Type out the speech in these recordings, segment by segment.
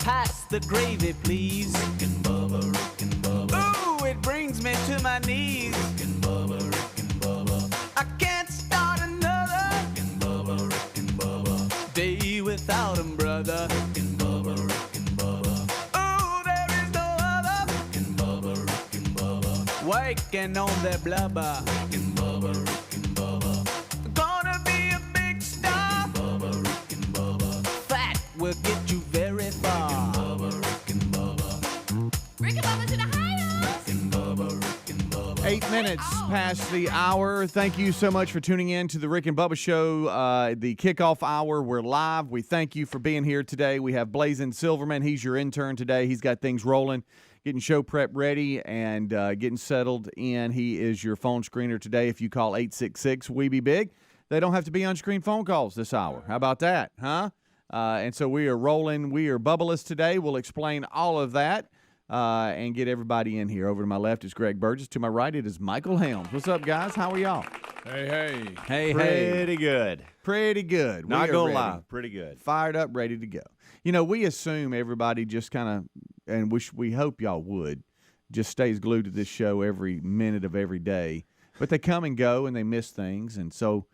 pass the gravy, please. Rick and Bubba. Ooh, it brings me to my knees. Rick and Bubba. I can't start another Rick and Bubba. Day without 'em, brother. Rick and Bubba. Ooh, there is no other Rick and Bubba. Waking on their blubber. Rick and Bubba. Gonna be a big star. Rick and Bubba. Fat will get you very far. Rick and Bubba. Rick and Bubba's in Ohio. Rick and Bubba. 8 minutes past the hour. Thank you so much for tuning in to the Rick and Bubba Show, the kickoff hour. We're live. We thank you for being here today. We have Blazing Silverman. He's your intern today. He's got things rolling, getting show prep ready, and getting settled in. He is your phone screener today. If you call 866-WE-BE-BIG, they don't have to be on-screen phone calls this hour. How about that, huh? And so we are rolling. We are bubbleless today. We'll explain all of that. And get everybody in here. Over to my left is Greg Burgess. To my right, it is Michael Helms. What's up, guys? How are y'all? Hey. Pretty good. Pretty good. Not We are gonna ready. lie, pretty good. Fired up, ready to go. You know, we assume everybody just kind of, and we hope y'all would, just stays glued to this show every minute of every day. But they come and go, and they miss things. And so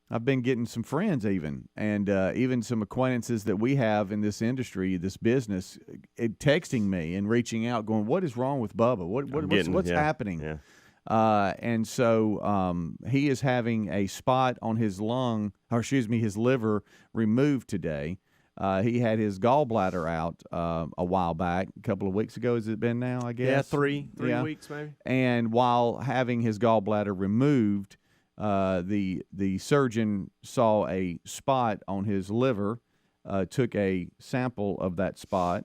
I've been getting some friends even, and even some acquaintances that we have in this industry, this business, texting me and reaching out, going, "What is wrong with Bubba? What's happening?" Yeah. And so he is having a spot on his his liver removed today. He had his gallbladder out a while back, a couple of weeks ago. Has it been now, I guess? Yeah, three weeks maybe. And while having his gallbladder removed, the surgeon saw a spot on his liver, took a sample of that spot,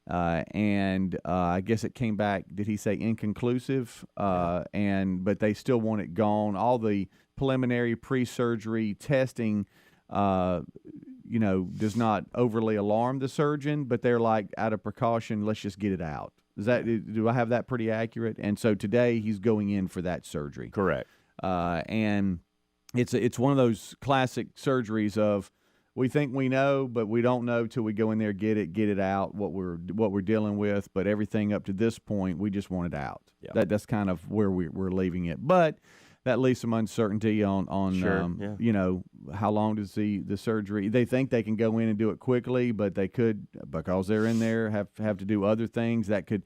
and I guess it came back, did he say inconclusive? But they still want it gone. All the preliminary pre-surgery testing, does not overly alarm the surgeon, but they're like, out of precaution, let's just get it out. Do I have that pretty accurate? And so today he's going in for that surgery. Correct. And it's one of those classic surgeries of we think we know, but we don't know till we go in there, get it out, what we're dealing with. But everything up to this point, we just want it out. Yeah. That's kind of where we're leaving it. But that leaves some uncertainty on Sure, how long does the surgery. They think they can go in and do it quickly, but they could, because they're in there, have to do other things that could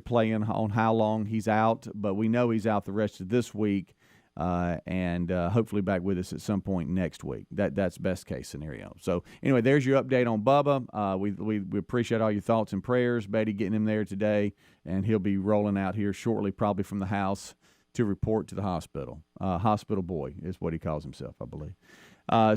play in on how long he's out. But we know he's out the rest of this week. And hopefully back with us at some point next week. That's best case scenario. So anyway, there's your update on Bubba. We appreciate all your thoughts and prayers. Betty getting him there today, and he'll be rolling out here shortly, probably from the house to report to the hospital. Hospital boy is what he calls himself, I believe.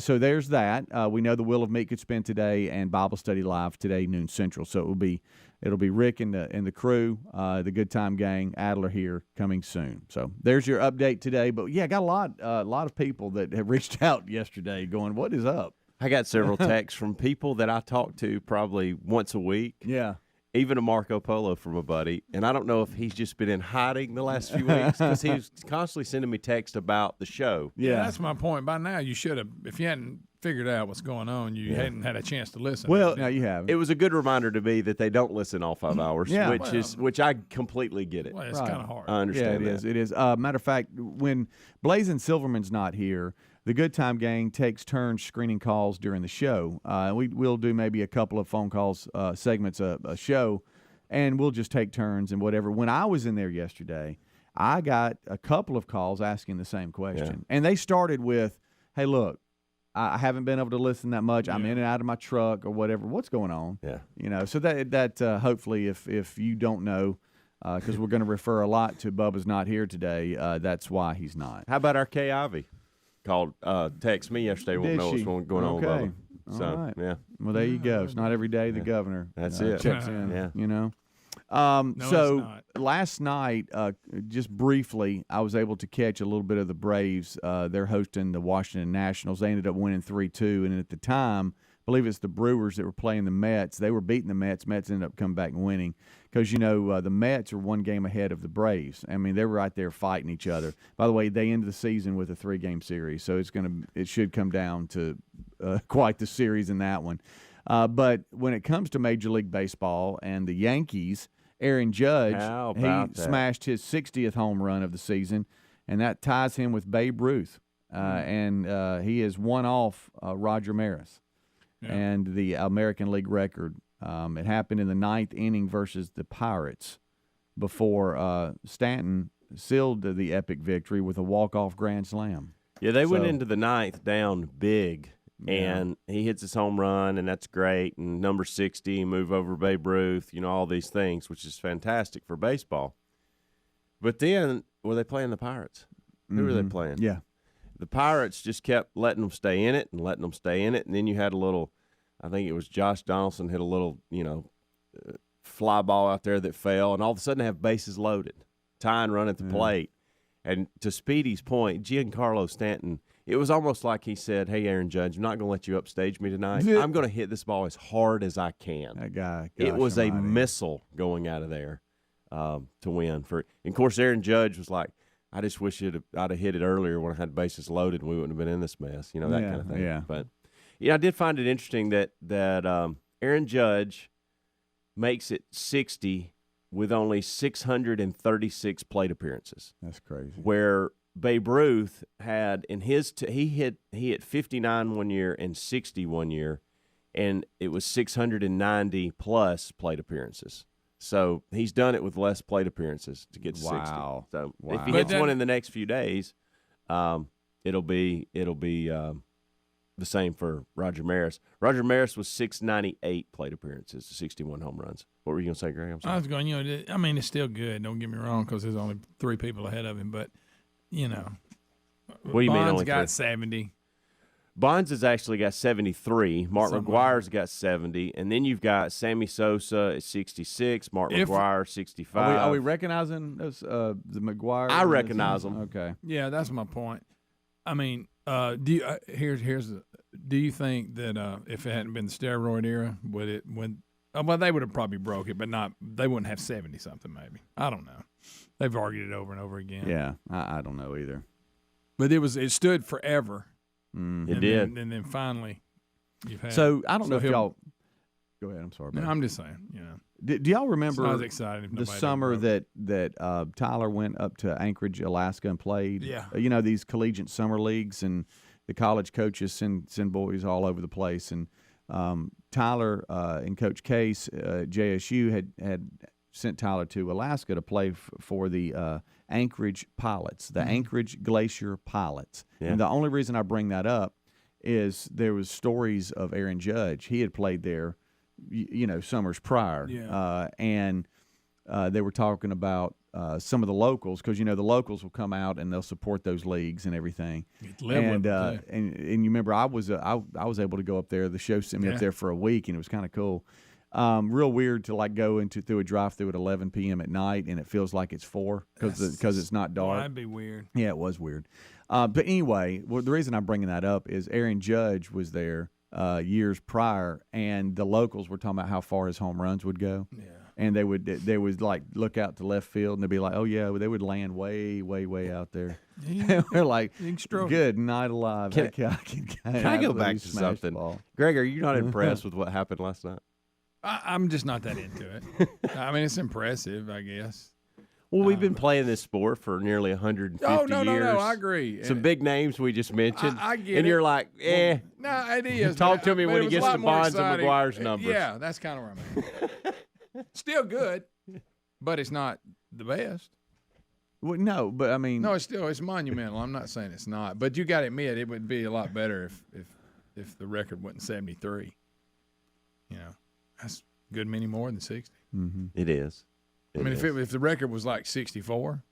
So there's that. We know the Will of Meat could spend today, and Bible study live today, noon Central. So it'll be Rick and the crew, the Good Time Gang, Adler here coming soon. So there's your update today. But yeah, I got a lot of people that have reached out yesterday, going, "What is up?" I got several texts from people that I talk to probably once a week. Yeah. Even a Marco Polo from a buddy. And I don't know if he's just been in hiding the last few weeks, because he was constantly sending me texts about the show. Yeah, that's my point. By now, you should have, if you hadn't figured out what's going on, you hadn't had a chance to listen. Well, now you have. It was a good reminder to me that they don't listen all 5 hours, Yeah. which I completely get it. Well, it's kind of hard. I understand Yeah, it is. Matter of fact, when Blazing Silverman's not here, the Good Time Gang takes turns screening calls during the show. We'll do maybe a couple of phone calls, segments a show, and we'll just take turns and whatever. When I was in there yesterday, I got a couple of calls asking the same question. And they started with, "Hey, look, I haven't been able to listen that much. I'm in and out of my truck," or whatever. What's going on? Yeah. So that hopefully, if you don't know, because we're going to refer a lot to Bubba's not here today, that's why he's not. How about our Kay Ivy? Called, text me yesterday. Won't know what's going on with Bubba. So, all right. yeah. Well, there you go. It's not every day the governor That's it. checks in. Yeah. No, it's so not. last night, just briefly, I was able to catch a little bit of the Braves. They're hosting the Washington Nationals. They ended up winning 3-2, and at the time, I believe it's the Brewers that were playing the Mets. They were beating the Mets. Mets ended up coming back and winning because, the Mets are one game ahead of the Braves. I mean, they're right there fighting each other. By the way, they ended the season with a 3-game series, so it should come down to quite the series in that one. But when it comes to Major League Baseball and the Yankees, Aaron Judge, How he about that? smashed his 60th home run of the season, and that ties him with Babe Ruth. And he is one off Roger Maris and the American League record. It happened in the 9th inning versus the Pirates before Stanton sealed the epic victory with a walk-off grand slam. Yeah, they went So- into the 9th down big, and he hits his home run, and that's great. And number 60, move over Babe Ruth, all these things, which is fantastic for baseball. But then, were they playing the Pirates? Who were they playing? Yeah. The Pirates just kept letting them stay in it and letting them stay in it. And then you had a little, I think it was Josh Donaldson hit a little, fly ball out there that fell. And all of a sudden they have bases loaded, tying run at the plate. And to Speedy's point, Giancarlo Stanton, it was almost like he said, hey, Aaron Judge, I'm not going to let you upstage me tonight. I'm going to hit this ball as hard as I can. That guy. It was a almighty. missile going out of there to win. And of course, Aaron Judge was like, I just wish I'd have hit it earlier when I had bases loaded and we wouldn't have been in this mess, that kind of thing. Yeah. But, I did find it interesting that Aaron Judge makes it 60 with only 636 plate appearances. That's crazy. Where Babe Ruth had in his he hit 59 one year and 60 one year, and it was 690 plus plate appearances. So he's done it with less plate appearances to get to 60. Wow. So Wow. if he But hits then- one in the next few days, it'll be the same for Roger Maris. Roger Maris was 698 plate appearances, 61 home runs. What were you going to say, Greg? I'm I sorry. was going, it's still good. Don't get me wrong, because there's only 3 people ahead of him. But, What do you mean Bond's only got 3? 70. Bonds has actually got 73. Mark Something McGuire's got 70. And then you've got Sammy Sosa at 66. Mark If- McGuire, 65. Are we recognizing those, the McGuire? I recognize them. Okay. Yeah, that's my point. I mean, do you think that if it hadn't been the steroid era, well, they would have probably broke it, but they wouldn't have 70 something maybe. I don't know. They've argued it over and over again. Yeah, I don't know either. But it stood forever. It and did. then finally, you've had. So I don't know if he'll- y'all. Go ahead. I'm sorry. No, buddy. I'm just saying. Do y'all It's remember not as exciting if the nobody summer broke. that Tyler went up to Anchorage, Alaska, and played? Yeah. These collegiate summer leagues, and the college coaches send boys all over the place. And Tyler and Coach Case, JSU had sent Tyler to Alaska to play for the Anchorage Pilots, the Anchorage Glacier Pilots. Yeah. And the only reason I bring that up is there was stories of Aaron Judge. He had played there, summers prior. Yeah. And they were talking about some of the locals, because the locals will come out and they'll support those leagues and everything. Live with And them, too. and you remember I was able to go up there. The show sent me Yeah. up there for a week, and it was kind of cool. Real weird to go through a drive-through at 11 p.m. at night, and it feels like it's 4 because it's not Well, dark. that'd be weird. Yeah, it was weird. But anyway, the reason I'm bringing that up is Aaron Judge was there years prior, and the locals were talking about how far his home runs would go. Yeah. And they would like look out to left field, and they'd be like, "Oh yeah," they would land way, way, way out there. We're like, You can stroke it. "Good night alive." Can- That guy Can I go absolutely back to smash the something? ball. Greg, are you not impressed with what happened last night? I'm just not that into it. I mean, it's impressive, I guess. Well, we've been playing this sport for nearly 150 Oh, no, years. I agree. Some big names we just mentioned. I get and it. you're like, No, it is. Talk but- to me but when it he was a gets lot to more Bonds and exciting. McGuire's numbers. Yeah, that's kind of where I'm at. Still good, but it's not the best. Well, no, but I mean, No, it's monumental. I'm not saying it's not, but you got to admit it would be a lot better if the record wasn't 73. That's a good many more than 60. It is. I mean, if the record was like 64,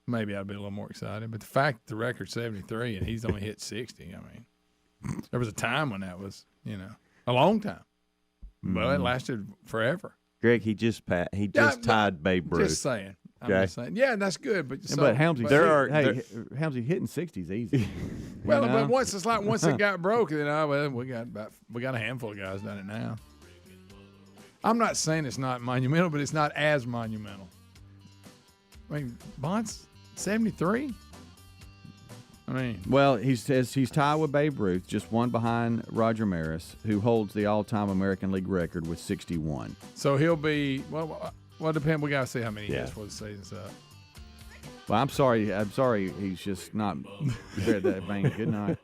maybe I'd be a little more excited. But the fact the record's 73 and he's only hit 60, I mean, there was a time when that was, a long time. But it lasted forever. Greg, he just tied Babe Ruth. Just saying. I'm Okay. just saying. Yeah, that's good. But but Helmsy, there Helmsy hitting 60 is easy. well, You know? but once it got broke, then we got a handful of guys done it now. I'm not saying it's not monumental, but it's not as monumental. I mean, Bond's 73. I mean, Well, he says he's tied with Babe Ruth, just one behind Roger Maris, who holds the all-time American League record with 61. so he'll be, well, depend. We got to see how many he Yeah. gets before the season's up. Well, I'm sorry. He's just not very that vain. Good night.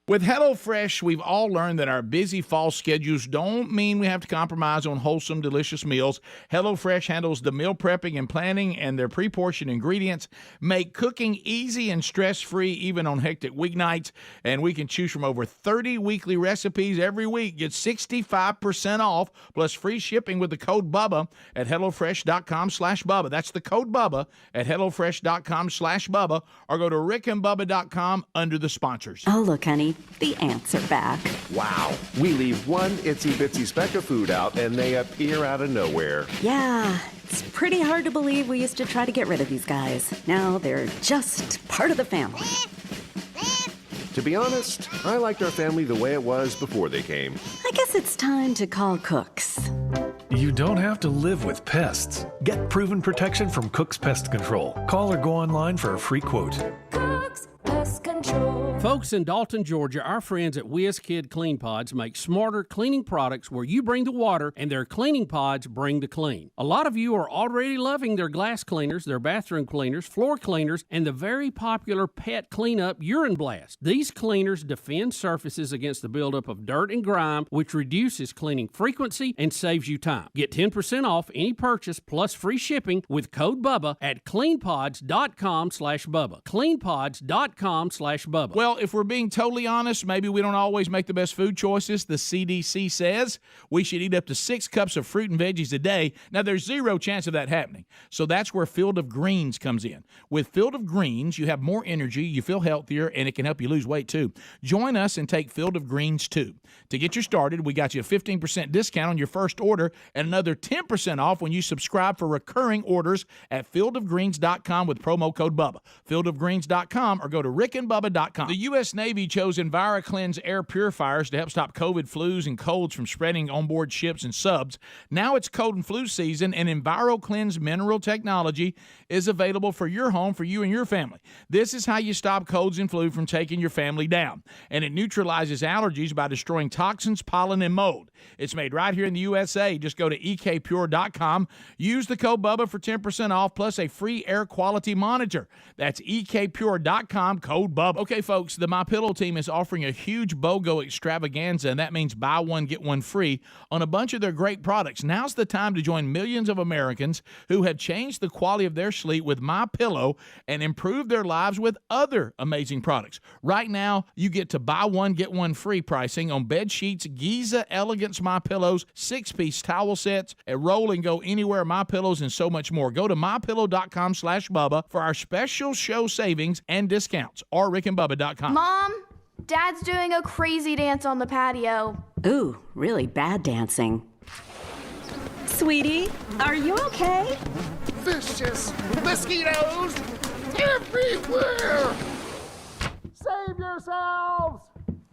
With HelloFresh, we've all learned that our busy fall schedules don't mean we have to compromise on wholesome, delicious meals. HelloFresh handles the meal prepping and planning, and their pre-portioned ingredients make cooking easy and stress-free even on hectic weeknights. And we can choose from over 30 weekly recipes every week. Get 65% off plus free shipping with the code BUBBA at HelloFresh.com/Bubba. That's the code BUBBA at HelloFresh.com/Bubba, or go to RickandBubba.com under the sponsors. Oh, look, honey, the ants are back. Wow. We leave one itsy-bitsy speck of food out, and they appear out of nowhere. Yeah, it's pretty hard to believe we used to try to get rid of these guys. Now they're just part of the family. To be honest, I liked our family the way it was before they came. I guess it's time to call Cooks. You don't have to live with pests. Get proven protection from Cook's Pest Control. Call or go online for a free quote. Cook's Pest Control. Folks in Dalton, Georgia, our friends at WizKid Clean Pods make smarter cleaning products where you bring the water and their cleaning pods bring the clean. A lot of you are already loving their glass cleaners, their bathroom cleaners, floor cleaners, and the very popular pet cleanup Urine Blast. These cleaners defend surfaces against the buildup of dirt and grime, which reduces cleaning frequency and saves you time. Get 10% off any purchase plus free shipping with code BUBBA at cleanpods.com/Bubba. cleanpods.com/Bubba. Well, if we're being totally honest, maybe we don't always make the best food choices. The CDC says we should eat up to 6 cups of fruit and veggies a day. Now, there's zero chance of that happening. So that's where Field of Greens comes in. With Field of Greens, you have more energy, you feel healthier, and it can help you lose weight too. Join us and take Field of Greens too. To get you started, we got you a 15% discount on your first order and another 10% off when you subscribe for recurring orders at fieldofgreens.com with promo code BUBBA. Fieldofgreens.com or go to rickandbubba.com. The U.S. Navy chose EnviroCleanse air purifiers to help stop COVID, flus, and colds from spreading on board ships and subs. Now it's cold and flu season, and EnviroCleanse mineral technology is available for your home, for you and your family. This is how you stop colds and flu from taking your family down. And it neutralizes allergies by destroying toxins, pollen, and mold. It's made right here in the USA. Just go to ekpure.com. Use the code BUBBA for 10% off plus a free air quality monitor. That's ekpure.com, code BUBBA. Okay, folks, the MyPillow team is offering a huge BOGO extravaganza, and that means buy one, get one free on a bunch of their great products. Now's the time to join millions of Americans who have changed the quality of their sleep with MyPillow and improved their lives with other amazing products. Right now, you get to buy one, get one free pricing on bed sheets, Giza Elegance MyPillows, 6-piece towel sets, a roll and go anywhere MyPillows, and so much more. Go to MyPillow.com/Bubba for our special show savings and discounts, or rickandbubba.com. Mom, Dad's doing a crazy dance on the patio. Ooh, really bad dancing. Sweetie, are you okay? Vicious mosquitoes everywhere! Save yourselves!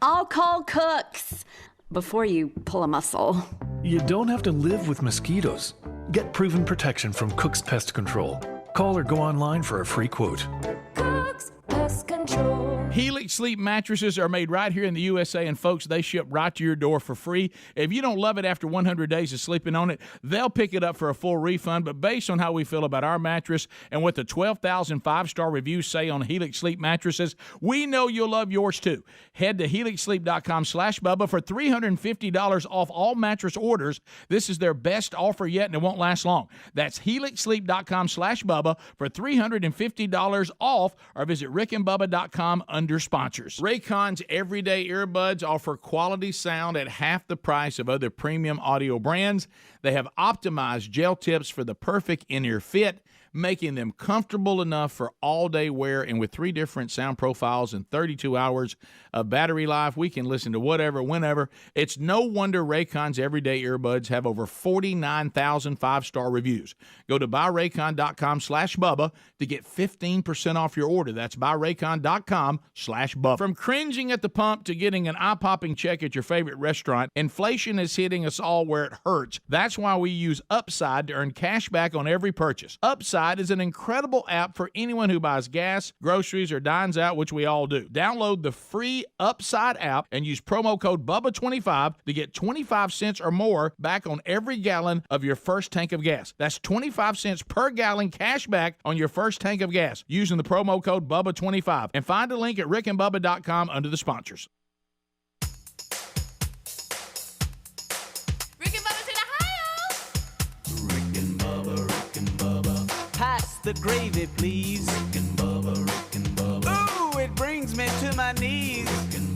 I'll call Cooks before you pull a muscle. You don't have to live with mosquitoes. Get proven protection from Cook's Pest Control. Call or go online for a free quote. Cook's Pest Control. Helix Sleep mattresses are made right here in the USA, and folks, they ship right to your door for free. If you don't love it after 100 days of sleeping on it, they'll pick it up for a full refund. But based on how we feel about our mattress and what the 12,000 5-star reviews say on Helix Sleep mattresses, we know you'll love yours too. Head to helixsleep.com/Bubba for $350 off all mattress orders. This is their best offer yet, and it won't last long. That's helixsleep.com/Bubba for $350 off, or visit rickandbubba.com under sponsors. Raycon's everyday earbuds offer quality sound at half the price of other premium audio brands. They have optimized gel tips for the perfect in-ear fit, making them comfortable enough for all-day wear. And with 3 different sound profiles and 32 hours of battery life, we can listen to whatever, whenever. It's no wonder Raycon's everyday earbuds have over 49,000 5-star reviews. Go to buyraycon.com/Bubba to get 15% off your order. That's buyraycon.com/Bubba. From cringing at the pump to getting an eye-popping check at your favorite restaurant, inflation is hitting us all where it hurts. That's why we use Upside to earn cash back on every purchase. Upside Upside is an incredible app for anyone who buys gas, groceries, or dines out, which we all do. Download the free Upside app and use promo code BUBBA25 to get 25 cents or more back on every gallon of your first tank of gas. That's 25 cents per gallon cash back on your first tank of gas using the promo code BUBBA25. And find a link at rickandbubba.com under the sponsors. Pass the gravy, please. Rick and Bubba. Ooh, it brings me to my knees. Rick and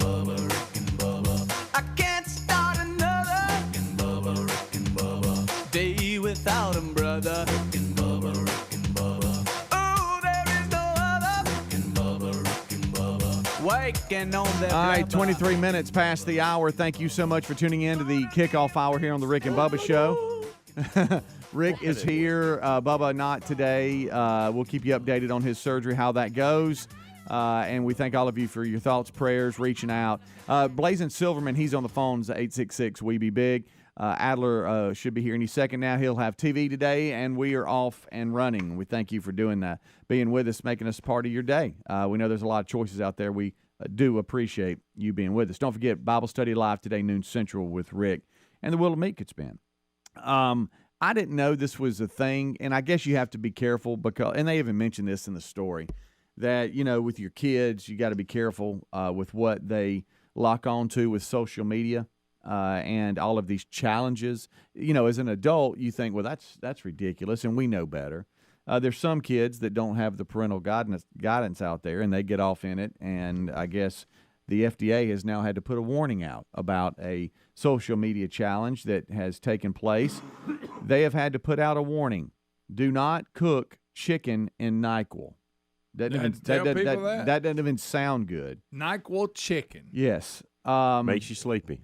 Bubba. I can't start another. Rick and Bubba. Day without 'em, brother. Rick and Bubba. Ooh, there is no other. Rick and Bubba. Waking on the All right, 23 minutes past the hour. Thank you so much for tuning in to the kickoff hour here on the Rick and Bubba Show. Rick is here. Bubba not today. We'll keep you updated on his surgery, how that goes. And we thank all of you for your thoughts, prayers, reaching out. Blazing Silverman, he's on the phones, 866-WE-BE-BIG. Adler should be here any second now. He'll have TV today, and we are off and running. We thank you for doing that, being with us, making us part of your day. We know there's a lot of choices out there. We do appreciate you being with us. Don't forget, Bible Study Live today, noon Central with Rick and the Will of Meat could spin. I didn't know this was a thing, and I guess you have to be careful because, and they even mentioned this in the story, that, you know, with your kids, you got to be careful with what they lock onto with social media and all of these challenges. You know, as an adult, you think, well, that's ridiculous, and we know better. There's some kids that don't have the parental guidance out there, and they get off in it, and I guess the FDA has now had to put a warning out about a social media challenge that has taken place. They have had to put out a warning. Do not cook chicken in NyQuil. That doesn't even sound good. NyQuil chicken. Yes. Makes you sleepy.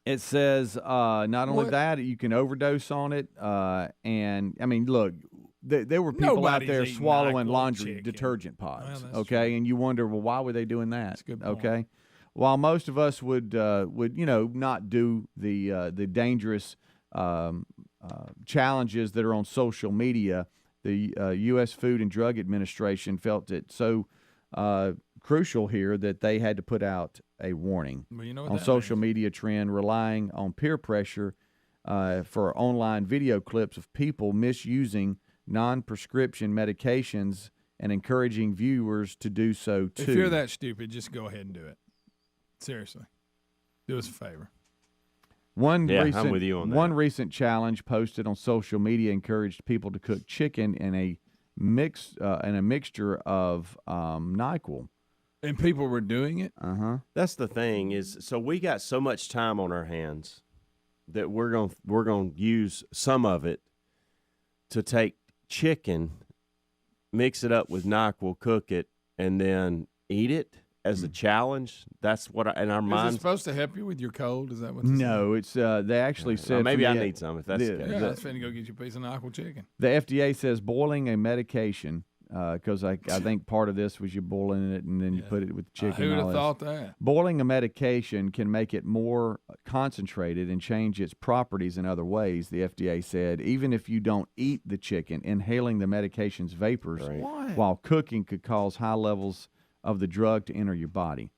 It says not only that, you can overdose on it. And, I mean, look, there were people Nobody's out there eating swallowing NyQuil laundry chicken. detergent pods, Well, that's okay? And you wonder, well, why were they doing that? That's a good point. Okay? While most of us would not do the dangerous challenges that are on social media, the U.S. Food and Drug Administration felt it so crucial here that they had to put out a warning Well, you know what on that social means. media trend relying on peer pressure for online video clips of people misusing non-prescription medications and encouraging viewers to do so too. If you're that stupid, just go ahead and do it. Seriously. Do us a favor. I'm with you on that. One recent challenge posted on social media encouraged people to cook chicken in a mixture of NyQuil. And people were doing it? Uh-huh. That's the thing is, so we got so much time on our hands that we're going to use some of it to take chicken, mix it up with NyQuil, cook it, and then eat it as a challenge. That's what in our Is it minds. supposed to help you with your cold? Is that what this No, it's they actually said maybe from I the- need some if that's the case. Yeah, I was finna go get you a piece of NyQuil chicken. The FDA says boiling a medication, because I think part of this was you boiling it and then you put it with the chicken. Who would and all have this. thought that? Boiling a medication can make it more concentrated and change its properties in other ways, the FDA said. Even if you don't eat the chicken, inhaling the medication's vapors while cooking could cause high levels of the drug to enter your body.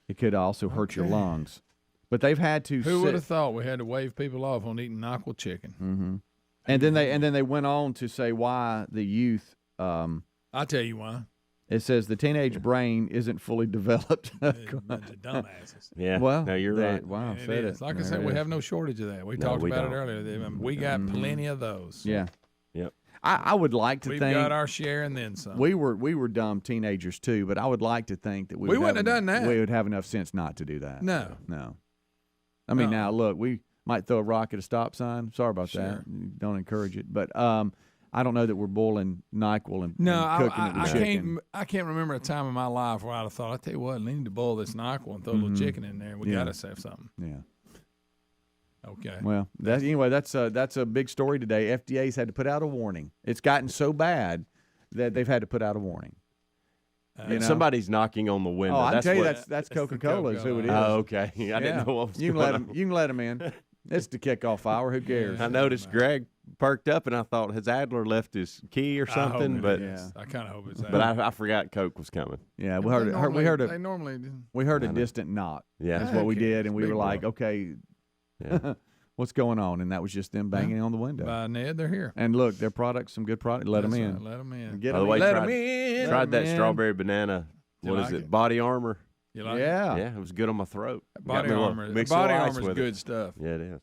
It could also hurt your lungs. But they've had to Who would have thought we had to wave people off on eating NyQuil chicken? Mm-hmm. And then they went on to say why the youth. I'll tell you why. It says the teenage brain isn't fully developed. Bunch of dumbasses. Yeah. Well, no, you're right. Wow, It said is. it. Like I There said, it we is. have no shortage of that. We No, talked we about don't. it earlier. We got plenty of those. Yeah. Yep. I would like to We've think got our share and then some. we were dumb teenagers too, but I would like to think that We would wouldn't have done that. We would have enough sense not to do that. No. I mean, No. now look, we might throw a rock at a stop sign. Sorry about Sure. that. Don't encourage it, but I don't know that we're boiling NyQuil and No, and cooking it with chicken. I can't remember a time in my life where I'd have thought, I tell you what, I need to boil this NyQuil and throw a little chicken in there. We Yeah. got to have something. Yeah. Okay. Well, that's a big story today. FDA's had to put out a warning. It's gotten so bad that they've had to put out a warning. You know? Somebody's knocking on the window. Oh, I can that's tell you what, that's the Coca-Cola is who it is. Oh, okay. I didn't know what was You can going let on. him. You can let him in. It's the kickoff hour. Who cares? I noticed Greg perked up, and I thought, has Adler left his key or something? But I kind of hope it's that. But I forgot Coke was coming. Yeah, They normally do. We heard a distant knock. Yeah. That's what we Okay, did, and we big were like, deal. okay, Yeah. what's going on? And that was just them banging on the window. By Ned, they're here. And look, their products, some good product. Let them That's in. right, let them in. Get By the them way, in. Let 'em in. tried that Let 'em in. strawberry banana. You What is like it? it? Body armor. You like it? Yeah. Yeah, it was good on my throat. Body Got me a little- armor. mix a Body little ice armor is with it. good stuff. Yeah, it is.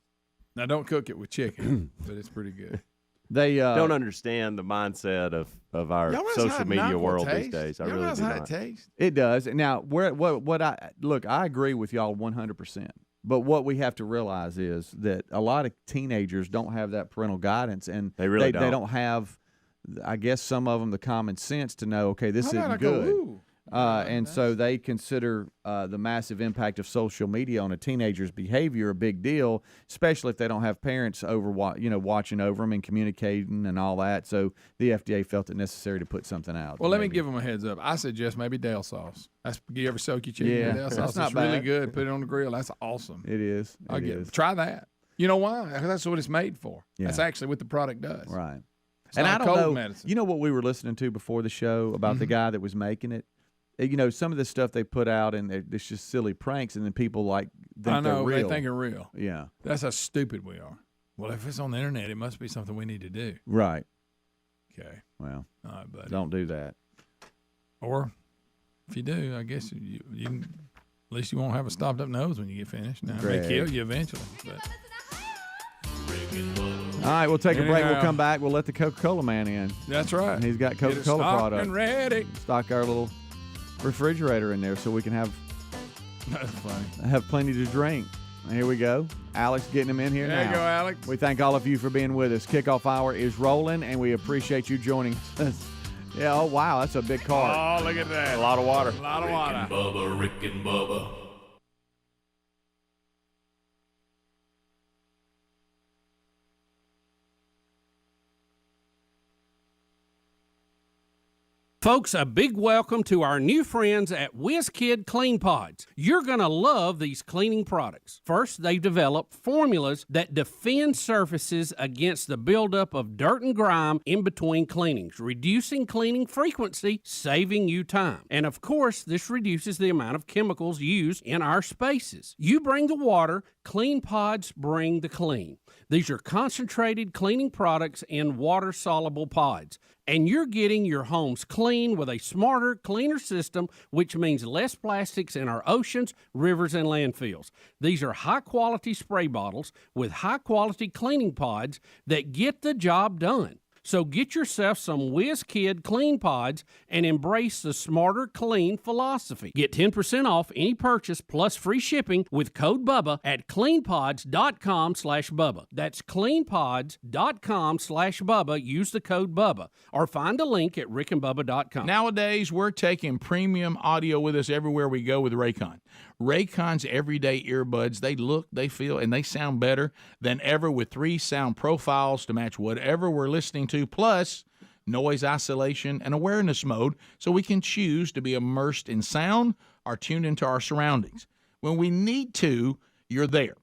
Now don't cook it with chicken, but it's pretty good. They Don't understand the mindset of our Y'all realize how social media NyQuil world tastes? these days. I Y'all really realize do how not. it tastes? It does. Now, what I look, I agree with y'all 100%. But what we have to realize is that a lot of teenagers don't have that parental guidance, and They really they don't have, I guess, some of them the common sense to know, okay, this How about isn't I go, good. ooh? And so they consider the massive impact of social media on a teenager's behavior a big deal, especially if they don't have parents over, watching over them and communicating and all that. So the FDA felt it necessary to put something out. Well, let me maybe. give them a heads up. I suggest maybe Dale sauce. You ever soak your chicken Yeah, in Dale that's sauce? not It's really bad. good. Put it on the grill. That's awesome. It is. I'll It get is. try that. You know why? 'Cause that's what it's made for. Yeah. That's actually what the product does. Right. It's And I not don't cold know. medicine. You know what we were listening to before the show about the guy that was making it? Some of the stuff they put out, and it's just silly pranks, and then people think I know they're real. they think they're real. Yeah. That's how stupid we are. Well, if it's on the internet, it must be something we need to do. Right. Okay. Well, All right, buddy. don't do that. Or if you do, I guess you can, at least you won't have a stopped up nose when you get finished. Now, it may Greg. kill you eventually. But All right, we'll take a break. We'll Anyhow. come back. We'll let the Coca-Cola man in. that's right. And he's got Get it Coca-Cola stocked products. and ready. Stock our little refrigerator in there so we can have That's funny. plenty to drink. Here we go. Alex getting him in here There now. you go, Alex. We thank all of you for being with us. Kickoff hour is rolling, and we appreciate you joining us. Yeah, oh, wow, that's a big car. Oh, look at that. A lot of water. A lot of water. Bubba, Rick and Bubba. Folks, a big welcome to our new friends at WizKid Clean Pods. You're going to love these cleaning products. First, they've developed formulas that defend surfaces against the buildup of dirt and grime in between cleanings, reducing cleaning frequency, saving you time. And of course, this reduces the amount of chemicals used in our spaces. You bring the water, Clean Pods bring the clean. These are concentrated cleaning products in water-soluble pods. And you're getting your homes clean with a smarter, cleaner system, which means less plastics in our oceans, rivers, and landfills. These are high-quality spray bottles with high-quality cleaning pods that get the job done. So get yourself some WizKid Clean Pods and embrace the smarter, clean philosophy. Get 10% off any purchase plus free shipping with code BUBBA at cleanpods.com/Bubba. That's cleanpods.com/Bubba. Use the code BUBBA or find a link at rickandbubba.com. Nowadays, we're taking premium audio with us everywhere we go with Raycon. Raycon's everyday earbuds, they look, they feel, and they sound better than ever with 3 sound profiles to match whatever we're listening to, plus noise isolation and awareness mode so we can choose to be immersed in sound or tuned into our surroundings. When we need to, you're there.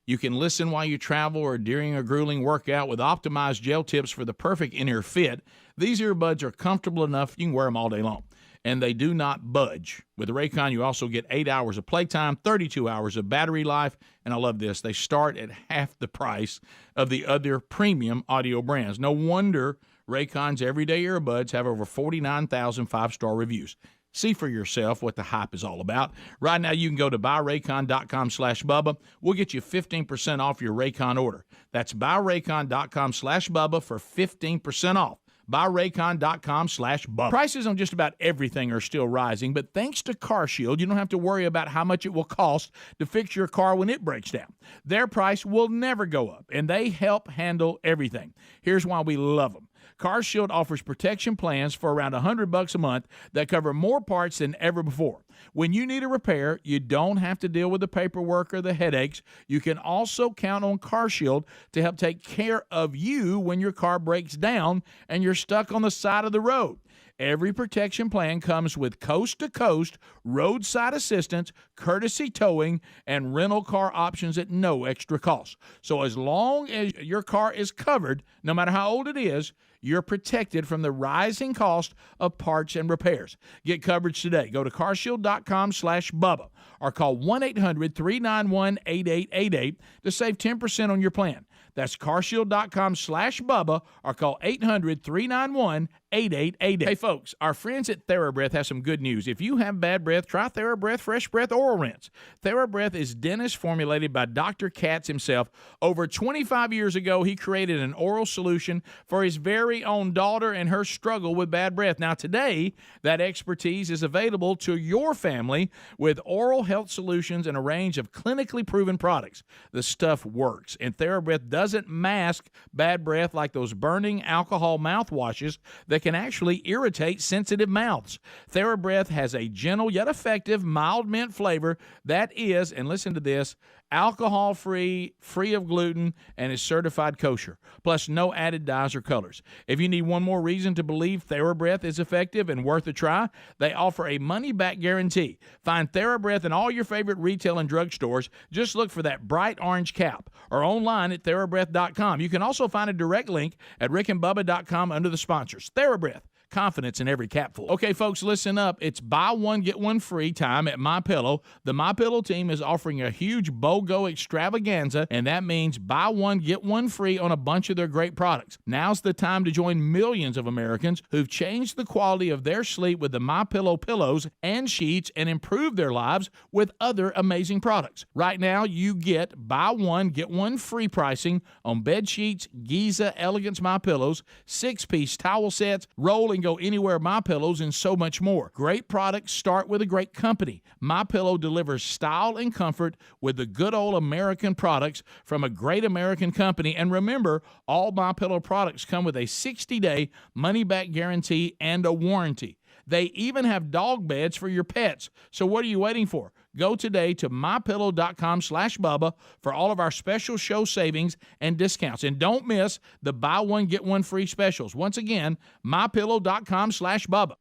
You can listen while you travel or during a grueling workout with optimized gel tips for the perfect in-ear fit. These earbuds are comfortable enough you can wear them all day long, and they do not budge. With the Raycon, you also get 8 hours of playtime, 32 hours of battery life, and I love this. They start at half the price of the other premium audio brands. No wonder Raycon's everyday earbuds have over 49,000 five-star reviews. See for yourself what the hype is all about. Right now, you can go to buyraycon.com/Bubba. We'll get you 15% off your Raycon order. That's buyraycon.com/Bubba for 15% off. buyraycon.com/Bubba. Prices on just about everything are still rising, but thanks to CarShield, you don't have to worry about how much it will cost to fix your car when it breaks down. Their price will never go up, and they help handle everything. Here's why we love them. CarShield offers protection plans for around $100 a month that cover more parts than ever before. When you need a repair, you don't have to deal with the paperwork or the headaches. You can also count on CarShield to help take care of you when your car breaks down and you're stuck on the side of the road. Every protection plan comes with coast-to-coast roadside assistance, courtesy towing, and rental car options at no extra cost. So as long as your car is covered, no matter how old it is, you're protected from the rising cost of parts and repairs. Get coverage today. Go to carshield.com/Bubba or call 1-800-391-8888 to save 10% on your plan. That's carshield.com/Bubba or call 800-391-8888. Hey, folks, our friends at TheraBreath have some good news. If you have bad breath, try TheraBreath Fresh Breath Oral Rinse. TheraBreath is dentist formulated by Dr. Katz himself. Over 25 years ago, he created an oral solution for his very own daughter and her struggle with bad breath. Now, today, that expertise is available to your family with oral health solutions and a range of clinically proven products. The stuff works, and TheraBreath doesn't mask bad breath like those burning alcohol mouthwashes that can actually irritate sensitive mouths. TheraBreath has a gentle yet effective mild mint flavor that is, and listen to this, alcohol-free, free of gluten, and is certified kosher. Plus, no added dyes or colors. If you need one more reason to believe TheraBreath is effective and worth a try, they offer a money-back guarantee. Find TheraBreath in all your favorite retail and drugstores. Just look for that bright orange cap or online at TheraBreath.com. You can also find a direct link at rickandbubba.com under the sponsors. TheraBreath. Confidence in every capful. Okay, folks, listen up. It's buy one, get one free time at MyPillow. The MyPillow team is offering a huge BOGO extravaganza, and that means buy one, get one free on a bunch of their great products. Now's the time to join millions of Americans who've changed the quality of their sleep with the MyPillow pillows and sheets and improved their lives with other amazing products. Right now, you get buy one, get one free pricing on bed sheets, Giza Elegance MyPillows, 6-piece towel sets, roll and go anywhere MyPillows, and so much more. Great products start with a great company. MyPillow delivers style and comfort with the good old American products from a great American company. And remember, all MyPillow products come with a 60-day money-back guarantee and a warranty. They even have dog beds for your pets. So what are you waiting for? Go today to mypillow.com/Bubba for all of our special show savings and discounts. And don't miss the buy one, get one free specials. Once again, mypillow.com/Bubba.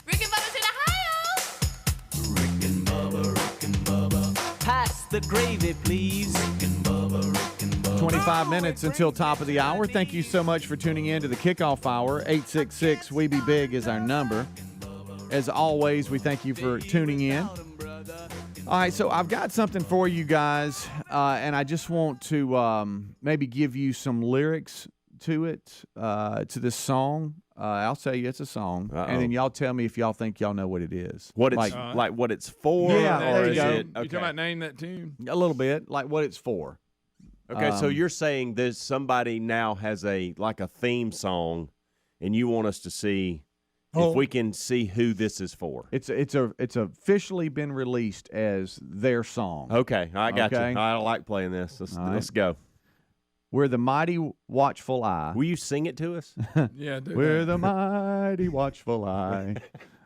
Rick and Bubba's in Ohio. Rick and Bubba. Pass the gravy, please. Rick and Bubba, Rick and Bubba. 25 minutes until top of the hour. Thank you so much for tuning in to the kickoff hour. 866-WE-BE-BIG is our number. As always, we thank you for tuning in. All right, so I've got something for you guys, and I just want to maybe give you some lyrics to it, to this song. I'll tell you it's a song, and then y'all tell me if y'all think y'all know what it is. What it's like what it's for? Yeah, or there you is go. it? You talking about name that tune? A little bit, like what it's for. Okay, so you're saying there's somebody now has a theme song, and you want us to see if we can see who this is for. It's officially been released as their song. Okay, I got Okay. you. I don't like playing this. Let's go. We're the mighty watchful eye. Will you sing it to us? Yeah, do We're that. the mighty watchful eye.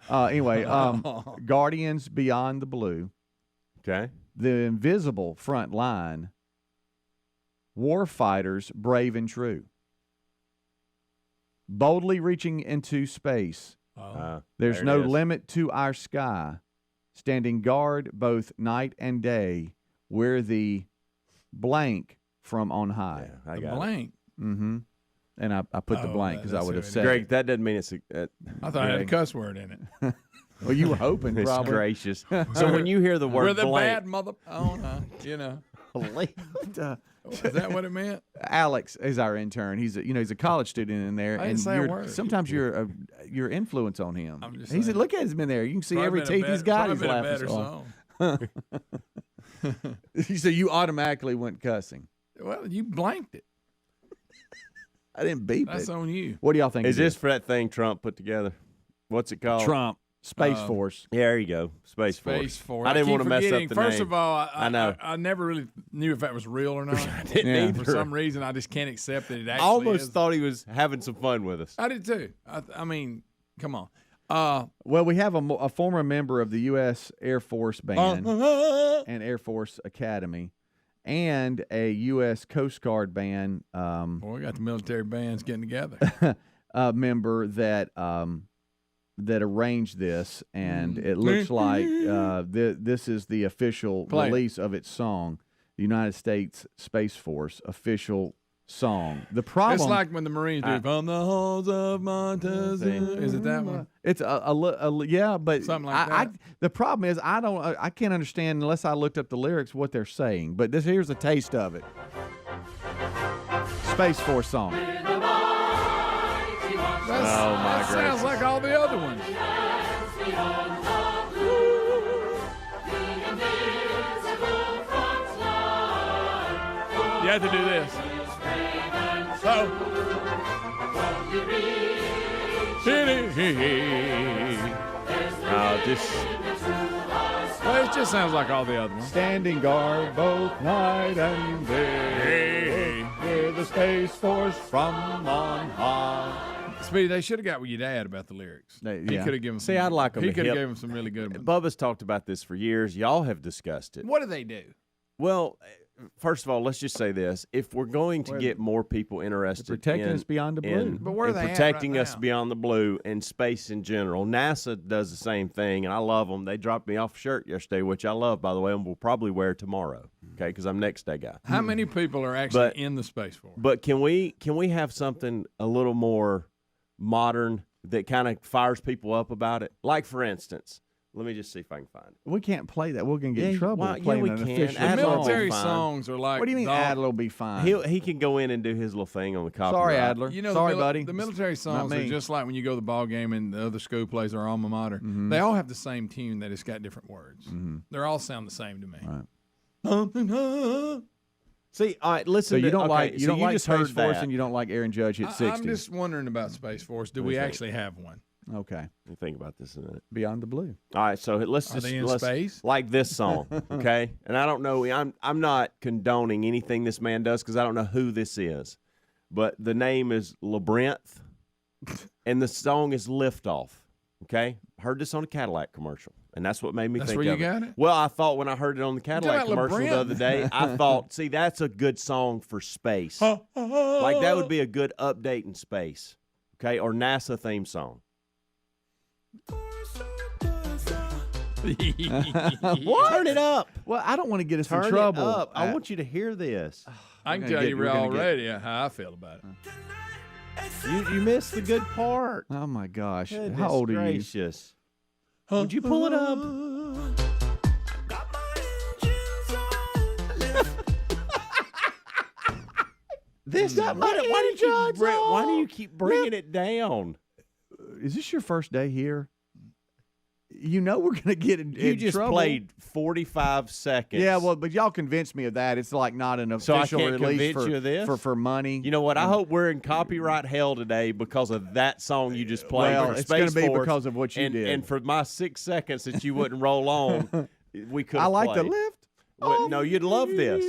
Anyway, Guardians Beyond the Blue. Okay. The invisible front line. War fighters brave and true. Boldly reaching into space. There's no limit to our sky. Standing guard both night and day. We're the blank from on high. Yeah, I The got blank. Mm-hmm. And I put the blank because I that's would have who it said Greg, it. that doesn't mean it's I thought I had a cuss word in it. Well, you were hoping, it's probably. gracious. So when you hear the word We're the blank, bad mother. Oh, no, you know. Is that what it meant? Alex is our intern. He's a college student in there, I didn't and say a word. sometimes your influence on him. I'm just He's saying. look at him in there. You can see Probably every been a teeth he's better- got. He's probably been a laughing. better So. So you automatically went cussing. Well, you blanked it. I didn't beep That's it. on you. What do y'all think? is it this for that thing Trump put together? What's it called? Trump Space Force? Yeah, there you go. Space Space Force. Force. I didn't keep want to mess up forgetting. the First name. of all, I know. I never really knew if that was real or not. I didn't either. For some reason, I just can't accept that it I actually almost is. thought he was having some fun with us. I did too. I mean, come on. Well, we have a former member of the U.S. Air Force Band and Air Force Academy, and a U.S. Coast Guard band Boy, we got the military bands getting together. member that arranged this, and it looks like this is the official release of its song, the United States Space Force official song. The problem, it's like when the Marines do "From the halls of Montezuma." Is it that one? It's yeah, but something like that. The problem is I can't understand unless I looked up the lyrics what they're saying. But here's a taste of it. Space Force song. That sounds like all the other ones. You have to do this. Well, it just sounds like all the other ones. Standing guard both night and day. We're the Space Force from on high. Speedy, they should have got with your dad about the lyrics. He could have given. See, I'd like him. He to could have help. given some really good ones. Bubba's talked about this for years. Y'all have discussed it. What do they do? Well, first of all, let's just say this: if we're going to get more people interested, protecting us beyond the blue, but where are they at protecting right us now? beyond the blue and space in general, NASA does the same thing, and I love them. They dropped me off a shirt yesterday, which I love, by the way, and we'll probably wear tomorrow. Okay, because I'm next day guy. How many people are actually in the Space Force? But can we have something a little more modern that kind of fires people up about it? Like, for instance, let me just see if I can find it. We can't play that. We're going to get in trouble well, playing we an can. official The Adler will be military fine. songs are like. What do you mean Adler will be fine? He can go in and do his little thing on the copyright. Sorry, Adler. You know, Sorry, buddy. The military songs are just like when you go to the ball game and the other school plays their alma mater. Mm-hmm. They all have the same tune that it's got different words. They all sound the same to me. Right. See, all right, listen. So you don't okay, like so you like just Space heard Force that. and you don't like Aaron Judge hit 60. I'm just wondering about Space Force. Do we actually have one? Okay. Let me think about this a minute. Beyond the Blue. All right, so let's Are just they in let's, space? like this song, okay? And I don't know. I'm not condoning anything this man does because I don't know who this is, but the name is Labyrinth, and the song is Liftoff. Okay, heard this on a Cadillac commercial, and that's what made me That's think where of you got it? Well, I thought when I heard it on the Cadillac talking about commercial the other Labyrinth? day, I thought, see, that's a good song for space. Like that would be a good update in space, okay, or NASA theme song. What? Turn it up. Well, I don't want to get us Turn in trouble. it up. I want you to hear this. I can gonna tell get- you we're gonna get- already how I feel about it. You missed the good part. Oh my gosh. Goodness How old are you? gracious. Would you pull it up? This why do you keep bringing it down? Is this your first day here? You know we're gonna get in You just trouble. played 45 seconds. Yeah, well, but y'all convinced me of that. It's like not an So I official can't release convince you of this? for money. You know what? I hope we're in copyright hell today because of that song you just played. Well, for it's gonna Space be Force, because of what you and, did. And for my 6 seconds that you wouldn't roll on, we could. I like the lift. No, you'd love this.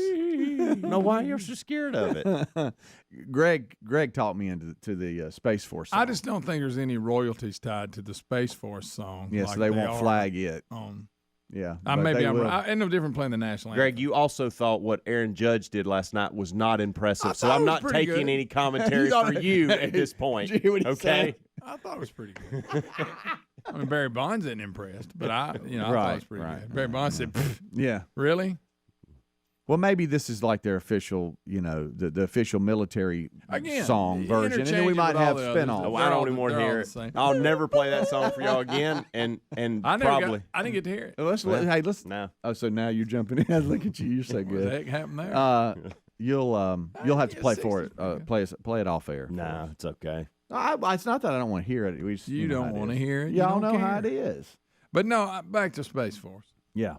No, why you're so scared of it? Greg taught me into the Space Force song. I just don't think there's any royalties tied to the Space Force song. Yes, like they won't are flag it. on. Yeah, Maybe they I'm will. right. Ain't no different playing the national anthem. Greg, you also thought what Aaron Judge did last night was not impressive, so thought I'm it was not pretty taking good. any commentary You thought for it- you at this point. Did you hear what he Okay. said? I thought it was pretty good. I mean, Barry Bonds isn't impressed, but I thought it was pretty good. Barry Bonds said, "Pfft, Yeah. really? Well, maybe this is like their official, the official military Again, song version, and then we interchange it might with all have the others. spin-offs. Oh, They're I all don't even the- want to they're all hear the it. same. I'll never play that song for y'all again, and I probably didn't get to hear it. Let's no. Oh, so now you're jumping in. Look at you. You're so What the good. heck happened there? You'll have to play for it. Play it off air. No, it's okay. It's not that I don't want to hear it. We just, You know don't how it wanna is. hear it. You Y'all don't know how it care. is. But no, back to Space Force. Yeah.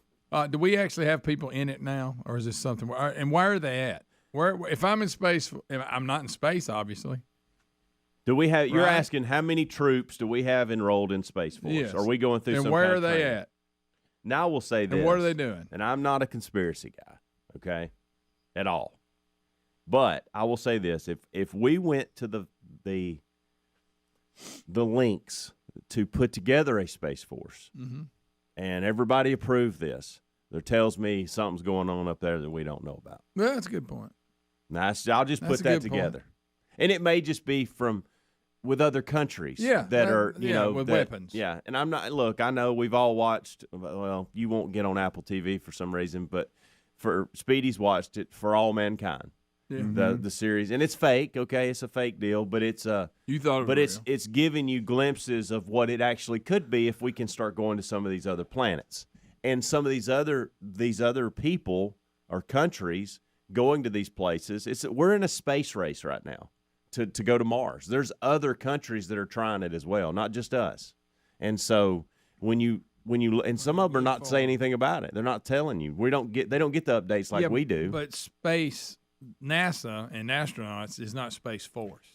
Do we actually have people in it now, or is this something? And where are they at? Where, if I'm in space, I'm not in space, obviously. Do we have? You're Right. asking how many troops do we have enrolled in Space Force? Yes. Are we going through? And some where kind are of they training? at? Now we'll say this. And what are they doing? And I'm not a conspiracy guy, okay, at all. But I will say this: if we went to the links to put together a Space Force, Mm-hmm. and everybody approved this, That tells me something's going on up there that we don't know about. Well, that's a good point. Nice. I'll just put that together. And it may just be with other countries that are, with weapons. Yeah. And I know we've all watched, well, you won't get on Apple TV for some reason, but Speedy's watched it, For All Mankind. Yeah. The series, and it's fake. Okay, it's a fake deal, but it's it's giving you glimpses of what it actually could be if we can start going to some of these other planets and some of these other people or countries going to these places. We're in a space race right now to go to Mars. There's other countries that are trying it as well, not just us. And so when you and some of them are not saying anything about it. They're not telling you. They don't get the updates like we do. But space. NASA and astronauts is not Space Force.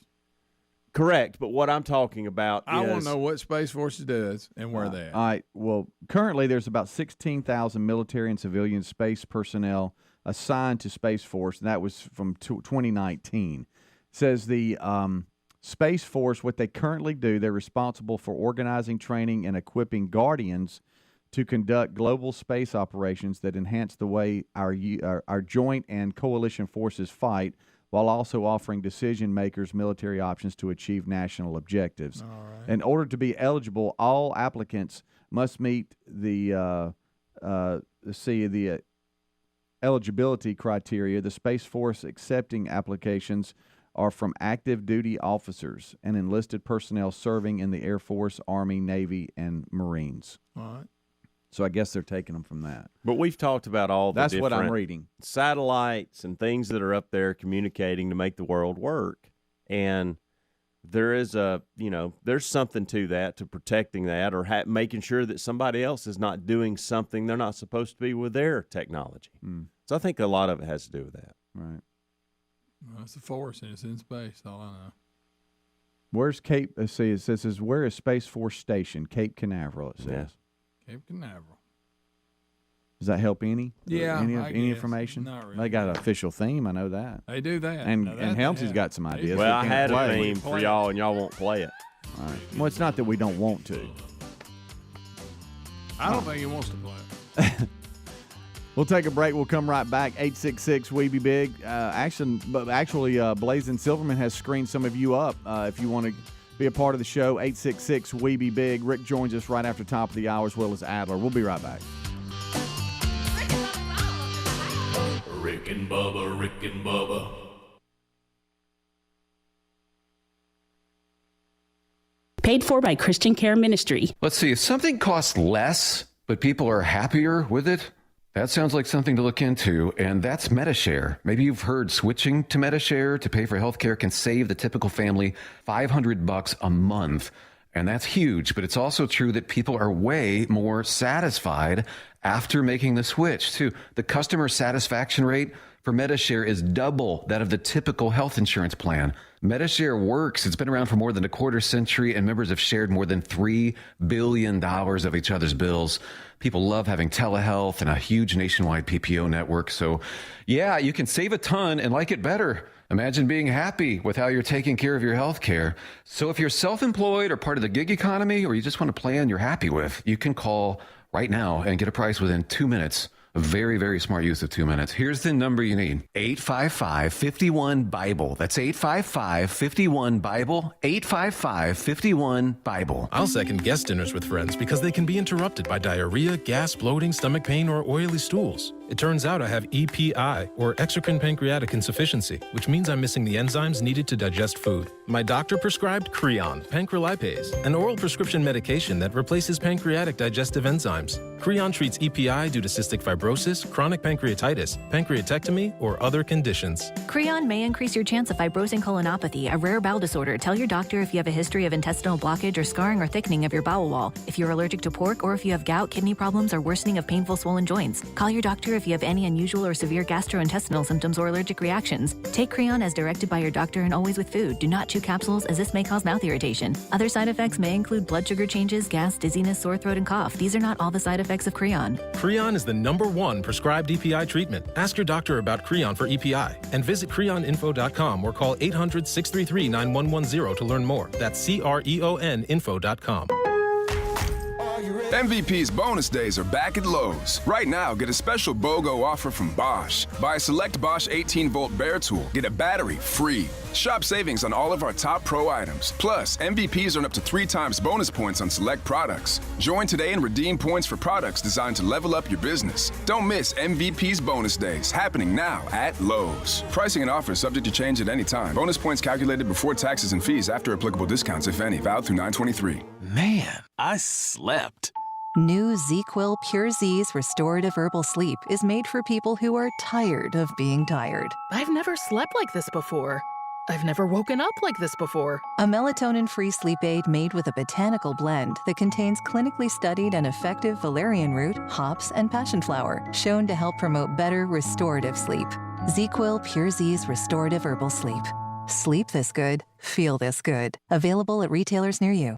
Correct, but what I'm talking about I want to know what Space Force does and where they're at. All right, well, currently there's about 16,000 military and civilian space personnel assigned to Space Force, and that was from 2019. Says the Space Force, what they currently do, they're responsible for organizing, training, and equipping Guardians to conduct global space operations that enhance the way our joint and coalition forces fight, while also offering decision makers military options to achieve national objectives. All right. In order to be eligible, all applicants must meet the eligibility criteria. The Space Force accepting applications are from active duty officers and enlisted personnel serving in the Air Force, Army, Navy, and Marines. All right. So I guess they're taking them from that. But we've talked about all the That's what I'm reading. Satellites and things that are up there communicating to make the world work. And there is there's something to that, to protecting that, or making sure that somebody else is not doing something they're not supposed to be with their technology. So I think a lot of it has to do with that. Right. Well, it's a force, and it's in space, all I know. Where's Cape? Let's see, it says, where is Space Force Station? Cape Canaveral, it says. Yeah. Cape Canaveral. Does that help any? Yeah. Any information? Not really. They got an official theme, I know that. They do that. And Helmsy's got some ideas. Well, I had a theme for y'all, and y'all won't play it. All right. Well, it's not that we don't want to. I don't think he wants to play it. We'll take a break. We'll come right back. 866-WE-BE-BIG. Actually, Blazing Silverman has screened some of you up. If you want to be a part of the show, 866-WE-BE-BIG. Rick joins us right after top of the hour, as well as Adler. We'll be right back. Rick and Bubba, Rick and Bubba. Paid for by Christian Care Ministry. Let's see, if something costs less, but people are happier with it, that sounds like something to look into, and that's MediShare. Maybe you've heard switching to MediShare to pay for healthcare can save the typical family $500 a month, and that's huge. But it's also true that people are way more satisfied after making the switch, too. The customer satisfaction rate for MediShare is double that of the typical health insurance plan. MediShare works. It's been around for more than a quarter century, and members have shared more than $3 billion of each other's bills. People love having telehealth and a huge nationwide PPO network. So, yeah, you can save a ton and like it better. Imagine being happy with how you're taking care of your health care. So if you're self-employed or part of the gig economy, or you just want a plan you're happy with, you can call right now and get a price within 2 minutes. A very, very smart use of 2 minutes. Here's the number you need. 855-51-BIBLE. That's 855-51-BIBLE. 855-51-BIBLE. I'll second guest dinners with friends because they can be interrupted by diarrhea, gas, bloating, stomach pain, or oily stools. It turns out I have EPI, or exocrine pancreatic insufficiency, which means I'm missing the enzymes needed to digest food. My doctor prescribed Creon, pancrelipase, an oral prescription medication that replaces pancreatic digestive enzymes. Creon treats EPI due to cystic fibrosis, chronic pancreatitis, pancreatectomy, or other conditions. Creon may increase your chance of fibrosing colonopathy, a rare bowel disorder. Tell your doctor if you have a history of intestinal blockage or scarring or thickening of your bowel wall, if you're allergic to pork, or if you have gout, kidney problems, or worsening of painful swollen joints. Call your doctor if you have any unusual or severe gastrointestinal symptoms or allergic reactions. Take Creon as directed by your doctor and always with food. Do not chew capsules, as this may cause mouth irritation. Other side effects may include blood sugar changes, gas, dizziness, sore throat, and cough. These are not all the side effects of Creon. Creon is the #1 prescribed EPI treatment. Ask your doctor about Creon for EPI and visit creoninfo.com or call 800-633-9110 to learn more. That's CREON info.com. Are you ready? MVP's bonus days are back at Lowe's. Right now, get a special BOGO offer from Bosch. Buy a select Bosch 18-volt Bear tool, get a battery free. Shop savings on all of our top pro items. Plus, MVPs earn up to 3 times bonus points on select products. Join today and redeem points for products designed to level up your business. Don't miss MVP's bonus days, happening now at Lowe's. Pricing and offers subject to change at any time. Bonus points calculated before taxes and fees after applicable discounts, if any, valid through 9/23. Man, I slept. New ZQuil Pure Z's Restorative Herbal Sleep is made for people who are tired of being tired. I've never slept like this before. I've never woken up like this before. A melatonin-free sleep aid made with a botanical blend that contains clinically studied and effective valerian root, hops, and passion flower, shown to help promote better restorative sleep. ZQuil Pure Z's Restorative Herbal Sleep. Sleep this good, feel this good. Available at retailers near you.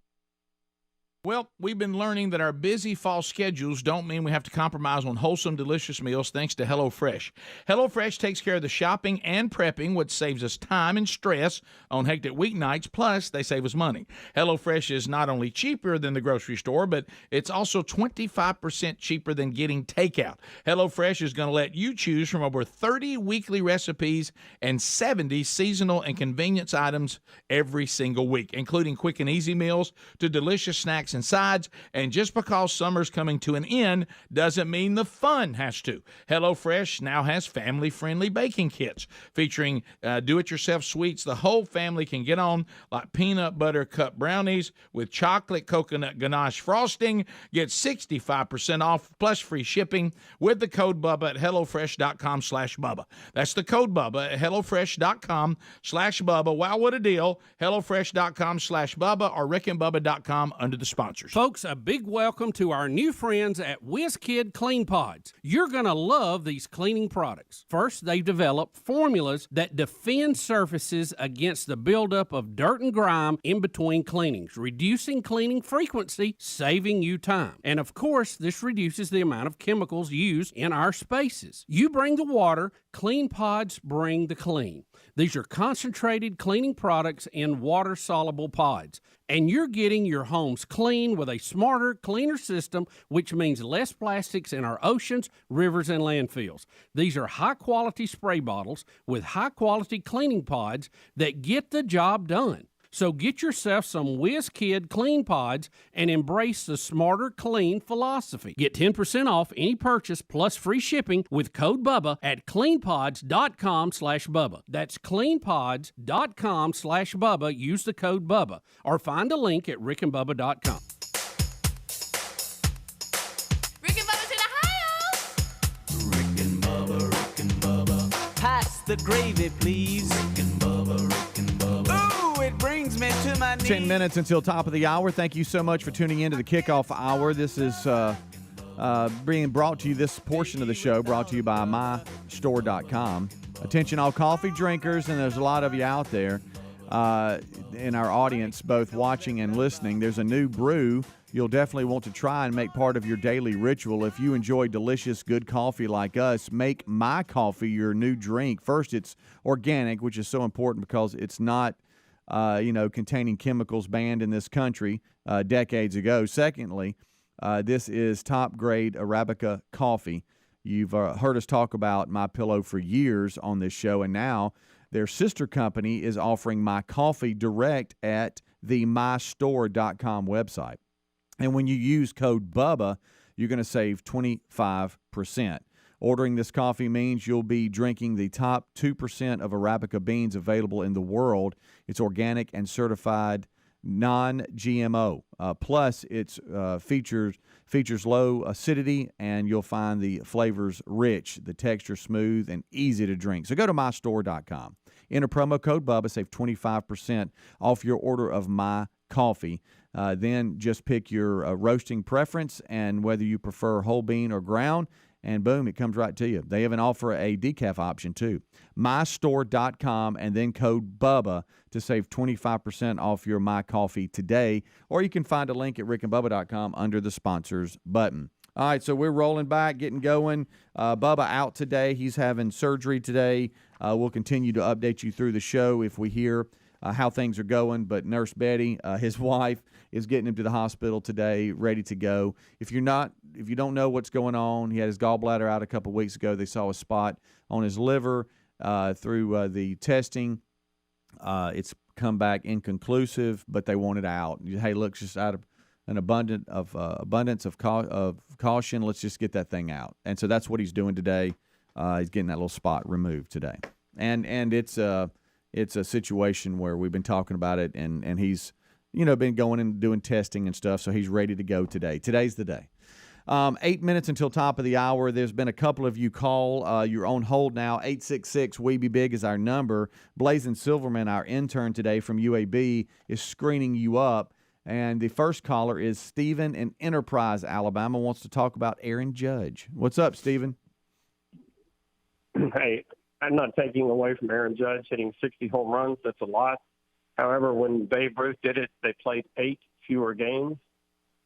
Well, we've been learning that our busy fall schedules don't mean we have to compromise on wholesome, delicious meals thanks to HelloFresh. HelloFresh takes care of the shopping and prepping, which saves us time and stress on hectic weeknights, plus they save us money. HelloFresh is not only cheaper than the grocery store, but it's also 25% cheaper than getting takeout. HelloFresh is going to let you choose from over 30 weekly recipes and 70 seasonal and convenience items every single week, including quick and easy meals to delicious snacks and sides. And just because summer's coming to an end doesn't mean the fun has to. HelloFresh now has family-friendly baking kits featuring do-it-yourself sweets the whole family can get on, like peanut butter cup brownies with chocolate coconut ganache frosting. Get 65% off plus free shipping with the code Bubba at HelloFresh.com/Bubba. That's the code Bubba at HelloFresh.com/Bubba. Wow, what a deal. HelloFresh.com/Bubba or RickandBubba.com under the sponsors. Folks, a big welcome to our new friends at WizKid Clean Pods. You're going to love these cleaning products. First, they've developed formulas that defend surfaces against the buildup of dirt and grime in between cleanings, reducing cleaning frequency, saving you time. And of course, this reduces the amount of chemicals used in our spaces. You bring the water, Clean Pods bring the clean. These are concentrated cleaning products in water-soluble pods. And you're getting your homes clean with a smarter, cleaner system, which means less plastics in our oceans, rivers, and landfills. These are high-quality spray bottles with high-quality cleaning pods that get the job done. So get yourself some WizKid Clean Pods and embrace the smarter, clean philosophy. Get 10% off any purchase plus free shipping with code Bubba at cleanpods.com/Bubba. That's cleanpods.com/Bubba. Use the code Bubba or find a link at rickandbubba.com. Rick and Bubba's in Ohio! Rick and Bubba. Pass the gravy, please. Rick and Bubba. Ooh, it brings me to my knees. 10 minutes until top of the hour. Thank you so much for tuning in to the kickoff hour. This is being brought to you, this portion of the show brought to you by mystore.com. Attention all coffee drinkers, and there's a lot of you out there in our audience, both watching and listening. There's a new brew you'll definitely want to try and make part of your daily ritual. If you enjoy delicious, good coffee like us, make My Coffee your new drink. First, it's organic, which is so important because it's not, containing chemicals banned in this country decades ago. Secondly, this is top-grade Arabica coffee. You've heard us talk about My Pillow for years on this show, and now their sister company is offering My Coffee direct at the mystore.com website. And when you use code Bubba, you're going to save 25%. Ordering this coffee means you'll be drinking the top 2% of Arabica beans available in the world. It's organic and certified non-GMO. Plus, it features low acidity, and you'll find the flavors rich, the texture smooth, and easy to drink. So go to mystore.com. Enter promo code Bubba, save 25% off your order of My Coffee. Then just pick your roasting preference and whether you prefer whole bean or ground, and boom, it comes right to you. They even offer a decaf option too. mystore.com and then code Bubba to save 25% off your My Coffee today, or you can find a link at rickandbubba.com under the sponsors button. All right, so we're rolling back, getting going. Bubba out today. He's having surgery today. We'll continue to update you through the show if we hear how things are going. But Nurse Betty, his wife, is getting him to the hospital today, ready to go. If you don't know what's going on, he had his gallbladder out a couple weeks ago. They saw a spot on his liver through the testing. It's come back inconclusive, but they want it out. Hey, look, just out of an abundance of caution, let's just get that thing out. And so that's what he's doing today. He's getting that little spot removed today. And it's a situation where we've been talking about it, and he's been going and doing testing and stuff, so he's ready to go today. Today's the day. 8 minutes until top of the hour. There's been a couple of you call. You're on hold now. 866-WE-BE-BIG is our number. Blazing Silverman, our intern today from UAB, is screening you up. And the first caller is Stephen in Enterprise, Alabama, wants to talk about Aaron Judge. What's up, Stephen? Hey, I'm not taking away from Aaron Judge hitting 60 home runs. That's a lot. However, when Babe Ruth did it, they played 8 fewer games.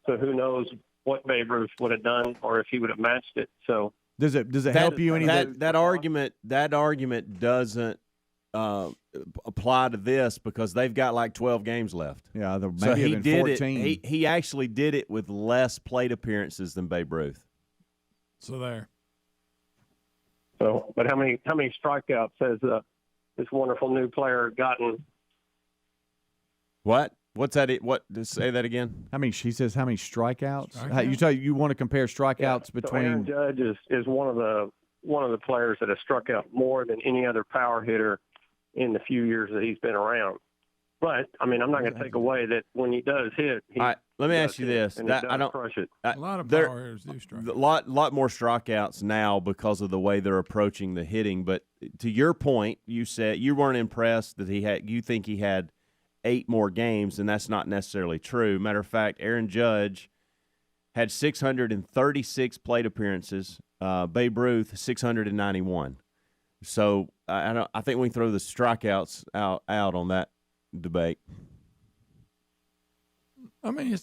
So who knows what Babe Ruth would have done or if he would have matched it. So does it help you any? That argument doesn't apply to this because they've got like 12 games left. Yeah, so he did 14. it. He actually did it with less plate appearances than Babe Ruth. So there. So, but how many strikeouts has this wonderful new player gotten? What? What's that? Just say that again. She says how many strikeouts? You want to compare strikeouts between? So Aaron Judge is one of the players that has struck out more than any other power hitter in the few years that he's been around. But I'm not going to take away that when he does hit. All right, let me ask you this: I don't crush it. A lot of power hitters do strike. A lot more strikeouts now because of the way they're approaching the hitting. But to your point, you said you weren't impressed that you think he had 8 more games, and that's not necessarily true. Matter of fact, Aaron Judge had 636 plate appearances. Babe Ruth 691. So I think we can throw the strikeouts out on that debate. Maybe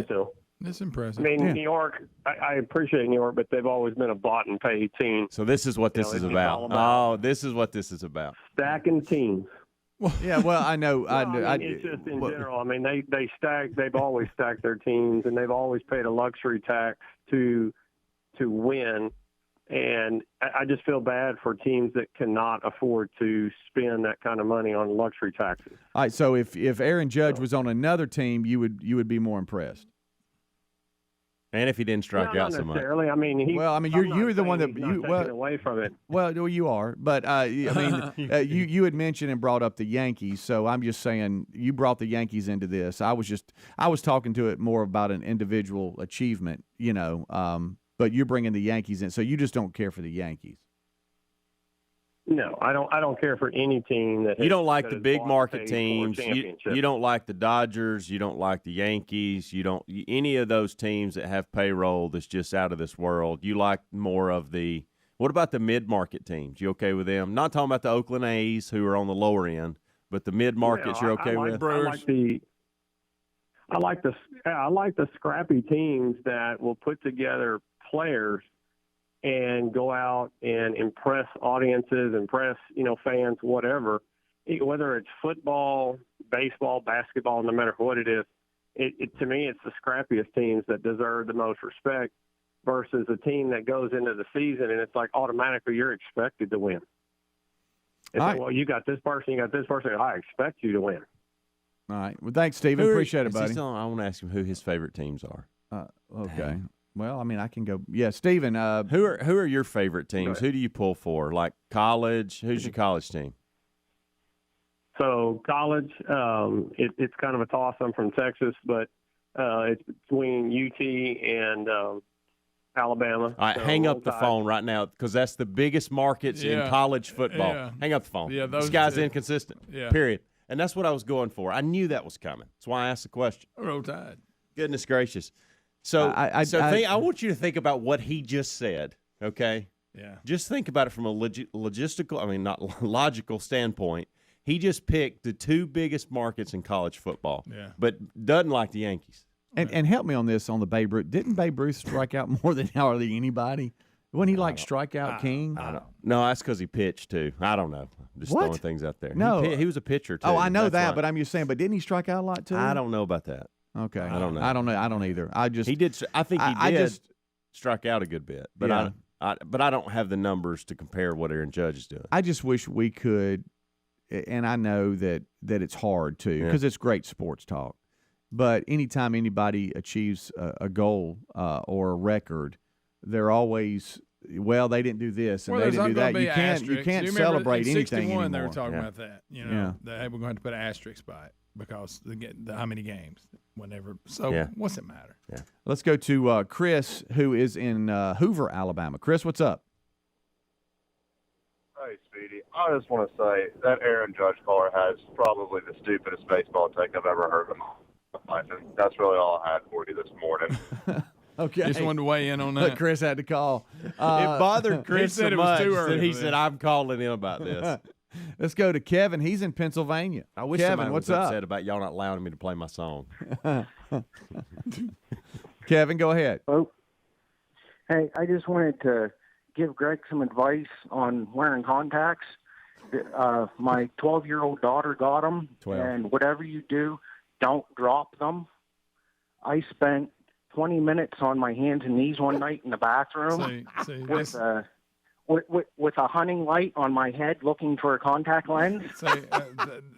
so. It's impressive. New York, I appreciate New York, but they've always been a bought and paid team. So this is what this is about. Oh, this is what this is about. Stacking teams. Yeah, well, I know. It's just in general. They've always stacked their teams, and they've always paid a luxury tax to win. And I just feel bad for teams that cannot afford to spend that kind of money on luxury taxes. All right, so if Aaron Judge was on another team, you would be more impressed. And if he didn't strike out so much. Not necessarily. You're the one that taking away from it. Well, you are, but you had mentioned and brought up the Yankees, so I'm just saying you brought the Yankees into this. I was talking to it more about an individual achievement, but you're bringing the Yankees in, so you just don't care for the Yankees. No, I don't care for any team that. You don't like the big market teams. You don't like the Dodgers. You don't like the Yankees. You don't any of those teams that have payroll that's just out of this world. You like more of the. What about the mid market teams? You okay with them? Not talking about the Oakland A's who are on the lower end, but the mid markets you're okay with. I like the scrappy teams that will put together players and go out and impress audiences, impress, fans, whatever, whether it's football, baseball, basketball, no matter what it is. To me, it's the scrappiest teams that deserve the most respect versus a team that goes into the season and it's like automatically you're expected to win. It's like, well, you got this person, I expect you to win. All right. Well, thanks, Stephen. Appreciate it, buddy. I want to ask him who his favorite teams are. Okay. Well, I can go. Yeah, Stephen. Who are your favorite teams? Who do you pull for? Like college? Who's your college team? So college, it's kind of a toss. I'm from Texas, but it's between UT and Alabama. All right, hang up the phone right now because that's the biggest markets in college football. Yeah. Hang up the phone. Yeah, this guy's inconsistent. Yeah. Period. And that's what I was going for. I knew that was coming. That's why I asked the question. Roll Tide. Goodness gracious. So I want you to think about what he just said, okay? Yeah. Just think about it from a logical standpoint. He just picked the 2 biggest markets in college football, but doesn't like the Yankees. And help me on this on the Babe Ruth. Didn't Babe Ruth strike out more than hardly anybody? Wasn't he like strikeout king? I don't. No, that's because he pitched too. I don't know. Just What? throwing things out there. No. he was a pitcher too. Oh, I know That's that, why. but I'm just saying. But didn't he strike out a lot too? I don't know about that. Okay, I don't know. I don't know. I don't either. I just He did. I think he I did just- strike out a good bit, but Yeah. but I don't have the numbers to compare what Aaron Judge is doing. I just wish we could, and I know that it's hard too because it's great sports talk. But anytime anybody achieves a goal or a record, they're always, well, they didn't do this and Well, they there's didn't do not that. gonna be You can't asterisks. you can't Do remember celebrate in anything 61 anymore. They were talking Yeah. about that. You know, Yeah. they were going to put an asterisk by it because the how many games, whenever. So Yeah. what's it matter? Yeah. Let's go to Chris, who is in Hoover, Alabama. Chris, what's up? Hey, Speedy. I just want to say that Aaron Judge caller has probably the stupidest baseball take I've ever heard in my life. And that's really all I had for you this morning. Okay. Just wanted to weigh in on Look, that. Chris had to call. It bothered Chris He said so it was much too early that he for said, this. "I'm calling in about this." Let's go to Kevin. He's in Pennsylvania. I wish Kevin, somebody what's was up? upset about y'all not allowing me to play my song. Kevin, go ahead. Oh, hey, I just wanted to give Greg some advice on wearing contacts. My 12-year-old daughter got them, 12. and whatever you do, don't drop them. I spent 20 minutes on my hands and knees one night in the bathroom with a hunting light on my head looking for a contact lens.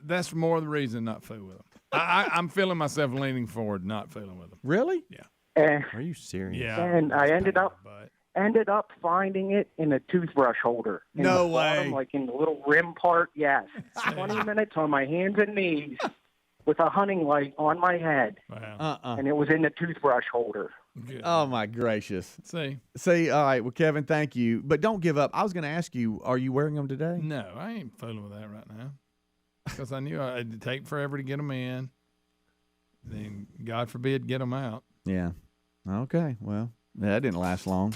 That's more the reason not fool with them. I'm feeling myself leaning forward, not fooling with them. Really? Yeah. Are you serious? Yeah. And I ended up finding it in a toothbrush holder. In No the bottom, way. like in the little rim part, yes. 20 minutes on my hands and knees with a hunting light on my head. Wow. And it was in the toothbrush holder. Good. Oh, my gracious. See, all right. Well, Kevin, thank you. But don't give up. I was going to ask you, are you wearing them today? No, I ain't fooling with that right now because I knew it'd take forever to get them in. Then, God forbid, get them out. Yeah. Okay. Well, that didn't last long.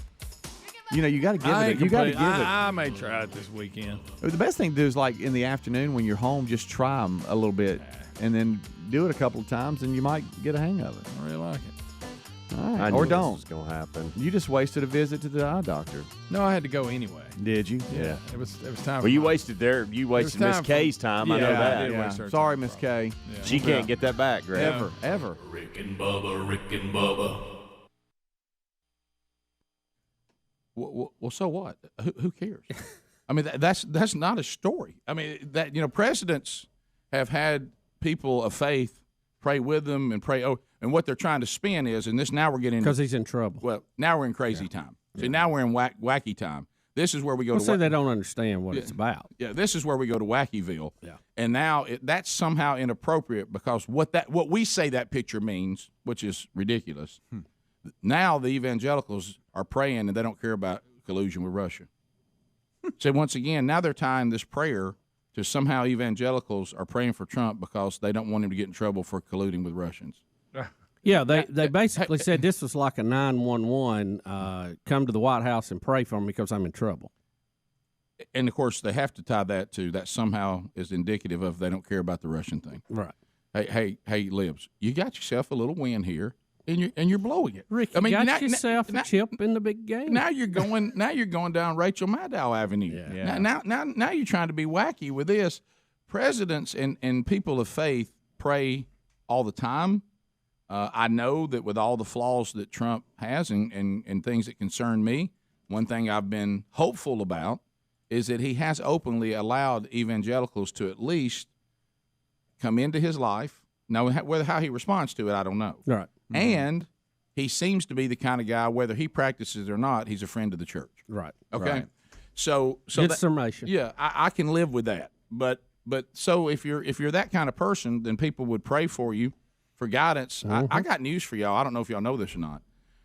You know, you got to give I it. ain't You got to complaining. give it. I may try it this weekend. The best thing to do is like in the afternoon when you're home, just try them a little bit, and then do it a couple of times, and you might get a hang of it. I really like it. All I right. knew Or this don't. was gonna happen. You just wasted a visit to the eye doctor. No, I had to go anyway. Did you? Yeah. It was time. Well, you wasted Miss time for- Kay's time. I know Yeah, I that. did waste her Sorry, time, Miss probably. Kay. Yeah. She can't get that back, Greg. Ever. Rick and Bubba. Well, so what? Who cares? I mean, that's not a story. I mean, presidents have had people of faith pray with them and pray. Oh, and what they're trying to spin is, and this now we're getting Because he's in trouble. Well, now we're in crazy time. See, now we're in wacky time. This is where we go Let's to. say they don't understand what it's about. Yeah, this is where we go to Wackyville. Yeah, and now that's somehow inappropriate because what we say that picture means, which is ridiculous. Now the evangelicals are praying and they don't care about collusion with Russia. So once again, now they're tying this prayer to somehow evangelicals are praying for Trump because they don't want him to get in trouble for colluding with Russians. Yeah, they basically said this was like a 911, come to the White House and pray for me because I'm in trouble. And, of course, they have to tie that to that somehow is indicative of they don't care about the Russian thing. Right. Hey, Libs, you got yourself a little win here, and you're blowing it. Rick, you got yourself a chip in the big game. Now you're going down Rachel Maddow Avenue. Yeah. Now you're trying to be wacky with this. Presidents and people of faith pray all the time. I know that with all the flaws that Trump has and things that concern me, one thing I've been hopeful about is that he has openly allowed evangelicals to at least come into his life. Now, how he responds to it, I don't know. Right. Mm-hmm. And he seems to be the kind of guy, whether he practices or not, he's a friend of the church. Right. Okay. Right. So Good summation. Yeah, I can live with that. But so if you're that kind of person, then people would pray for you for guidance. Mm-hmm. I got news for y'all. I don't know if y'all know this or not.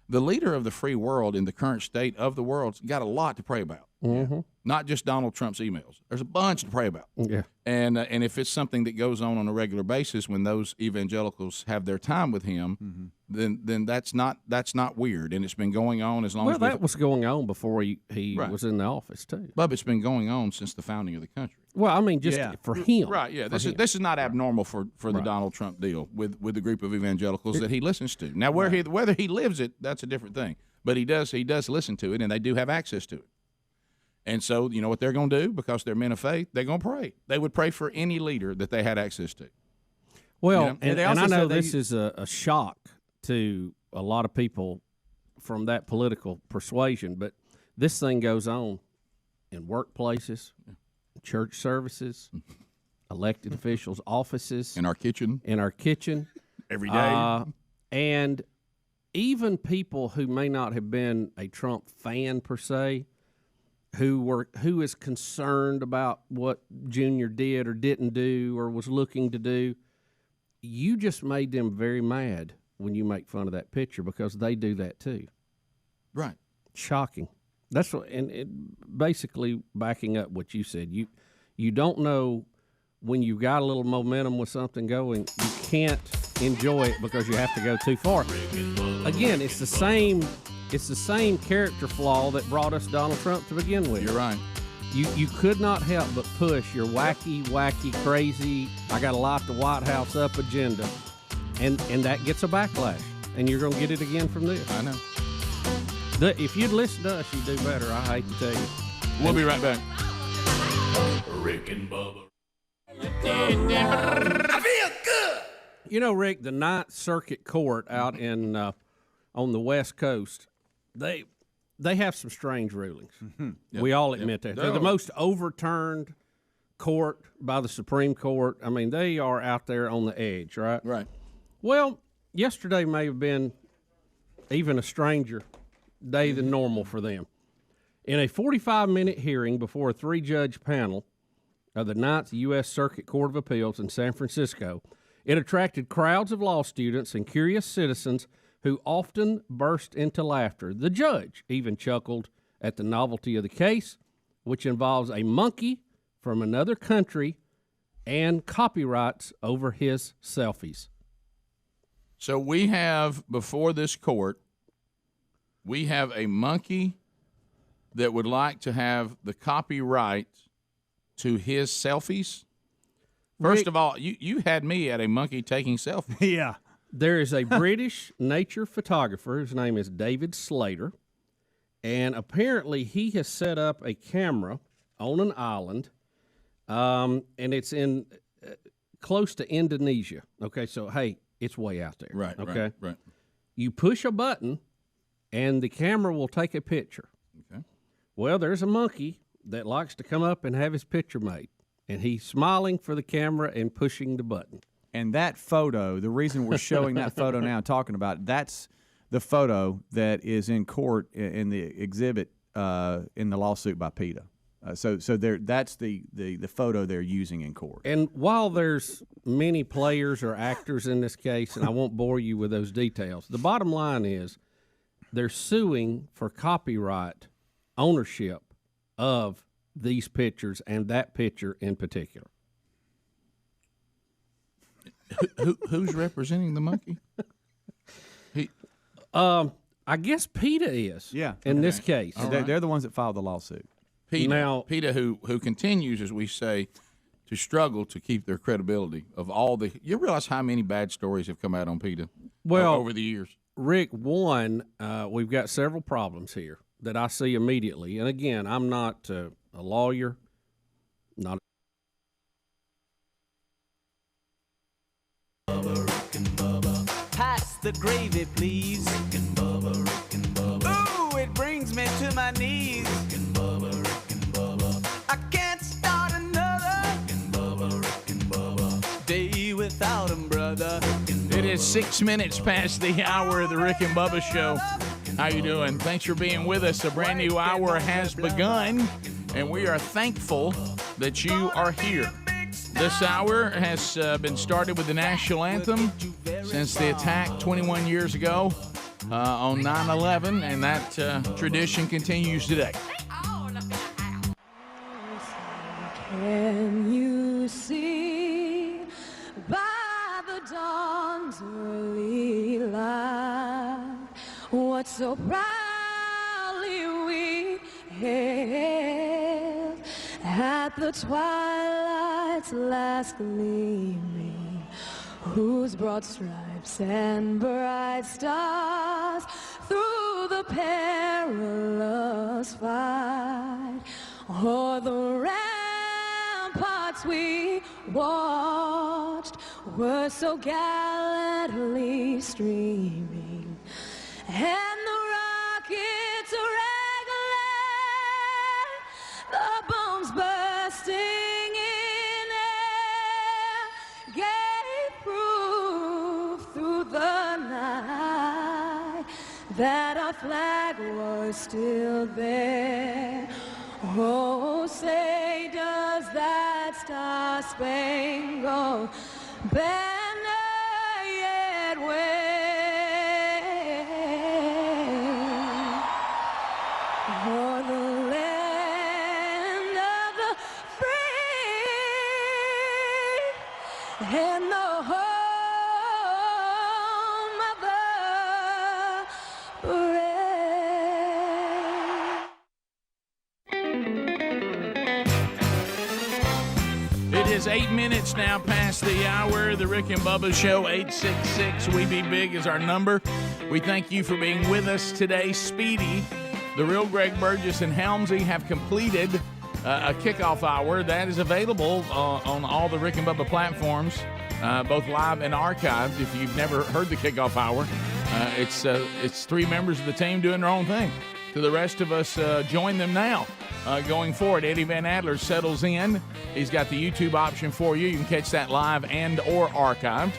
The leader of the free world in the current state of the world's got a lot to pray about. Mm-hmm. Not just Donald Trump's emails. There's a bunch to pray about. Yeah. And if it's something that goes on a regular basis when those evangelicals have their time with him, then that's not weird. And it's been going on as long Well, as that was going on before he Right. was in the office too. Bub, it's been going on since the founding of the country. Well, I mean, just for him. Right, yeah. For him. This is not abnormal for the Donald Trump deal with the group of evangelicals that he listens to. Now, whether he lives it, that's a different thing. But he does listen to it, and they do have access to it. And so, you know what they're going to do? Because they're men of faith, they're going to pray. They would pray for any leader that they had access to. Well, You know? and I know this is a shock to a lot of people from that political persuasion, but this thing goes on in workplaces, church services, elected officials' offices. In our kitchen. Every day. And even people who may not have been a Trump fan per se, who is concerned about what Junior did or didn't do or was looking to do, you just made them very mad when you make fun of that picture because they do that too. Right. Shocking. That's what, and it, basically backing up what you said. You don't know when you've got a little momentum with something going, you can't enjoy it because you have to go too far. Again, it's the same character flaw that brought us Donald Trump to begin with. You're right. You could not help but push your wacky, crazy, I got to light the White House up agenda, and that gets a backlash, and you're going to get it again from this. I know. If you'd listen to us, you'd do better. I hate to tell you. We'll be right back. Rick and Bubba. I feel good. You know, Rick, the Ninth Circuit Court out in on the West Coast, they have some strange rulings. Mm-hmm. Yep. We all admit that. Yep. They're the most overturned court by the Supreme Court. I mean, they are out there on the edge, right? Right. Well, yesterday may have been even a stranger day than normal for them. In a 45-minute hearing before a 3-judge panel of the 9th U.S. Circuit Court of Appeals in San Francisco, it attracted crowds of law students and curious citizens who often burst into laughter. The judge even chuckled at the novelty of the case, which involves a monkey from another country and copyrights over his selfies. So we have, before this court, we have a monkey that would like to have the copyright to his selfies. First of all, you had me at a monkey taking selfies. Yeah. There is a British nature photographer. His name is David Slater. And apparently he has set up a camera on an island, and it's in close to Indonesia. Okay, so, hey, it's way out there. Right, okay? right. You push a button, and the camera will take a picture. Okay. Well, there's a monkey that likes to come up and have his picture made, and he's smiling for the camera and pushing the button. And that photo, the reason we're showing that photo now, talking about it, that's the photo that is in court in the exhibit in the lawsuit by PETA. So that's the photo they're using in court. And while there's many players or actors in this case, and I won't bore you with those details, the bottom line is they're suing for copyright ownership of these pictures and that picture in particular. Who's representing the monkey? I guess PETA is. Yeah. In this case. They're the ones that filed the lawsuit. PETA, who continues, as we say, to struggle to keep their credibility of all the. You realize how many bad stories have come out on PETA over the years? Rick, one, we've got several problems here that I see immediately. And again, I'm not a lawyer, not. Pass the gravy, please. Rick and Bubba, Rick and Bubba. Ooh, it brings me to my knees. Rick and Bubba, Rick and Bubba. I can't start another. Rick and Bubba, Rick and Bubba. Day without 'em, brother. It is 6 minutes past the hour of the Rick and Bubba Show. How you doing? Thanks for being with us. A brand new hour has begun, and we are thankful that you are here. This hour has been started with the national anthem since the attack 21 years ago on 9/11, and that tradition continues today. Can you see by the dawn's early light what so proudly we hailed at the twilight's last gleaming, whose broad stripes and bright stars through the perilous fight, o'er the ramparts we watched were so gallantly streaming, and the rockets regular, the bombs bursting in air, gave proof through the night that our flag was still there. Oh, say does that star-spangled banner yet wave o'er the land of the free and the home of the brave. It is 8 minutes now past the hour. The Rick and Bubba Show, 866-WE-BE-BIG is our number. We thank you for being with us today. Speedy, the real Greg Burgess, and Helmsy have completed a kickoff hour. That is available on all the Rick and Bubba platforms, both live and archived. If you've never heard the kickoff hour, it's three members of the team doing their own thing. To the rest of us, join them now. Going forward, Eddie Van Adler settles in. He's got the YouTube option for you. You can catch that live and or archived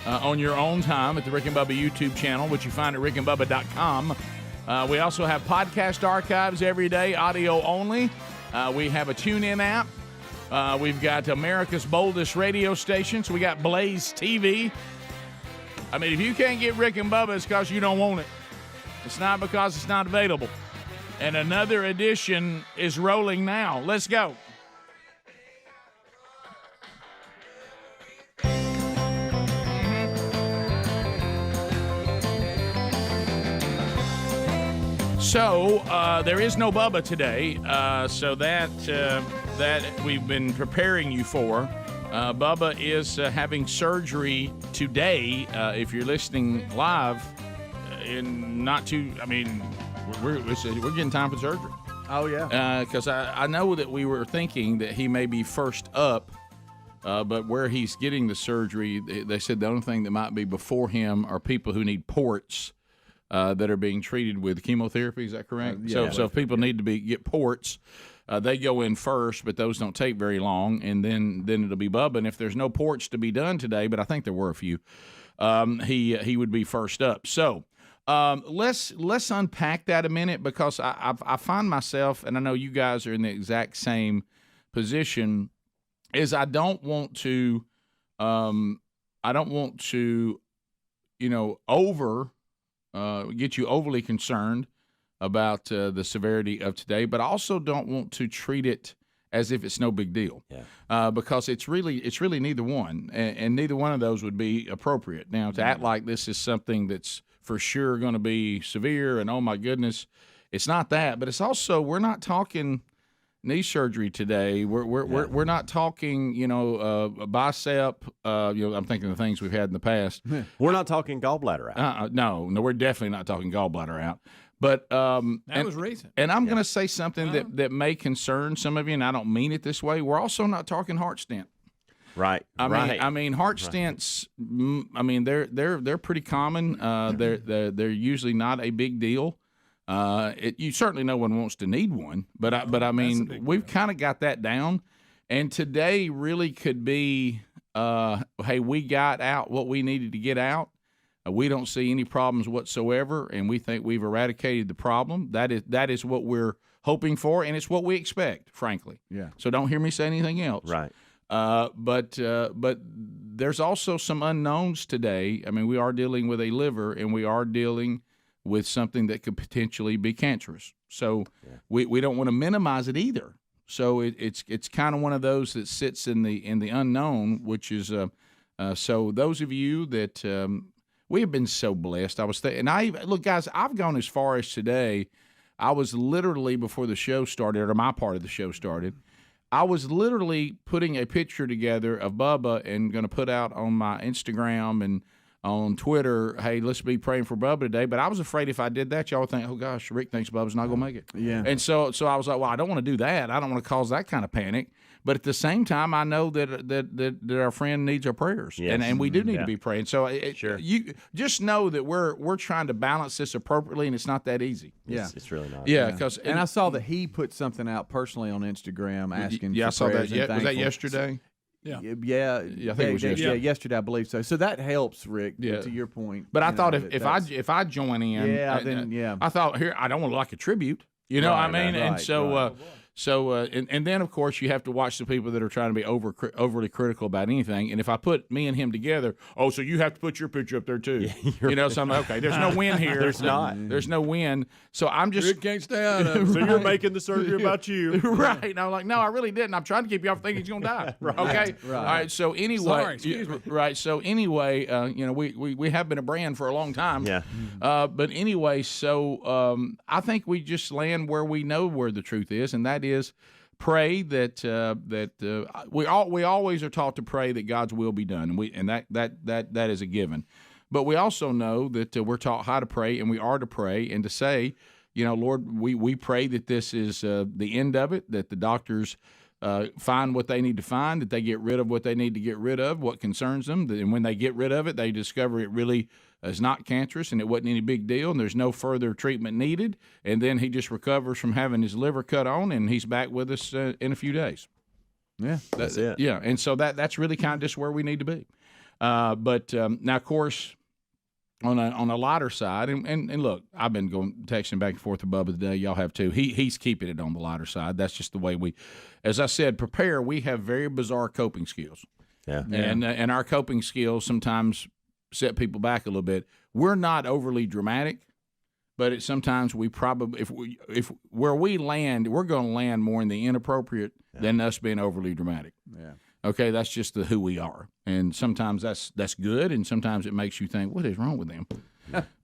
on your own time at the Rick and Bubba YouTube channel, which you find at rickandbubba.com. We also have podcast archives every day, audio only. We have a TuneIn app. We've got America's boldest radio station, so we got Blaze TV. I mean, if you can't get Rick and Bubba, it's because you don't want it. It's not because it's not available. And another edition is rolling now. Let's go. So there is no Bubba today, so that we've been preparing you for. Bubba is having surgery today. If you're listening live, we're getting time for surgery. Oh, yeah. Because I know that we were thinking that he may be first up, but where he's getting the surgery, they said the only thing that might be before him are people who need ports that are being treated with chemotherapy. Is that correct? Yeah. So if people need to get ports, they go in first, but those don't take very long, and then it'll be Bubba. And if there's no ports to be done today, but I think there were a few, he would be first up. So let's unpack that a minute, because I find myself, and I know you guys are in the exact same position, is I don't want to get you overly concerned about the severity of today, but I also don't want to treat it as if it's no big deal, because it's really neither one, and neither one of those would be appropriate. Now, to act like this is something that's for sure going to be severe and oh my goodness, it's not that. But it's also, we're not talking knee surgery today. We're not talking bicep. I'm thinking of things we've had in the past. We're not talking gallbladder out. No, we're definitely not talking gallbladder out. But that was recent. And I'm going to say something that may concern some of you, and I don't mean it this way. We're also not talking heart stent. Right. I mean, heart stents. I mean, they're pretty common. They're usually not a big deal. You certainly no one wants to need one, but I mean, we've kind of got that down. And today really could be, hey, we got out what we needed to get out. We don't see any problems whatsoever, and we think we've eradicated the problem. That is what we're hoping for, and it's what we expect, frankly. Yeah. So don't hear me say anything else. Right. But there's also some unknowns today. I mean, we are dealing with a liver, and we are dealing with something that could potentially be cancerous. So we don't want to minimize it either. So it's kind of one of those that sits in the unknown, which is so those of you that we have been so blessed. Look, guys, I've gone as far as today. I was literally, before the show started, or my part of the show started, I was literally putting a picture together of Bubba and going to put out on my Instagram and on Twitter, hey, let's be praying for Bubba today. But I was afraid if I did that, y'all would think, oh, gosh, Rick thinks Bubba's not going to make it. Yeah. And so I was like, well, I don't want to do that. I don't want to cause that kind of panic. But at the same time, I know that our friend needs our prayers, and we do need to be praying. So you just know that we're trying to balance this appropriately, and it's not that easy. It's really not. Yeah, because and I saw that he put something out personally on Instagram asking. Yeah, I saw that. Was that yesterday? Yeah, I think it was yesterday. Yeah, yesterday I believe so. So that helps, Rick. To your point. But I thought if I join in, I thought here I don't want to like a tribute. You know what I mean? And so. And then, of course, you have to watch the people that are trying to be overly critical about anything. And if I put me and him together, so you have to put your picture up there too. So I'm like, okay, there's no win here. There's not. There's no win. So I'm just. Rick can't stay out of it. So you're making the surgery about you. Right. And I'm like, no, I really didn't. I'm trying to keep you off thinking he's going to die. Right. Okay. Right. All right. So anyway. Sorry, excuse me. Right. So anyway, we have been a brand for a long time. Yeah. But anyway, so I think we just land where we know where the truth is, and that is pray that we always are taught to pray that God's will be done, and that is a given. But we also know that we're taught how to pray, and we are to pray and to say, Lord, we pray that this is the end of it, that the doctors find what they need to find, that they get rid of what they need to get rid of, what concerns them, and when they get rid of it, they discover it really is not cancerous and it wasn't any big deal and there's no further treatment needed, and then he just recovers from having his liver cut on and he's back with us in a few days. Yeah, that's it. Yeah, and so that's really kind of just where we need to be. But now, of course, on a lighter side, and look, I've been texting back and forth with Bubba today. Y'all have too. He's keeping it on the lighter side. That's just the way we, as I said, prepare. We have very bizarre coping skills. Yeah. And our coping skills sometimes set people back a little bit. We're not overly dramatic, but sometimes we probably, if where we land, we're going to land more in the inappropriate than us being overly dramatic. Yeah. Okay, that's just who we are, and sometimes that's good, and sometimes it makes you think, what is wrong with them?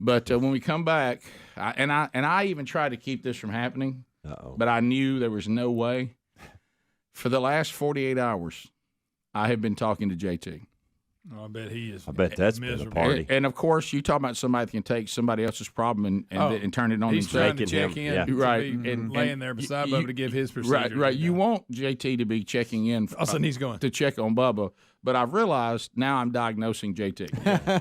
But when we come back, I even tried to keep this from happening, but I knew there was no way. For the last 48 hours, I have been talking to JT. Oh, I bet he is. I bet that's been a party. And of course, you talk about somebody that can take somebody else's problem and turn it on. He's trying to check in, right? And laying there beside Bubba to give his procedure. Right. You want JT to be checking in. All of a sudden, he's going to check on Bubba. But I've realized now I'm diagnosing JT,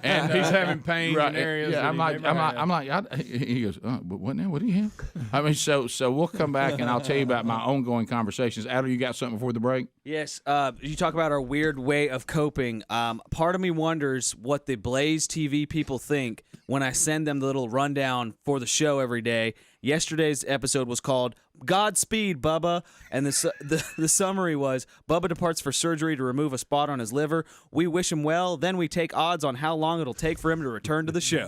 and he's having pain in areas. Yeah, I'm like, he goes, but what now? What do you have? I mean, so we'll come back and I'll tell you about my ongoing conversations. Adler, you got something before the break? Yes. You talk about our weird way of coping. Part of me wonders what the Blaze TV people think when I send them the little rundown for the show every day. Yesterday's episode was called Godspeed, Bubba, and the summary was, Bubba departs for surgery to remove a spot on his liver. We wish him well, then we take odds on how long it'll take for him to return to the show.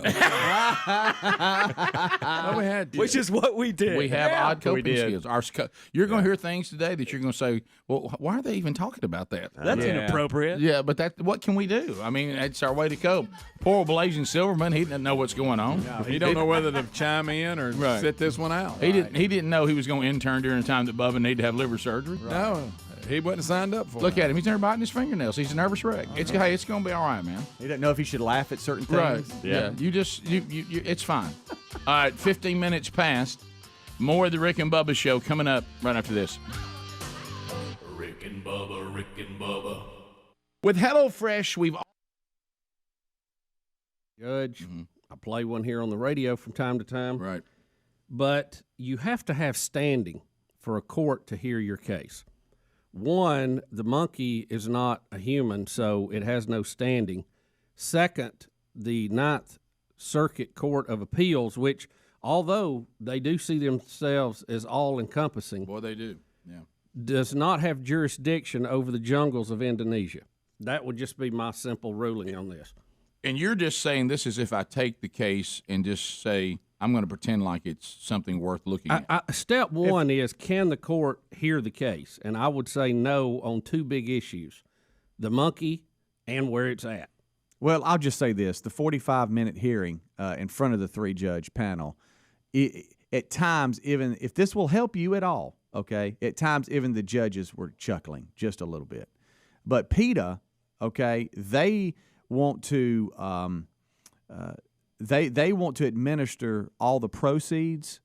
Which is what we did. We have odd coping skills. You're going to hear things today that you're going to say, well, why are they even talking about that? That's inappropriate. Yeah, but what can we do? I mean, it's our way to cope. Poor old Blazing Silverman, he didn't know what's going on. No, he don't know whether to chime in or sit this one out. He didn't know he was going to intern during the time that Bubba needed to have liver surgery. Right. No, he wasn't signed up for it. Look at him. He's never biting his fingernails. He's a nervous wreck. It's going to be all right, man. He doesn't know if he should laugh at certain things. Right. Yeah. You it's fine. All right, 15 minutes past. More of the Rick and Bubba show coming up right after this. Rick and Bubba. With HelloFresh, we've Judge, I play one here on the radio from time to time. Right. But you have to have standing for a court to hear your case. One, the monkey is not a human, so it has no standing. Second, the Ninth Circuit Court of Appeals, which, although they do see themselves as all-encompassing, boy, they do, does not have jurisdiction over the jungles of Indonesia. That would just be my simple ruling on this. And you're just saying this is if I take the case and just say, I'm going to pretend like it's something worth looking at. Step one is, can the court hear the case? And I would say no on two big issues, the monkey and where it's at. Well, I'll just say this. The 45-minute hearing in front of the three-judge panel, at times, even if this will help you at all, okay, at times even the judges were chuckling just a little bit. But PETA, okay, they want to they want to administer all the proceeds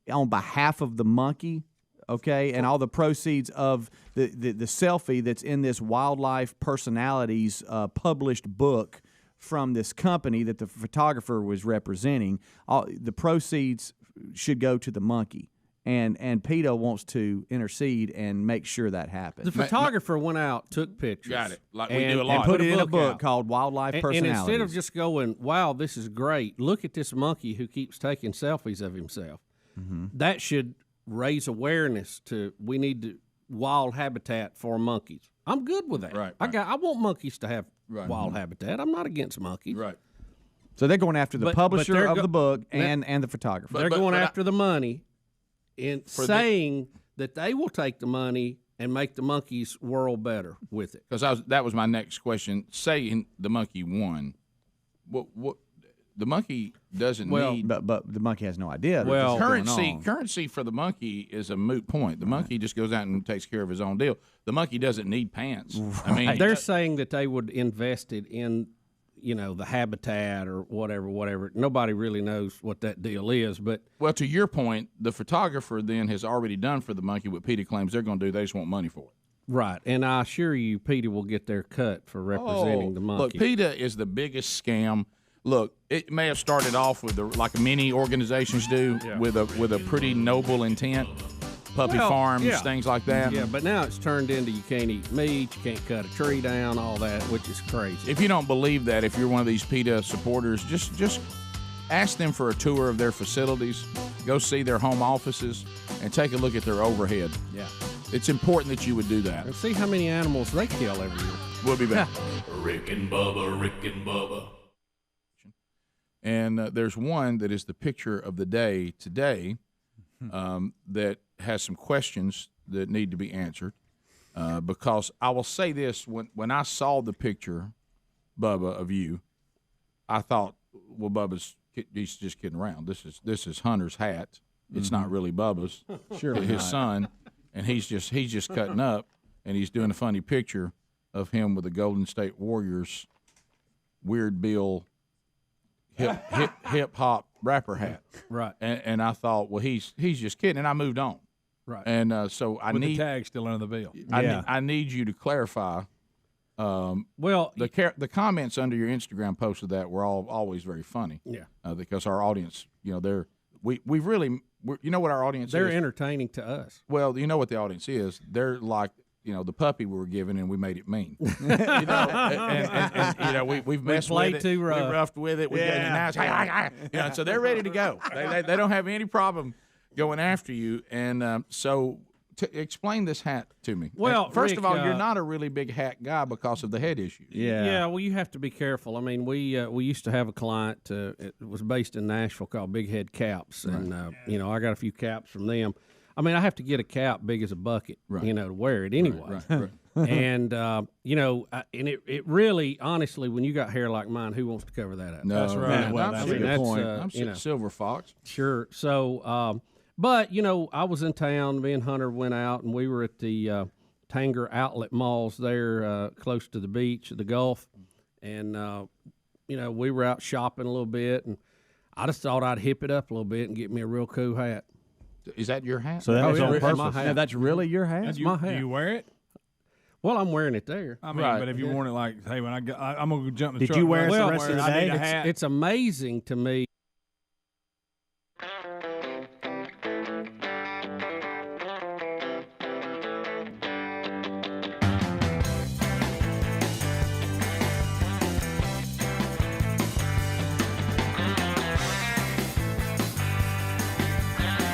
on behalf of the monkey, okay, and all the proceeds of the selfie that's in this Wildlife Personalities published book from this company that the photographer was representing. All the proceeds should go to the monkey. And PETA wants to intercede and make sure that happens. The photographer went out, took pictures. Got it. Like we do a lot. And put it in a book called Wildlife Personalities. And instead of just going, wow, this is great, look at this monkey who keeps taking selfies of himself. Mm-hmm. That should raise awareness to we need wild habitat for monkeys. I'm good with that. Right. I want monkeys to have wild habitat. I'm not against monkeys. Right. So they're going after the But publisher they're of the book and the photographer. They're going after the money and saying that they will take the money and make the monkey's world better with it. Because that was my next question. Saying the monkey won, what the monkey doesn't need. But the monkey has no idea. Well, currency for the monkey is a moot point. The monkey just goes out and takes care of his own deal. The monkey doesn't need pants. Right. I mean, they're saying that they would invest it in, the habitat or whatever. Nobody really knows what that deal is. But well, to your point, the photographer then has already done for the monkey what PETA claims they're going to do. They just want money for it. Right, and I assure you, PETA will get their cut for representing the monkey. Look, PETA is the biggest scam. Look, it may have started off with like many organizations do, with a pretty noble intent, puppy farms, things like that. Yeah, but now it's turned into you can't eat meat, you can't cut a tree down, all that, which is crazy. If you don't believe that, if you're one of these PETA supporters, just ask them for a tour of their facilities, go see their home offices, and take a look at their overhead. Yeah. It's important that you would do that. And see how many animals they kill every year. We'll be back. Rick and Bubba. And there's one that is the picture of the day today that has some questions that need to be answered. Because I will say this, when I saw the picture, Bubba, of you, I thought, well, he's just kidding around. This is Hunter's hat. It's not really Bubba's. Surely his not. son, and he's just cutting up, and he's doing a funny picture of him with the Golden State Warriors Weird Bill hip hop rapper hat. Right. And I thought, well, he's just kidding, and I moved on. Right. And so I With need the tag still under the bill. I need you to clarify. Well, the comments under your Instagram post of that were always very funny. Yeah. Because our audience, we really, you know what our audience they're is? entertaining to us. Well, you know what the audience is. They're like, the puppy we were given, and we made it mean. we've messed with it. Too rough. We roughed with it. Now it's, so they're ready to go. They don't have any problem going after you. And so explain this hat to me. Well, first Rick, of all, you're not a really big hat guy because of the head issues. Yeah. Well, you have to be careful. I mean, we used to have a client. It was based in Nashville called Big Head Caps, and I got a few caps from them. I mean, I have to get a cap big as a bucket, to wear it anyway. Right. And and it really, honestly, when you got hair like mine, who wants to cover that up? No, that's right. Well, that's a good point. I'm Silver Fox. Sure. So, but I was in town. Me and Hunter went out, and we were at the Tanger Outlet Malls there, close to the beach, the Gulf, and we were out shopping a little bit, and I just thought I'd hip it up a little bit and get me a real cool hat. Is that your hat? So that was on That's purpose. my hat. Now, that's really your hat? That's my hat. Do you wear it? Well, I'm wearing it there. I mean, but if you worn it like, hey, when I'm going to jump in the truck. Did you wear it well, the rest of the I day? need a hat. It's amazing to me.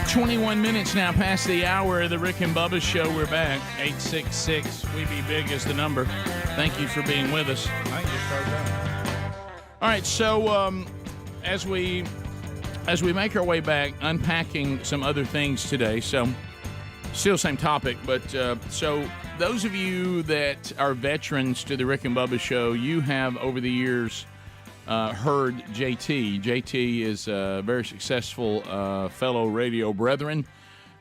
"21 minutes now past the hour of the Rick and Bubba Show. We're back. 866-WE-BE-BIG is the number. Thank you for being with us. I ain't just started out. All right, so as we make our way back, unpacking some other things today. So still same topic, but so those of you that are veterans to the Rick and Bubba Show, you have over the years heard JT. JT is a very successful fellow radio brethren.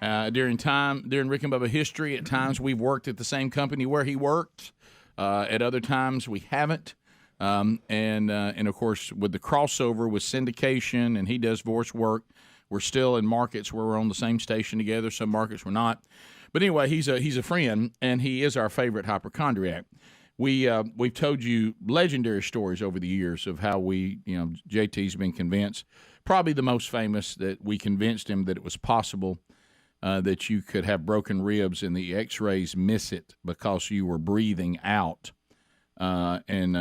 During Rick and Bubba history, at times we've worked at the same company where he worked. At other times we haven't. And of course, with the crossover with syndication, and he does voice work, we're still in markets where we're on the same station together. Some markets we're not. But anyway, he's a friend, and he is our favorite hypochondriac. We've told you legendary stories over the years of how JT's been convinced. Probably the most famous, that we convinced him that it was possible that you could have broken ribs and the X-rays miss it because you were breathing out. And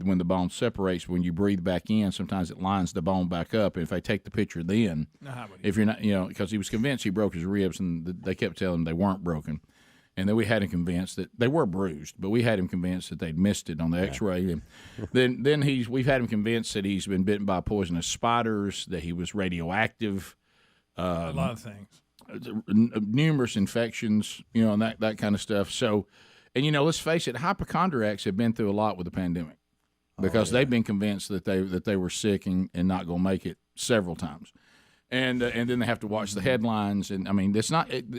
when the bone separates, when you breathe back in, sometimes it lines the bone back up. And if they take the picture then, if you're not, because he was convinced he broke his ribs, and they kept telling him they weren't broken. And then we had him convinced that they were bruised, but we had him convinced that they'd missed it on the X-ray. And then we've had him convinced that he's been bitten by poisonous spiders, that he was radioactive. A lot of things. Numerous infections, and that kind of stuff. So, and let's face it, hypochondriacs have been through a lot with the pandemic because they've been convinced that they were sick and not going to make it several times. And then they have to watch the headlines, and I mean,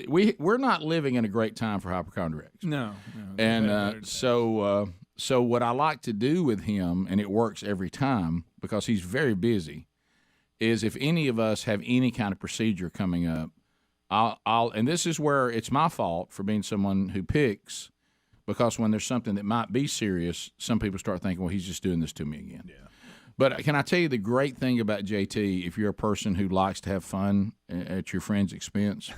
we're not living in a great time for hypochondriacs. No. And so what I like to do with him, and it works every time because he's very busy, is if any of us have any kind of procedure coming up, I'll and this is where it's my fault for being someone who picks, because when there's something that might be serious, some people start thinking, well, he's just doing this to me again. Yeah. But can I tell you the great thing about JT, if you're a person who likes to have fun at your friend's expense,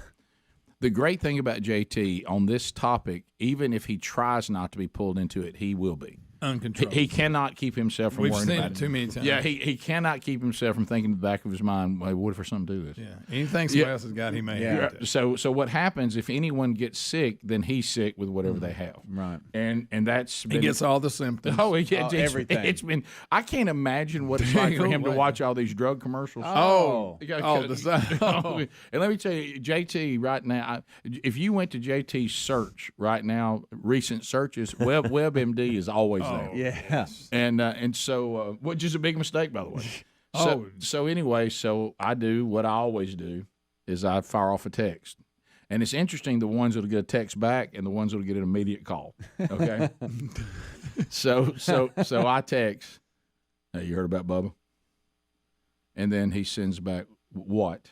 the great thing about JT on this topic, even if he tries not to be pulled into it, he will be. Uncontrolled. He cannot keep himself from worrying about it. We've seen it too many times. Yeah, he cannot keep himself from thinking in the back of his mind, well, what if there's something to this? Yeah, anything somebody else has got, he may have to. So what happens if anyone gets sick, then he's sick with whatever they have. Right. And that's he gets all the symptoms. Oh, yeah, everything. It's been. I can't imagine what it's like for him to watch all these drug commercials. And let me tell you, JT right now, if you went to JT's search right now, recent searches, WebMD is always there. Yeah. And so, which is a big mistake, by the way. So anyway, I do what I always do is I fire off a text. And it's interesting, the ones that'll get a text back and the ones that'll get an immediate call. Okay. so I text, hey, you heard about Bubba? And then he sends back, what?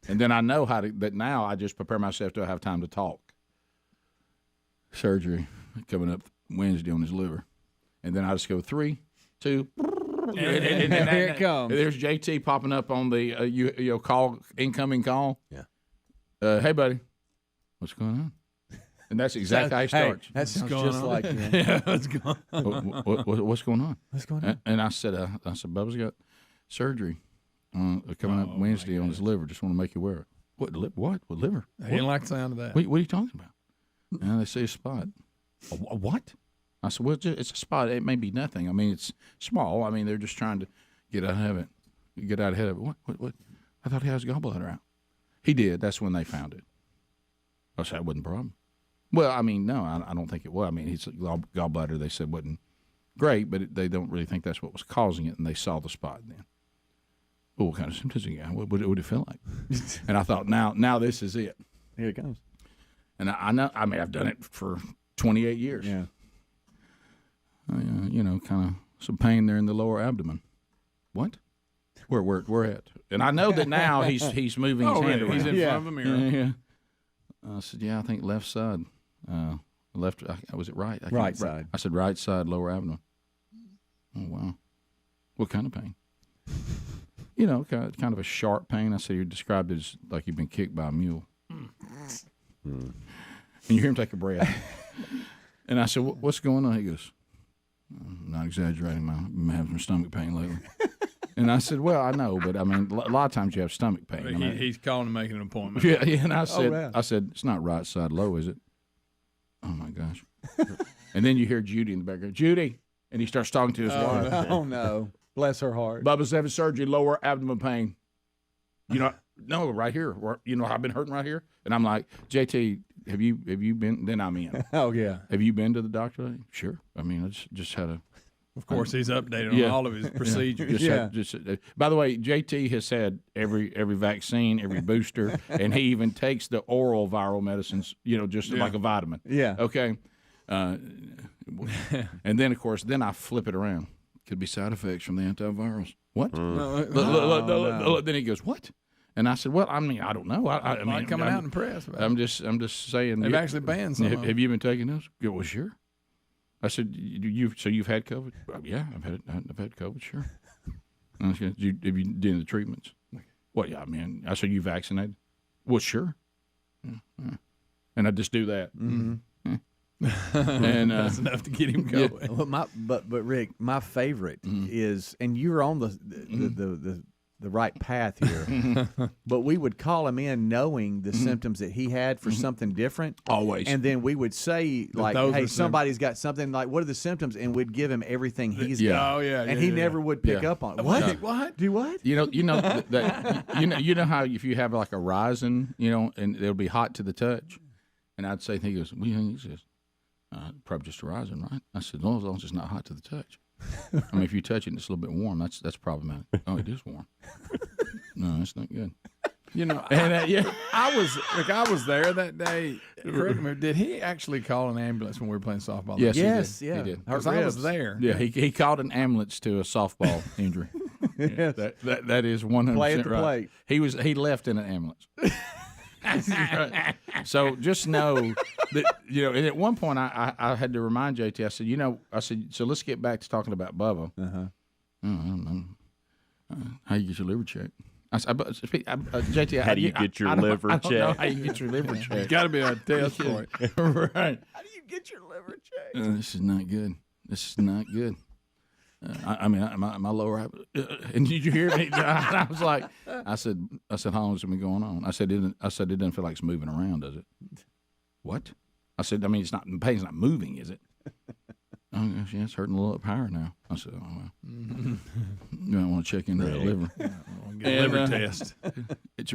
And then I know that now I just prepare myself to have time to talk. Surgery coming up Wednesday on his liver. And then I just go 3, 2, and here it comes. There's JT popping up on the call, incoming call. Yeah. Hey, buddy, what's going on? And that's exactly how he starts. That sounds just like you. Yeah, what's going on? What's going on? What's going on? And I said, Bubba's got surgery coming up Wednesday on his liver. Just want to make you aware. What? What liver? I didn't like the sound of that. What are you talking about? And they say a spot. What? I said, well, it's a spot. It may be nothing. I mean, it's small. I mean, they're just trying to get out ahead of it. What? I thought he had his gallbladder out. He did. That's when they found it. I said, that wasn't a problem. Well, I mean, no, I don't think it was. I mean, his gallbladder, they said, wasn't great, but they don't really think that's what was causing it, and they saw the spot then. Oh, what kind of symptoms he got? What would it feel like? And I thought, now this is it. Here it comes. And I know, I mean, I've done it for 28 years. Yeah. Kind of some pain there in the lower abdomen. What? Where at? And I know that now he's moving his hand around. He's in front of a mirror. Yeah. I said, yeah, I think left side. Left. Was it right? Right side. I said right side, lower abdomen. Oh wow. What kind of pain? Kind of a sharp pain. I said you described it as like you've been kicked by a mule. And you hear him take a breath. And I said, what's going on? He goes, I'm not exaggerating. I'm having some stomach pain lately. And I said, well, I know, but I mean, a lot of times you have stomach pain. He's calling to make an appointment. Yeah. And I said, it's not right side low, is it? Oh my gosh. And then you hear Judy in the background, Judy, and he starts talking to his wife. No. Oh no, bless her heart. Bubba's having surgery, lower abdomen pain. No, right here. I've been hurting right here, and I'm like, JT, have you been? Then I'm in. Oh yeah. Have you been to the doctor? Sure. I mean, I just had a. Of course, he's updated on all of his procedures. By the way, JT has had every vaccine, every booster, and he even takes the oral viral medicines. Just like a vitamin. Yeah. Okay. And then, of course, I flip it around. Could be side effects from the antivirals. What? Look, then he goes, what? And I said, well, I mean, I don't know. I mean, coming out in press. I'm just saying. They've actually banned some. Have you been taking those? Yeah, well, sure. I said, you've had COVID? Yeah, I've had COVID, sure. And I said, have you done the treatments? Well, yeah, man. I said, you vaccinated? Well, sure. Yeah. And I just do that. Mm-hmm. And that's enough to get him going. Yeah. Well, but Rick, my favorite is, and you're on the right path here. But we would call him in knowing the symptoms that he had for something different. Always. And then we would say, like, hey, somebody's got something, like, what are the symptoms? And we'd give him everything he's got. Oh, yeah. And he never would pick up on it. What? What? Do what? You know how if you have like a rising, and it'll be hot to the touch. And I'd say, he goes, he says, probably just a rising, right? I said, no, as long as it's not hot to the touch. I mean, if you touch it and it's a little bit warm, that's problematic. Oh, it is warm. No, that's not good. And I was there that day. Correct me. Did he actually call an ambulance when we were playing softball? Yes, he did. Because I was there. Yeah, he called an ambulance to a softball injury. Yes. That is 100% Play at the right. plate. He left in an ambulance. Right. So just know that, and at one point I had to remind JT, I said, so let's get back to talking about Bubba. How you get your liver checked? JT, how do you get your liver checked? I don't know how you get your liver checked. It's got to be a test point. Right. How do you get your liver checked? This is not good. I mean, my lower, and did you hear me? I was like, I said, how long has it been going on? I said, it doesn't feel like it's moving around, does it? What? I said, I mean, the pain's not moving, is it? Oh, gosh, yeah, it's hurting a little up higher now. I said, oh, well. You might want to check into that liver. Get a liver test.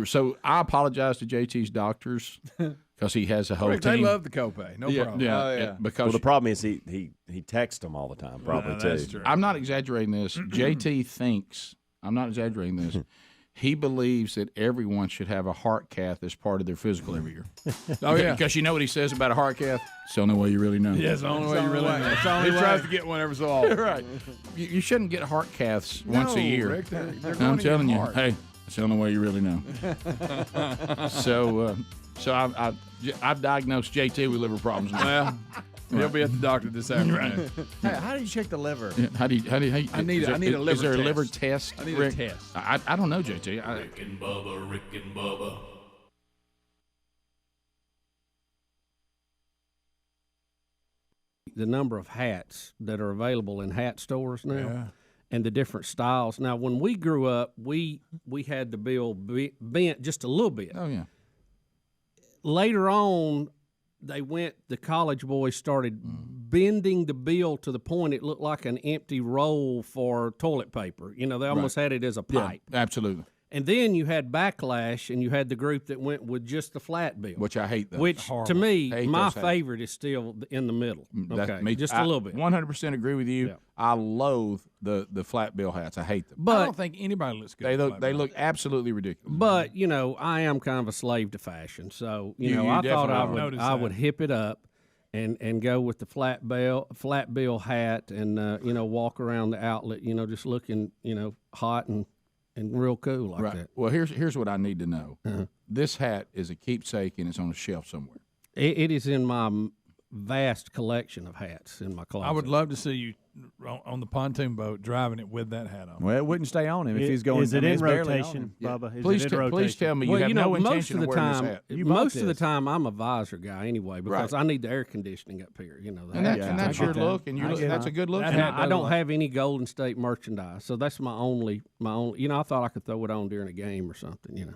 So I apologize to JT's doctors because he has a whole team. They love the copay. No problem. Yeah. Because the problem is he texts them all the time, probably, too. That's true. I'm not exaggerating this. JT thinks, I'm not exaggerating this, he believes that everyone should have a heart cath as part of their physical every year. Oh, yeah. Because you know what he says about a heart cath? It's the only way you really know. Yeah, it's the only way you really know. He tries to get one every so often. Right. You shouldn't get heart caths once a year. Rick, they're I'm telling you. heart. Hey, it's the only way you really know. So I've diagnosed JT with liver problems now. Well, he'll be at the doctor this afternoon. Hey, how do you check the liver? Yeah, how do you, I need a liver test. Is there a liver test? I need Rick? a test. I don't know, JT. Rick and Bubba. The number of hats that are available in hat stores now, and the different styles. Now, when we grew up, we had the bill bent just a little bit. Oh yeah. Later on, the college boys started bending the bill to the point it looked like an empty roll for toilet paper. They almost had it as a pipe. Yeah, absolutely. And then you had backlash, and you had the group that went with just the flat bill. Which I hate those. Which, to me, my favorite is still in the middle. Okay, just a little bit. 100% agree with you. Yeah. I loathe the flat bill hats. I hate them. But I don't think anybody looks good. They look absolutely ridiculous. But, I am kind of a slave to fashion. So, I thought I would hip it up and go with the flat bill hat and, walk around the outlet, just looking, hot and real cool like that. Well, here's what I need to know. This hat is a keepsake and it's on a shelf somewhere. It is in my vast collection of hats in my closet. I would love to see you on the pontoon boat driving it with that hat on. Well, it wouldn't stay on him if he's going. Is it in rotation, Bubba? Please tell me you have no intention of wearing this hat. Most of the time, I'm a visor guy anyway because I need the air conditioning up here. And that's your look, and that's a good look. And I don't have any Golden State merchandise, so that's my only. I thought I could throw it on during a game or something.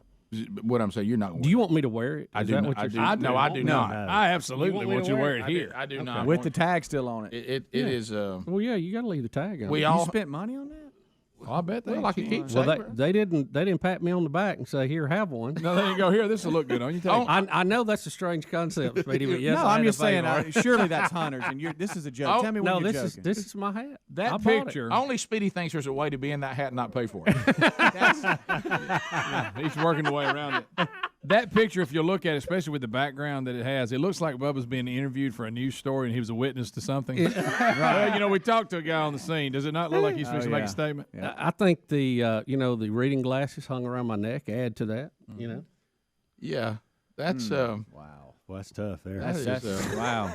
What I'm saying, you're not. Do you want me to wear it? I do not. No, I do not. I absolutely want you to wear it here. I do not. With the tag still on it. It is. Well, yeah, you got to leave the tag on. You spent money on that? I bet they like a keepsake. Well, they didn't pat me on the back and say, "Here, have one." No, they didn't go, "Here, this will look good on you." I know that's a strange concept, Speedy, but yes, no, I'm just saying. Surely that's Hunter's, and this is a joke. Tell me when you're joking. This is my hat. That picture. Only Speedy thinks there's a way to be in that hat and not pay for it. He's working the way around it. That picture, if you look at it, especially with the background that it has, it looks like Bubba's being interviewed for a news story and he was a witness to something. Well, we talked to a guy on the scene. Does it not look like he's supposed to make a statement? I think the the reading glasses hung around my neck add to that. Yeah, that's wow. Well, that's tough there. That's wow.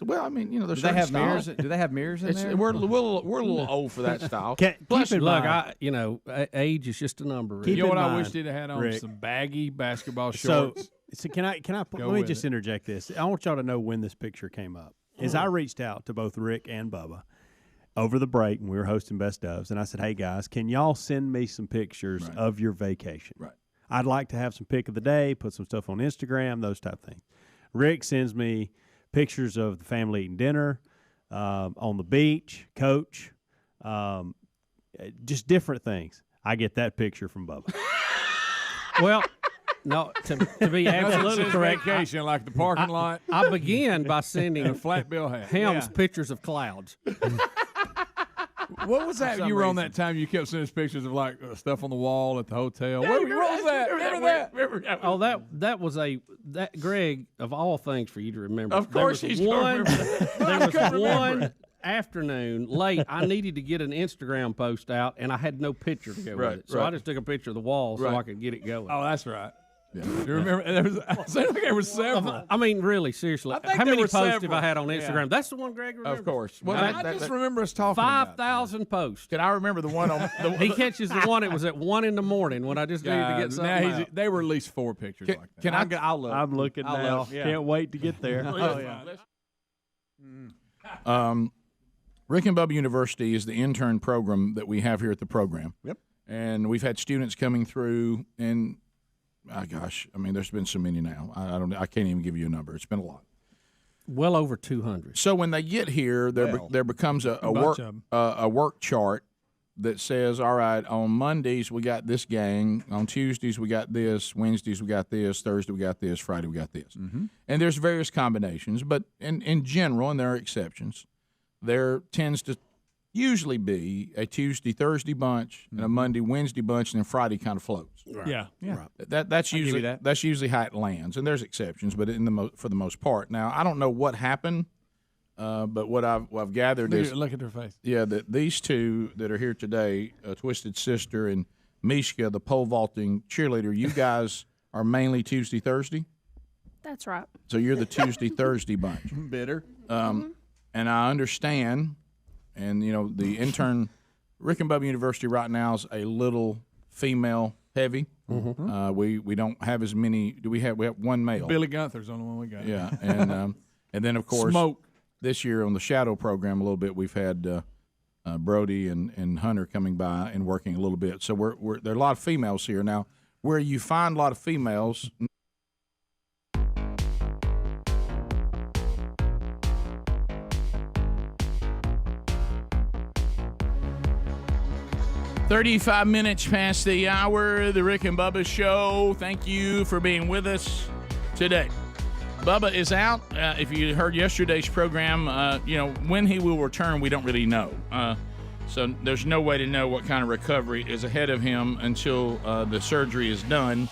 Well, I mean, there's Do they have certain mirrors? styles. Do they have mirrors in there? We're a little old for that style. Plus, look, age is just a number. You know what I wish they'd have had on? Rick. Some baggy basketball shorts. So can I let Go me with just it. interject this. I want y'all to know when this picture came up. Is I reached out to both Rick and Bubba over the break when we were hosting Best Ofs, and I said, "Hey guys, can y'all send me some pictures of your vacation? Right. I'd like to have some pic of the day, put some stuff on Instagram, those type of things." Rick sends me pictures of the family eating dinner on the beach, coach, just different things. I get that picture from Bubba. Well, no, to be absolutely correct, Vacation, like the parking lot. I began by sending A flat bill hat. Helms pictures of clouds. What was that? You were on that time you kept sending us pictures of stuff on the wall at the hotel. What was that? Remember that? Oh, that was that Greg, of all things for you to remember. Of course there was he's gonna one. remember. There was one afternoon late. I needed to get an Instagram post out, and I had no picture to go with it. So I just took a picture of the wall so I could get it going. Oh, that's right. Yeah. You remember? I seemed like there were several. I mean, really, seriously. I think How there many were posts have several. I had on Instagram? Yeah. That's the one Greg remembers. Of course. Well, I just remember us talking about 5,000 posts. Can I remember the one on the He catches the one. It was at 1 a.m. when I just needed to get something out. They were at least 4 pictures like that. Can I'll look. I'm looking I'll now. look, yeah. Can't wait to get there. Rick and Bubba University is the intern program that we have here at the program. Yep. And we've had students coming through, and there's been so many now. I can't even give you a number. It's been a lot. Well over 200. So when they get here, there becomes a work chart that says, all right, on Mondays we got this gang, on Tuesdays we got this, Wednesdays we got this, Thursday we got this, Friday we got this. Mm-hmm. And there's various combinations, but in general, and there are exceptions, there tends to usually be a Tuesday, Thursday bunch, and a Monday, Wednesday bunch, and then Friday kind of floats. Right. Yeah. Right. That's usually how it lands, and there's exceptions, but for the most part. Now I don't know what happened, but what I've gathered is look at their face. Yeah, that these two that are here today, Twisted Sister and Mishka, the pole vaulting cheerleader, you guys are mainly Tuesday, Thursday. That's right. So you're the Tuesday, Thursday bunch. Bitter. And I understand. And, the intern, Rick and Bubba University right now is a little female heavy. Mm-hmm. We don't have as many. We have one male. Billy Gunther's the only one we got. Yeah, and then of course Smoke. This year on the shadow program a little bit we've had Brody and Hunter coming by and working a little bit. So there are a lot of females here now. Where you find a lot of females. 35 minutes past the hour, the Rick and Bubba Show. Thank you for being with us today. Bubba is out. If you heard yesterday's program, when he will return, we don't really know. So there's no way to know what kind of recovery is ahead of him until the surgery is done,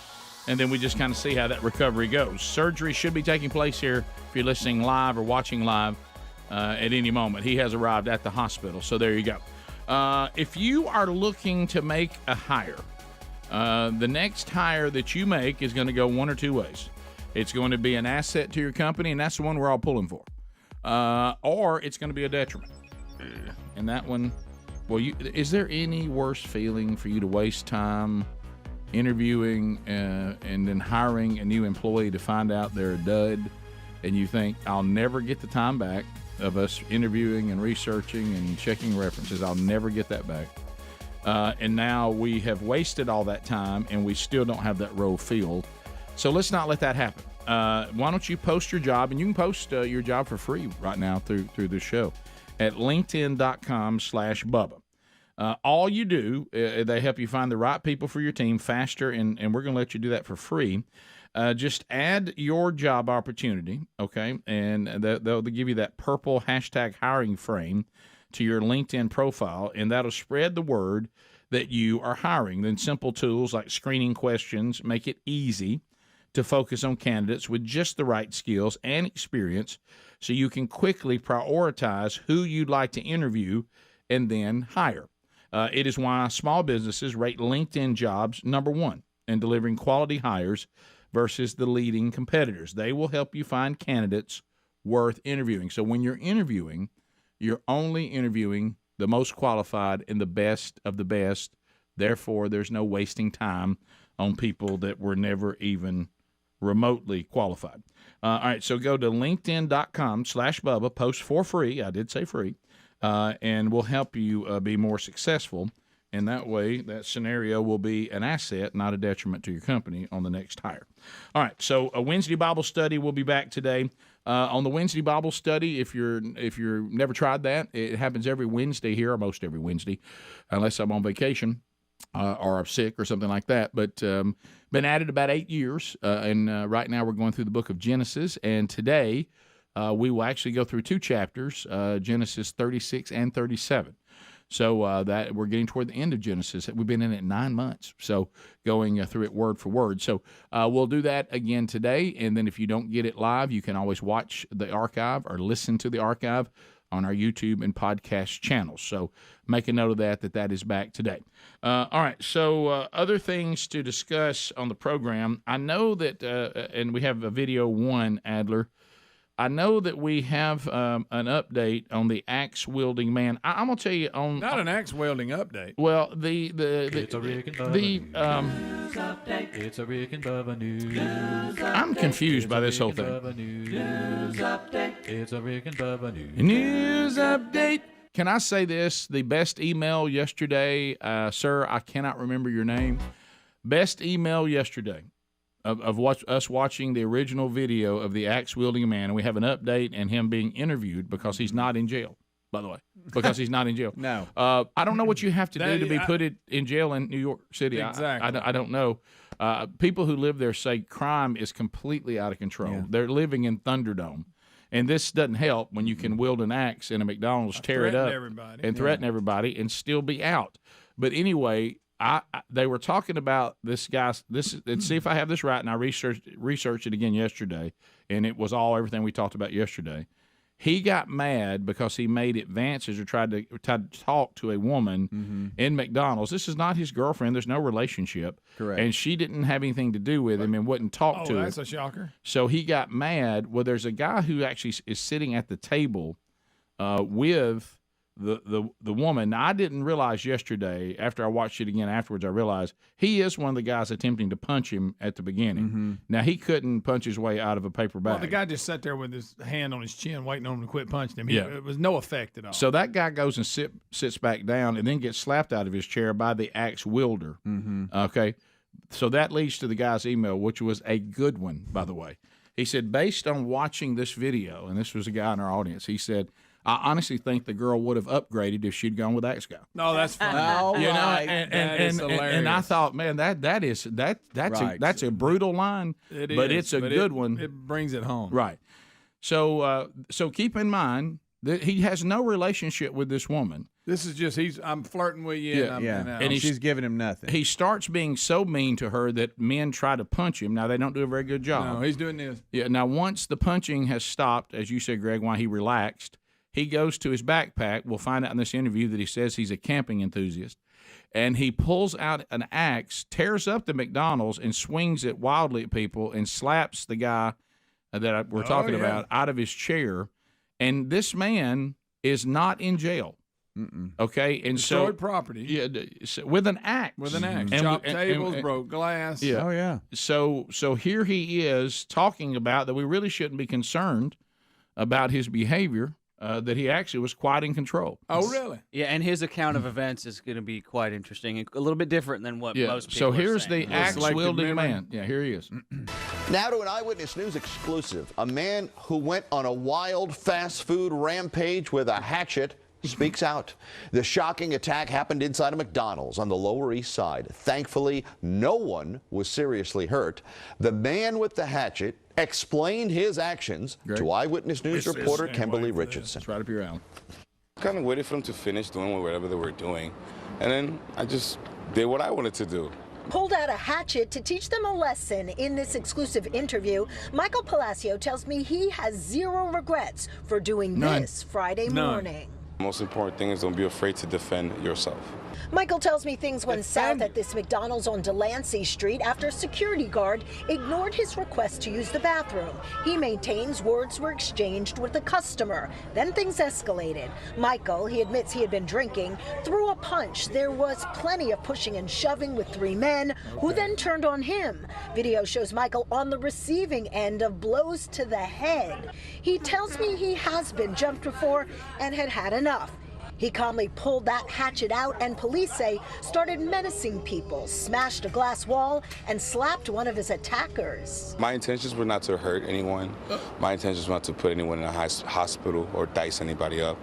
and then we just kind of see how that recovery goes. Surgery should be taking place here if you're listening live or watching live at any moment. He has arrived at the hospital, so there you go. If you are looking to make a hire, the next hire that you make is going to go one or two ways. It's going to be an asset to your company, and that's the one we're all pulling for. Or it's going to be a detriment. And that one, is there any worse feeling for you to waste time interviewing and then hiring a new employee to find out they're a dud, and you think, I'll never get the time back of us interviewing and researching and checking references. I'll never get that back. And now we have wasted all that time and we still don't have that role filled. So let's not let that happen. Why don't you post your job, and you can post your job for free right now through the show at linkedin.com/Bubba. All you do, they help you find the right people for your team faster, and we're going to let you do that for free. Just add your job opportunity, okay? And they'll give you that purple hashtag hiring frame to your LinkedIn profile, and that'll spread the word that you are hiring. Then simple tools like screening questions make it easy to focus on candidates with just the right skills and experience so you can quickly prioritize who you'd like to interview and then hire. It is why small businesses rate LinkedIn jobs number one in delivering quality hires versus the leading competitors. They will help you find candidates worth interviewing. So when you're interviewing, you're only interviewing the most qualified and the best of the best. Therefore, there's no wasting time on people that were never even remotely qualified. All right, so go to linkedin.com/Bubba, post for free. I did say free. And we'll help you be more successful. And that way, that scenario will be an asset, not a detriment to your company on the next hire. All right, so a Wednesday Bible study will be back today. On the Wednesday Bible study, if you're never tried that, it happens every Wednesday here, or most every Wednesday, unless I'm on vacation or I'm sick or something like that. But been at it about 8 years, and right now we're going through the book of Genesis. And today we will actually go through 2 chapters, Genesis 36 and 37. So that we're getting toward the end of Genesis. We've been in it 9 months, so going through it word for word. So we'll do that again today, and then if you don't get it live, you can always watch the archive or listen to the archive on our YouTube and podcast channels. So make a note of that is back today. All right, so other things to discuss on the program. I know that, and we have a video 1, Adler. I know that we have an update on the axe-wielding man. I'm going to tell you on... Not an axe-wielding update. Well, It's a Rick and Bubba news update. It's a Rick and Bubba news. I'm confused by this whole thing. News update. It's a Rick and Bubba news. News update. Can I say this? The best email yesterday, sir, I cannot remember your name. Best email yesterday. Of us watching the original video of the axe-wielding man, and we have an update and him being interviewed because he's not in jail, by the way, because he's not in jail. No. I don't know what you have to do to be put in jail in New York City. Exactly. I don't know. People who live there say crime is completely out of control. Yeah. They're living in Thunderdome. And this doesn't help when you can wield an axe in a McDonald's, tear it up, and threaten everybody and still be out. But anyway... they were talking about this guy. And see if I have this right. And I researched it again yesterday, and it was everything we talked about yesterday. He got mad because he made advances or tried to talk to a woman in McDonald's. This is not his girlfriend. There's no relationship. Correct. And she didn't have anything to do with him and wouldn't talk to him. Oh, that's a shocker. So he got mad. Well, there's a guy who actually is sitting at the table with the woman. Now, I didn't realize yesterday, after I watched it again afterwards, I realized he is one of the guys attempting to punch him at the beginning. Now, he couldn't punch his way out of a paper bag. Well, the guy just sat there with his hand on his chin waiting on him to quit punching him. It was no effect at all. So that guy goes and sits back down and then gets slapped out of his chair by the axe wielder. Okay? So that leads to the guy's email, which was a good one, by the way. He said, based on watching this video, and this was a guy in our audience, he said, I honestly think the girl would have upgraded if she'd gone with Axe Guy. No, that's funny. And I thought, man, that's a brutal line, but it's a good one. It brings it home, right? So keep in mind that he has no relationship with this woman. This is just I'm flirting with you. And she's giving him nothing. He starts being so mean to her that men try to punch him. Now they don't do a very good job. No, he's doing this. Yeah. Now once the punching has stopped, as you said, Greg, why he relaxed. He goes to his backpack. We'll find out in this interview that he says he's a camping enthusiast. And he pulls out an axe, tears up the McDonald's, and swings it wildly at people and slaps the guy that we're talking about out of his chair. And this man is not in jail. Okay? And destroyed property. Yeah, with an axe. With an axe. Chopped tables, broke glass. Yeah. Oh, yeah. So here he is talking about that we really shouldn't be concerned about his behavior. That he actually was quite in control. Oh, really? Yeah, and his account of events is going to be quite interesting and a little bit different than what most people so are here's saying. the axe-wielding man. Yeah, here he is. Now to an Eyewitness News exclusive. A man who went on a wild fast food rampage with a hatchet speaks out. The shocking attack happened inside a McDonald's on the Lower East Side. Thankfully, no one was seriously hurt. The man with the hatchet explained his actions to Eyewitness News reporter Kimberly Richardson. It's right up your alley. Kind of waited for them to finish doing whatever they were doing, and then I just did what I wanted to do. Pulled out a hatchet to teach them a lesson. In this exclusive interview, Michael Palacio tells me he has zero regrets for doing this Friday morning. The most important thing is don't be afraid to defend yourself. Michael tells me things went south at this McDonald's on Delancey Street after a security guard ignored his request to use the bathroom. He maintains words were exchanged with the customer. Then things escalated. Michael, he admits he had been drinking, threw a punch. There was plenty of pushing and shoving with three men who then turned on him. Video shows Michael on the receiving end of blows to the head. He tells me he has been jumped before and had had enough. He calmly pulled that hatchet out and police say started menacing people, smashed a glass wall, and slapped one of his attackers. My intentions were not to hurt anyone. My intentions were not to put anyone in a hospital or dice anybody up.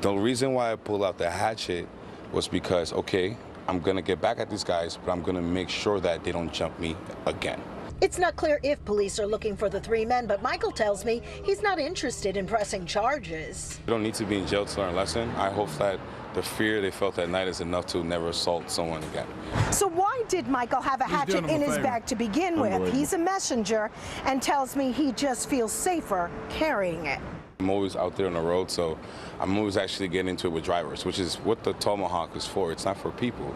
The reason why I pulled out the hatchet was because, okay, I'm going to get back at these guys, but I'm going to make sure that they don't jump me again. It's not clear if police are looking for the three men, but Michael tells me he's not interested in pressing charges. You don't need to be in jail to learn a lesson. I hope that the fear they felt that night is enough to never assault someone again. So why did Michael have a hatchet in his bag to begin with? He's a messenger and tells me he just feels safer carrying it. I'm always out there on the road, so I'm always actually getting into it with drivers, which is what the Tomahawk is for. It's not for people.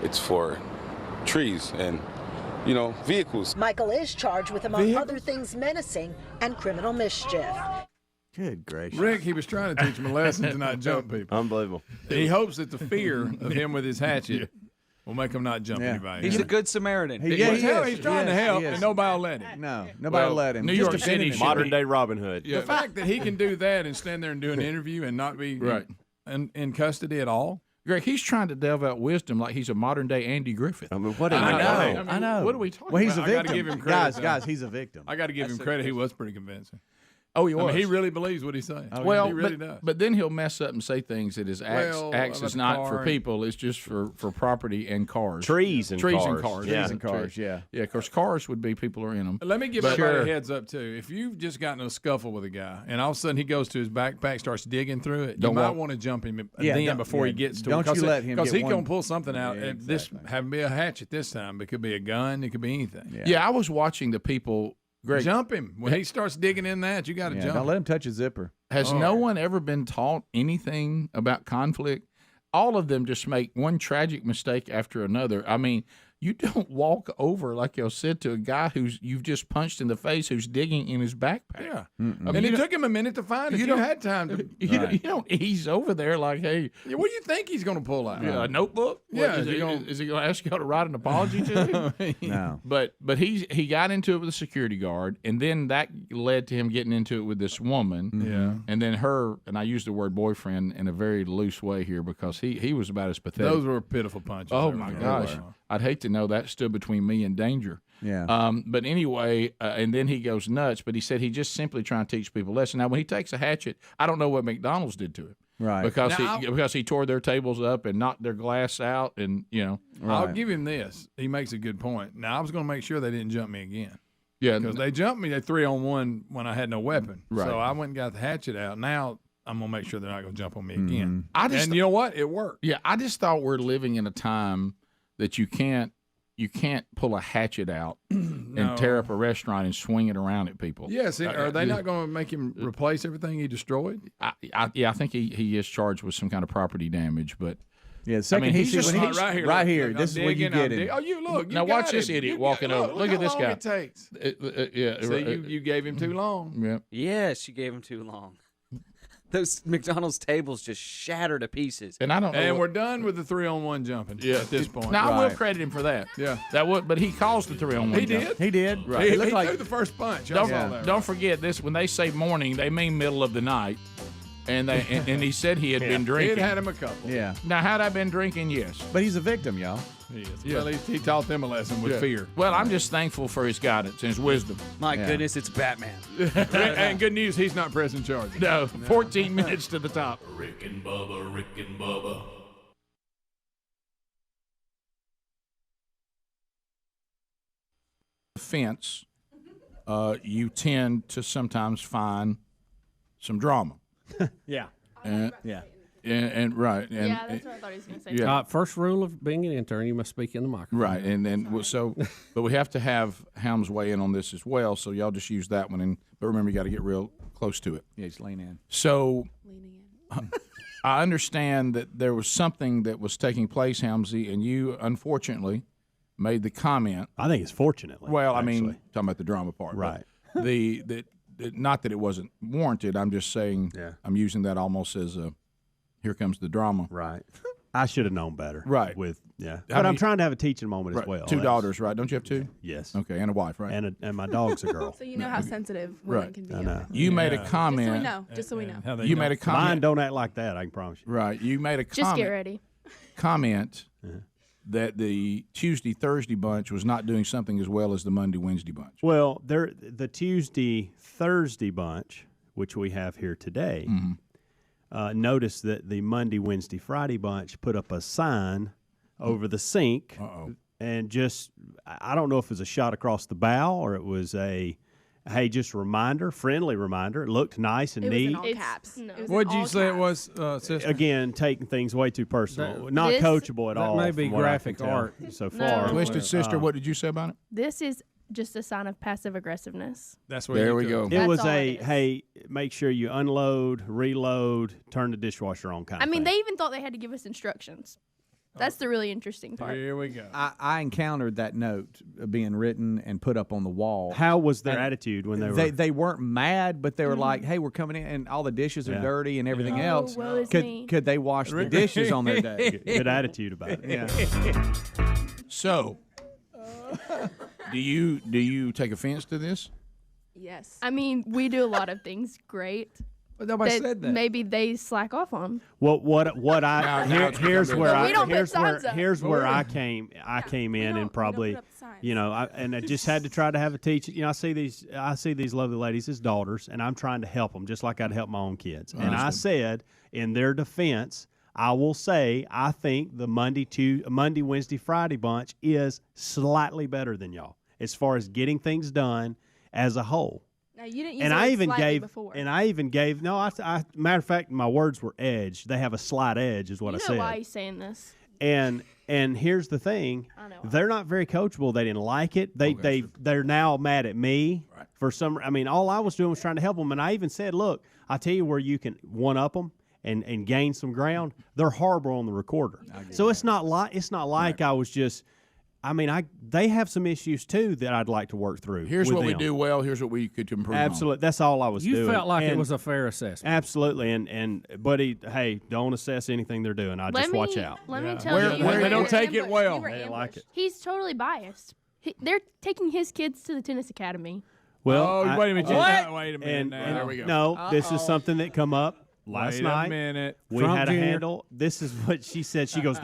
It's for trees and vehicles. Michael is charged with, among other things, menacing and criminal mischief. Good gracious. Rick, he was trying to teach him a lesson to not jump people. Unbelievable. He hopes that the fear of him with his hatchet will make him not jump anybody. He's a good Samaritan. He's trying to help, and nobody will let him. No, nobody will let him. New York City, modern day Robin Hood. The fact that he can do that and stand there and do an interview and not be in custody at all. Greg, he's trying to delve out wisdom like he's a modern day Andy Griffith. I mean, what? I know. What are we talking Well, he's about? a victim. I gotta give him credit, guys, he's a victim. I got to give him credit. He was pretty convincing. Oh, he was. I mean, he really believes what he's saying. Well, he really does. But then he'll mess up and say things that his acts is not for people. It's just for property and cars. Trees and cars. Yeah. Trees and cars, Yeah, of course, cars would be people are in them. Let me give everybody a heads up, too. If you've just gotten in a scuffle with a guy and all of a sudden he goes to his backpack, starts digging through it, you might want to jump him before he gets to it. Don't you let him Because get he's one. going to pull something out. And this having be a hatchet this time. It could be a gun. It could be anything. Yeah, I was watching the people. Greg, jump him. When he starts digging in that, you got to jump. Don't let him touch his zipper. Has no one ever been taught anything about conflict? All of them just make one tragic mistake after another. I mean, you don't walk over, like you said, to a guy who's you've just punched in the face who's digging in his backpack. Yeah. I mean, and it took him a minute to find it. You had time to. You don't ease over there like, hey. Yeah, what do you think he's going to pull out? A notebook? Yeah. Is he going to ask y'all to write an apology to him? No. But he got into it with a security guard, and then that led to him getting into it with this woman. Yeah. And then her, and I use the word boyfriend in a very loose way here because he was about as pathetic. Those were pitiful punches. Oh, my gosh. I'd hate to know that stood between me and danger. Yeah. But anyway, and then he goes nuts, but he said he just simply trying to teach people a lesson. Now, when he takes a hatchet, I don't know what McDonald's did to him. Right. Because he tore their tables up and knocked their glass out and, I'll give him this. He makes a good point. Now, I was going to make sure they didn't jump me again. Yeah. Because they jumped me at 3-on-1 when I had no weapon. Right. So I went and got the hatchet out. Now I'm going to make sure they're not going to jump on me again. Mm-hmm. And you know what? It worked. Yeah, I just thought we're living in a time that you can't pull a hatchet out and tear up a restaurant and swing it around at people. Yes, are they not going to make him replace everything he destroyed? I think he is charged with some kind of property damage, but yeah. Second, he's just right here. This is where you get it. Oh, you look. Now watch this idiot walking over. Look at this guy. It takes. Yeah. So you gave him too long. Yeah. Yes, you gave him too long. Those McDonald's tables just shattered to pieces. And I don't know. And we're done with the 3-on-1 jumping at this point. Now, I will credit him for that. Yeah. But he caused the 3-on-1 He did? He did. Right. He threw the first punch. Don't forget this. When they say morning, they mean middle of the night. And he said he had been drinking. He had him a couple. Yeah. Now, had I been drinking? Yes. But he's a victim, y'all. He is. Yeah. Well, he taught them a lesson with fear. Well, I'm just thankful for his guidance and his wisdom. My goodness, it's Batman. And good news, he's not pressing charges. No, 14 minutes to the top. Rick and Bubba, Rick and Bubba. Fence, you tend to sometimes find some drama. Yeah. Yeah. and right. And, Yeah, that's what I thought he was going to say. Yeah. First rule of being an intern, you must speak in the microphone. Right, and then but we have to have Helms weigh in on this as well. So y'all just use that one, but remember you got to get real close to it. Yeah, just lean in. So I understand that there was something that was taking place, Helmsy, and you unfortunately made the comment. I think it's fortunately. Well, I actually. mean, talking about the drama part, Right. Not that it wasn't warranted. I'm just saying. Yeah. I'm using that almost as a here comes the drama. Right. I should have known better. Right. But I'm trying to have a teaching moment as well. Two daughters, right? Don't you have two? Yes. Okay, and a wife, right? And my dog's a girl. So you know how sensitive women Right. can be. I know. You made a comment. Just so we know. You made a comment. Mine don't act like that, I can promise you. Right. You made a comment. Just get ready. Comment that the Tuesday-Thursday bunch was not doing something as well as the Monday-Wednesday bunch. Well, the Tuesday-Thursday bunch, which we have here today, noticed that the Monday-Wednesday-Friday bunch put up a sign over the sink. And just, I don't know if it was a shot across the bow or it was just friendly reminder. It looked nice and It neat. was in all caps. What'd you say it was, sister? Again, taking things way too personal. Not This- coachable at that all. may be from what I can graphic tell art so No. far. Twisted Sister, what did you say about it? This is just a sign of passive aggressiveness. That's where there we go. It That's was all it is. hey, make sure you unload, reload, turn the dishwasher on kind I of mean, thing. they even thought they had to give us instructions. That's the really interesting part. Here we go. I encountered that note being written and put up on the wall. How was their And attitude when they were? They weren't mad, but they were like, "Hey, we're coming in, and all the dishes are Yeah. dirty and everything Oh, else. woe is me. Could they wash the dishes on their day?" Good attitude about it. Yeah. So, do you take offense to this? Yes. I mean, we do a lot of things great. But nobody said that. Maybe they slack off on. What I Now here, it's here's become where But I we don't put here's where signs up. here's where I came in and probably put up signs. I just had to try to have a teacher. I see these lovely ladies as daughters, and I'm trying to help them just like I'd help my own kids. And I said in their defense, I will say I think the Monday, Wednesday, Friday bunch is slightly better than y'all as far as getting things done as a whole. Now you didn't use And the I word even slightly gave, before. matter of fact, my words were edge. They have a slight edge, is what You I know said. why he's saying this. And here's the thing: I know. they're not very coachable. They didn't like it. They're now mad at me for some. I mean, all I was doing was trying to help them, and I even said, "Look, I tell you where you can one up them and gain some ground. They're horrible on the recorder. So it's not like I was just. I mean, they have some issues too that I'd like to work through. Here's with what we them. do well. Here's what we could improve on. Absolutely, that's all I was doing. You felt like it And- was a fair assessment. Absolutely, and buddy, hey, don't assess anything they're doing. I just watch out. Let me tell Where you. they don't take it well. They like it. He's totally biased. They're taking his kids to the tennis academy. Well, wait a minute. What? Wait a minute. Now. There we go. No, this is something that come up last Wait night. a minute. We Trump had a Jr. handle. This is what she said. She goes,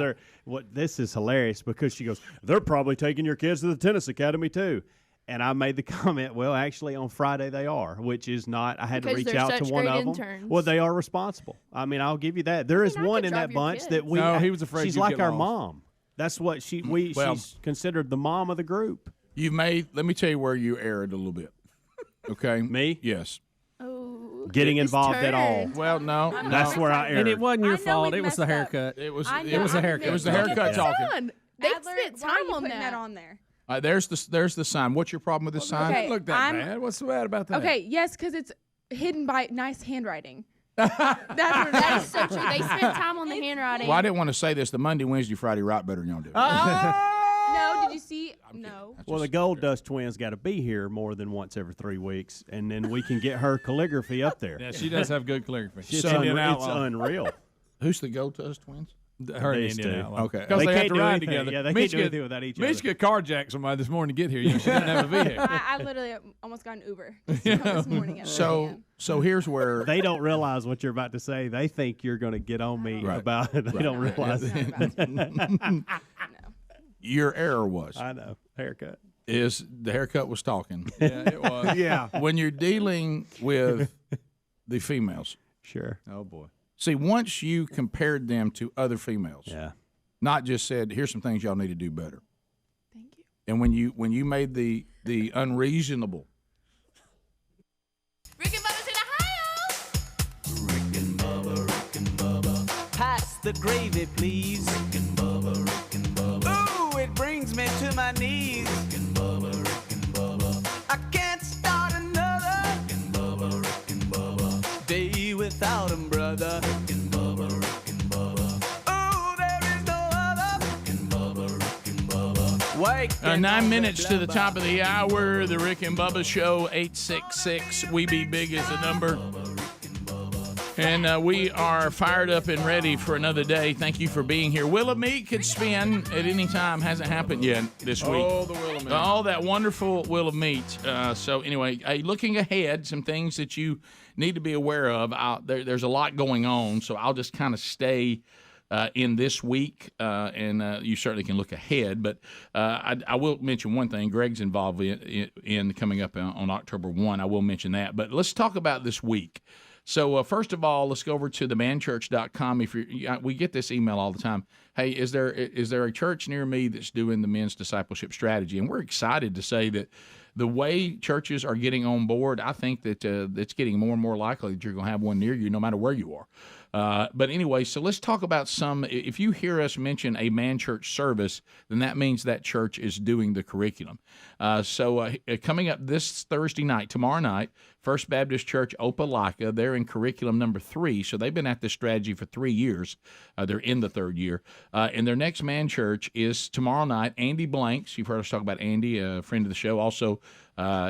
this is hilarious because she goes, they're probably taking your kids to the tennis academy too. And I made the comment, well, actually on Friday they are, which is not, I had Because to reach they're out to such one great of them. interns. Well, they are responsible. I mean, I'll give you that. There is I one could in drive that your bunch kids. that we, No, he was afraid she's you'd like get our lost. mom. That's what Well- she's considered the mom of the group. Let me tell you where you erred a little bit. Okay? Me? Yes. Oh. Getting his involved at all. turn. Well, no. That's where I erred. And it wasn't your I know fault. we It was the messed up. haircut. It was. I It know. was the I'm haircut. It was the very haircut confused. talking. They Adler, spent why are time you on putting that. on there? There's the sign. What's your problem with this sign? Okay, Look that I'm- bad. What's so bad about that? Okay, yes, because it's hidden by nice handwriting. That's what it That is. is so true. They spent time on the handwriting. Well, I didn't want to say this. The Monday, Wednesday, Friday write better than y'all do. No, did you see? No. Well, the Gold Dust twins got to be here more than once every 3 weeks, and then we can get her calligraphy up there. Yeah, she does have good calligraphy. It's, it's unreal. Who's the Gold Dust twins? Her and These Indian two. Outlaw. Okay. Because They they, have can't to do ride anything. together. Yeah, they can't do anything without each Mitch other. could carjack somebody this morning to get here. You know, she didn't have a vehicle. I literally almost got an Uber this morning. At 11 a.m. So here's where They don't realize what you're about to say. They think you're going to get on me about it. They don't realize it. your error was. I know. Haircut. Is the haircut was talking. Yeah, it was. Yeah. When you're dealing with the females. Sure. Oh boy. See, once you compared them to other females. Yeah. Not just said, here's some things y'all need to do better. Thank you. And when you made the unreasonable. Rick and Bubba's in Ohio. Rick and Bubba, Rick and Bubba. the gravy, please. Rick and Bubba, Rick and Bubba. Ooh, it brings me to my knees. Rick and Bubba, Rick and Bubba. I can't start another. Rick and Bubba, Rick and Bubba. Day without 'em, brother. Rick and Bubba, Rick and Bubba. Ooh, there is no other. Rick and Bubba, Rick and Bubba. Wake 9 minutes to the top of the hour. The Rick and Bubba Show, 866 We Be Big is the number. And we are fired up and ready for another day. Thank you for being here. Wheel of Meat could spin at any time. Hasn't happened yet this week. Oh, the Wheel of Meat. Oh, that wonderful Wheel of Meat. So anyway, looking ahead, some things that you need to be aware of. There's a lot going on, so I'll just kind of stay in this week, and you certainly can look ahead. But I will mention one thing. Greg's involved in coming up on October 1. I will mention that. But let's talk about this week. So first of all, let's go over to themanchurch.com. We get this email all the time. Hey, is there a church near me that's doing the men's discipleship strategy? And we're excited to say that the way churches are getting on board, I think that it's getting more and more likely that you're going to have one near you, no matter where you are. But anyway, so let's talk about some. If you hear us mention a man church service, then that means that church is doing the curriculum. So coming up this Thursday night, tomorrow night, First Baptist Church Opelika, they're in curriculum number 3. So they've been at this strategy for 3 years. They're in the 3rd year. And their next man church is tomorrow night. Andy Blanks, you've heard us talk about Andy, a friend of the show. Also,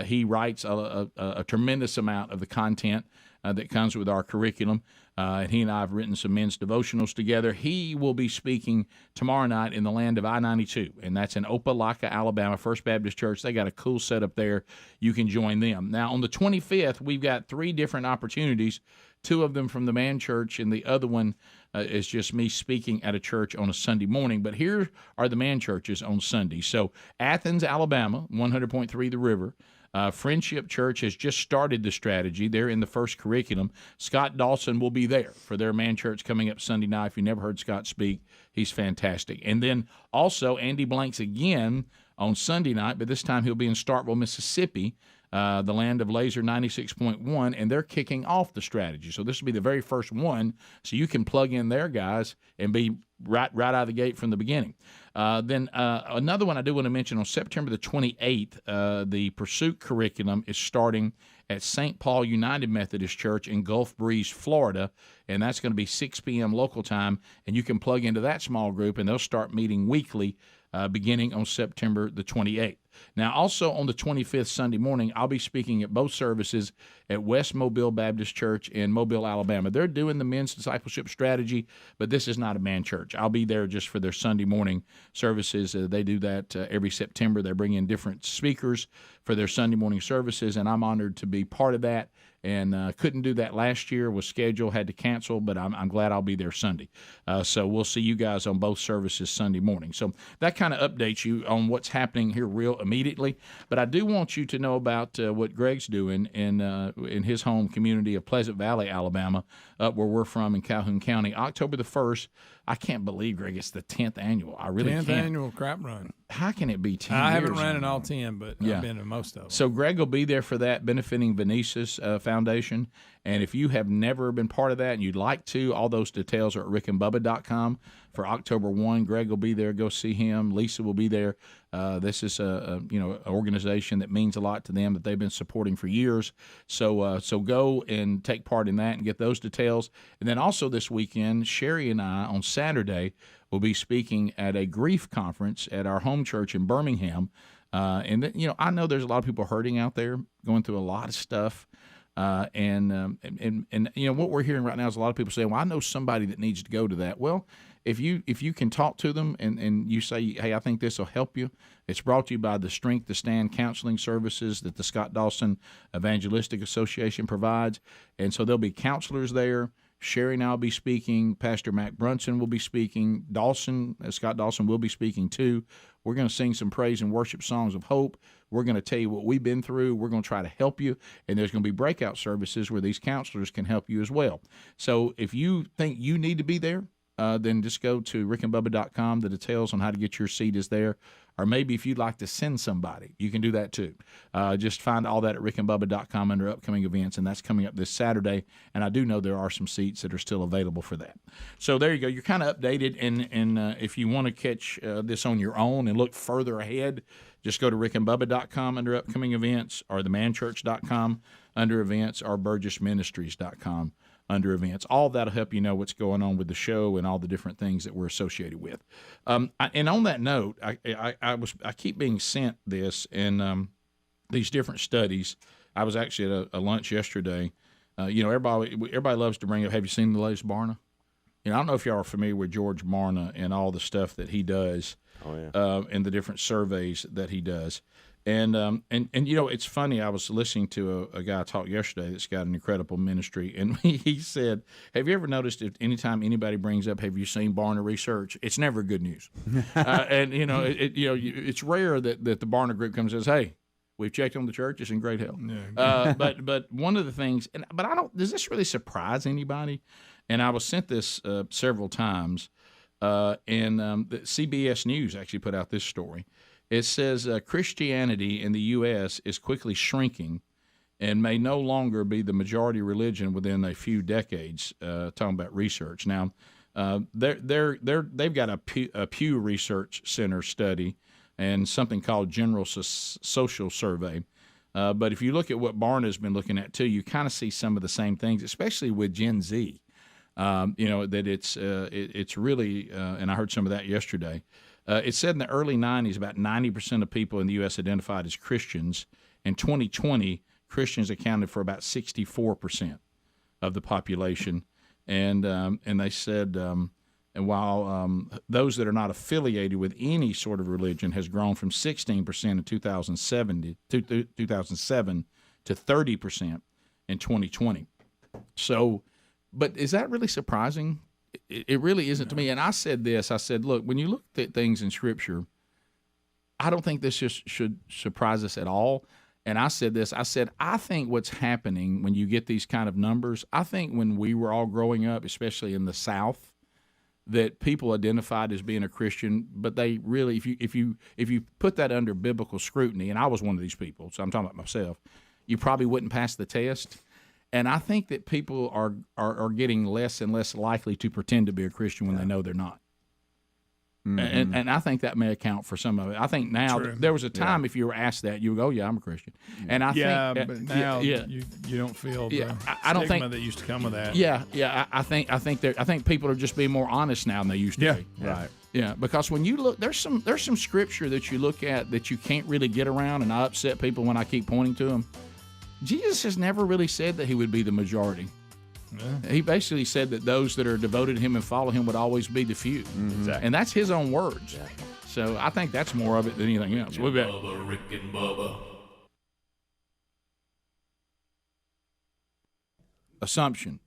he writes a tremendous amount of the content that comes with our curriculum. And he and I have written some men's devotionals together. He will be speaking tomorrow night in the land of I-92, and that's in Opelika, Alabama, First Baptist Church. They got a cool setup there. You can join them. Now, on the 25th, we've got 3 different opportunities, 2 of them from the man church, and the other one is just me speaking at a church on a Sunday morning. But here are the man churches on Sunday. So Athens, Alabama, 100.3 The River. Friendship Church has just started the strategy. They're in the first curriculum. Scott Dawson will be there for their man church coming up Sunday night. If you never heard Scott speak, he's fantastic. And then also Andy Blanks again on Sunday night, but this time he'll be in Starkville, Mississippi, the land of Laser 96.1, and they're kicking off the strategy. So this will be the very first one, so you can plug in there, guys, and be right out of the gate from the beginning. Then another one I do want to mention, on September the 28th, the Pursuit curriculum is starting at St. Paul United Methodist Church in Gulf Breeze, Florida, and that's going to be 6 p.m. local time, and you can plug into that small group, and they'll start meeting weekly beginning on September the 28th. Now, also on the 25th, Sunday morning, I'll be speaking at both services at West Mobile Baptist Church in Mobile, Alabama. They're doing the men's discipleship strategy, but this is not a man church. I'll be there just for their Sunday morning services. They do that every September. They bring in different speakers for their Sunday morning services, and I'm honored to be part of that. And couldn't do that last year, was scheduled, had to cancel, but I'm glad I'll be there Sunday. So we'll see you guys on both services Sunday morning. So that kind of updates you on what's happening here real immediately. But I do want you to know about what Greg's doing in his home community of Pleasant Valley, Alabama, up where we're from in Calhoun County. October the 1st, I can't believe, Greg, it's the 10th annual. I really 10th can't. annual crap run. How can it be 10 I years? haven't ran in all 10, but Yeah. I've been in most of them. So Greg will be there for that, benefiting Venice's Foundation. And if you have never been part of that and you'd like to, all those details are at rickandbubba.com for October 1. Greg will be there. Go see him. Lisa will be there. This is an organization that means a lot to them that they've been supporting for years. So go and take part in that and get those details. And then also this weekend, Sherry and I on Saturday will be speaking at a grief conference at our home church in Birmingham. And I know there's a lot of people hurting out there, going through a lot of stuff. And what we're hearing right now is a lot of people saying, well, I know somebody that needs to go to that. Well, if you can talk to them and you say, hey, I think this will help you, it's brought to you by the Strength to Stand counseling services that the Scott Dawson Evangelistic Association provides. And so there'll be counselors there. Sherry and I will be speaking. Pastor Mac Brunson will be speaking. Scott Dawson will be speaking too. We're going to sing some praise and worship songs of hope. We're going to tell you what we've been through. We're going to try to help you. And there's going to be breakout services where these counselors can help you as well. So if you think you need to be there, then just go to rickandbubba.com. The details on how to get your seat is there. Or maybe if you'd like to send somebody, you can do that too. Just find all that at rickandbubba.com under upcoming events, and that's coming up this Saturday. And I do know there are some seats that are still available for that. So there you go. You're kind of updated, and if you want to catch this on your own and look further ahead, just go to rickandbubba.com under upcoming events, or themanchurch.com under events, or burgessministries.com under events. All that'll help you know what's going on with the show and all the different things that we're associated with. And on that note, I keep being sent this and these different studies. I was actually at a lunch yesterday. Everybody loves to bring up. Have you seen the latest Barna? I don't know if y'all are familiar with George Barna and all the stuff that he does. Oh yeah. And the different surveys that he does. And it's funny. I was listening to a guy talk yesterday that's got an incredible ministry, and he said, "Have you ever noticed if anytime anybody brings up, have you seen Barna research? It's never good news." It's rare that the Barna group comes and says, "Hey, we've checked on the church; it's in great health." Yeah. But one of the things, does this really surprise anybody? And I was sent this several times, and the CBS News actually put out this story. It says Christianity in the U.S. is quickly shrinking and may no longer be the majority religion within a few decades, talking about research. Now, they've got a Pew Research Center study and something called General Social Survey. But if you look at what Barna's been looking at, too, you kind of see some of the same things, especially with Gen Z, that it's really, and I heard some of that yesterday. It said in the early 90s, about 90% of people in the U.S. identified as Christians. In 2020, Christians accounted for about 64% of the population. And they said, and while those that are not affiliated with any sort of religion has grown from 16% in 2007 to 30% in 2020. So, but is that really surprising? It really isn't to me. And I said this. I said, look, when you look at things in Scripture, I don't think this should surprise us at all. And I said this. I said, I think what's happening when you get these kind of numbers, I think when we were all growing up, especially in the South, that people identified as being a Christian, but they really, if you put that under biblical scrutiny, and I was one of these people, so I'm talking about myself, you probably wouldn't pass the test. And I think that people are getting less and less likely to pretend to be a Christian when they know they're not. Mm-hmm. And I think that may account for some of it. I think now there was a time if you were asked that, you would go, "Yeah, I'm a Christian." And I think, but now you don't feel the I don't stigma think that used to come with that. I think people are just being more honest now than they used to be. Right. Yeah, because when you look, there's some scripture that you look at that you can't really get around, and I upset people when I keep pointing to them. Jesus has never really said that he would be the majority. Yeah. He basically said that those that are devoted to him and follow him would always be the few. Mm-hmm. Exactly. And that's his own words. Yeah. So I think that's more of it than anything else. We'll be back. Bubba, Rick and Bubba. Assumption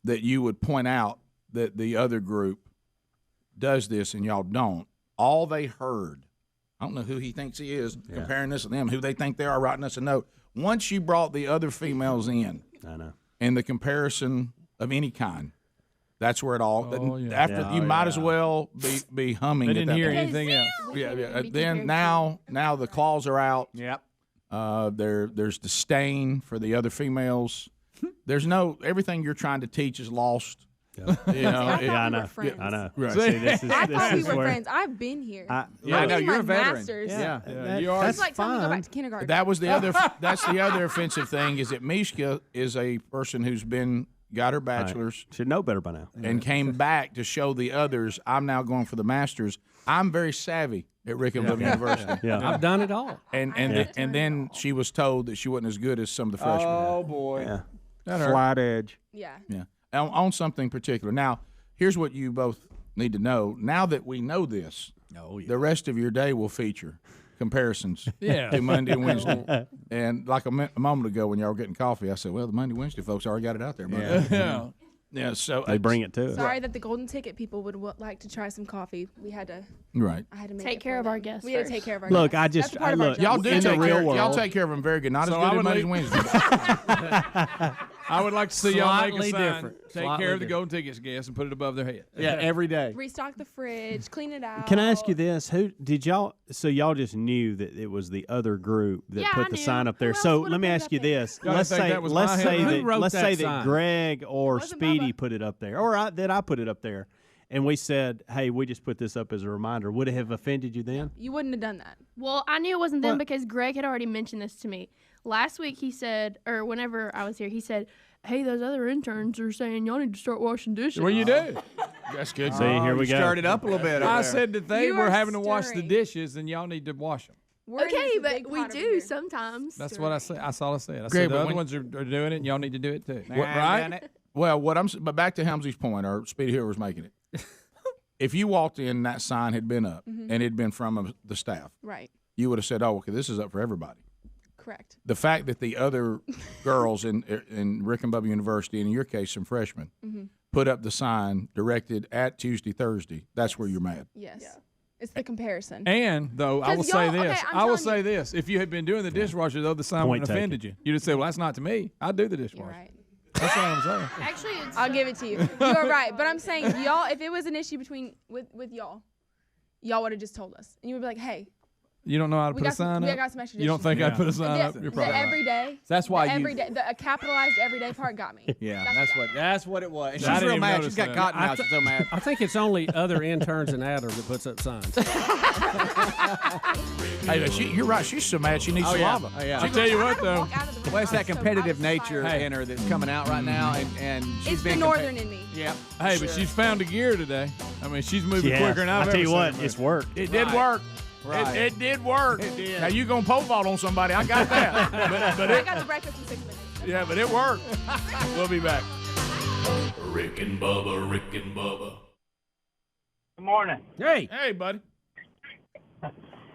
that you would point out that the other group does this and y'all don't. All they heard, I don't know who he thinks he is, comparing this to them, who they think they are, writing us a note. Once you brought the other females in, I know, in the comparison of any kind, that's where it all. You might as well be humming. They didn't hear point. anything else. Then now the claws are out. Yep. There's disdain for the other females. There's everything you're trying to teach is lost. I know. Right. See, I thought we were friends. I've been here. I know you're a veteran. Masters. You are. It's like telling me to go back to kindergarten. That was the other. That's the other offensive thing is that Mishka is a person who's got her bachelor's, should know better by now, and came back to show the others. I'm now going for the master's. I'm very savvy at Rick and Bubba University. Yeah. I've done it all. And then she was told that she wasn't as good as some of the freshmen. Oh boy. Yeah. That hurt. Flat edge. Yeah. On something particular. Now, here's what you both need to know. Now that we know this, the rest of your day will feature comparisons to Monday and Wednesday. And like a moment ago when y'all were getting coffee, I said, well, the Monday, Wednesday folks already got it out there. Yeah, so they bring it to us. Sorry that the golden ticket people would like to try some coffee. We had to. Right. I had to take care of our guests. We had to take care of our guests. Look, That's part of our job. Y'all do take care. Y'all take care of them very good. Not as good as Monday and Wednesday. I would like to see y'all make a Slightly sign. different. Take Slightly care of the different. golden tickets guests and put it above their head. Yeah, every day. Restock the fridge, clean it out. Can I ask you this? Who did y'all? So y'all just knew that it was the other group that Yeah, put I the knew. sign up there. Who else So would've let me put it ask up you there? this. Y'all Let's think say that was let's my say hand? that Who wrote let's that say that sign? Greg or Wasn't Speedy Bubba. put it up there, or that I put it up there, and we said, "Hey, we just put this up as a reminder." Would it have offended you then? You wouldn't have done that. Well, I knew it wasn't them What? because Greg had already mentioned this to me. Last week he said, or whenever I was here, he said, hey, those other interns are saying y'all need to start washing dishes. Well, you do. That's good. See, here we you go. Stirred it up a little bit. I over there. said that they You were are having to wash the stirring. dishes, and y'all need to wash them. We're in Okay, this but big we pot over do here. sometimes. That's what I said. That's all I said. I Greg, said the but other when- ones are doing it, and y'all need to do it too. Nah, right? done it. Well, but back to Helmsley's point, or Speedy whoever was making it. If you walked in, that sign had been up, and it had been from the staff, Right. you would have said, "Oh, okay, this is up for everybody." Correct. The fact that the other girls in Rick and Bubba University, and in your case, some freshmen, put up the sign directed at Tuesday, Thursday, that's where you're mad. Yes. It's the comparison. And though I will 'Cause say y'all- this, okay, I'm I will telling say this: if you had been doing the dishwasher, though, the sign Point wouldn't have offended you. You'd have said, "Well, that's not to me. I do the dishwasher." You're right. That's all I'm saying. Actually, it's I'll give it to you. You're right. But I'm saying, y'all, if it was an issue with y'all would have just told us. And you would be like, hey, You don't know how to we put a got some, sign we up. got some extra You don't dishes. think I'd put a sign up? The, You're the probably right. everyday. That's why the you- everyday, the capitalized everyday part got me. Yeah, That's that's what it was. I She's didn't real even mad. notice She's got that. cotton mouth. She's so mad. I think it's only other interns and Adler that puts up signs. Hey, you're right. She's so mad she needs Oh, yeah. saliva. Oh, yeah. I'll tell you what, though. Walk out of the room. Well, it's that I'm so- competitive I'm nature fired. in her that's coming out right now, and she's It's the being northern in me. Yeah. Hey, but she's found a gear today. I mean, she's moving Yeah, quicker than I've I ever tell you seen what, her it's move. worked. It did Right. work. Right. It did work. It did. Now you gonna pole vault on somebody? I got that. but I it, got the breakfast in 6 minutes. yeah, but it worked. We'll be back. Rick and Bubba, Rick and Bubba. Good morning. Hey, Hey, buddy.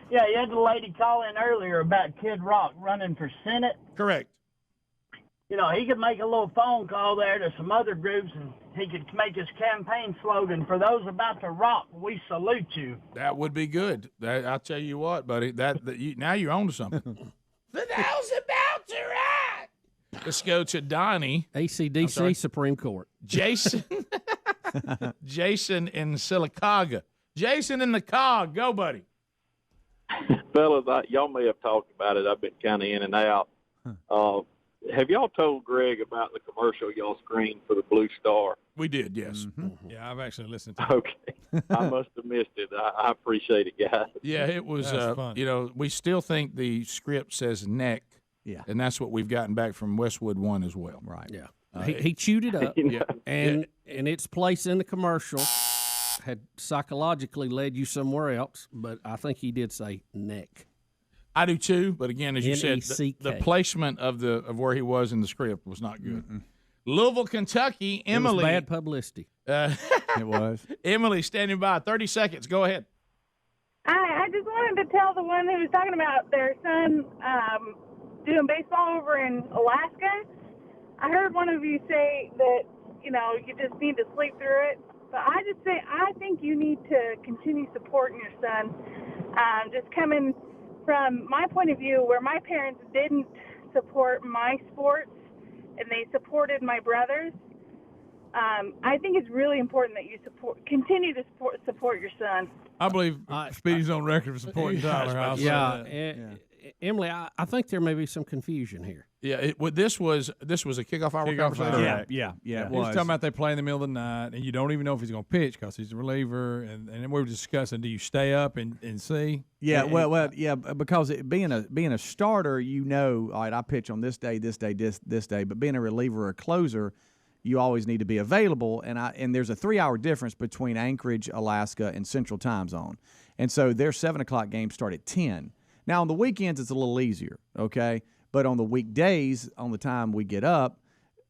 Yeah, you had the lady call in earlier about Kid Rock running for Senate. Correct. You know, he could make a little phone call there to some other groups, and he could make his campaign slogan, "For those about to rock, we salute you." That would be good. I'll tell you what, buddy. Now you're on to something. For those about to rock. Let's go to Donnie. ACDC Supreme Court. Jason. Jason in Sylacauga. Jason in the cog. Go, buddy. Fellas, y'all may have talked about it. I've been kind of in and out. Have y'all told Greg about the commercial y'all screened for the Blue Star? We did, yes. Yeah, I've actually listened to it. Okay. I must have missed it. I appreciate it, guys. Yeah, it was, That's fun. you know, we still think the script says neck. Yeah. And that's what we've gotten back from Westwood 1 as well. Right. Yeah. He chewed it up. Yeah. And its place in the commercial had psychologically led you somewhere else, but I think he did say neck. I do too, but again, as you said, N-E-C-K. the placement of where he was in the script was not good. Louisville, Kentucky, Emily. It was bad publicity. It was. Emily standing by. 30 seconds. Go ahead. I just wanted to tell the one who was talking about their son doing baseball over in Alaska. I heard one of you say that, you know, you just need to sleep through it. But I just say I think you need to continue supporting your son. Just coming from my point of view, where my parents didn't support my sports and they supported my brothers, I think it's really important that you continue to support your son. I believe Speedy's on record for supporting Tyler. I'll say that. Emily, I think there may be some confusion here. Yeah, this was a kickoff hour conversation. Yeah, He it was was. talking about they play in the middle of the night, and you don't even know if he's going to pitch because he's a reliever. And then we were discussing, do you stay up and see? Yeah, And- well, yeah, because being a starter, you know, all right, I pitch on this day, this day. But being a reliever or a closer, you always need to be available. And there's a 3-hour difference between Anchorage, Alaska, and Central Time Zone, and so their 7:00 games start at 10. Now on the weekends it's a little easier, okay, but on the weekdays, on the time we get up,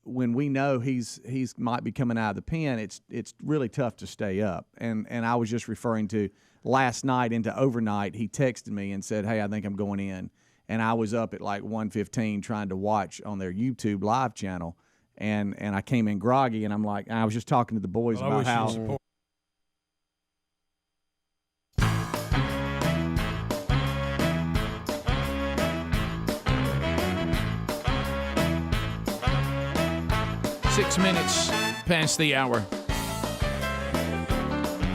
when we know he's might be coming out of the pen, it's really tough to stay up. And I was just referring to last night into overnight. He texted me and said, "Hey, I think I'm going in," and I was up at like 1:15 trying to watch on their YouTube live channel, and I came in groggy, and I'm like, I was just talking to the boys Well, I about wish you how. support- 6 minutes past the hour.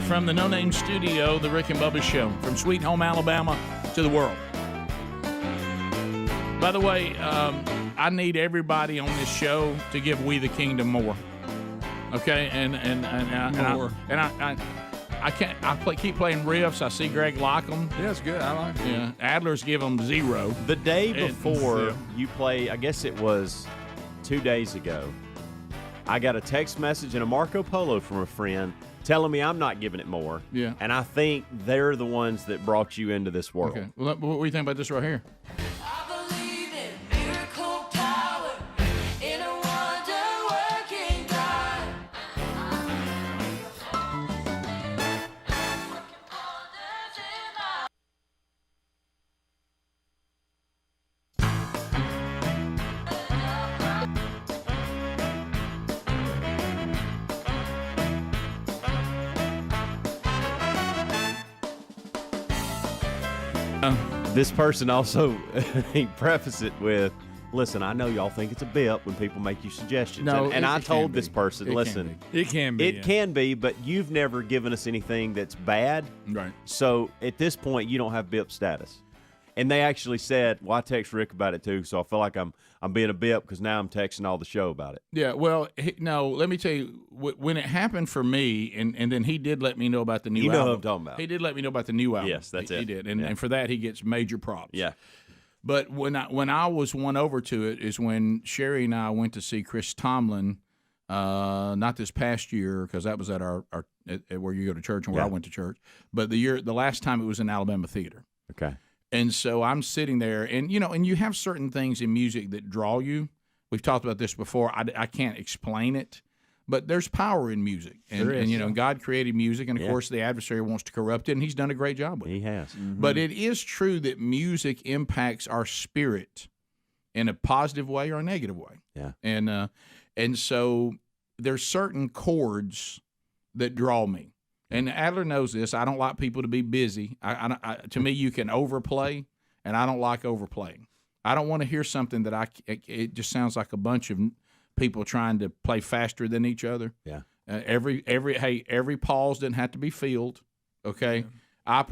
From the No Name Studio, the Rick and Bubba Show, from Sweet Home Alabama to the world. By the way, I need everybody on this show to give We the Kingdom more. Okay, I can't. Keep playing riffs. I see Greg like them. Yeah, it's good. I like it. Yeah, Adler's give them 0. The day before you play, I guess it was 2 days ago, I got a text message and a Marco Polo from a friend telling me I'm not giving it more. Yeah. And I think they're the ones that brought you into this world. Okay. Well, what do you think about this right here? This person also he prefaced it with, listen, I know y'all think it's a bip when people make you suggestions. No, and I told this person, It listen, can be. It can be, but you've never given us anything that's bad. Right. So at this point, you don't have bip status. And they actually said, well, I text Rick about it too, so I feel like I'm being a bip because now I'm texting all the show about it. Yeah, well, no, let me tell you, when it happened for me, and then he did let me know about the new album. You know who I'm talking about. He did let me know about the new album. Yes, that's He it. did, and, Yeah. and for that, he gets major props. Yeah. But when I was won over to it is when Sherry and I went to see Chris Tomlin, not this past year because that was at our at where you go to church and where I went to church, but the last time it was in Alabama Theater. Okay. And so I'm sitting there, and you have certain things in music that draw you. We've talked about this before. I can't explain it, but there's power in music, and God created music, and of course the adversary wants to corrupt it, and He's done a great job with it. He has. Mm-hmm. But it is true that music impacts our spirit in a positive way or a negative way. Yeah. And so there's certain chords that draw me. And Adler knows this. I don't like people to be busy. To me, you can overplay, and I don't like overplaying. I don't want to hear something that it just sounds like a bunch of people trying to play faster than each other. Yeah. Every pause doesn't have to be filled. Okay. Yeah.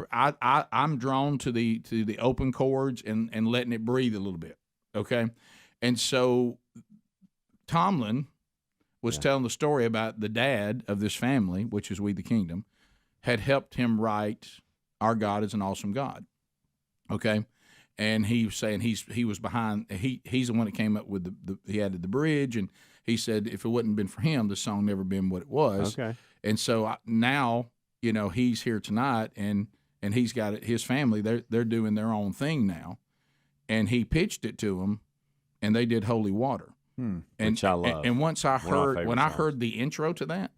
I'm drawn to the open chords and letting it breathe a little bit. Okay. And so Tomlin was telling the story about the dad of this family, which is We the Kingdom, had helped him write Our God is an Awesome God. Okay. And he was saying he was behind, he's the one that came up with he added the bridge, and he said if it wouldn't have been for him, the song never been what it was. Okay. And so now, he's here tonight, and he's got his family, they're doing their own thing now. And he pitched it to them, and they did Holy Water. Which I love. And once I heard the intro to that,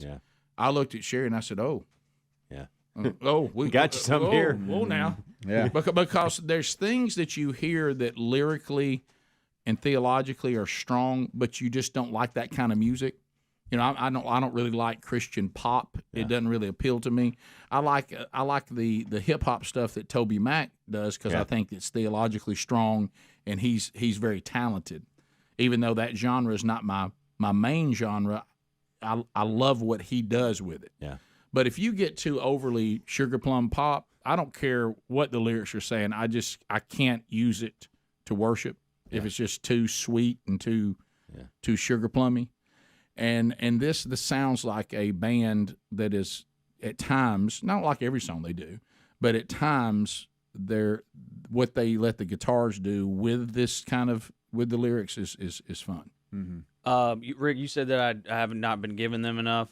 I looked at Sherry and I said, "Oh, yeah, we got you some here." Oh, now, yeah, because there's things that you hear that lyrically and theologically are strong, but you just don't like that kind of music. I don't really like Christian pop. Yeah. It doesn't really appeal to me. I like the hip hop stuff that Toby Mac does because I think it's theologically strong and he's very talented. Even though that genre is not my main genre, I love what he does with it. Yeah. But if you get too overly sugar plum pop, I don't care what the lyrics are saying. I can't use it to worship if it's just too sweet and too sugar plummy. And this sounds like a band that is at times, not like every song they do, but at times what they let the guitars do with this kind of with the lyrics is fun. Mm-hmm. Rick, you said that I have not been giving them enough.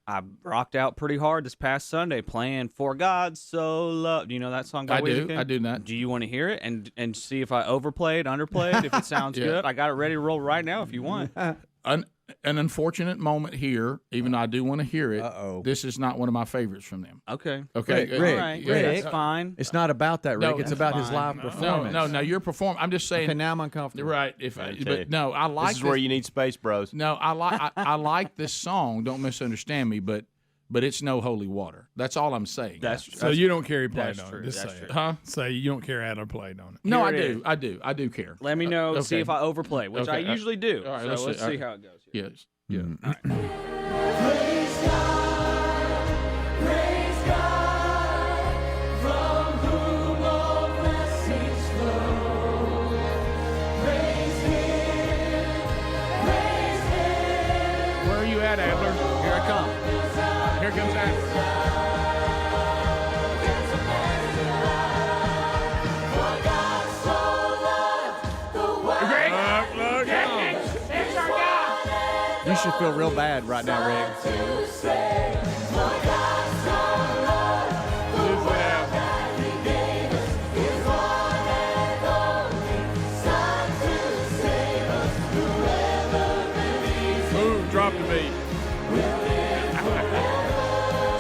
I rocked out pretty hard this past Sunday playing "For God So Loved." Do you know that song? I do that. Do you want to hear it and see if I overplayed, underplayed, if it sounds good? I got it ready to roll right now if you want. An unfortunate moment here, even though I do want to hear it. This is not one of my favorites from them. Okay. Rick, all right. Rick, that's fine. It's not about that, Rick. No, it's about his fine. live performance. No, you're performing. I'm just saying. Okay, now I'm uncomfortable. Right. I like this is where you need space, bros. No, I like this song. Don't misunderstand me, but it's no holy water. That's all I'm saying. That's true. So you don't care he played on it. Just That's say true. it. Huh? Say you don't care Adler played on it. No, I do care. Let me know. Okay. See if I overplay, which I usually do. All right, let's see how it goes here. Yes. Yeah. Praise God, from whom all blessings flow. Praise Him, praise Him. Where are you at, Adler? Here I come. Here comes Adler. For God so loved the world. It's our guy. You should feel real bad right now, Rick. To say, for God so loved the world that He gave us His one and only Son to save us. Whoever believes Ooh, drop the beat.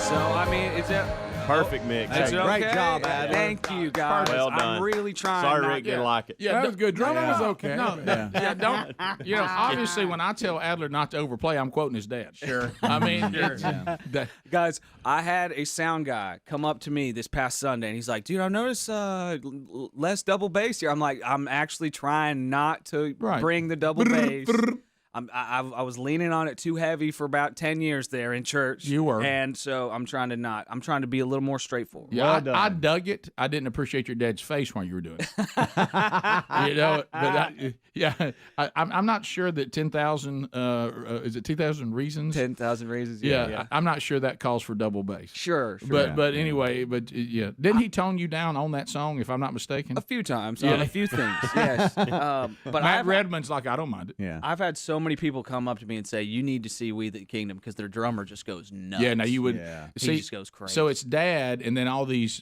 So I mean, is that Perfect mix. Is it Great okay? job, Adler. Thank you, guys. Well done. I'm really trying. Sorry, not Rick didn't like it. Yeah, that was good. Drumming was okay. No, don't. You know, obviously, when I tell Adler not to overplay, I'm quoting his dad. Sure. I mean, Guys, I had a sound guy come up to me this past Sunday, and he's like, "Dude, I've noticed less double bass here." I'm like, "I'm actually trying not to bring the double bass." I was leaning on it too heavy for about 10 years there in church. You were. And so I'm trying to be a little more straightforward. Yeah, I dug it. I didn't appreciate your dad's face while you were doing it. You know, but I'm not sure that 10,000, is it 2,000 Reasons? 10,000 Reasons, yeah. I'm not sure that calls for double bass. Sure. But anyway, yeah. Didn't he tone you down on that song, if I'm not mistaken? A few times on a few things, yes. But Matt Redman's like, I don't mind it. Yeah. I've had so many people come up to me and say, you need to see We the Kingdom because their drummer just goes nuts. Yeah, now you would He just goes crazy. So it's dad, and then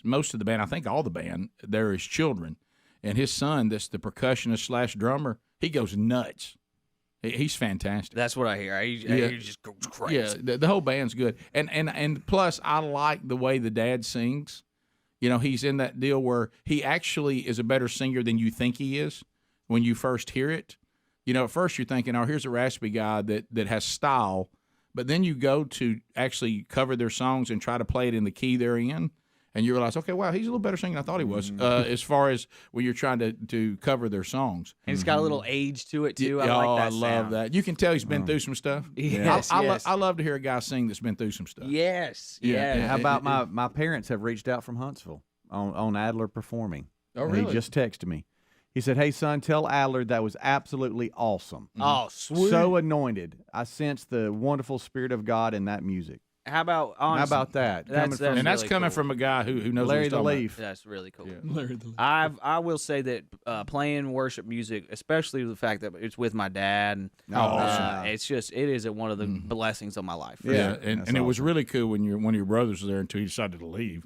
most of the band, I think all the band, there is children. And his son, that's the percussionist / drummer, he goes nuts. He's fantastic. That's what I hear. He just goes crazy. Yeah, the whole band's good. And plus, I like the way the dad sings. You know, he's in that deal where he actually is a better singer than you think he is when you first hear it. You know, at first you're thinking, oh, here's a raspy guy that has style. But then you go to actually cover their songs and try to play it in the key they're in. And you realize, okay, wow, he's a little better singer than I thought he was, as far as when you're trying to cover their songs. And it's got a little age to it, too. I like that I love sound. that. You can tell he's been through some stuff. Yes, I love to hear a guy sing that's been through some stuff. Yes, Yeah. yes. How about my parents have reached out from Huntsville on Adler performing. Oh, And really? he just texted me. He said, "Hey, son, tell Adler that was absolutely awesome. Oh, sweet. So anointed. I sense the wonderful spirit of God in that music." How about honestly, How about that? That's Coming from- That's really coming cool. from a guy who knows Larry what he's the talking Leaf. That's really cool. Larry the Leaf. I will say that playing worship music, especially the fact that it's with my dad, and it is one of the blessings of my life. for Yeah, sure. and it was really cool when one of your brothers was there until he decided to leave.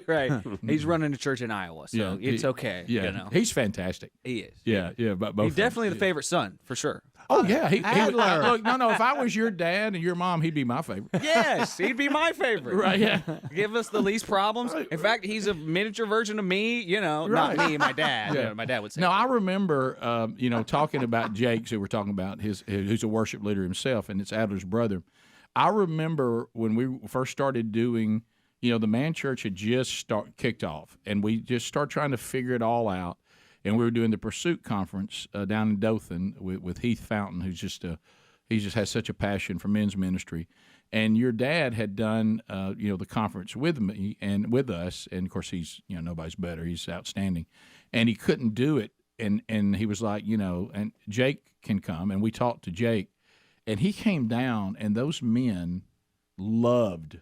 right. He's running a church in Iowa, so it's okay. Yeah, you know. he's fantastic. He is. Yeah, but both. He's of them. definitely the favorite son for sure. Oh yeah, he would, Adler. look. No. If I was your dad and your mom, he'd be my favorite. Yes, he'd be my favorite. Right, yeah. Give us the least problems. In fact, he's a miniature version of me. You know, Right. not me, my dad. Yeah. You know, my dad would say. No, I remember, talking about Jake, who we're talking about, who's a worship leader himself, and it's Adler's brother. I remember when we first started doing, the man church had just kicked off, and we just started trying to figure it all out. And we were doing the Pursuit Conference down in Dothan with Heath Fountain, who's he just has such a passion for men's ministry. And your dad had done, the conference with me and with us. And, of course, he's, nobody's better. He's outstanding. And he couldn't do it. And he was like, and Jake can come. And we talked to Jake. And he came down, and those men loved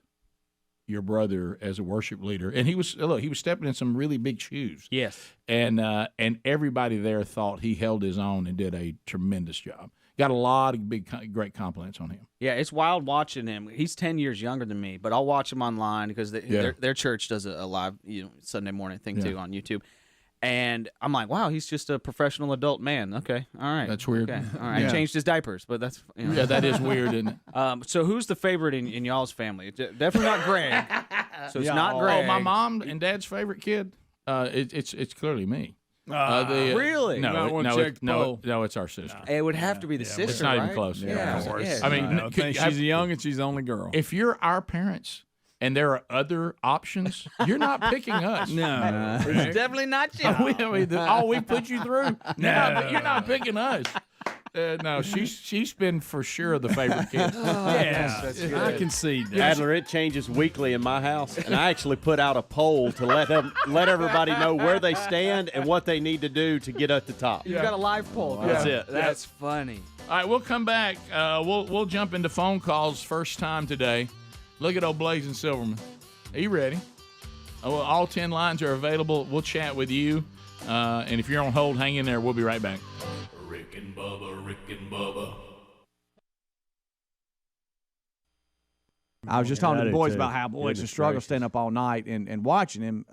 your brother as a worship leader. And he was stepping in some really big shoes. Yes. And everybody there thought he held his own and did a tremendous job. Got a lot of great compliments on him. Yeah, it's wild watching him. He's 10 years younger than me, but I'll watch him online because their church does a live Sunday morning thing too on YouTube. And I'm like, wow, he's just a professional adult man. Okay, all right. That's weird. Okay. All right. Yeah. I changed his diapers, but that's Yeah, that is weird, isn't it? So who's the favorite in y'all's family? Definitely not Greg. So it's not Greg. Oh, my mom and dad's favorite kid. It's clearly me. Really? No, it's our sister. It would have to be the sister. It's not right? even close. Yeah, of course. yes. I mean, I think she's young and she's the only girl. If you're our parents and there are other options, you're not picking us. No, It's definitely not you. We put you through. You're not picking us. No, she's been for sure the favorite kid. Yes, I can see that. Adler, it changes weekly in my house, and I actually put out a poll to let everybody know where they stand and what they need to do to get at the top. You got a live poll. That's it. That's funny. All right, we'll come back. We'll jump into phone calls first time today. Look at old Blazing Silverman. Are you ready? All 10 lines are available. We'll chat with you. And if you're on hold, hang in there. We'll be right back. Rick and Bubba. I was just talking to the boys about how, boy, it's a struggle staying up all night and watching him.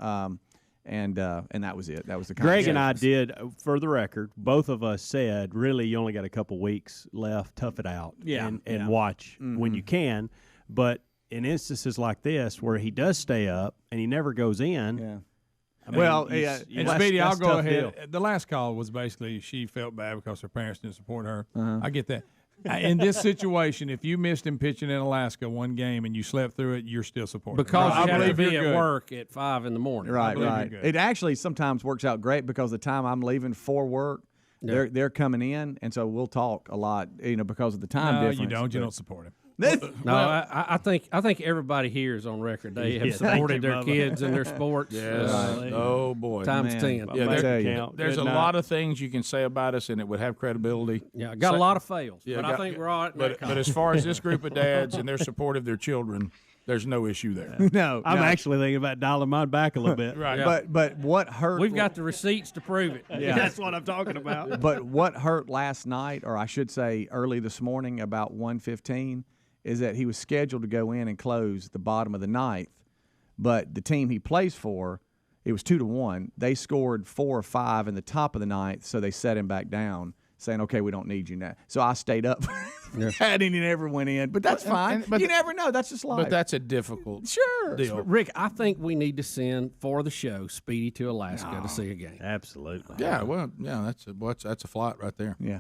And that was it. That was the Greg and I did, for the record, both of us said, really, you only got a couple weeks left. Tough it out. And watch when you can. But in instances like this where he does stay up and he never goes in. I mean, and Speedy, I'll go ahead. Deal. The last call was basically she felt bad because her parents didn't support her. I get that. In this situation, if you missed him pitching in Alaska one game and you slept through it, you're still supporting. Because him. you have to be at work at 5 in the morning. Right. It actually sometimes works out great because the time I'm leaving for work, they're coming in, and so we'll talk a lot, because of the time difference. You don't. You don't support him. No, I think everybody here is on record. They have supported their kids and their sports. Yes. Oh boy, times 10. Yeah, there's a lot of things you can say about us, and it would have credibility. Yeah, got a lot of fails, but I think we're all right. But as far as this group of dads and their support of their children, there's no issue there. No, I'm actually thinking about dialing mine back a little bit. Right. Yeah. But what hurt? We've got the receipts to prove it. Yeah, that's what I'm talking about. But what hurt last night, or I should say early this morning, about 1:15. Is that he was scheduled to go in and close the bottom of the ninth, but the team he plays for, it was 2-1. They scored 4 or 5 in the top of the ninth, so they set him back down, saying, "Okay, we don't need you now." So I stayed up, and he never went in. But that's fine. But you never know. That's just life. But that's a difficult deal. Rick, I think we need to send for the show Speedy to Alaska to see a game. Absolutely. Yeah. Well, yeah. That's a flight right there. Yeah.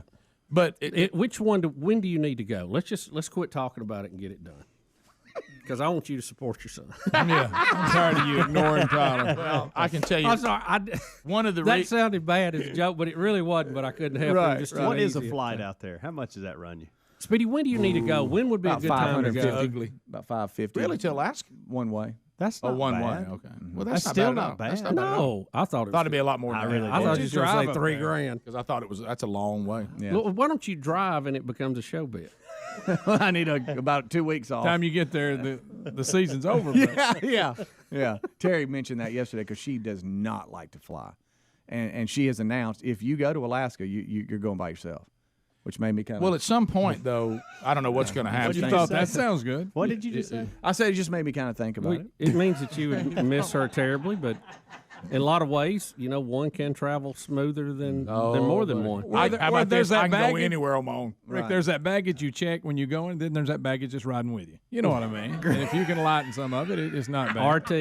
But which one? When do you need to go? Let's quit talking about it and get it done. Because I want you to support your son. Yeah, I'm tired of you ignoring Tyler. Well, I can tell you. I'm sorry. One of the that sounded bad as a joke, but it really wasn't. But I couldn't help it. Just What is a flight out there? How much does that run you? Speedy, when do you need to go? When would be a good time to go? About 550. Really, to Alaska? One way. That's not one bad. way. Okay. Well, that's still not bad. That's not bad. No, I thought it'd be a lot more. I thought you were going to say $3,000 because I thought that's a long way. Yeah. Well, why don't you drive and it becomes a show bit? I need about 2 weeks off. Time you get there, the season's over. Yeah. Terry mentioned that yesterday because she does not like to fly, and she has announced if you go to Alaska, you're going by yourself. Which made me kind of... Well, at some point, though, I don't know what's going to happen. You thought that sounds good. What did you just say? I said it just made me kind of think about it. It means that you would miss her terribly, but in a lot of ways, one can travel smoother than more than one. How about there's this? that I can baggage. go anywhere on my own. Rick, there's that baggage you check when you go in, then there's that baggage just riding with you. You know what I mean? And if you can lighten some of it, it's not bad. RT.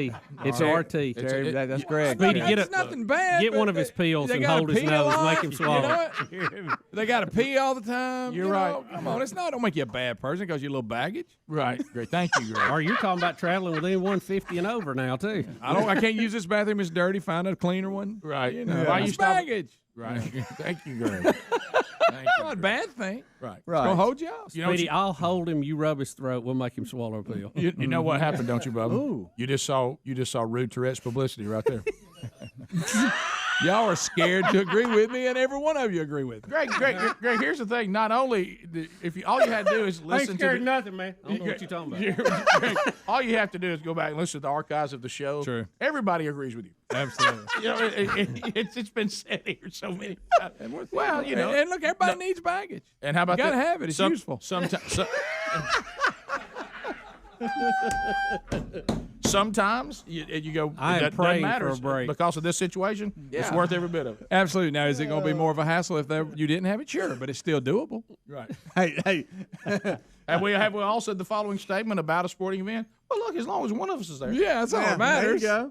It's RT. Terry, that's Greg. Speedy, It's nothing bad. Get but one of his pills they and gotta hold his pee a nose, lot. make him swallow. You know what? They got to pee all the time. You're you right. know? Come on, don't make you a bad person because you're a little baggage. Right. Great. Thank you, Greg. Or you're talking about traveling with anyone 150 and over now, too. I can't use this bathroom. It's dirty. Find a cleaner one. Right. You know, Why it's you stop? baggage. Right. Thank you, Greg. It's not a bad thing. Right. It's going to hold you off. Speedy, I'll hold him. You rub his throat. We'll make him swallow a pill. You know what happened, don't you, Bubba? Ooh. You just saw Rude Tourette's publicity right there. Y'all are scared to agree with me, and every one of you agree with me. Greg, here's the thing. Not only all you had to do is I ain't listen scared to of nothing, man. I don't know what you're talking about. Greg, all you have to do is go back and listen to the archives of the show. True. Everybody agrees with you. Absolutely. It's been said here so many times. Well, and look, everybody needs baggage. And how about you gotta that? have it. It's useful. Sometimes you go. I am that praying doesn't matter for a break. because of this situation. It's worth every bit of it. Absolutely. Now, is it going to be more of a hassle if you didn't have it? Sure, but it's still doable. Right. Hey. Have we all said the following statement about a sporting event? Well, look, as long as one of us is there. Yeah, that's all that matters. There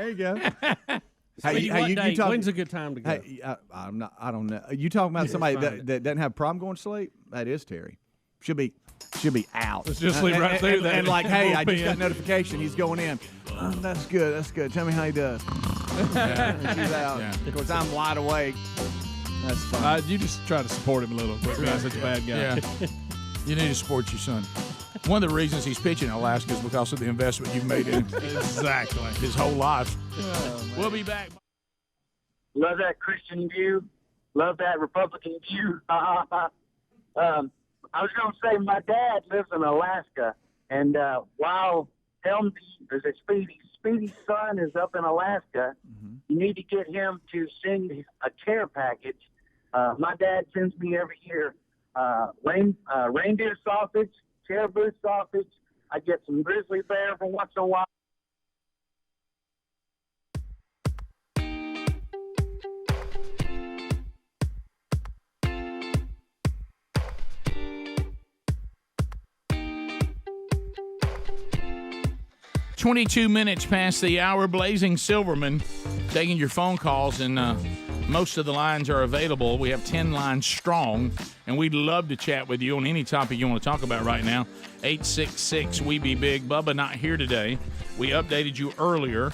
you go. When's a good time to go? Hey, I don't know. You talking about somebody that doesn't have a problem going to sleep? That is Terry. Should be out. Let's just sleep right through that. And like, hey, I just got notification. He's going in. That's good. Tell me how he does. She's out. Of course, I'm wide awake. That's fine. You just try to support him a little, but being such a bad guy. Yeah. You need to support your son. One of the reasons he's pitching in Alaska is because of the investment you've made in him. Exactly. His whole life. We'll be back. Love that Christian view. Love that Republican view. I was going to say my dad lives in Alaska, and while Speedy's son is up in Alaska, you need to get him to send a care package. My dad sends me every year reindeer sausage, caribou sausage. I get some grizzly bear from once in a while. Minutes past the hour. Blazing Silverman taking your phone calls, and most of the lines are available. We have 10 lines strong, and we'd love to chat with you on any topic you want to talk about right now. 866-WE-BE-BIG. Bubba not here today. We updated you earlier.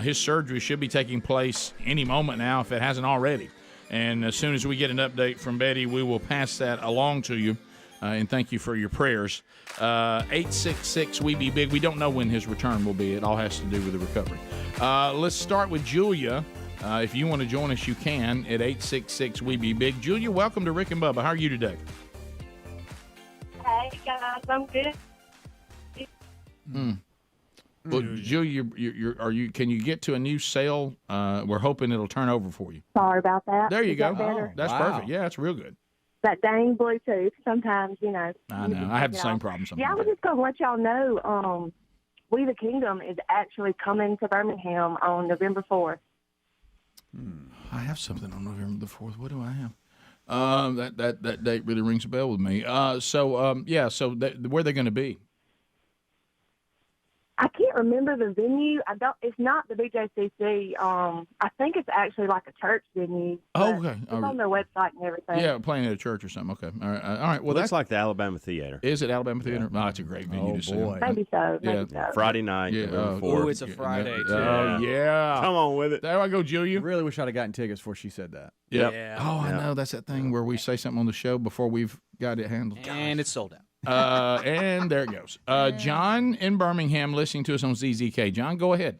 His surgery should be taking place any moment now if it hasn't already. And as soon as we get an update from Betty, we will pass that along to you. And thank you for your prayers. 866-WE-BE-BIG. We don't know when his return will be. It all has to do with the recovery. Let's start with Julia. If you want to join us, you can at 866-WE-BE-BIG. Julia, welcome to Rick and Bubba. How are you today? Hey, guys. I'm good. Well, Julia, can you get to a new cell? We're hoping it'll turn over for you. Sorry about that. There you Is go. that better? That's perfect. Yeah, that's real good. That dang Bluetooth. Sometimes, I know. I have the same problem sometimes. Yeah, I was just going to let y'all know, We the Kingdom is actually coming to Birmingham on November 4th. I have something on November the 4th. What do I have? That date really rings a bell with me. So where are they going to be? I can't remember the venue. It's not the BJCC. I think it's actually like a church venue. Oh, okay. It's on their website and everything. Yeah, playing at a church or something. Okay. All right. Well, looks like the Alabama Theater. Is it Alabama Theater? Oh, it's a great venue to see. Maybe so. Friday night. Yeah. It's a Friday, too. Oh, yeah. Come on with it. There I go, Julia. Really wish I'd have gotten tickets before she said that. Yep. Yeah. Oh, I know. That's that thing where we say something on the show before we've got it handled. And it's sold out. And there it goes. John in Birmingham listening to us on ZZK. John, go ahead.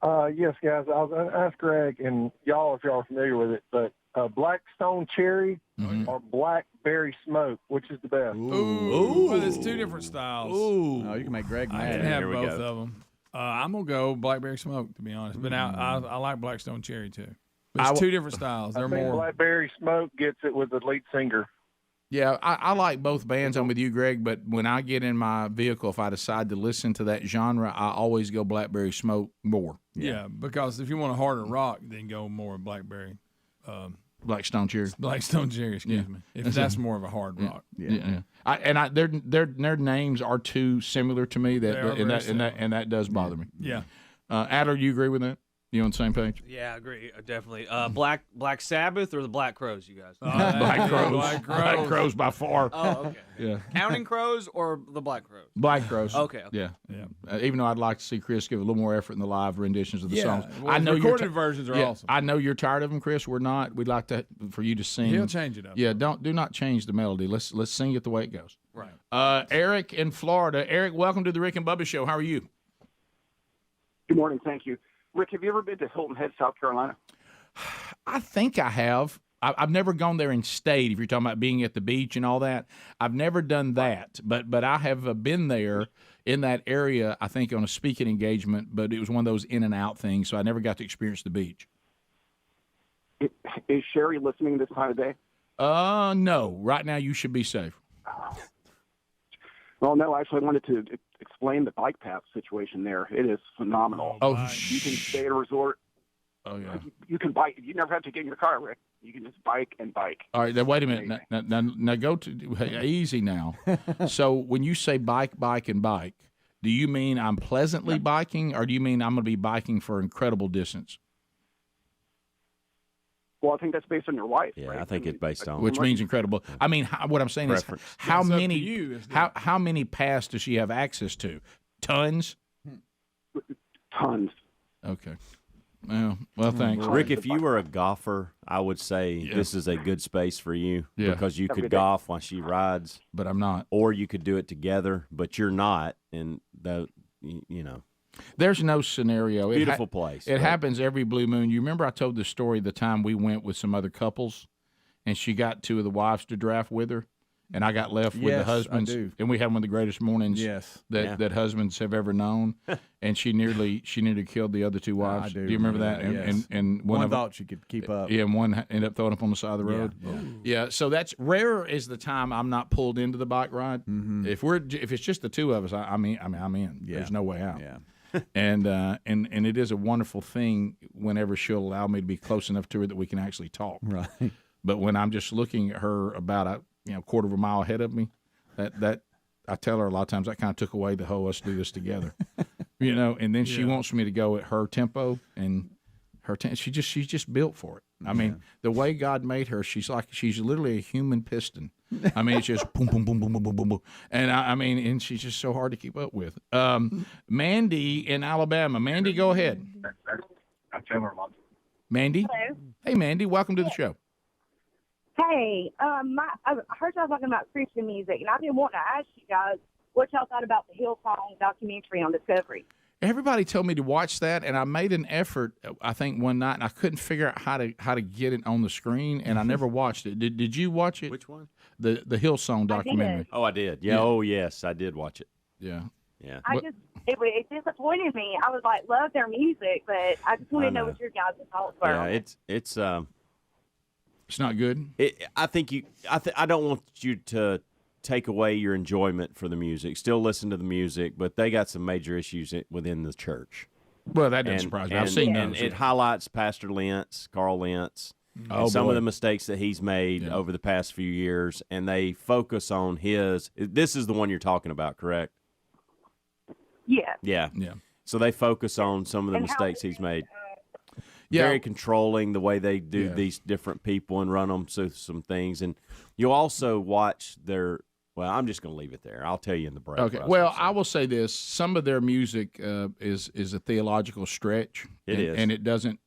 Yes, guys. I was going to ask Greg and y'all if y'all are familiar with it, but Blackstone Cherry or Blackberry Smoke, which is the best? Ooh. Well, there's two different styles. Ooh. Oh, you can make Greg mad. I can have both of them. I'm going to go Blackberry Smoke, to be honest. But I like Blackstone Cherry, too. But it's two different styles. They're I think more. Blackberry Smoke gets it with the lead singer. Yeah, I like both bands. I'm with you, Greg, but when I get in my vehicle, if I decide to listen to that genre, I always go Blackberry Smoke more. Yeah, because if you want a harder rock, then go more Blackberry. Blackstone Cherry. Blackstone Cherry, excuse me. If that's more of a hard rock. Yeah. Their names are too similar to me and that does bother me. Yeah. Adler, do you agree with that? You on the same page? Yeah, I agree. Definitely. Black Sabbath or the Black Crows, you guys? Black Crows. Black Crows by far. Oh, okay. Yeah. Counting Crows or the Black Crows? Black Crows. Okay. Yeah. Even though I'd like to see Chris give a little more effort in the live renditions of the songs. Well, I know recorded versions are awesome. I know you're tired of them, Chris. We're not. We'd like for you to sing. He'll change it up. Yeah. Do not change the melody. Let's sing it the way it goes. Right. Eric in Florida. Eric, welcome to the Rick and Bubba Show. How are you? Good morning. Thank you. Rick, have you ever been to Hilton Head, South Carolina? I think I have. I've never gone there and stayed. If you're talking about being at the beach and all that, I've never done that. But I have been there in that area. I think on a speaking engagement, but it was one of those in and out things, so I never got to experience the beach. Is Sherry listening this time of day? No. Right now, you should be safe. Well, no. Actually, I wanted to explain the bike path situation there. It is phenomenal. Oh, you can stay at a resort. Oh, yeah. You can bike. You never have to get in your car, Rick. You can just bike and bike. All right, now wait a minute. Now go to easy now. So when you say bike, and bike, do you mean I'm pleasantly biking, or do you mean I'm going to be biking for incredible distance? Well, I think that's based on your life. Yeah, right? I think it's based on which means incredible. I mean, what I'm saying preference. Is how It's up to many you, how many paths does she have access to? Tons. Tons. Okay. Well, thanks. Rick, if you were a golfer, I would say this is a good space for you because you could Every day. golf while she rides. But I'm not. Or you could do it together, but you're not. And, you know. There's no scenario. Beautiful place. It happens every blue moon. You remember I told the story the time we went with some other couples, and she got 2 of the wives to draft with her, and I got left with the Yes, I husbands, do. and we had one of the greatest mornings Yes. that husbands have ever known, and she nearly killed the other 2 wives. I do you remember that? yes. And one of them- thought she could keep up. Yeah, and one ended up throwing up on the side of the road. Yeah. So that's rare is the time I'm not pulled into the bike ride. Mm-hmm. If it's just the 2 of us, I'm in. Yeah. There's no way out. Yeah. and it is a wonderful thing whenever she'll allow me to be close enough to her that we can actually talk. Right. But when I'm just looking at her about a quarter of a mile ahead of me, that I tell her a lot of times that kind of took away the whole us do this together. And then she wants me to go at her tempo and she's just built for it. I mean, the way God made her, she's literally a human piston. I mean, it's just boom, boom, boom, boom, boom, boom, boom, boom. And and she's just so hard to keep up with. Mandy in Alabama. Mandy, go ahead. Mandy? Hello. Hey, Mandy, welcome to the show. Hey, I heard y'all talking about Christian music, and I've been wanting to ask you guys what y'all thought about the Hillsong documentary on Discovery. Everybody told me to watch that, and I made an effort, I think, one night, and I couldn't figure out how to get it on the screen, and I never watched it. Did you watch it? Which one? The Hillsong documentary. Oh, I did. Yeah. Oh, yes, I did watch it. Yeah. Yeah. It disappointed me. I was like, love their music, but I just want I to know know. what your guys' thoughts were. Yeah, on it. it's not good. I think I don't want you to take away your enjoyment for the music. Still listen to the music, but they got some major issues within the church. Well, that doesn't surprise me. I've seen and those. it highlights Pastor Carl Lentz, Oh, and some boy. of the mistakes that he's made over the past few years, and they focus on his. This is the one you're talking about, correct? Yeah. Yeah. Yeah. So they focus on some of the And how mistakes he's made. Yeah. Very controlling the way they do Yeah. these different people and run them through some things. And you'll also watch their. Well, I'm just going to leave it there. I'll tell you in the break. Okay. Well, I will say this: some of their music is a theological stretch. It is. and it doesn't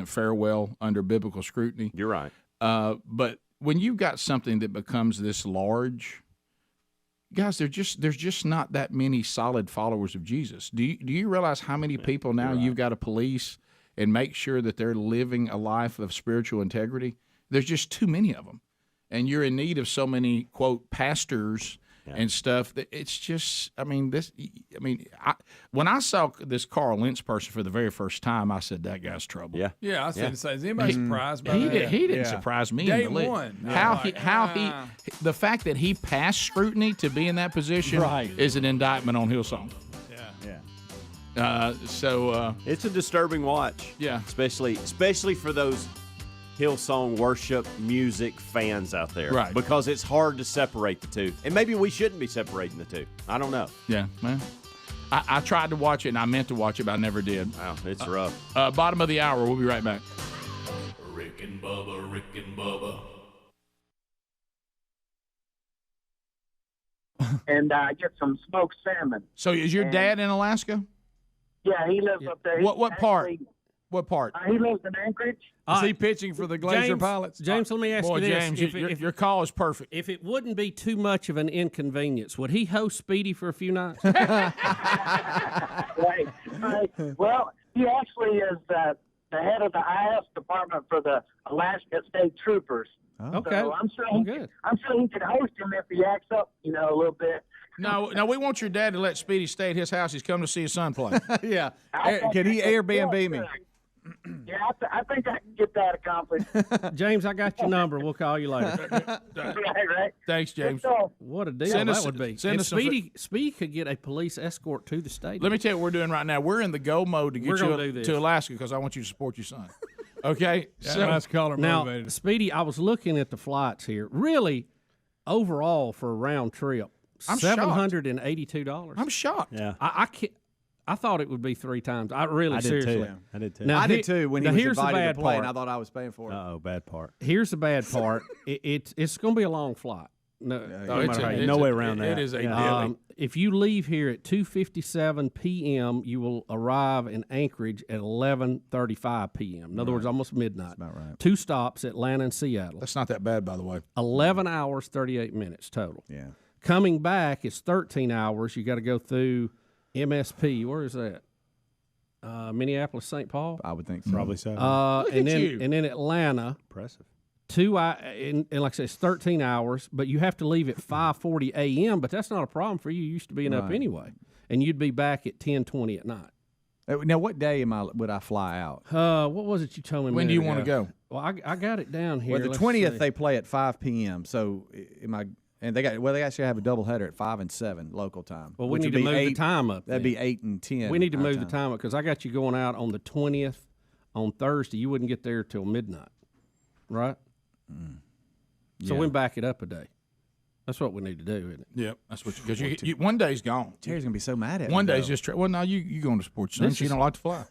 fare well under biblical scrutiny. You're right. But when you've got something that becomes this large, guys, there's just not that many solid followers of Jesus. Do you realize how many people now you've got to police and make sure that they're living a life of spiritual integrity? There's just too many of them. And you're in need of so many, quote, pastors and stuff that it's just, when I saw this Carl Lentz person for the very first time, I said, that guy's trouble. Yeah. Yeah, I said the same. Is anybody surprised by that? He didn't surprise me. Day in the least. one. The fact that he passed scrutiny to be in that position is an indictment on Hillsong. Yeah. It's a disturbing watch. Yeah. Especially for those Hillsong worship music fans out there. Right. Because it's hard to separate the two. And maybe we shouldn't be separating the two. I don't know. Yeah, man. I tried to watch it, and I meant to watch it, but I never did. Wow, it's rough. Bottom of the hour. We'll be right back. Rick and Bubba, Rick and Bubba. And I get some smoked salmon. So is your dad in Alaska? Yeah, he lives up there. What part? Actually, What part? he lives in Anchorage. Is he pitching for the Glacier Pilots? James, let me ask Boy, you this. James, your call is perfect. If it wouldn't be too much of an inconvenience, would he host Speedy for a few nights? Right. Well, he actually is the head of the IS department for the Alaska State Troopers. Okay. So I'm sure he could host him if he acts up, a little bit. No, we want your dad to let Speedy stay at his house. He's come to see his son play. Yeah. Can he Airbnb me? Yeah, I think I can get that accomplished. James, I got your number. We'll call you later. right. Thanks, James. What a deal Send that us- would be. send If us some Speedy could get a police escort to the stadium. Let me tell you what we're doing right now. We're in the go mode to We're get gonna you do this. to Alaska because I want you to support your son. Okay? Nice caller Now, motivated. Speedy, I was looking at the flights here. Really, overall for a round trip, I'm shocked. $782. I'm shocked. Yeah. I can't. I thought it would be 3 times. I did seriously. Too. I did too. Now, I did too when he now was here's the invited bad to play, part. and I thought I was paying for it. Uh-oh, bad part. Here's the bad part. It's going to be a long flight. no way around that. It is a if you leave here at 2:57 p.m., you will arrive in Anchorage at 11:35 p.m. In other words, almost midnight. That's about right. 2 stops, Atlanta and Seattle. That's not that bad, by the way. 11 hours, 38 minutes total. Yeah. Coming back, it's 13 hours. You got to go through MSP. Where is that? Minneapolis, St. Paul. I would think so. Probably so. And then Atlanta. Impressive. And like I said, it's 13 hours, but you have to leave at 5:40 a.m. But that's not a problem for you. You used to being up anyway, and you'd be back at 10:20 at night. Now, what day would I fly out? What was it you told me? When do you want to go? Well, I got it down here. Well, the 20th they play at 5 p.m. So am I? And they actually have a doubleheader at 5 and 7 local time. Well, we need to move the time up. That'd be 8 and 10. We need to move the time up because I got you going out on the 20th on Thursday. You wouldn't get there till midnight, right? So we back it up a day. That's what we need to do, isn't it? Yep, that's what because you one day's gone. Terry's gonna be so mad at me. One day's just well, now you going to sports center. You don't like to fly.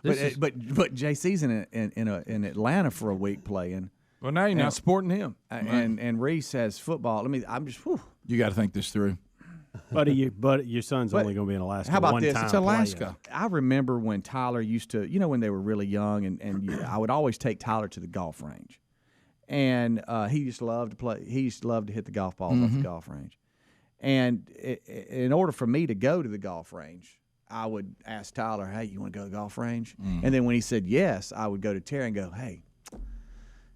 But JC's in Atlanta for a week playing. Well, now you're not supporting him. And Reese has football. I'm just. Whew. You got to think this through. But your son's only going to be in Alaska. How about one this? time It's Alaska. I remember when Tyler used to, when they were really young, and I would always take Tyler to the golf range, and he just loved to play. He used to love to hit the golf balls off the golf range, and in order for me to go to the golf range, I would ask Tyler, "Hey, you want to go to the golf range?" And then when he said yes, I would go to Terry and go, "Hey,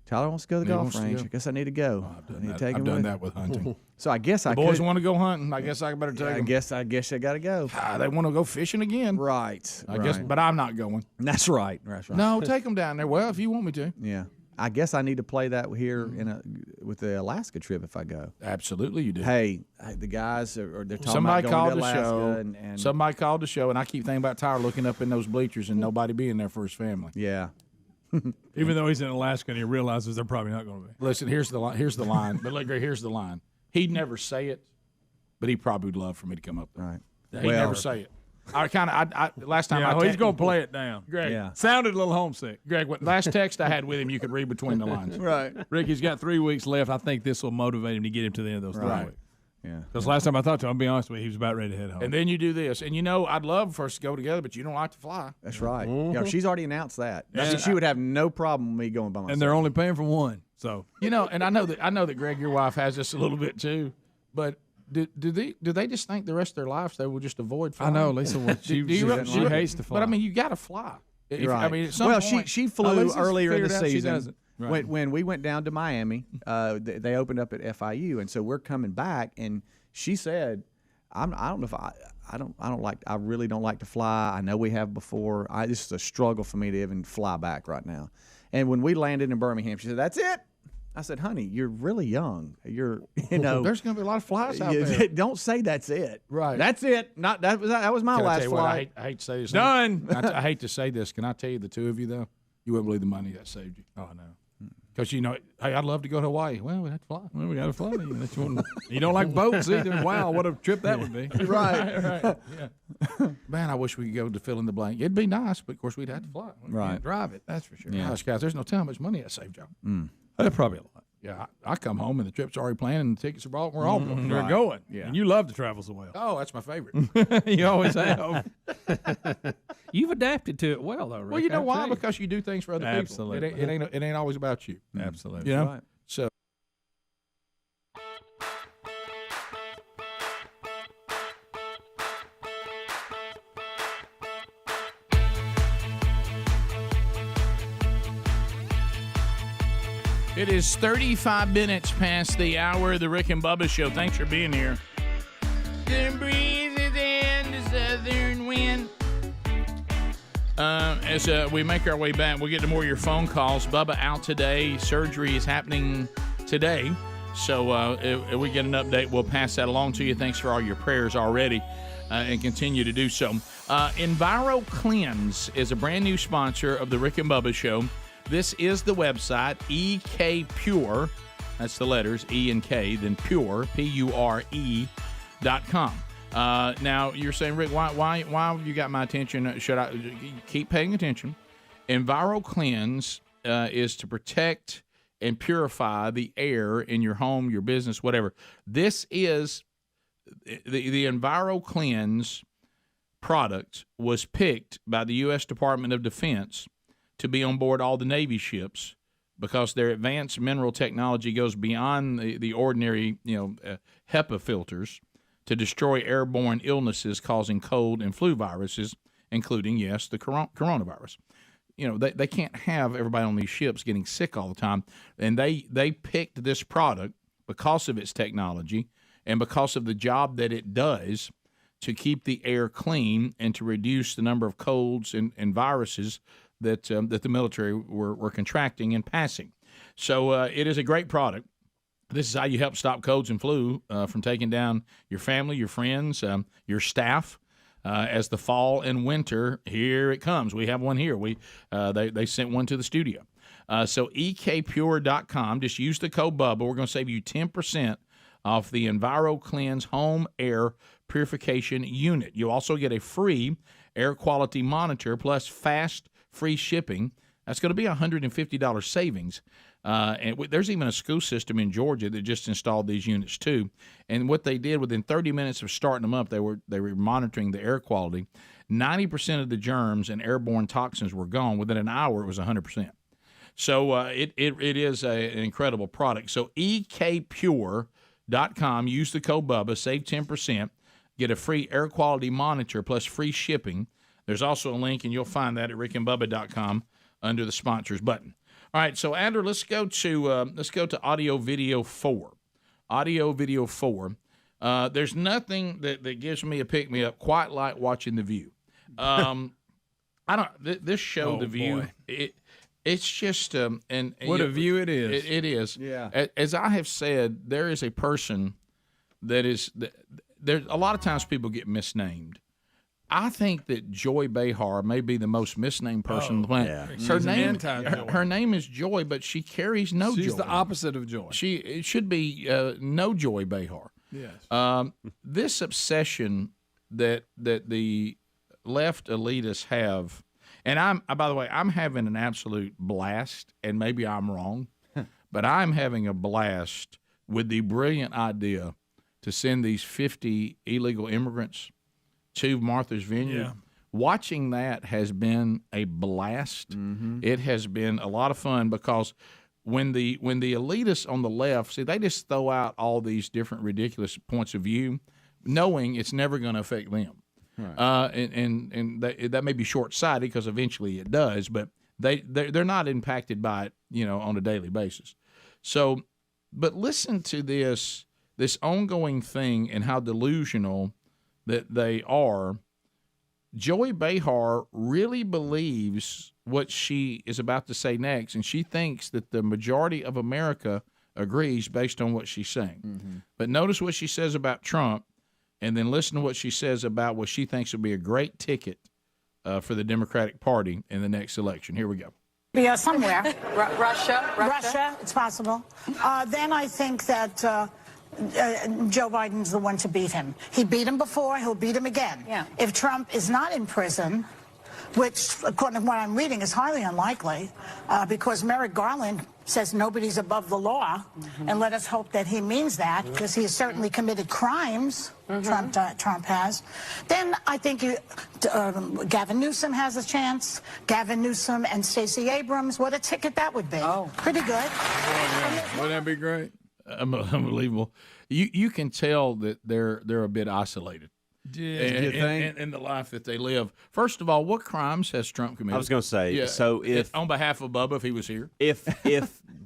Tyler wants to go to the golf range. I guess I need to go. I've done that with hunting. So I guess the boys want to go hunting. I guess I better take them. I guess I got to go. They want to go fishing again. Right. I guess, but I'm not going. That's right. That's right. No, take them down there. Well, if you want me to. Yeah. I guess I need to play that here with the Alaska trip if I go. Absolutely, you do. Hey, the guys they're talking somebody about called going to the Alaska show. and somebody called the show, and I keep thinking about Tyler looking up in those bleachers and nobody being there for his family. Yeah. Even though he's in Alaska and he realizes they're probably not going to be. Listen, here's the line. But look, here's the line. He'd never say it, but he probably would love for me to come up there. Right. He'd never say it. I last time he's going to play it down. Greg, sounded a little homesick. Greg, last text I had with him, you could read between the lines. Right. Ricky's got 3 weeks left. I think this will motivate him to get him to the end of those 3 weeks. Yeah. Because last time I talked to him, I'll be honest with you, he was about ready to head home. And then you do this. And I'd love for us to go together, but you don't like to fly. That's right. Yeah, she's already announced that. She would have no problem with me going by myself. And they're only paying for one. So and I know that Greg, your wife, has this a little bit too. But do they just think the rest of their lives they will just avoid flying? I know, Lisa. She hates to fly. But I mean, you got to fly. Right. I mean, at some point, she flew earlier in the she season. doesn't. Right. When we went down to Miami, they opened up at FIU, and so we're coming back, and she said, I don't know if I really don't like to fly. I know we have before. This is a struggle for me to even fly back right now. And when we landed in Birmingham, she said, "That's it." I said, "Honey, you're really young. There's going to be a lot of flies out there. Don't say that's it. Right. That's it. Not that was my last flight. I hate to say this. Done. I hate to say this. Can I tell you, the two of you though, you wouldn't believe the money that saved you. Oh no. Because hey, I'd love to go to Hawaii. Well, we have to fly. Well, we got to fly. You don't like boats either. Wow, what a trip that would be. Right. Yeah. Man, I wish we could go to fill in the blank. It'd be nice, but of course we'd have to fly. We can't drive it. That's for sure. Yeah. Gosh, guys, there's no telling how much money that saved y'all. That's probably a lot. Yeah, I come home and the trip's already planned and the tickets are bought. We're all going. We're going. Yeah. And you love to travel so well. Oh, that's my favorite. You always have. You've adapted to it well, though, Rick. Well, you know why? Because you do things for other people. Absolutely. It ain't always about you. Absolutely. You know? Right. So. It is 35 minutes past the hour of the Rick and Bubba Show. Thanks for being here. The breezes and the southern wind. As we make our way back, we'll get to more of your phone calls. Bubba out today. Surgery is happening today. So if we get an update, we'll pass that along to you. Thanks for all your prayers already and continue to do so. Enviro Cleanse is a brand new sponsor of the Rick and Bubba Show. This is the website, EKPure. That's the letters, E and K, then Pure, PURE.com. Now, you're saying, Rick, why have you got my attention? Should I keep paying attention? Enviro Cleanse is to protect and purify the air in your home, your business, whatever. This is the EnviroCleanse product was picked by the U.S. Department of Defense to be on board all the Navy ships because their advanced mineral technology goes beyond the ordinary, HEPA filters to destroy airborne illnesses causing cold and flu viruses, including, yes, the coronavirus. They can't have everybody on these ships getting sick all the time. And they picked this product because of its technology and because of the job that it does to keep the air clean and to reduce the number of colds and viruses that the military were contracting and passing. So it is a great product. This is how you help stop colds and flu from taking down your family, your friends, your staff. As the fall and winter, here it comes. We have one here. They sent one to the studio. So ekpure.com. Just use the code Bubba. We're going to save you 10% off the EnviroCleanse Home Air Purification Unit. You'll also get a free air quality monitor plus fast free shipping. That's going to be a $150 savings. And there's even a school system in Georgia that just installed these units too. And what they did within 30 minutes of starting them up, they were monitoring the air quality. 90% of the germs and airborne toxins were gone. Within an hour, it was 100%. So it is an incredible product. So ekpure.com. Use the code Bubba, save 10%, get a free air quality monitor plus free shipping. There's also a link, and you'll find that at rickandbubba.com under the sponsors button. All right, so Andrew, let's go to audio video 4. Audio video 4. There's nothing that gives me a pick me up quite like watching The View. This show, The View. It's just and what a view it is. It is. Yeah. As I have said, there is a person that is there. A lot of times people get misnamed. I think that Joy Behar may be the most misnamed person on the planet. Yeah. Her name is Joy, but she carries no joy. She's the opposite of joy. It should be no Joy Behar. Yes. This obsession that the left elitists have, and by the way, I'm having an absolute blast, and maybe I'm wrong, but I'm having a blast with the brilliant idea to send these 50 illegal immigrants to Martha's Vineyard. Yeah. Watching that has been a blast. Mm-hmm. It has been a lot of fun because when the elitists on the left, see, they just throw out all these different ridiculous points of view, knowing it's never going to affect them. Right. And that may be short-sighted because eventually it does, but they're not impacted by it, on a daily basis. So, but listen to this ongoing thing and how delusional that they are. Joy Behar really believes what she is about to say next, and she thinks that the majority of America agrees based on what she's saying. Mm-hmm. But notice what she says about Trump, and then listen to what she says about what she thinks will be a great ticket for the Democratic Party in the next election. Here we go. Yeah, somewhere. Russia. It's possible. Then I think that Joe Biden's the one to beat him. He beat him before. He'll beat him again. Yeah. If Trump is not in prison, which, according to what I'm reading, is highly unlikely, because Merrick Garland says nobody's above the law, and let us hope that he means that, because he has certainly committed crimes, Trump has. Then I think Gavin Newsom has a chance. Gavin Newsom and Stacey Abrams, what a ticket that would be. Oh. Pretty good. Wouldn't that be great? Unbelievable. You can tell that they're a bit isolated. In the life that they live. First of all, what crimes has Trump committed? I was going to say, so if on behalf of Bubba, if he was here, if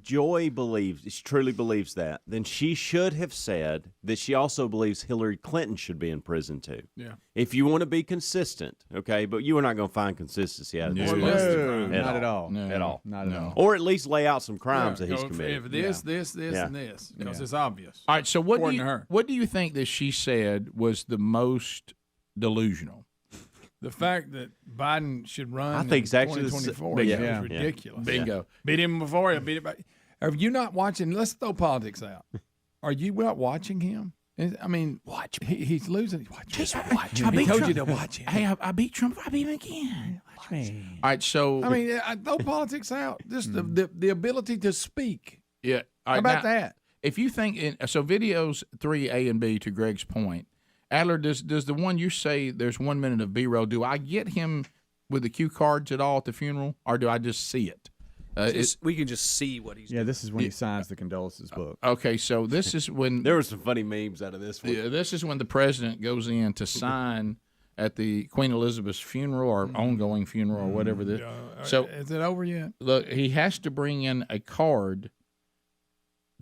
Joy she truly believes that, then she should have said that she also believes Hillary Clinton should be in prison too. Yeah. If you want to be consistent, okay, but you are not going to find consistency out of this. Not at all. At all. Not at all. Or at least lay out some crimes that he's committed. If this, and this, because it's obvious. All right. So what do you think that she said was the most delusional? The fact that Biden should run I think in 2024 is ridiculous. Bingo. Beat him before, he'll beat it back. Are you not watching? Let's throw politics out. Are you not watching him? I mean, watch. He's losing. Just watch. I told you to watch him. Hey, I beat Trump. I beat him again. Watch me. All right. So I mean, throw politics out. Just the ability to speak Yeah. How about that? If you think so, videos 3A and B. To Greg's point, Adler, does the one you say there's 1 minute of B-roll? Do I get him with the cue cards at all at the funeral, or do I just see it? We can just see what he's. Yeah, this is when he signs the condolences book. Okay, so this is when there were some funny memes out of this one. Yeah, this is when the president goes in to sign at the Queen Elizabeth's funeral or ongoing funeral or whatever this. So is it over yet? Look, he has to bring in a card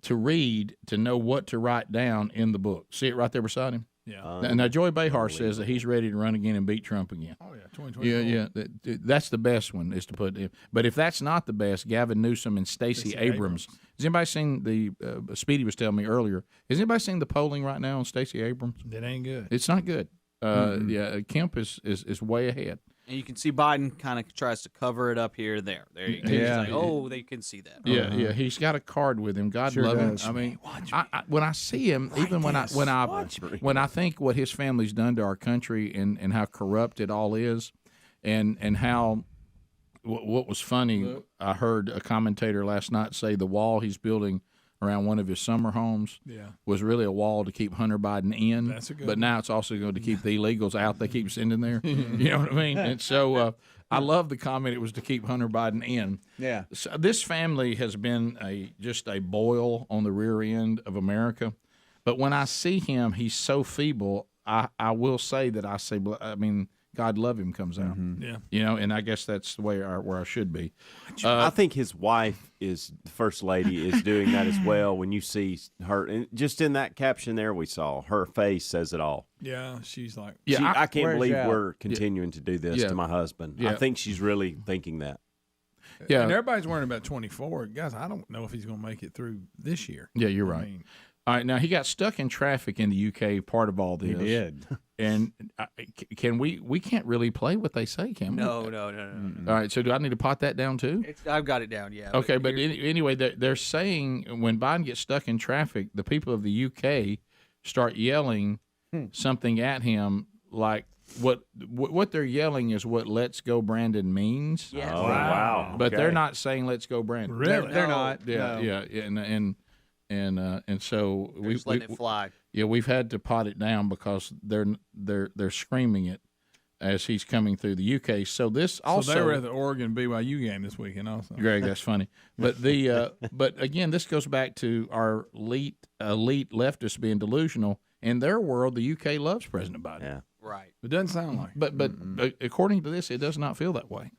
to read to know what to write down in the book. See it right there beside him. Yeah. Now Joy Behar says that he's ready to run again and beat Trump again. Oh yeah, 2024. Yeah. That's the best one is to put in. But if that's not the best, Gavin Newsom and Stacey Abrams. Has anybody seen the? Speedy was telling me earlier. Has anybody seen the polling right now on Stacey Abrams? It ain't good. It's not good. Yeah, Kemp is way ahead. And you can see Biden kind of tries to cover it up here, there. There you go. Yeah. He's like, oh, they can see that. Yeah, yeah. He's got a card with him. God Sure love does. him. I mean, when I see him, even when I think what his family's done to our country and how corrupt it all is, and how what was funny, I heard a commentator last night say the wall he's building around one of his summer homes was really a wall to keep Hunter Biden in. That's a good but one. now it's also going to keep the illegals out. They keep sending there. You know what I mean? And so I love the comment. It was to keep Hunter Biden in. Yeah. So this family has been just a boil on the rear end of America. But when I see him, he's so feeble. I will say that I mean, God love him comes out. Yeah. You know, and I guess that's the way where I should be. I think his wife is the first lady is doing that as well. When you see her, and just in that caption there, we saw her face says it all. Yeah, she's like, I can't believe Al? we're continuing to do this to my husband. Yeah. I think she's really thinking that. Yeah. And everybody's worrying about 24. Guys, I don't know if he's going to make it through this year. Yeah, you're I right. mean, All right, now he got stuck in traffic in the UK. Part of all this, He did. And can we can't really play what they say, can we? No. All right, so do I need to pot that down too? I've got it down, yeah. Okay, but anyway, they're saying when Biden gets stuck in traffic, the people of the UK start yelling something at him like what they're yelling is what "Let's go Brandon" means. Yes. Oh, wow. But Okay. they're not saying "Let's go Brandon." Really? They're not. Yeah, No. yeah, and so They're just letting it fly. Yeah, we've had to pot it down because they're screaming it as he's coming through the UK. So this also so they were at the Oregon BYU game this weekend also. Greg, that's funny. But but again, this goes back to our elite leftists being delusional. In their world, the UK loves President Biden. Yeah. Right. It doesn't sound like it. But according to this, it does not feel that way.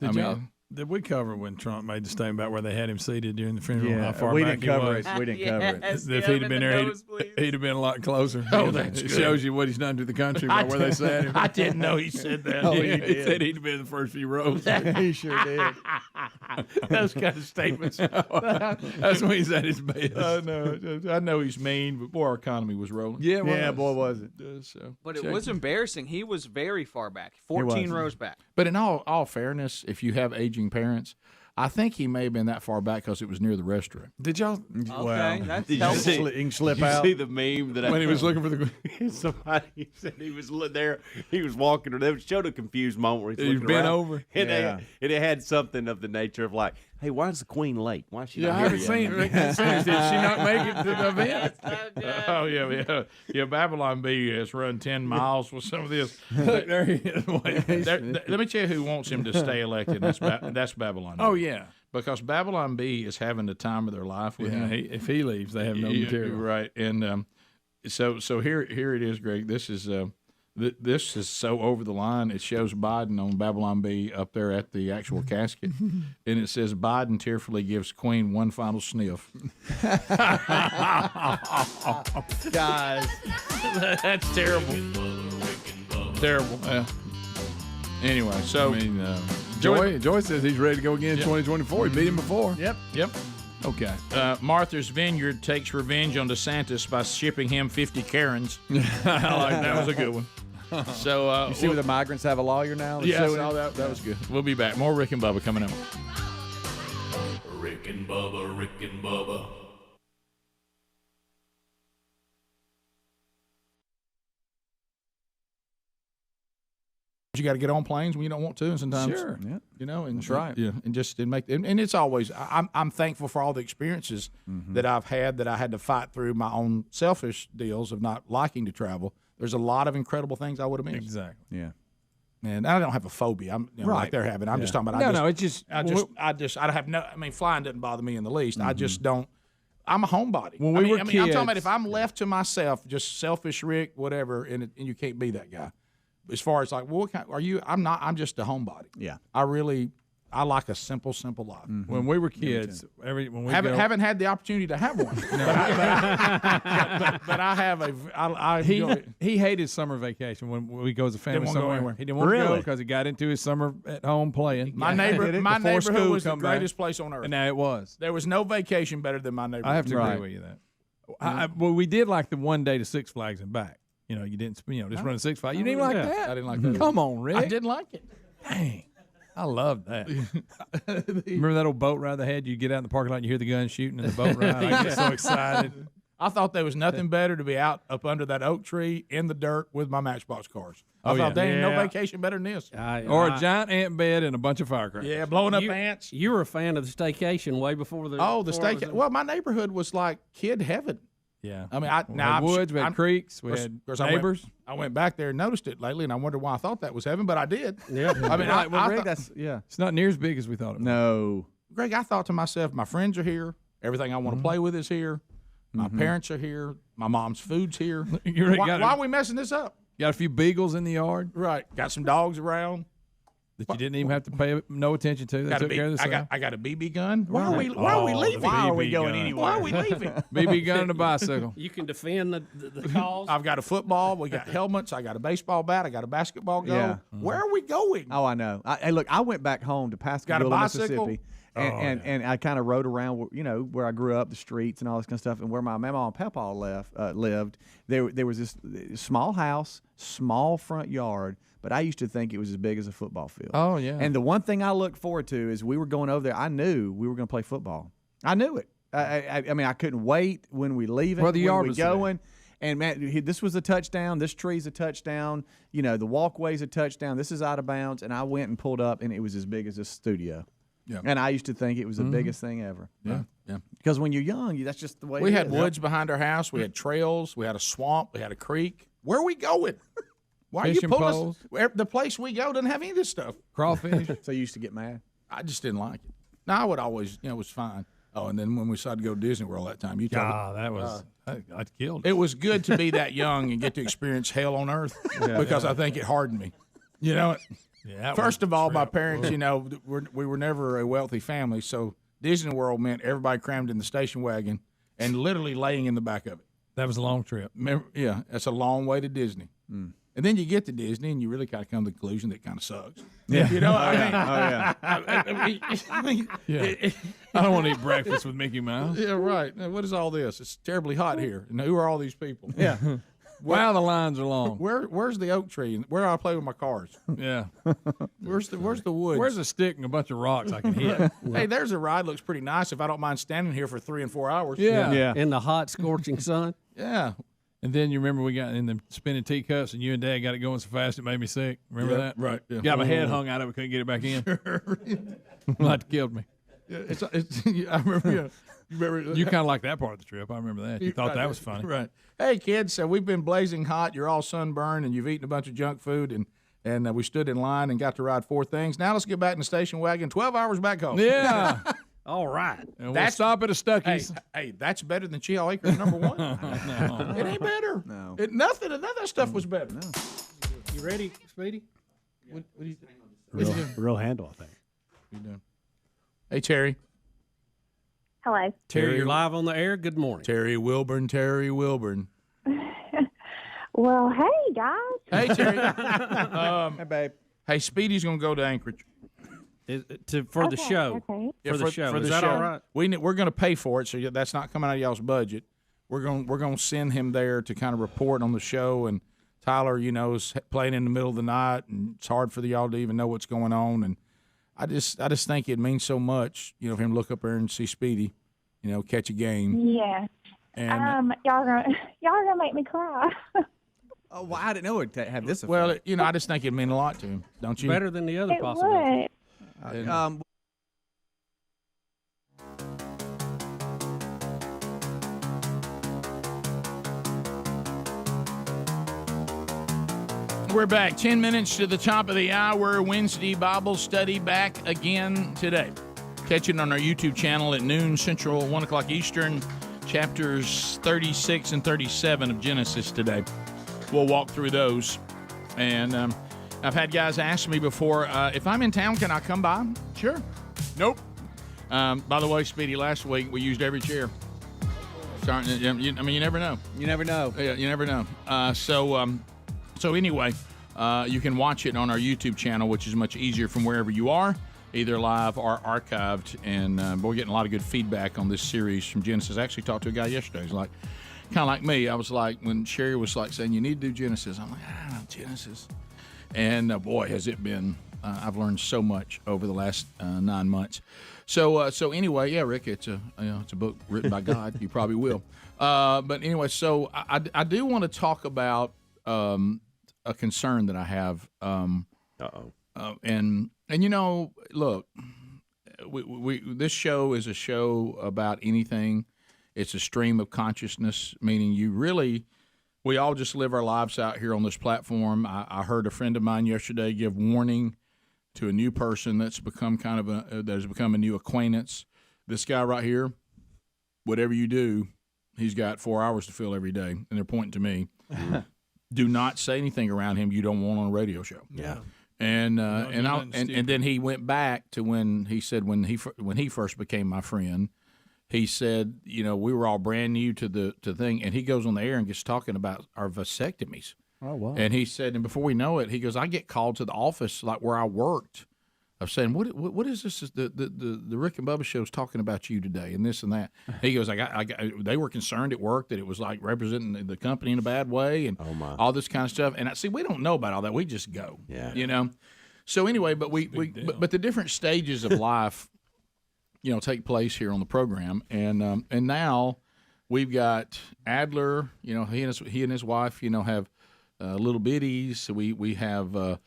Did we cover when Trump made the statement about where they had him seated during the funeral? Yeah, how far we back didn't cover he was? it. We didn't cover it. If he'd have been there, he'd have been a lot closer. Oh, that's it good. shows you what he's done to the country by where they sat him. I didn't know he said that. Oh, he he did. said he'd have been in the first few rows. He sure did. Those kind of statements. That's when he's at his best. I know he's mean, but boy, our economy was rolling. Yeah, well, Yeah, boy, was it. So, But it was embarrassing. He was very far back, 14 rows back. But in all fairness, if you have aging parents, I think he may have been that far back because it was near the restroom. Did y'all? Okay, that's Did you helpful. see, You can slip did you out. see the meme that When he was looking for the somebody said he was there, he was walking, or they showed a confused moment where he's He's looking bent around, over. and, Yeah. it had something of the nature of like, hey, why is the Queen late? Why is she Yeah, not I here haven't yet? seen her. Did she not make it to the event? Oh yeah. Babylon B has run 10 miles with some of this. Look, there he is. Let me tell you who wants him to stay elected. That's Babylon B. Oh yeah. Because Babylon B is having the time of their life with him. If he leaves, they have no material. Right, and so here it is, Greg. This is this is so over the line. It shows Biden on Babylon B up there at the actual casket, and it says Biden tearfully gives Queen one final sniff. Guys. That's terrible. Terrible. Anyway, so I mean, Joy says he's ready to go again in 2024. He beat him before. Yep. Okay. Martha's Vineyard takes revenge on DeSantis by shipping him 50 Karens. I like That was a good one. So You see where the migrants have a lawyer now? yeah, Suing him? that was good. We'll be back. More Rick and Bubba coming up. Rick and Bubba, Rick and Bubba. you got to get on planes when you don't want to, and sometimes, Sure. Yeah. you know, and That's right. Yeah, and just and it's always I'm thankful for all the experiences that I've had that I had to fight through my own selfish deals of not liking to travel. There's a lot of incredible things I would have missed. Exactly. Yeah. And I don't have a phobia. I'm like Right. they're having. I'm just talking about. I have no. I mean, flying doesn't bother me in the least. I just don't. I'm a homebody. When I we mean, were I'm talking about kids- if I'm left to myself, just selfish Rick, whatever, and you can't be that guy. As far as like, well, what kind, are you? I'm not. I'm just a homebody. Yeah. I like a simple life. When we were kids, when we Haven't had the opportunity to have one. but I have I enjoy it. He hated summer vacation when we go as a family Didn't wanna go somewhere. anywhere. He didn't want to go Really? because he got into his summer at home playing. My Before neighborhood school was the come back. greatest place on earth. And now it was. There was no vacation better than my neighborhood. I have to Right. agree with you that. Well, we did like the one day to Six Flags and back. You know, you didn't, just run a Six Flags. You didn't even like that. I didn't like that. Come on, Rick. I didn't like it. Dang. I love that. Remember that old boat ride they had? You get out in the parking lot and you hear the guns shooting in the boat ride. I get so excited. I thought there was nothing better to be out up under that oak tree in the dirt with my Matchbox cars. I thought there ain't no vacation better than this. Or a giant ant bed and a bunch of firecrackers. Yeah, blowing up ants. You were a fan of the staycation way before the. Oh, the before it steak. was Well, my neighborhood was like kid heaven. Yeah. I mean, We had woods, we had creeks, we of had course, neighbors. I went back there and noticed it lately, and I wondered why I thought that was heaven, but I did. Yeah. I mean, Right, well, I Greg, thought- that's yeah. It's not near as big as we thought it was. No. Greg, I thought to myself, my friends are here. Everything I want to play with is here. My parents are here. My mom's food's here. Why are we messing this up? Got a few beagles in the yard. Right. Got some dogs around. That you didn't even have to pay no attention to. They took care of themselves. I got a BB gun. Why are we leaving? Why are we going anywhere? Why are we leaving? BB gun and a bicycle. You can defend the cause. I've got a football. We got helmets. I got a baseball bat. I got a basketball goal. Yeah. Where are we going? Oh, I know. Hey, look, I went back home to Pascagoula, bicycle? Mississippi, and I kind of rode around, where I grew up, the streets and all this kind of stuff, and where my mama and papa lived. There was this small house, small front yard, but I used to think it was as big as a football field. Oh, yeah. And the one thing I looked forward to is we were going over there. I knew we were going to play football. I knew it. I mean, I couldn't wait when we leave it. Well, the yard when we was there. going. And man, this was a touchdown. This tree's a touchdown. The walkway's a touchdown. This is out of bounds. And I went and pulled up, and it was as big as this studio. Yeah. And I used to think it was the biggest thing ever. Yeah. Yeah. Because when you're young, that's just the way. We it had is. woods behind our house. We had trails. We had a swamp. We had a creek. Where are we going? Why are you Fishing pulling poles. us? The place we go doesn't have any of this stuff. Crawfish. So you used to get mad. I just didn't like it. No, I would always, it was fine. Oh, and then when we decided to go to Disney World that time, you told that was I killed it was good to be that young and get to experience hell on earth because I think it hardened me. Yeah. First of all, my parents, we were never a wealthy family, so Disney World meant everybody crammed in the station wagon and literally laying in the back of it. That was a long trip. Yeah, that's a long way to Disney. And then you get to Disney, and you really kind of come to the conclusion that it kind of sucks. Yeah. I mean, I don't want to eat breakfast with Mickey Mouse. Yeah, right. Now, what is all this? It's terribly hot here. And who are all these people? Yeah. Wow, the lines are long. Where's the oak tree? Where do I play with my cars? Yeah. Where's the woods? Where's a stick and a bunch of rocks I can hit? Hey, there's a ride. Looks pretty nice if I don't mind standing here for 3 and 4 hours. Yeah. In the hot, scorching sun. Yeah. And then you remember we got in the spinning teacups, and you and Dad got it going so fast it made me sick. Remember that? Right. Yeah. Got my head hung out of it, couldn't get it back in. Like killed me. Yeah, I remember. You remember? You kind of like that part of the trip. I remember that. You thought that was funny. Right. Hey, kids, so we've been blazing hot. You're all sunburned, and you've eaten a bunch of junk food, and we stood in line and got to ride 4 things. Now let's get back in the station wagon. 12 hours back home. Yeah. All right. And we'll stop at a Stuckey's. Hey, that's better than Cheehaw Acres #1. No. It ain't better. No. None of that stuff was better. No. You ready, Speedy? What do you think? Real handle, I think. What are you doing? Hey, Terry. Hello. Terry, you're live on the air. Good morning. Terry Wilburn. Well, hey, guys. Hey, Terry. Hey, babe. Hey, Speedy's going to go to Anchorage. For the show. Okay. Yeah, For the show. For Is the that show. all right? We're going to pay for it, so that's not coming out of y'all's budget. We're going to send him there to kind of report on the show. And Tyler, is playing in the middle of the night, and it's hard for y'all to even know what's going on. And I just think it means so much, for him to look up there and see Speedy, catch a game. Yeah. And y'all gonna make me cry. Oh, well, I didn't know it have this effect. Well, I just think it'd mean a lot to him, don't you? Better than the other It possibility. would. We're back. 10 minutes to the top of the hour. Wednesday Bible study back again today. Catch it on our YouTube channel at noon Central, 1 o'clock Eastern. Chapters 36 and 37 of Genesis today. We'll walk through those. And I've had guys ask me before, if I'm in town, can I come by? Sure. Nope. By the way, Speedy, last week we used every chair. You never know. You never know. Yeah, you never know. So anyway, you can watch it on our YouTube channel, which is much easier from wherever you are, either live or archived. And we're getting a lot of good feedback on this series from Genesis. I actually talked to a guy yesterday. He's like, kind of like me. I was like, when Sherry was like saying, you need to do Genesis. I'm like, Genesis. And boy, has it been, I've learned so much over the last 9 months. So anyway, yeah, Rick, it's a book written by God. You probably will. But anyway, so I do want to talk about a concern that I have. And look, we this show is a show about anything. It's a stream of consciousness, meaning we all just live our lives out here on this platform. I heard a friend of mine yesterday give warning to a new person that's become that's become a new acquaintance. This guy right here, whatever you do, he's got 4 hours to fill every day, and they're pointing to me. Do not say anything around him you don't want on a radio show. Yeah. And then he went back to when he said when he first became my friend, he said, we were all brand new to the thing, and he goes on the air and gets talking about our vasectomies. Oh wow! And he said, and before we know it, he goes, I get called to the office like where I worked, of saying, what is this? The Rick and Bubba show's talking about you today, and this and that. He goes, I got. They were concerned at work that it was like representing the company in a bad way, and all this kind of stuff. And I see, we don't know about all that. We just go. Yeah. So anyway, but but the different stages of life, take place here on the program, and now we've got Adler. He and his wife, have little bitties. We have.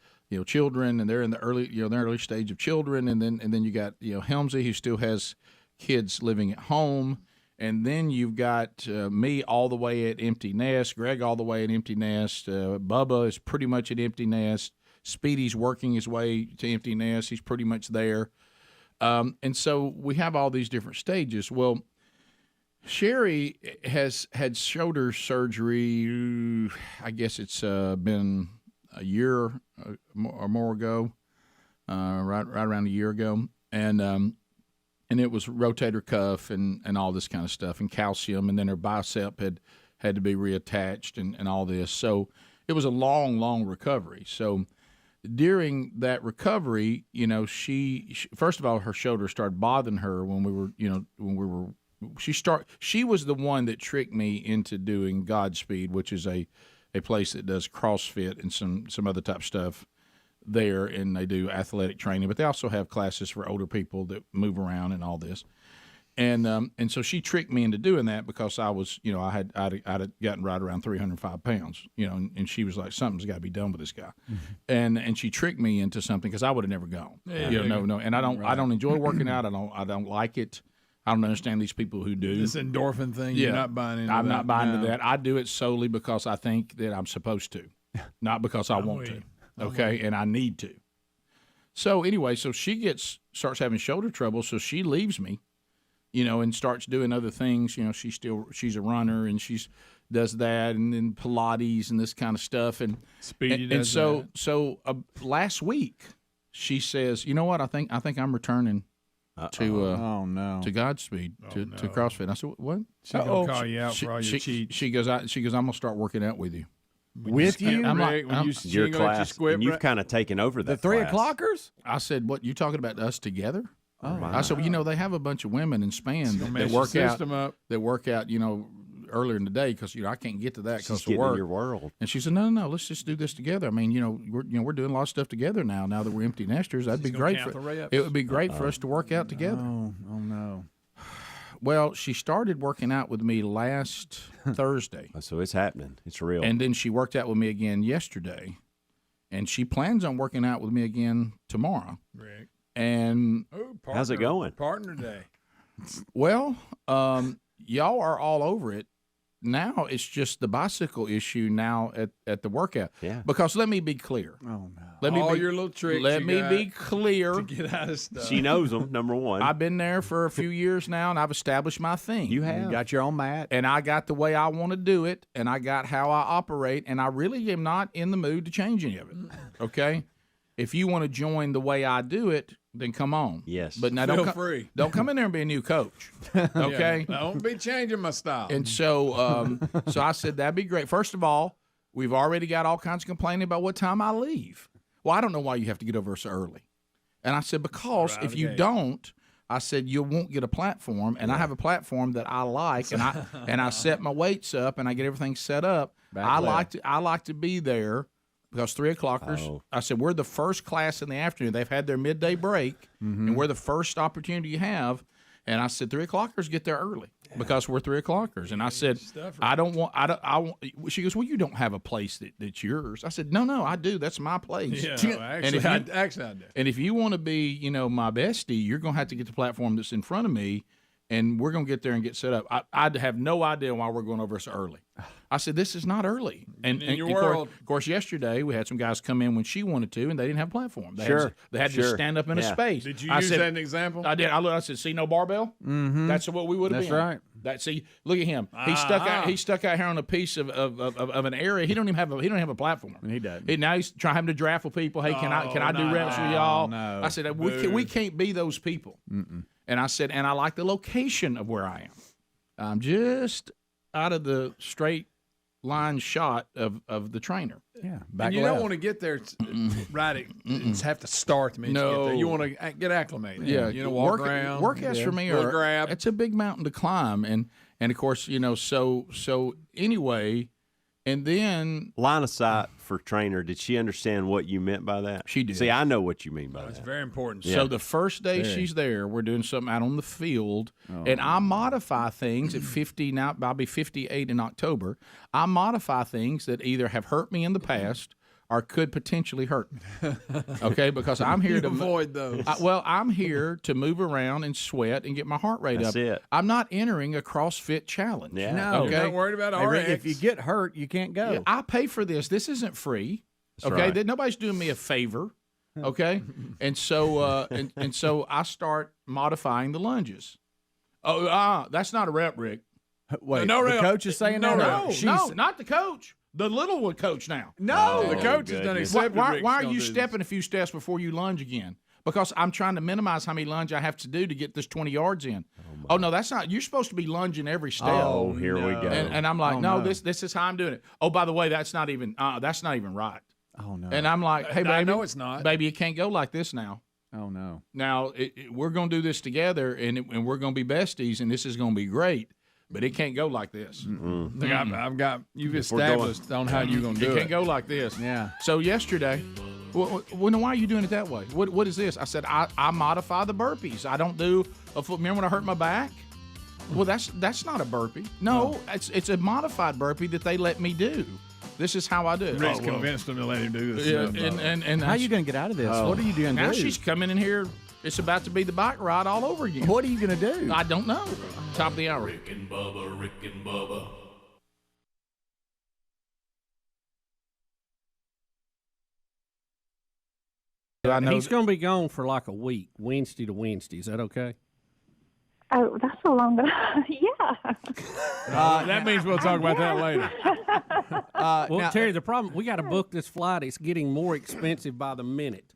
Children, and they're in the early stage of children, and then you got Helmsy, who still has kids living at home, and then you've got me all the way at empty nest, Greg all the way at empty nest, Bubba is pretty much at empty nest, Speedy's working his way to empty nest, he's pretty much there, and so we have all these different stages. Well, Sherry has had shoulder surgery. I guess it's been a year or more ago, right around a year ago, and it was rotator cuff and all this kind of stuff, and calcium, and then her bicep had to be reattached and all this. So it was a long recovery. So during that recovery, she first of all, her shoulder started bothering her when we were. She was the one that tricked me into doing Godspeed, which is a place that does CrossFit and some other type stuff there, and they do athletic training, but they also have classes for older people that move around and all this. And so she tricked me into doing that because I was, I'd gotten right around 305 pounds, and she was like, something's got to be done with this guy. Mm-hmm. And she tricked me into something because I would have never gone. No. And I don't enjoy working out. I don't like it. I don't understand these people who do. This endorphin thing, you're not buying into I'm that. not buying into that. I do it solely because I think that I'm supposed to, not because I want to. Okay, and I need to. So anyway, so she starts having shoulder trouble, so she leaves me, and starts doing other things. She's a runner, and does that, and then Pilates and this kind of stuff. And Speedy and does so that. so last week she says, you know what? I think I'm returning. To Godspeed, to CrossFit. I said, what? She's gonna call you out for all your cheats. She goes, I'm gonna start working out with you. I'm like, your class, and you've kind of taken over that. The 3 class. o'clockers? I said, what, you talking about us together? Oh, I said, they have a bunch of women in Span that work out. That work out, earlier in the day because I can't get to that because of work. In your world. And she said, no, let's just do this together. I mean, we're doing a lot of stuff together now. Now that we're empty nesters, that'd be great. It would be great for us to work out together. Oh no. Well, she started working out with me last Thursday. So it's happening. It's real. And then she worked out with me again yesterday. And she plans on working out with me again tomorrow. Rick. And how's it going? Partner day. Well, y'all are all over it. Now it's just the bicycle issue now at the workout. Yeah. Because let me be clear. Oh, no. Let me All be, your little tricks. Let me be clear. To get out of stuff. She knows them, number one. I've been there for a few years now, and I've established my thing. You have. You got your own mat. And I got the way I want to do it, and I got how I operate, and I really am not in the mood to change any of it. Okay? If you want to join the way I do it, then come on. Yes. But now Feel don't free. Don't come in there and be a new coach. Okay? Yeah, don't be changing my style. And so so I said that'd be great. First of all, we've already got all kinds of complaining about what time I leave. Well, I don't know why you have to get over so early. And I said, because if you don't, I said you won't get a platform, and I have a platform that I like, and I set my weights up and I get everything set up. I like to be there. Because 3 o'clockers, I said, we're the first class in the afternoon. They've had their midday break, and we're the first opportunity you have. And I said, 3 o'clockers get there early because we're 3 o'clockers. And I said, I want. She goes, well, you don't have a place that's yours. I said, no, I do. That's my place. Yeah, actually, I do. And if you want to be, my bestie, you're going to have to get the platform that's in front of me, and we're going to get there and get set up. I have no idea why we're going over so early. I said, this is not early. And in your world, of course, yesterday we had some guys come in when she wanted to, and they didn't have a platform. They had to stand up in a space. Did you use that as an example? I did. I said, see no barbell? Mm-hmm. That's what we would have been. That's right. See, look at him. He stuck out here on a piece of an area. He don't even have a platform. He doesn't. Now he's trying to draft with people. Hey, can I do reps with y'all? No. I said, we can't be those people. Mm-mm. And I said, and I like the location of where I am. I'm just out of the straight line shot of the trainer. Yeah, and you don't want to get there right. Have to start to get there. You want to get acclimated. Yeah, walk around. Workouts for me are it's a big mountain to climb, and of course so anyway. And then line of sight for trainer. Did she understand what you meant by that? She did. See, I know what you mean by that. It's very important. So the first day she's there, we're doing something out on the field, and I modify things at 50 now. I'll be 58 in October. I modify things that either have hurt me in the past or could potentially hurt me. Okay, because I'm here to avoid those. I'm here to move around and sweat and get my heart rate up. It. I'm not entering a CrossFit challenge. Yeah. No, okay? You're not worried about RX. If you get hurt, you can't go. Yeah, I pay for this. This isn't free. That's okay, right. Nobody's doing me a favor. Okay, and so and so I start modifying the lunges. That's not a rep, Rick. Wait, No the rep. coach is saying No, that? not the coach. The little one coach now. No. The coach has done accepted. Why are you stepping a few steps before you lunge again? Because I'm trying to minimize how many lunges I have to do to get this 20 yards in. Oh no, that's not. You're supposed to be lunging every step. Oh, here we go. And I'm like, no, this is how I'm doing it. Oh, by the way, that's not even right. Oh no. And I'm like, hey, baby, I know it's not. Baby, it can't go like this now. Oh no. Now we're going to do this together, and we're going to be besties, and this is going to be great. But it can't go like this. I've got you've established on how you're going to do it. It can't go like this. Yeah. So yesterday, well, then why are you doing it that way? What is this? I said I modify the burpees. I don't do a foot. Remember when I hurt my back? Well, that's not a burpee. No, it's a modified burpee that they let me do. This is how I do it. Rick's convinced them to let him do this. Yeah, and how are you going to get out of this? What are you doing? Now she's coming in here. It's about to be the bike ride all over again. What are you going to do? I don't know. Top of the hour. Rick and Bubba, Rick and Bubba. He's going to be gone for like a week, Wednesday to Wednesday. Is that okay? Oh, that's a long yeah. That means we'll talk about that later. Well, now, Terry, the problem, we got to book this flight. It's getting more expensive by the minute.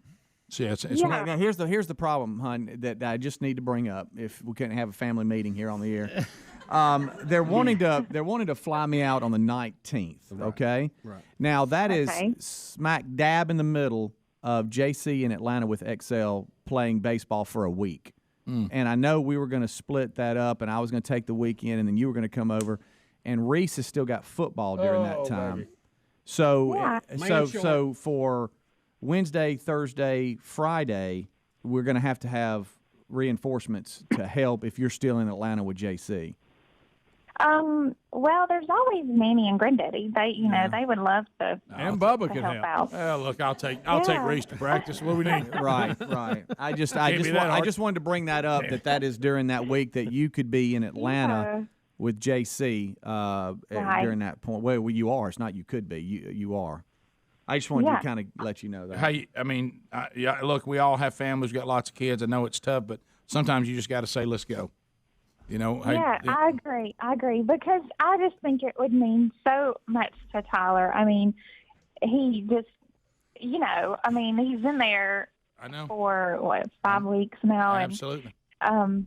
See, it's now here's the problem, hon, that I just need to bring up. If we couldn't have a family meeting here on the air, they're wanting to fly me out on the 19th. Okay, right. Now that is smack dab in the middle of JC in Atlanta with XL playing baseball for a week. And I know we were going to split that up, and I was going to take the weekend, and then you were going to come over. And Reese has still got football during that time. Baby. So for Wednesday, Thursday, Friday, we're going to have reinforcements to help if you're still in Atlanta with JC? Well, there's always Nanny and Granddaddy. They, they would love to. And Bubba to could help help. out. Well, look, I'll take Reese to practice. What do we need? Right. I just wanted to bring that up. That is during that week that you could be in Atlanta with JC during that point. Well, you are. It's not you could be. You are. I just wanted to kind of let you know that. Hey, look, we all have families, got lots of kids. I know it's tough, but sometimes you just got to say, let's go. I agree because I just think it would mean so much to Tyler. I mean, he just, he's in there for 5 weeks now. Absolutely. And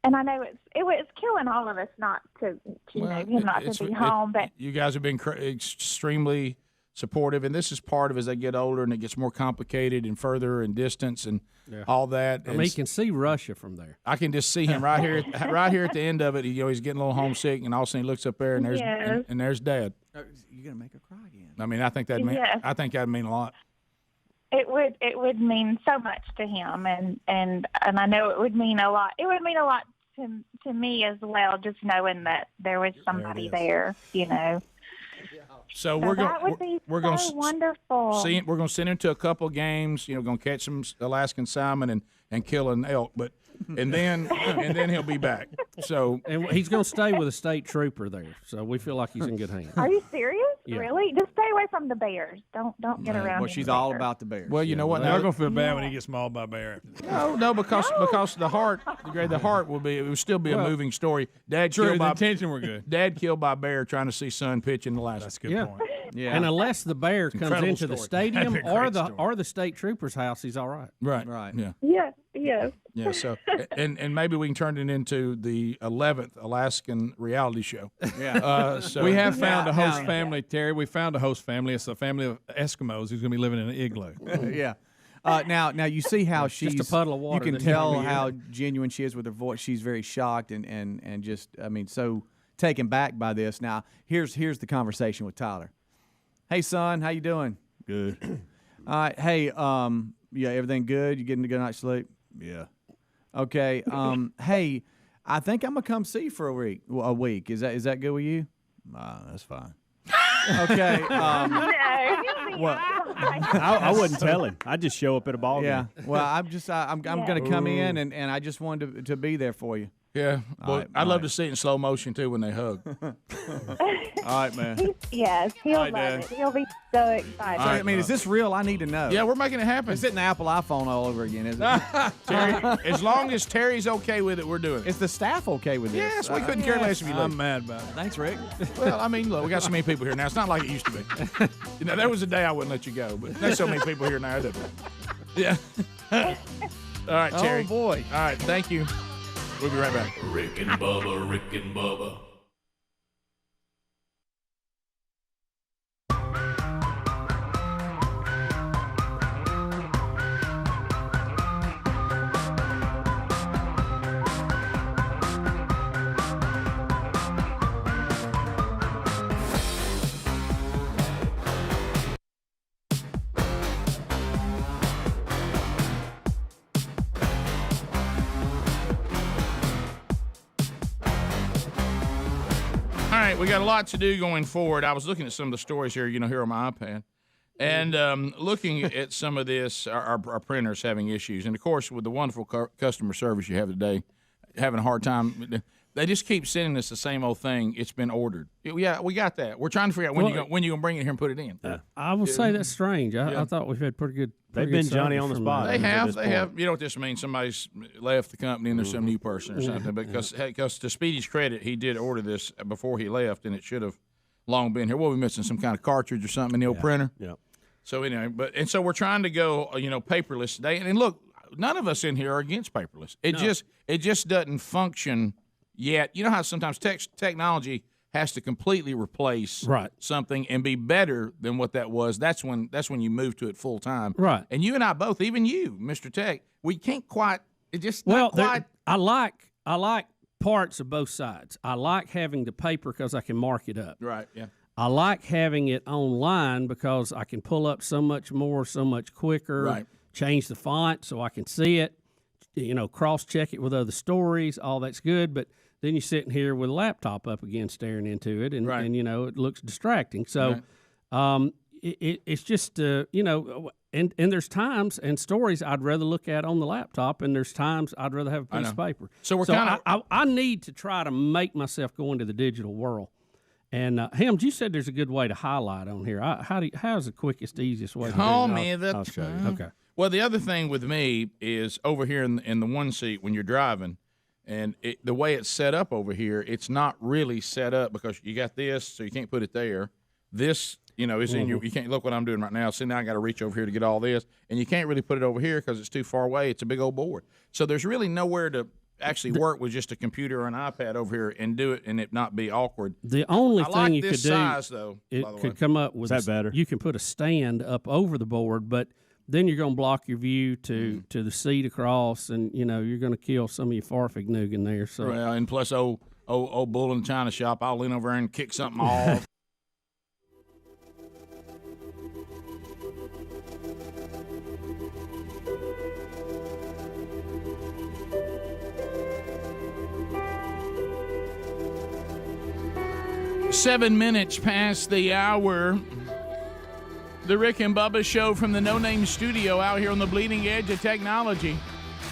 I know it was killing all of us not to him not to be home. But you guys have been extremely supportive, and this is part of as they get older and it gets more complicated and further in distance and all that. I mean, you can see Russia from there. I can just see him right here at the end of it. He's getting a little homesick, and all of a sudden he looks up there, and there's Dad. You're gonna make her cry again. I mean, I think that'd mean a lot. It would mean so much to him, and I know it would mean a lot. It would mean a lot to me as well, just knowing that there was somebody there. So we're going wonderful. We're going to send him to a couple of games. Going to catch some Alaskan salmon and kill an elk, and then he'll be back. So and he's going to stay with a state trooper there. So we feel like he's in good hands. Are you serious? Yeah. Really? Just stay away from the bears. Don't get around. Well, she's all about the bears. Well, you know what? Now I'm going to feel bad when he gets mauled by a bear. No, because the heart will still be a moving story. Dad True, killed the by intention were good. Dad killed by a bear trying to see son pitch in Alaska. That's a good point. Yeah. And unless the bear comes Incredible into the story. stadium That'd be a great or the state trooper's house, he's all right. Right. Yeah. Yes. Yeah. So and maybe we can turn it into the 11th Alaskan reality show. Yeah. So we have found a host family, Terry. We found a host family. It's a family of Eskimos who's going to be living in an igloo. Yeah. Now you see how she's just a puddle of water. You can tell how genuine she is with her voice. She's very shocked and just so taken back by this. Now here's the conversation with Tyler. Hey son, how you doing? Good. All right. Hey, everything good? You getting a good night's sleep? Yeah. Okay. Hey, I think I'm gonna come see you for a week. Is that good with you? That's fine. Okay. What? I wouldn't tell him. I'd just show up at a ball game. Yeah. Well, I'm gonna come in and I just wanted to be there for you. Yeah. Well, I'd love to see it in slow motion too when they hug. All right, man. Yes, he'll love it. He'll be so excited. So, I mean, is this real? I need to know. Yeah, we're making it happen. It's hitting the Apple iPhone all over again, isn't it? Terry, as long as Terry's okay with it, we're doing it. Is the staff okay with this? Yes, we couldn't care less if you leave. I'm mad about it. Thanks, Rick. Well, I mean, look, we got so many people here now. It's not like it used to be. There was a day I wouldn't let you go, but there's so many people here now. Yeah. All right, Terry. Oh, boy. All right, thank you. We'll be right back. Rick and Bubba, Rick and Bubba. All right, we got a lot to do going forward. I was looking at some of the stories here, here on my iPad, and looking at some of this, our printers having issues. And, of course, with the wonderful customer service you have today, having a hard time, they just keep sending us the same old thing. It's been ordered. Yeah, we got that. We're trying to figure out when you're going to bring it here and put it in. I will say that's strange. I thought we've had pretty good. They've been Johnny on the spot. They have. You know what this means? Somebody's left the company and there's some new person or something. Because to Speedy's credit, he did order this before he left, and it should have long been here. Well, we're missing some kind of cartridge or something in the old printer. Yeah. So anyway, so we're trying to go, paperless today. And look, none of us in here are against paperless. It just doesn't function yet. You know how sometimes technology has to completely replace something and be better than what that was. That's when you move to it full time. Right. And you and I both, even you, Mr. Tech, we can't quite. It just well, not quite. I like parts of both sides. I like having the paper because I can mark it up. Right. Yeah. I like having it online because I can pull up so much more, so much quicker. Right. Change the font so I can see it. cross-check it with other stories. All that's good, but then you're sitting here with a laptop up again staring into it, and it looks distracting. So it's just, and there's times and stories I'd rather look at on the laptop, and there's times I'd rather have a piece of paper. So we're kind of I need to try to make myself go into the digital world. And Helms, you said there's a good way to highlight on here. How's the quickest, easiest way? Call to do it? me the I'll show you. Okay. Well, the other thing with me is over here in the one seat when you're driving, and the way it's set up over here, it's not really set up because you got this, so you can't put it there. This, is in your. You can't look what I'm doing right now. So now I got to reach over here to get all this, and you can't really put it over here because it's too far away. It's a big old board, so there's really nowhere to actually work with just a computer or an iPad over here and do it and it not be awkward. The only thing like you this could size, do, though, it by the could way. come up with Is that better? You can put a stand up over the board, but then you're going to block your view to the seat across, and you're going to kill some of your farfignugan there. So Well, and plus, old bull in the china shop, I'll lean over there and kick something off. Seven minutes past the hour. The Rick and Bubba Show from the No Name Studio out here on the bleeding edge of technology.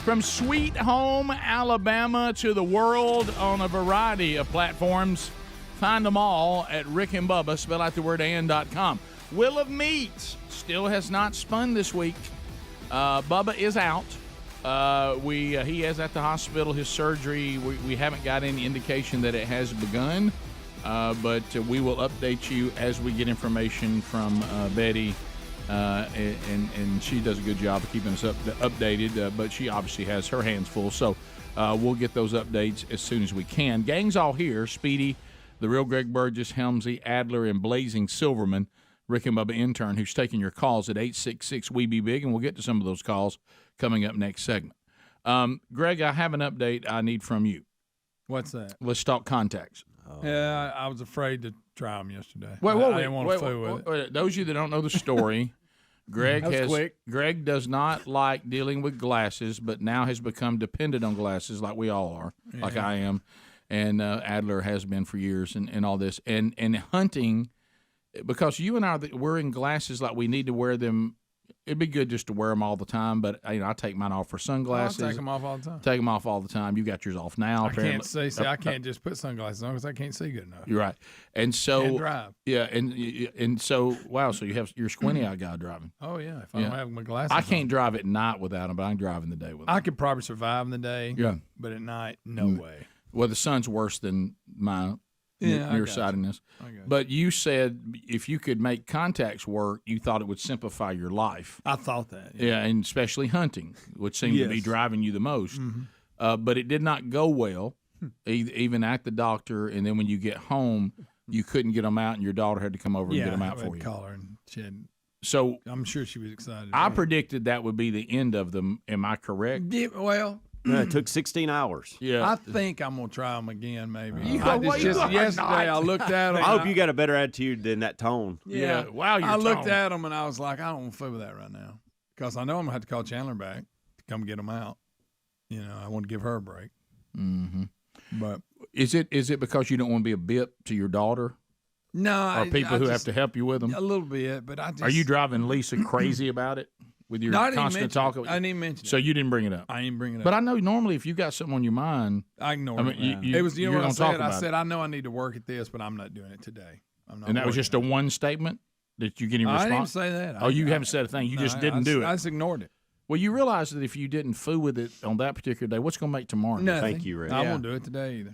From Sweet Home, Alabama to the world on a variety of platforms. Find them all at Rick and Bubba, spell out the word and.com. Will of Meat still has not spun this week. Bubba is out. He is at the hospital. His surgery, we haven't got any indication that it has begun. But we will update you as we get information from Betty, and she does a good job of keeping us updated, but she obviously has her hands full, so we'll get those updates as soon as we can. Gang's all here. Speedy, the real Greg Burgess, Helmsy, Adler, and Blazing Silverman, Rick and Bubba Intern, who's taking your calls at 866-WE-BE-BIG, and we'll get to some of those calls coming up next segment. Greg, I have an update I need from you. What's that? Let's talk contacts. Yeah, I was afraid to try them yesterday. I didn't want to fool with it. Those of you that don't know the story, Greg does not like dealing with glasses, but now has become dependent on glasses, like we all are, like I am, and Adler has been for years, and all this, and hunting, because you and I are wearing glasses like we need to wear them. It'd be good just to wear them all the time, but I take mine off for sunglasses. I take them off all the time. Take them off all the time. You got yours off now. I can't see. I can't just put sunglasses on because I can't see good enough. You're right, and so Can't drive. Yeah, and so wow, so you're squinty eye guy driving. Oh yeah, if I don't have my glasses, I can't drive at night without them, but I can drive in the day with them. I could probably survive in the day. Yeah, but at night, no way. Well, the sun's worse than my nearsightedness. But you said if you could make contacts work, you thought it would simplify your life. I thought that. Yeah, and especially hunting, which seemed to be driving you the most. But it did not go well, even at the doctor. And then when you get home, you couldn't get them out, and your daughter had to come over and get them out for you. Call her and she had, so I'm sure she was excited. I predicted that would be the end of them. Am I correct? Yeah, well. It took 16 hours. Yeah, I think I'm gonna try them again. Maybe. Yesterday I looked at them. I hope you got a better attitude than that tone. Yeah. Wow. I looked at them and I was like, I don't want to fool with that right now because I know I'm gonna have to call Chandler back to come get them out. I want to give her a break. Mm-hmm. But is it because you don't want to be a bit to your daughter? No. Or people who have to help you with them? A little bit, but I just. Are you driving Lisa crazy about it? With your constant talk, I didn't mention it. So you didn't bring it up. I didn't bring it up. But I know normally if you got something on your mind, I ignore it. It was what I said. I said I know I need to work at this, but I'm not doing it today. And that was just a one statement that you getting response. I didn't say that. Oh, you haven't said a thing. You just didn't do it. I just ignored it. Well, you realize that if you didn't fool with it on that particular day, what's going to make tomorrow? Nothing. Thank you, Rick. I won't do it today either.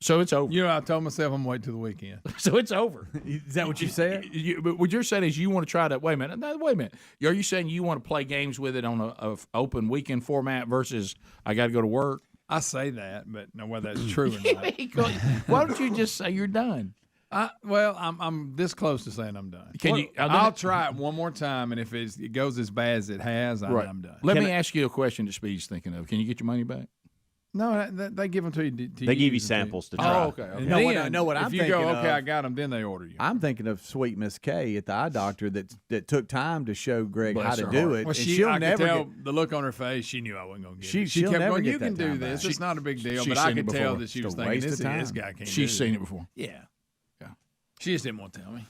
So it's over. I told myself I'm waiting till the weekend. So it's over. Is that what you said? But what you're saying is you want to try that. Wait a minute. Are you saying you want to play games with it on a open weekend format versus I got to go to work? I say that, but know whether that's true or not. Why don't you just say you're done? I'm this close to saying I'm done. I'll try it one more time, and if it goes as bad as it has, I'm done. Let me ask you a question that Speed's thinking of. Can you get your money back? No, they give them to you. They give you samples to try. Oh, okay. You know what I'm if you thinking go, okay, of? I got them, then they order you. I'm thinking of Sweet Miss K at the eye doctor that took time to show Greg Bless how to her do heart. it. Well, and she, she'll I never could tell get, the look on her face. She knew I wasn't going to get it. she'll She kept never going, get you that can do time this. back. It's not a big deal. She's But I seen it could tell before. that she It's was a thinking, waste this of time. guy can't She's do seen it. it before. Yeah. She just didn't want to tell me.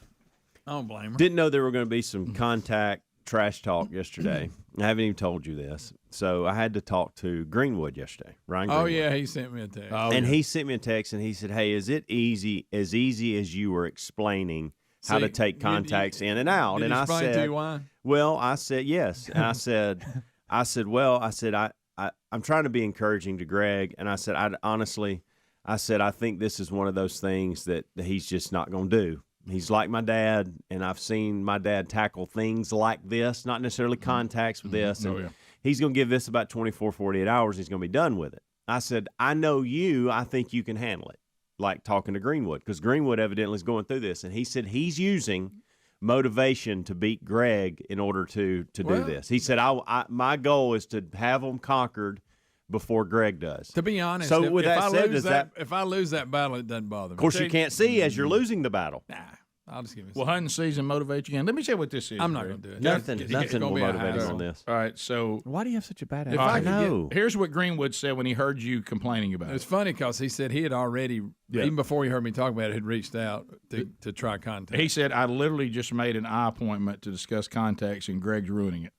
I don't blame her. Didn't know there were going to be some contact trash talk yesterday. I haven't even told you this. So I had to talk to Greenwood yesterday, Ryan Greenwood. Oh, yeah, he sent me a text. And he sent me a text and he said, hey, is it easy as you were explaining how to take contacts in and out? Did And he I explain said, to you why? well, I said, yes. And I said, I'm trying to be encouraging to Greg. And I said, I think this is one of those things that he's just not going to do. He's like my dad, and I've seen my dad tackle things like this, not necessarily contacts with this. And he's going to give this about 24, 48 hours. He's going to be done with it. I said, I know you. I think you can handle it, like talking to Greenwood, because Greenwood evidently is going through this. And he said he's using motivation to beat Greg in order to do this. He said, my goal is to have them conquered before Greg does. To be honest, so if, with if that I said, lose if I lose that battle, it doesn't bother me. Of course, you can't see as you're losing the battle. Nah, I'll just give it. Will hunting season motivate you again? Let me tell you what this is. I'm not Greg. going to do it. Nothing It's will gonna be a motivate us hassle. on this. All right, so why do you have such a bad If attitude? I could get- here's what Greenwood said when he heard you complaining about It's it. funny because he said he had already, even before he heard me talk about it, had reached out to try contact. He said, I literally just made an eye appointment to discuss contacts, and Greg's ruining it.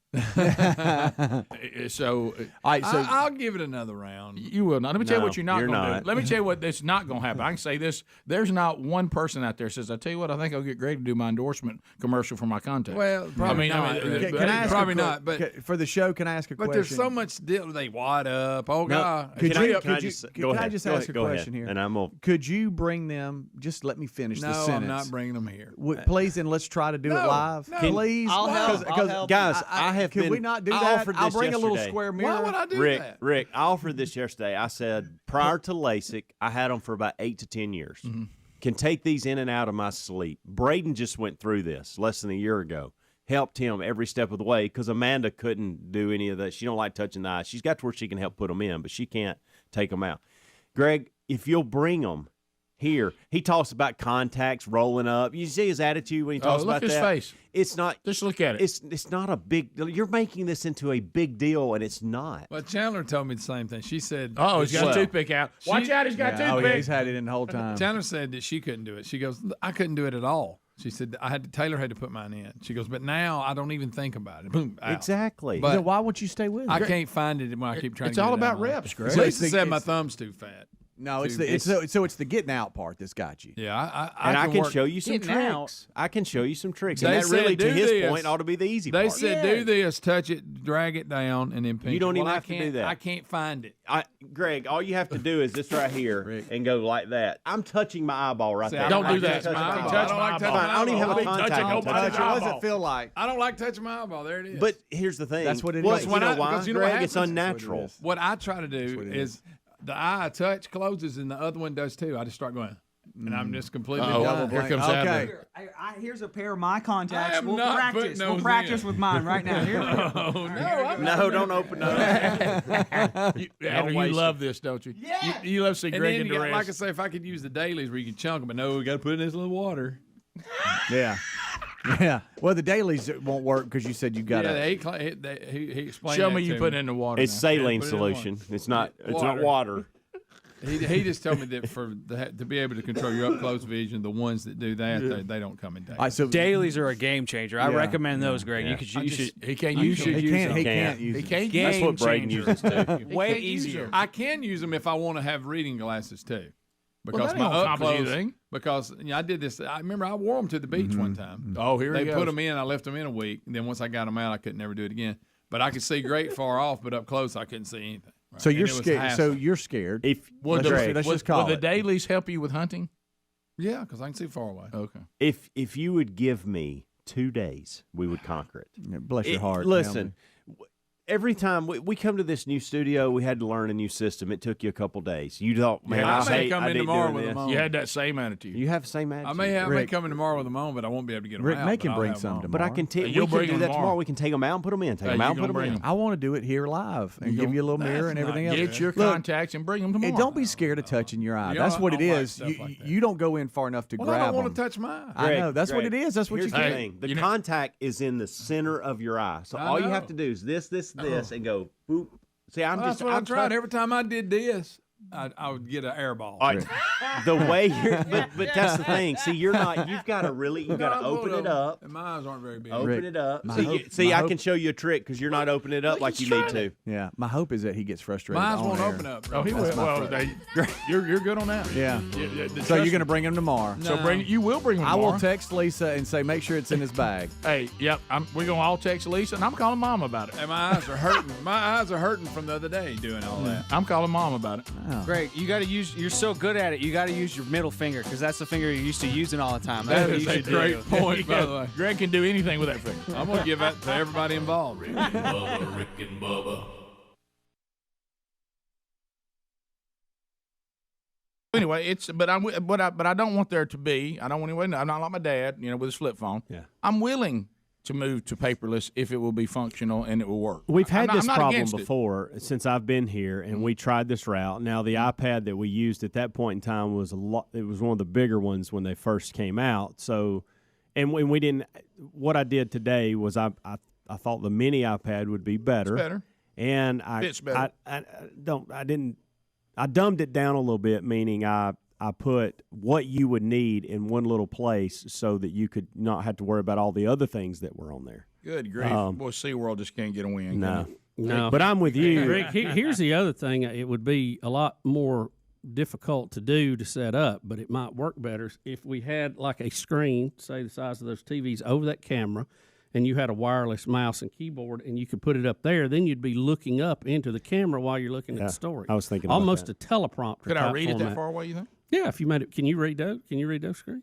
So, All right, so I'll give it another round. you will not. Let me tell you No, what you're not you're going to not. do. Let me tell you what that's not going to happen. I can say this. There's not one person out there says, I tell you what, I think I'll get Greg to do my endorsement commercial for my contacts. Well, probably not. can I ask probably a, not. But for the show? Can I ask a but question? there's so much deal. They wad up. Oh God! Could Can I- you, can I could you, just- can go I ahead. just Go ask ahead. a Go ahead. question here? And I'm gonna- Could you bring them? Just let me finish the No, sentence. I'm not bringing them here. Please, and let's try to do it No, live. no. Please, I'll help. I'll help. Guys, I have Could been. we not do I that? offered I'll this bring a little yesterday. square mirror. Why would I do that? Rick, I offered this yesterday. I said prior to LASIK, I had them for about 8 to 10 years. Can take these in and out of my sleep. Braden just went through this less than a year ago. Helped him every step of the way because Amanda couldn't do any of that. She don't like touching the eyes. She's got to where she can help put them in, but she can't take them out. Greg, if you'll bring them here, he talks about contacts rolling up. You see his attitude when he talks look about his that. face. It's not. Just look at it. It's not a big. You're making this into a big deal, and it's not. But Chandler told me the same thing. She said, Oh, he's got Well, a toothpick out. Watch out, he's got a Oh, toothpick. yeah, he's had it in the whole time. Chandler said that she couldn't do it. She goes, I couldn't do it at all. She said Taylor had to put mine in. She goes, but now I don't even think about it. Boom, out. Exactly. But Then why won't you stay with? I It? can't find it when I keep trying. It's to get all it about out of my- reps, Greg. Lisa said my it's- thumb's too fat. No, it's Too- it's the getting out part that's got you. Yeah, I And I can work- show you some Getting tricks. out. I can show you some tricks. They And that said really, to do his this. point, ought to be the easy They part. said do this, touch it, drag it down, and then pinch You don't it. even Well, have to do can't- that. I can't find it. Greg, all you have to do is this right here and go like that. I'm touching my eyeball right See, there. I Don't like do that. touching my Don't eyeball. touch I don't my like touching eyeball. Fine, I don't even have a Don't be contact touching on nobody's touch it. What does eyeball. it feel like? I don't like touching my eyeball. There it is. But here's the thing. That's what it Well, is. you When know I- why, because you know what Greg? It's happens? unnatural. What I try to do is the eye I touch closes and the other one does too. I just start going, and I'm just completely Uh-oh. done. Here comes Okay. Adler. Here's a pair of my contacts. I am We'll not practice. putting We'll those practice in. with mine right now. Here we go. Oh no! I'm not No, don't open those. Adler, you waste love this, don't you? Yeah. You love seeing And Greg then in you got, duress. like I say, if I could use the dailies where you can chunk them, but no, we got to put it in this little water. Yeah, yeah. Well, the dailies won't work because you said you got Yeah, to. he explained. Show that me you to put it in the water. It's now. saline put it in water. solution. It's not. It's not Water. water. He just told me that to be able to control your up close vision, the ones that do that, they don't come in dailies. All right, so Dailies are a game changer. I Yeah. recommend those, Greg. Yeah. You should. He can't use them. he can't. He can't. can't use He it. can't That's use what Braden changer. uses too. Way easier. I can use them if I want to have reading glasses too, because that my ain't gonna up accomplish close. anything. Because I did this. I remember I wore them to the beach one time. Oh, here They he put goes. them in. I left them in a week. And then once I got them out, I could never do it again. But I could see great far off, but up close I couldn't see anything. Right? So And you're it was scared. hassle. So you're scared. If Let's Greg, just call Will it. the dailies help you with hunting? Yeah, because I can see far away. Okay. if you would give me 2 days, we would conquer it. Yeah, bless your heart. Listen, every time we come to this new studio, we had to learn a new system. It took you a couple days. You thought, man, I may hate come in tomorrow with a moan. You had that same attitude. You have the same attitude. I may come in tomorrow with a moan, but I won't be able to get them Rick, out. make him but I'll bring have some them on. tomorrow. But I can we you'll can bring do them that tomorrow. tomorrow. We can take them out and put them in. Take them out and put them in. I want to do it here live and give you a little mirror and everything else. Get your Look, contacts and bring them tomorrow. and don't be scared of touching your eye. You That's know, what I it don't like is. stuff like that. You don't go in far enough to Well, I grab don't want them. to touch mine. I know. That's what Greg, it is. That's what here's you the get. thing. The contact is in the center of your eye. So all you have to do is this, and go boop. See, That's what I tried. Every time I did this, I would get an air ball. All right. The way you're, but that's the thing. See, you've got to open it up. And my eyes aren't very big. Open Rick, it up. my See, hope- I can show you a trick because you're not opening it up like you need to. Yeah, my hope is that he gets frustrated. Mine on won't air. open up. Oh, he will. That's my Well, friend. you're good on that. Yeah. So trust you're me. going to bring him tomorrow. So No. you will bring them I tomorrow. will text Lisa and say make sure it's in his bag. Hey, yep. We're gonna all text Lisa, and I'm calling Mom about it. And my eyes are hurting. My eyes are hurting from the other day doing all that. I'm calling Mom about it. Oh. Greg, you got to use. You're so good at it. You got to use your middle finger because that's the finger you're used to using all the time. That's That what is you a should great do. point, by the way. Greg can do anything with that finger. I'm going to give that to everybody involved. Rick and Bubba, Rick and Bubba. Anyway, but I don't want there to be. I don't want anyone. I'm not like my dad, with his flip phone. Yeah. I'm willing to move to paperless if it will be functional and it will work. We've had I'm this not problem against it. before since I've been here, and we tried this route. Now, the iPad that we used at that point in time was it was one of the bigger ones when they first came out. So, and we didn't. What I did today was I thought the mini iPad would be better. It's better. And Fits better. I dumbed it down a little bit, meaning I put what you would need in one little place so that you could not have to worry about all the other things that were on there. Good grief. Boy, SeaWorld just can't get a win. No. No. But I'm with you. Rick, here's the other thing. It would be a lot more difficult to do to set up, but it might work better if we had like a screen, say the size of those TVs, over that camera, and you had a wireless mouse and keyboard, and you could put it up there. Then you'd be looking up into the camera while you're looking at the story. I was thinking about almost that. a teleprompter. Could I type read it format. that far away, you think? Yeah, if you made it. Can you read those? Can you read those screens?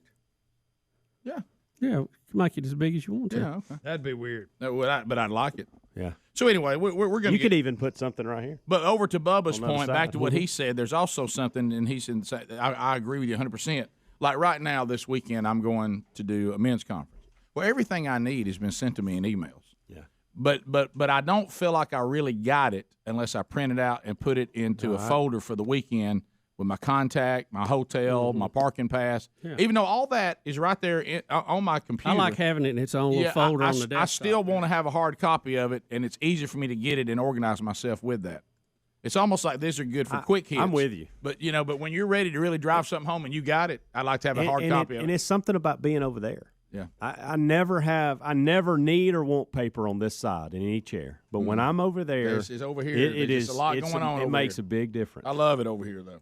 Yeah. Yeah, you can make it as big as you want to. Yeah, okay. That'd be weird. But I'd like it. Yeah. So anyway, we're going to You could even put something right here. But over to Bubba's On the other point, back side. to what he said, there's also something, and he said, I agree with you 100%. Like right now, this weekend, I'm going to do a men's conference. Well, everything I need has been sent to me in emails. Yeah. But I don't feel like I really got it unless I print it out and put it into a folder for the weekend with my contact, my hotel, my parking pass. Yeah. Even though all that is right there on my computer. I like having it in its own little folder on the desktop. I still want to have a hard copy of it, and it's easier for me to get it and organize myself with that. It's almost like these are good for quick hits. I'm with you. But but when you're ready to really drive something home and you got it, I'd like to have a hard copy of it. And it's something about being over there. Yeah. I never need or want paper on this side in any chair. But when I'm over there, It's over here. It There's is a lot going on It over makes here. a big difference. I love it over here, though.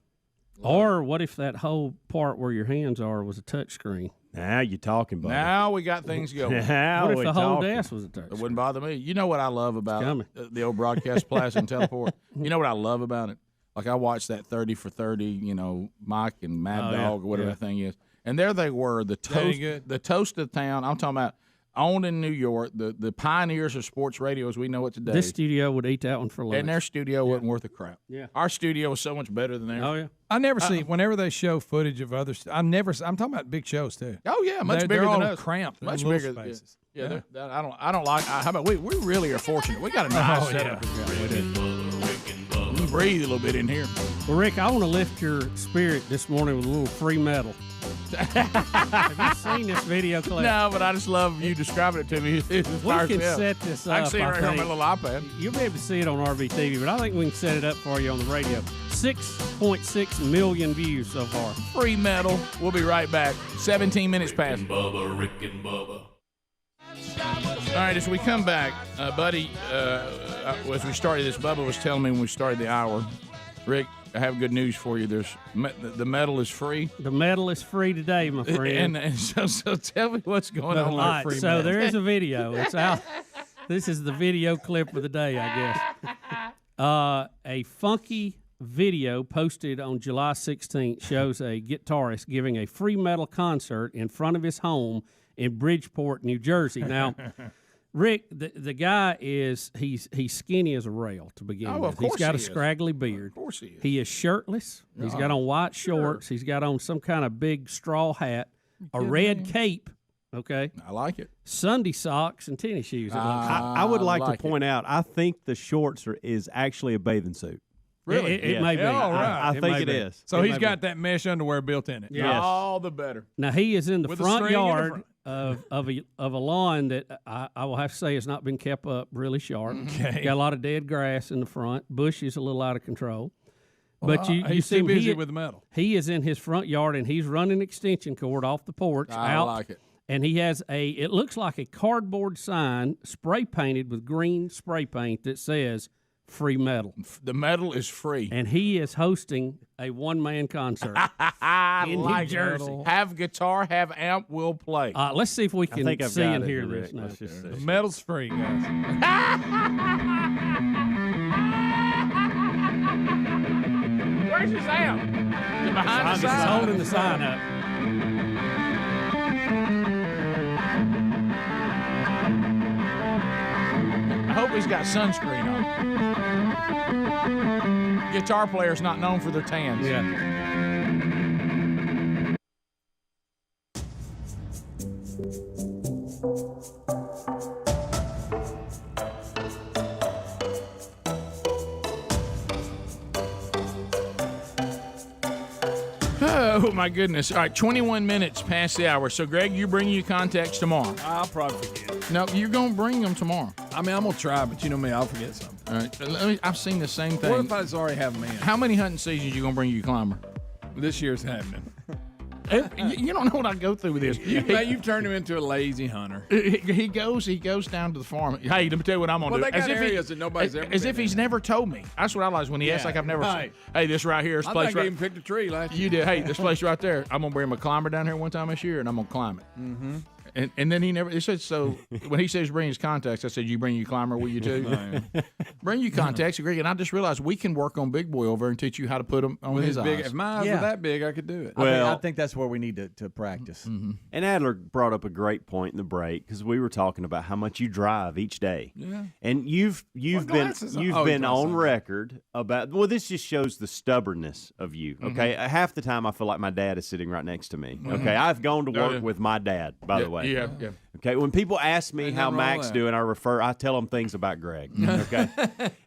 Or what if that whole part where your hands are was a touch screen? Now you're talking, buddy. Now we got things going. Now What if we're the whole talking. desk was a touch It screen? wouldn't bother me. You know what I love about coming. the old broadcast plaza and teleport? You know what I love about it? Like I watched that 30 for 30, Mike and Mad Dog or whatever that thing is. And there they were, the toast of town. I'm talking about owned in New York, the pioneers of sports radio as we know it today. This studio would eat that one for lunch. And their studio wasn't worth a crap. Yeah. Our studio was so much better than theirs. Oh, yeah. I never see, whenever they show footage of others, I'm talking about big shows, too. Oh, yeah, much They're bigger all than us. cramped. Much little bigger. spaces. Yeah. I don't like, how about, we really are fortunate. We got a nice setup. You can breathe a little bit in here. Well, Rick, I want to lift your spirit this morning with a little free metal. Have you seen this video clip? No, but I just love you describing it to me. We can set this up. I can see it right here on my little iPad. You'll be able to see it on RVTV, but I think we can set it up for you on the radio. 6.6 million views so far. Free metal. We'll be right back. 17 minutes past. Bubba, Rick and Bubba. All right, as we come back, buddy, as we started this, Bubba was telling me when we started the hour, Rick, I have good news for you. The metal is free. The metal is free today, my friend. And so tell me what's going on. All right, so there is a video. It's out. This is the video clip of the day, I guess. A funky video posted on July 16th shows a guitarist giving a free metal concert in front of his home in Bridgeport, New Jersey. Now, Rick, the guy he's skinny as a rail to begin with. He's got a scraggly beard. Of course he is. He is shirtless. He's got on white shorts. He's got on some kind of big straw hat, a red cape. Okay, I like it. Sunday socks and tennis shoes. I would like to point out, I think the shorts is actually a bathing suit. Really? It may be. All right. I think it is. So he's got that mesh underwear built in it. Yes. All the better. Now he is in the With a front string in the yard front. of a lawn that I will have to say has not been kept up really sharp. Okay. Got a lot of dead grass in the front. Bush is a little out of control. But you he's see too him, busy with the metal. He is in his front yard and he's running extension cord off the porch I out. like it. And he has it looks like a cardboard sign spray painted with green spray paint that says free metal. The metal is free. And he is hosting a one-man concert in New Jersey. Have guitar, have amp, we'll play. Let's see if we can see and hear this. No, No. the metal's free, guys. Where's his amp? Is it behind the sign? He's holding the sign up. I hope he's got sunscreen on. Guitar players not known for their tans. Yeah. Oh, my goodness. All right, 21 minutes past the hour. So, Greg, you bring your contacts tomorrow. I'll probably forget. No, you're going to bring them tomorrow. I mean, I'm going to try, but you know me, I'll forget something. All right. I've seen the same thing. What if I just already have them in? How many hunting seasons you going to bring your climber? This year's happening. You don't know what I go through with this. You've turned him into a lazy hunter. He goes down to the farm. Hey, let me tell you what I'm gonna do. They got areas that nobody's ever as been if he's in. never told me. That's what I like when he asks like I've never. Right. Hey, this right here, this I place think I right. even picked a tree last year. You did. Hey, this place right there. I'm gonna bring my climber down here one time this year, and I'm gonna climb it. Mm-hmm. And then he never. It said so. When he says bring his contacts, I said you bring your climber with you too. Bring your contacts, Greg. And I just realized we can work on Big Boy over and teach you how to put them on With his his big, eyes. if my eyes were that big, I could do it. I think that's where we need to practice. Mm-hmm. And Adler brought up a great point in the break because we were talking about how much you drive each day. Yeah. And you've been on record about this just shows the stubbornness of you. Okay, half the time I feel like my dad is sitting right next to me. Okay, I've gone to work with my dad. By the way, Yeah. Okay, when people ask me how Mac's doing, I tell them things about Greg. Okay,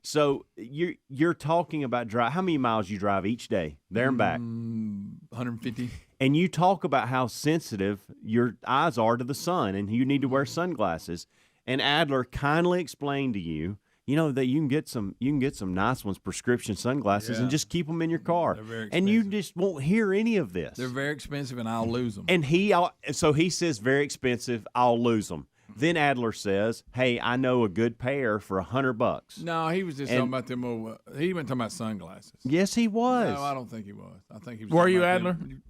so you're talking about how many miles you drive each day there and back? 150. And you talk about how sensitive your eyes are to the sun, and you need to wear sunglasses. And Adler kindly explained to you, that you can get some nice ones, prescription sunglasses, and just keep them in your car. They're very and you just won't hear any of this. They're very expensive, and I'll lose them. And he says very expensive. I'll lose them. Then Adler says, "Hey, I know a good pair for $100." No, he was just talking about them. He wasn't talking about sunglasses. Yes, he was. No, I don't think he was. I think he was. Were talking you, about Adler? them.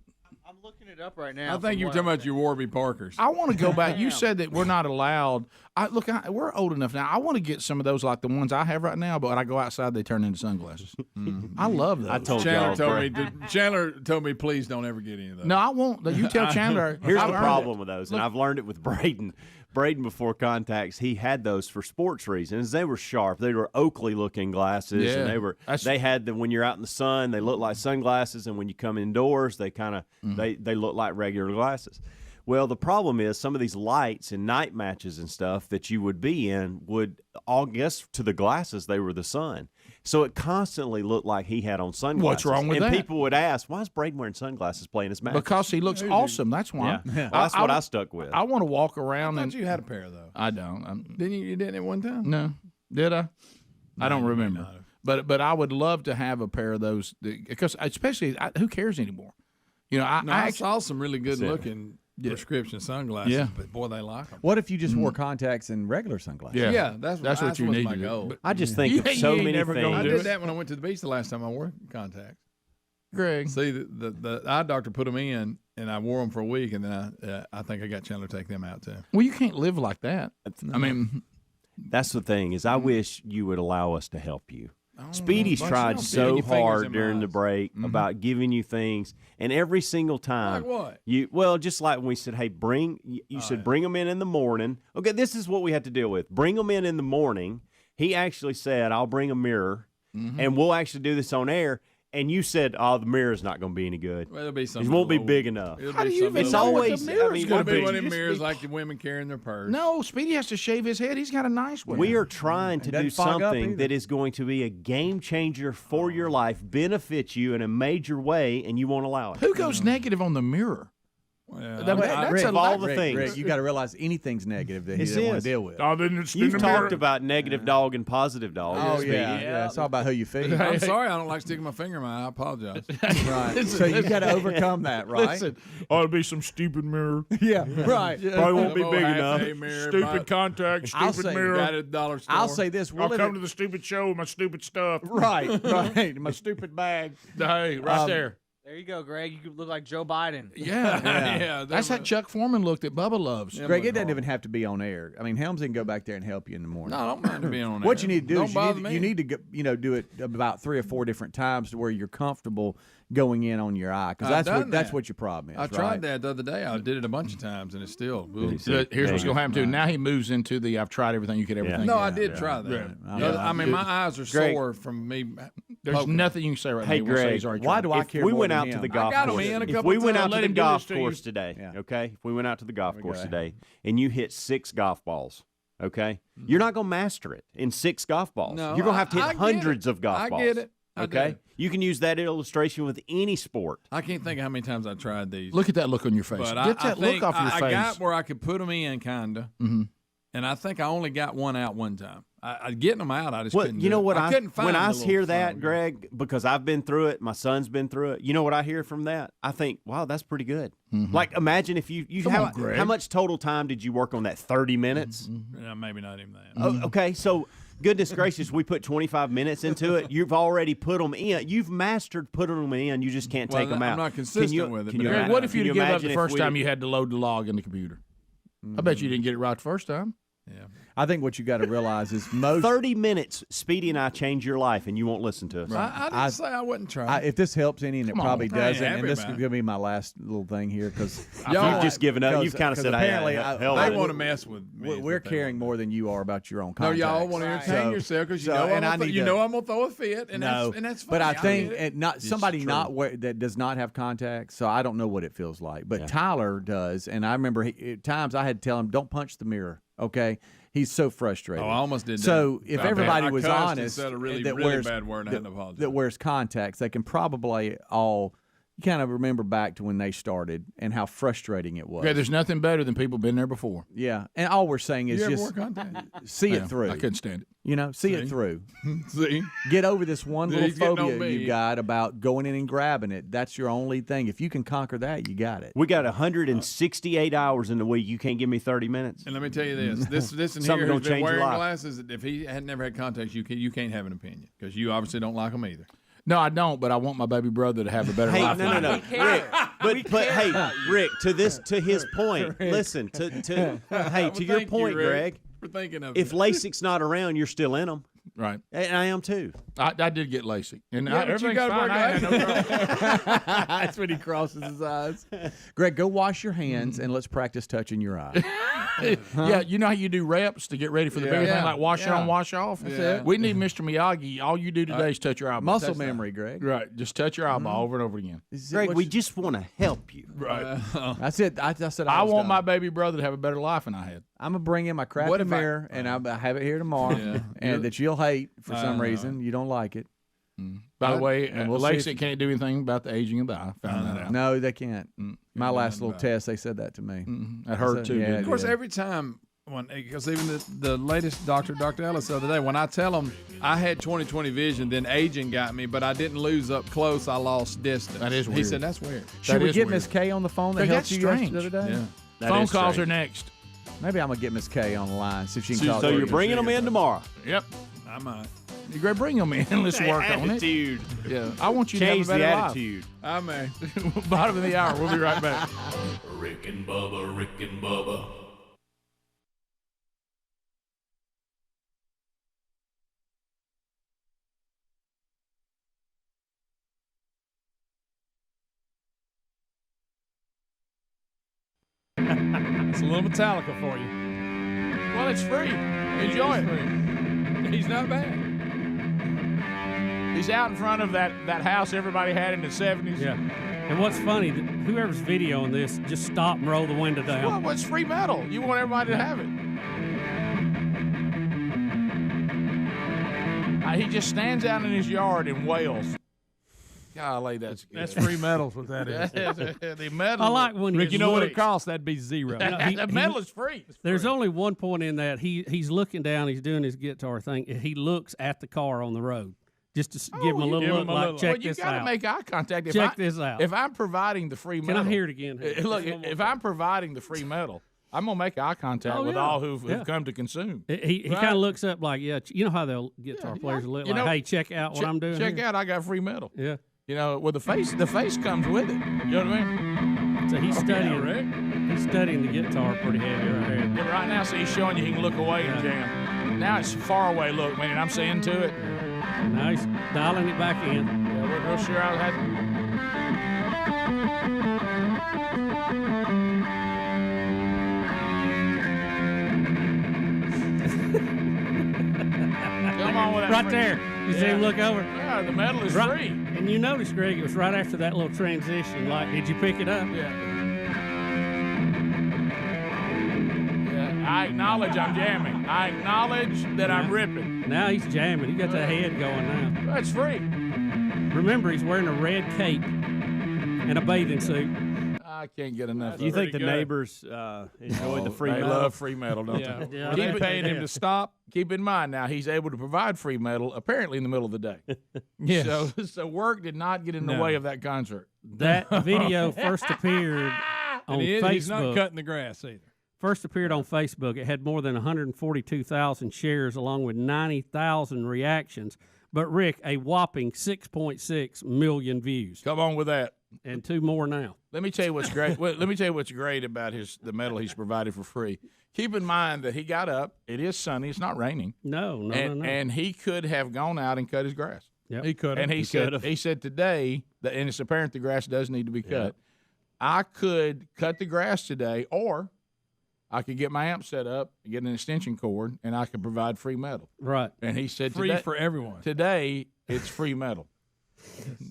I'm looking it up right now. I think you were talking about your Warby Parkers. I want to go back. You said that we're not allowed. We're old enough now. I want to get some of those like the ones I have right now, but when I go outside, they turn into sunglasses. I love those. I told Chandler told me, please don't ever get any of those. No, I won't. You tell Chandler. Here's I've the earned problem it. with those, and I've learned it with Braden. Braden, before contacts, he had those for sports reasons. They were sharp. They were Oakley-looking glasses, and they had them when you're out in the sun. They look like sunglasses, and when you come indoors, they kind of they look like regular glasses. Well, the problem is some of these lights and night matches and stuff that you would be in would all guess to the glasses they were the sun. So it constantly looked like he had on sunglasses. What's wrong with that? And people would ask, why is Braden wearing sunglasses playing his match? Because he looks awesome. That's why. Yeah. Well, that's what I stuck with. I want to walk around. I thought you had a pair though. I don't. Didn't you? You did it one time? No. Did I? I don't remember. But I would love to have a pair of those because especially who cares anymore? I saw some really good looking prescription sunglasses, but boy, they like them. What if you just wore contacts and regular sunglasses? Yeah, that's what you need to to do. do. I just think of so many things. I did that when I went to the beach the last time I wore contacts. Greg, see the eye doctor put them in, and I wore them for a week, and then I think I got Chandler to take them out too. Well, you can't live like that. I mean, that's the thing is I wish you would allow us to help you. Speedy's tried so hard during the break about giving you things, and every single time, Like what? Just like when we said, "Hey, bring them in the morning." Okay, this is what we have to deal with. Bring them in the morning. He actually said, "I'll bring a mirror, and we'll actually do this on air." And you said, "Oh, the mirror's not going to be any good. Well, it'll be it won't be big enough." How do you even know what the mirror's It's going to be one of them mirrors like the women carrying their purse. No, Speedy has to shave his head. He's got a nice one. We are trying to do something that is going to be a game changer for your life, benefit you in a major way, and you won't allow it. Who goes negative on the mirror? Well, that's Rick, of all the things. Rick, you got to realize anything's negative that he doesn't want to deal with. You've talked about negative dog and positive dog. Oh, yeah. It's all about who you feed. I'm sorry, I don't like sticking my finger in my eye. I apologize. Right. So you got to overcome that, right? Listen, ought to be some stupid mirror. Yeah, right. Probably won't be big enough. Stupid contact, stupid mirror. Got it at $dollar store. I'll say this. I'll come to the stupid show with my stupid stuff. Right. My stupid bag. Hey, right there. There you go, Greg. You could look like Joe Biden. Yeah. That's that Chuck Foreman look that Bubba loves. Yeah, Greg, it doesn't even have to be on air. I mean, Helms can go back there and help you in the morning. No, I don't mind it being on air. What you need to do is Don't you need to do it about 3 or 4 different times to where you're comfortable going in on your eye, because that's what your problem is. I tried that the other day. I did it a bunch of times, and it's still. Here's what's going to happen too. Now he moves into the I've tried everything you could ever think. No, of. I did try that. I mean, my eyes are sore from me. There's nothing you can say right now. Hey, Greg, why do I care? If we went out to the golf course, if we went out to the golf course today, okay? If we went out to the golf course today and you hit 6 golf balls, okay? You're not going to master it in 6 golf balls. No, You're going to have to hit hundreds of golf balls. I get it. Okay? You can use that illustration with any sport. I can't think of how many times I tried these. Look at that look on your face. But Get that look off your face. I got where I could put them in, kind of. Mm-hmm. And I think I only got one out one time. Getting them out, I just couldn't. You know what? I couldn't find when I the hear little that, phone. Greg, because I've been through it, my son's been through it. You know what I hear from that? I think, wow, that's pretty good. Mm-hmm. Like, imagine if you how much total time did you work on that? 30 minutes? Yeah, maybe not even that. Oh, okay, so goodness gracious, we put 25 minutes into it. You've already put them in. You've mastered putting them in. You just can't take them out. I'm not consistent with it. Greg, what if you'd have given up the first time you had to load the log in the computer? I bet you didn't get it right the first time. Yeah. I think what you got to realize is most 30 minutes, Speedy and I change your life, and you won't listen to us. I didn't say I wouldn't try. If this helps any, and it probably I ain't doesn't, and happy this is about it. going to be my last little thing here, because you've just given up. You've kind of said, apparently, they want to mess with me. We're caring more than you are about your own No, contacts. y'all want to entertain yourself because I'm gonna throw a fit, and that's fine. But I think somebody that does not have contacts, so I don't know what it feels like. But Tyler does, and I remember at times I had to tell him, "Don't punch the mirror." Okay. He's so frustrated. Oh, I almost did that. So if everybody was cussed honest, and said a really wears, bad word, and I had to apologize. that wears contacts, they can probably all kind of remember back to when they started and how frustrating it was. Okay, there's nothing better than people been there before. Yeah, and all we're saying is You ever just wore contacts? see it through. I couldn't stand it. You know, see it through. See? Get over this one Yeah, little he's getting on phobia me. you've got about going in and grabbing it. That's your only thing. If you can conquer that, you got it. We got 168 hours in the week. You can't give me 30 minutes. And let me tell you this: this and Something here who's gonna been change your wearing life. glasses. If he had never had contacts, you can't have an opinion because you obviously don't like them either. No, I don't, but I want my baby brother to have a better Hey, life. no, than me. Rick, but hey, Rick, to his point, listen, to your Thank point, you, Rick, Greg. for thinking of If it. LASIK's not around, you're still in them. Right. And I am too. I did get LASIK. And Yeah, but you everything's gotta fine. wear I had no problem. That's when he crosses his eyes. Greg, go wash your hands and let's practice touching your eye. Yeah, you know how you do reps to get ready for the big thing, like wash on, wash off? That's it. We need Mr. Miyagi. All you do today is touch your eyeball. Muscle memory, Greg. Right. Just touch your eyeball over and over again. Greg, we just want to help you. Right. That's it. I said I was want done. my baby brother to have a better life than I had. I'm gonna bring in my What crappy if I- mirror, and I have it here tomorrow, and that you'll hate for some reason. You don't like it. By the way, and we'll see if- LASIK can't do anything about the aging of the eye. Found that out. No, they can't. My last little about test, they said that to me. That hurt too. Yeah, didn't Of it? course, every time because even the latest Dr. Ellis the other day, when I tell him I had 20/20 vision, then aging got me, but I didn't lose up close. I lost distance. That is He weird. said that's weird. Should we get Miss K on the phone that Greg, helped that's you strange. the other day? Yeah. Phone is calls strange. are next. Maybe I'm gonna get Miss K on the line, see if she can call. So you're bringing them in tomorrow. Yep. I might. You Greg, bring them in. Let's work on it. Attitude. Yeah. I want you Change to have a the better attitude. I may. life. Bottom of the hour. We'll be right back. Rick and Bubba, Rick and Bubba. It's a little Metallica for you. Well, it's free. Enjoy it. He's not bad. He's out in front of that house everybody had in the 70s. Yeah. And what's funny, whoever's videoing this, just stop and roll the window down. Well, it's free metal. You want everybody to have it. He just stands out in his yard and wails. Golly, that's free metal's what that is. The metal. I like when Rick, he you know what it looks. costs? That'd be zero. The metal is free. There's only one point in that. He's looking down. He's doing his guitar thing. He looks at the car on the road just to give him a little look like, check this out. You got to make eye contact. Check this out. If I'm providing the free metal. Can I hear it again? Look, if I'm providing the free metal, I'm going to make eye contact with all who've come to consume. He kind of looks up like, you know how the guitar players look like, hey, check out what I'm doing. Check here. out, I got free metal. Yeah. You know, well, the face comes with it. You know what I mean? So he's studying. He's studying the guitar pretty heavy right here. Yeah, right now, so he's showing you he can look away and jam. Now it's far away look, man. I'm saying to it. Nice, dialing it back in. Yeah, we're real sure I had. Come on with that. Right there. You see him look over? Yeah, the metal is free. And you notice, Greg, it was right after that little transition. Like, did you pick it up? Yeah. I acknowledge I'm jamming. I acknowledge that I'm ripping. Now he's jamming. He got that head going now. That's free. Remember, he's wearing a red cape and a bathing suit. I can't get enough. Do you think the neighbors enjoy the free metal? They love free metal, don't they? Yeah. Keep paying him to stop. Keep in mind now, he's able to provide free metal apparently in the middle of the day. Yes. So work did not get in the way of that concert. That video first appeared on Facebook. He's not cutting the grass either. First appeared on Facebook. It had more than 142,000 shares along with 90,000 reactions. But, Rick, a whopping 6.6 million views. Come on with that. And 2 more now. Let me tell you what's great. Let me tell you what's great about the metal he's provided for free. Keep in mind that he got up. It is sunny. It's not raining. No. And he could have gone out and cut his grass. Yep. He could have. And he said today, and it's apparent the grass does need to be cut. Yep. I could cut the grass today, or I could get my amp set up, get an extension cord, and I could provide free metal. Right. And he said free today, for everyone. Today, it's free metal.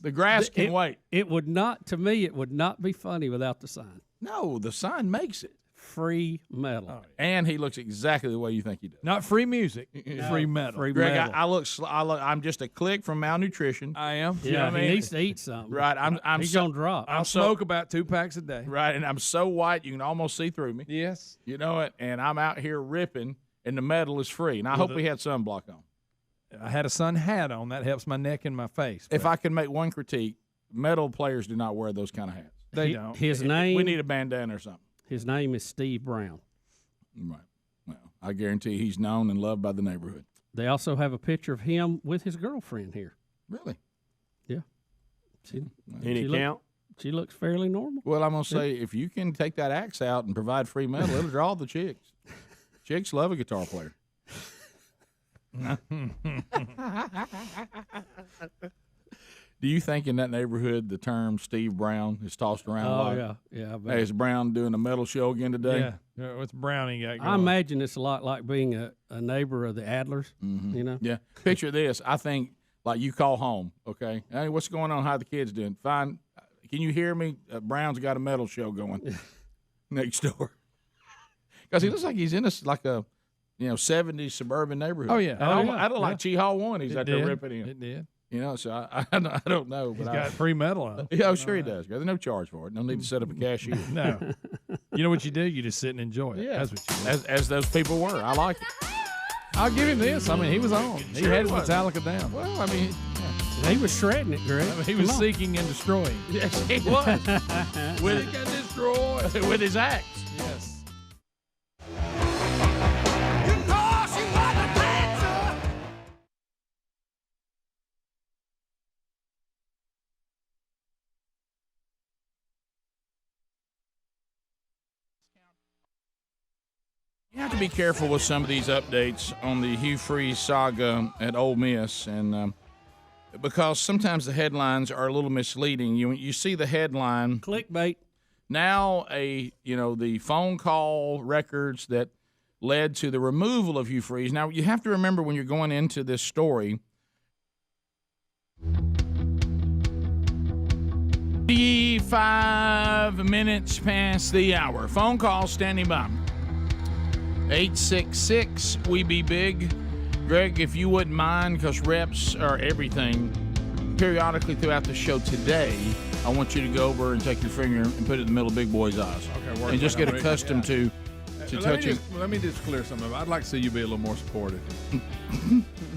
The grass can wait. It would not, to me, it would not be funny without the sign. No, the sign makes it. Free metal. Oh, yeah. And he looks exactly the way you think he does. Not free music, free metal. Free Greg, metal. I'm just a click from malnutrition. I am. Yeah, You know what I he mean? needs to eat something. Right, He's gonna drop. I smoke about 2 packs a day. Right, and I'm so white you can almost see through me. Yes. You know it, and I'm out here ripping, and the metal is free. And I hope we had sunblock on. I had a sun hat on. That helps my neck and my face. If I can make one critique, metal players do not wear those kind of hats. They don't. His name. We need a bandana or something. His name is Steve Brown. Right. Well, I guarantee he's known and loved by the neighborhood. They also have a picture of him with his girlfriend here. Really? Yeah. Any count? She looks fairly normal. Well, I'm going to say, if you can take that axe out and provide free metal, it'll draw the chicks. Chicks love a guitar player. Do you think in that neighborhood the term Steve Brown is tossed around a lot? Yeah. Hey, is Brown doing a metal show again today? Yeah. What's Brownie got going? I imagine it's a lot like being a neighbor of the Adlers. Mm-hmm. You know? Yeah. Picture this. I think, like, you call home, okay? Hey, what's going on? How the kids doing? Fine. Can you hear me? Brown's got a metal show going next door. Because he looks like he's in a 70s suburban neighborhood. Oh, yeah. I don't like Chee Haw 1. He's out there did. ripping in. It did. You know, so I don't know. He's But got free metal on. Yeah, I'm sure he does. There's no charge for it. No need to set up a cashier. No. You know what you do? You just sit and enjoy it. Yeah. That's what you do. As those people were. I like it. I'll give him this. I mean, he was on. He Sure had he was. Metallica down. Well, I mean, He was shredding it, Greg. I mean, he was Come on. seeking and destroying. yes, he was. with his axe. Yes. You have to be careful with some of these updates on the Hugh Freeze saga at Ole Miss, and because sometimes the headlines are a little misleading. You see the headline. Clickbait. now the phone call records that led to the removal of Hugh Freeze. Now, you have to remember when you're going into this story, 5 minutes past the hour. Phone call standing by. 866 We Be Big. Greg, if you wouldn't mind, because reps are everything, periodically throughout the show today, I want you to go over and take your finger and put it in the middle of Big Boy's eyes. Okay, and just get accustomed to touching. Let me just clear something up. I'd like to see you be a little more supportive.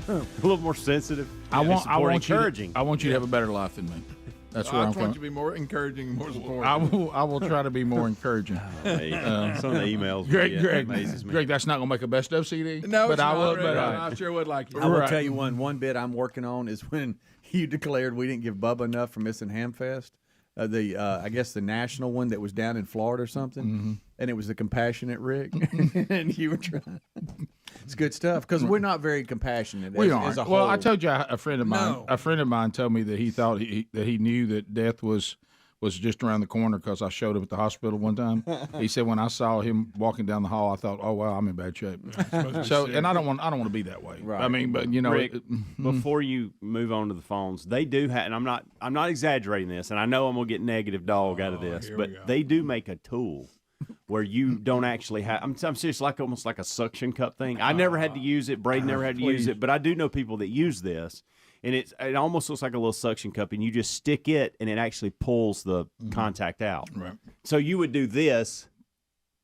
A little more sensitive. I want encouraging. I want you to have a better life than me. That's where I I'm just want coming. you to be more encouraging, more supportive. I will try to be more encouraging. Some of the emails. Greg, amazes me. Greg, that's not going to make a best of CD. No, but it's I not, will. really. But I sure would like you. I will tell you one bit I'm working on is when you declared we didn't give Bubba enough for missing Hamfest. I guess the national one that was down in Florida or something, and it was the Compassionate Rick, and you were trying. It's good stuff because we're not very compassionate. We as aren't. a Well, whole. I told you a friend of mine told me that he thought that he knew that death was just around the corner because I showed up at the hospital one time. He said when I saw him walking down the hall, I thought, "Oh wow, I'm in bad shape." So, and I don't want to be that way. Right. I mean, but Rick, before you move on to the phones, they do have, and I'm not exaggerating this, and I know I'm gonna get negative dog out of this, but they do make a tool where you don't actually have. I'm serious, almost like a suction cup thing. I never had to use it. Braden never had to use it, but I do know people that use this. And it almost looks like a little suction cup, and you just stick it, and it actually pulls the contact out. Right. So you would do this,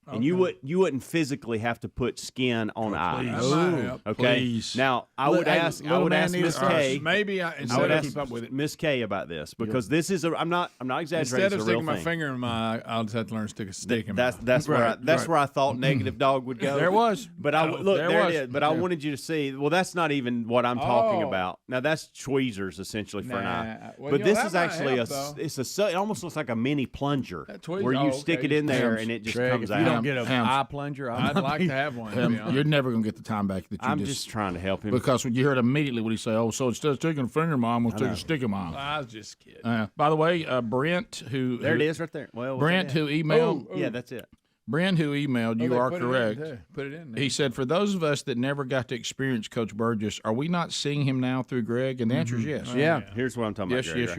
and you wouldn't physically have to put skin on eyes. Okay. Please. Now I would ask Miss K. Maybe instead of keep up with it. Miss K about this because this is I'm not exaggerating. Instead of it's a real sticking my thing. finger in my eye, I'll just have to learn to stick a stick in my That's where I thought negative dog would go. There was, but there it is. But I wanted you to see. Well, that's not even what I'm talking about. Now that's tweezers essentially for an eye. Well, but this that is might actually help, it almost looks like a mini plunger where you okay. stick it in there and it just comes if out. you don't get an eye plunger, I'd like to have one. To be honest. You're never going to get the time back that you I'm just trying to help him because when you heard immediately what he say, oh, so instead of taking a finger in my eye, I'm going to take a stick in my eye. I was just kidding. By the way, Brent, there it is right there. Well, Brent, who emailed, yeah, that's it. Brent, who emailed, you are correct. Put it in there. He said, for those of us that never got to experience Coach Burgess, are we not seeing him now through Greg? And the answer is yes. Yeah. Here's what I'm talking about. Yes, Greg, yes, right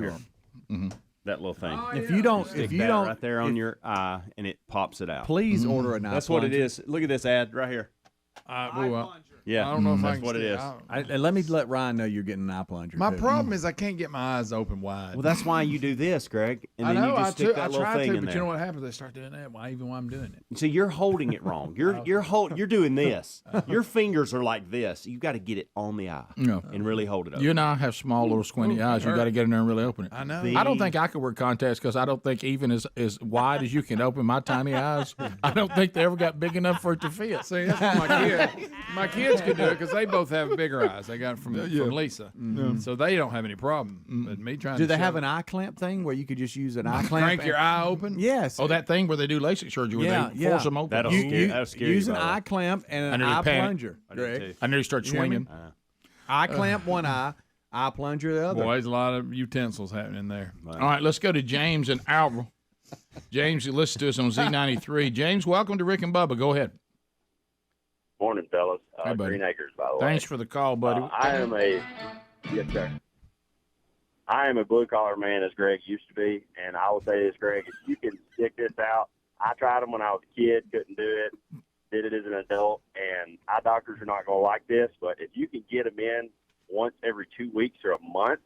you here. are. That little thing. If you don't, right there on your eye, and it pops it out. Please order an eye That's plunger. what it is. Look at this ad right here. I Yeah, don't know if that's I can what it is. And let Ryan know you're getting an eye plunger. My too. problem is I can't get my eyes open wide. Well, that's why you do this, Greg, and I then know. you just stick that I little try thing to, in but there. you know what happens? They start doing that even while I'm doing it. See, you're holding it wrong. You're doing this. Your fingers are like this. You got to get it on the eye and really hold it up. You and I have small, little squinty eyes. You got to get in there and really open it. I know. I don't think I could wear contacts because I don't think even as wide as you can open my tiny eyes, I don't think they ever got big enough for it to fit. See, that's what my kids could do it because they both have bigger eyes. They got it from Lisa, so they don't have any problem. But me trying. Do to they shove have it. an eye clamp thing where you could just use an eye clamp? Crank your eye open? Yes. Oh, that thing where they do LASIK surgery where they force them open. That'll scare Use you, an by the way. eye clamp and I an nearly eye panicked. plunger. I did Greg. too. I nearly start You hear me? swinging. Eye clamp one eye plunger the other. Boy, there's a lot of utensils happening there. All right, let's go to James and Alva. James, you listen to us on Z93. James, welcome to Rick and Bubba. Go ahead. Morning, fellas. Hey, buddy. Green Acres, by the way. Thanks for the call, buddy. Yes, sir. I am a blue collar man, as Greg used to be, and I will say this, Greg, if you can stick this out, I tried them when I was a kid, couldn't do it, did it as an adult, and eye doctors are not going to like this, but if you can get them in once every 2 weeks or a month,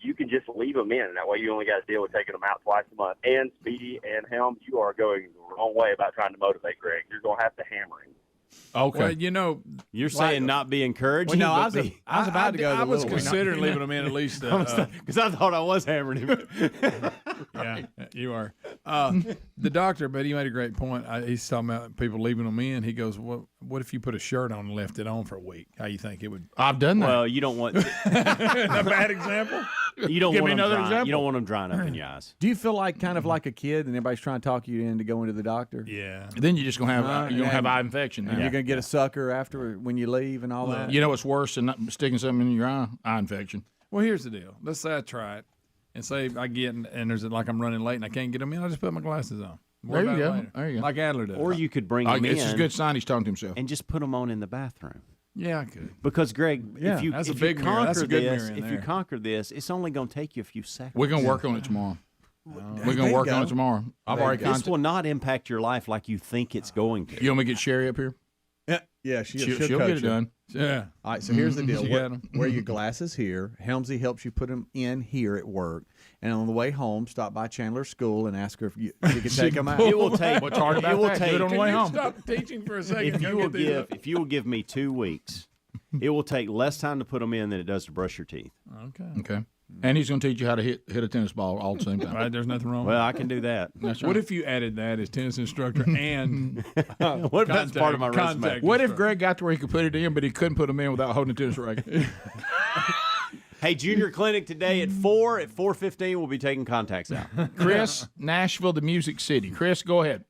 you can just leave them in, and that way you only got to deal with taking them out twice a month. And Speedy and Helms, you are going the wrong way about trying to motivate Greg. You're going to have to hammer him. Okay. Well, you know, You're saying not be encouraging. Well, no, I was about to go. I was the little one. considering leaving them in at least. Because I thought I was hammering him. Yeah, you are. The doctor, but he made a great point. He's talking about people leaving them in. He goes, "What if you put a shirt on and left it on for a week? How you think it would?" I've done that. Well, you don't want a bad example. You don't Give want me them another drying. example. You don't want them drying up in your eyes. Do you feel like kind of like a kid and everybody's trying to talk you into going to the doctor? Yeah. Then you're just gonna have eye infection. And you're gonna get a sucker after when you leave and all that. You know what's worse than not sticking something in your eye? Eye infection. Well, here's the deal. Let's say I try it. and say I get and there's like I'm running late and I can't get them in, I just put my glasses on. There you go. There you go. Like Adler does. Or you could bring them in. It's a good sign he's talking to himself. And just put them on in the bathroom. Yeah, I could. Because Greg, if you that's a if big you mirror. That's conquer a good this, mirror in if you there. conquer this, it's only going to take you a few seconds. We're gonna work on it tomorrow. We're gonna work on it tomorrow. I've already This will not impact your life like you think it's going to. You want me to get Sherry up here? Yeah, She'll coach get it you. done. Yeah. All right, so here's the deal. She got 'em. Wear your glasses here. Helmsy helps you put them in here at work. And on the way home, stop by Chandler's school and ask her if you can take them out. It will take. What's hard about it will that? take. Do it on the way home. Stop teaching for a second. If you will give me 2 weeks, it will take less time to put them in than it does to brush your teeth. Okay. And he's going to teach you how to hit a tennis ball all at the same time. Right, there's nothing wrong. Well, I can do that. That's What right. if you added that as tennis instructor and What if that's part of my resume? contact What if instructor? Greg got to where he could put it in, but he couldn't put them in without holding a tennis racket? Hey, junior clinic today at 4. At 4:15, we'll be taking contacts out. Chris, Nashville, the Music City. Chris, go ahead.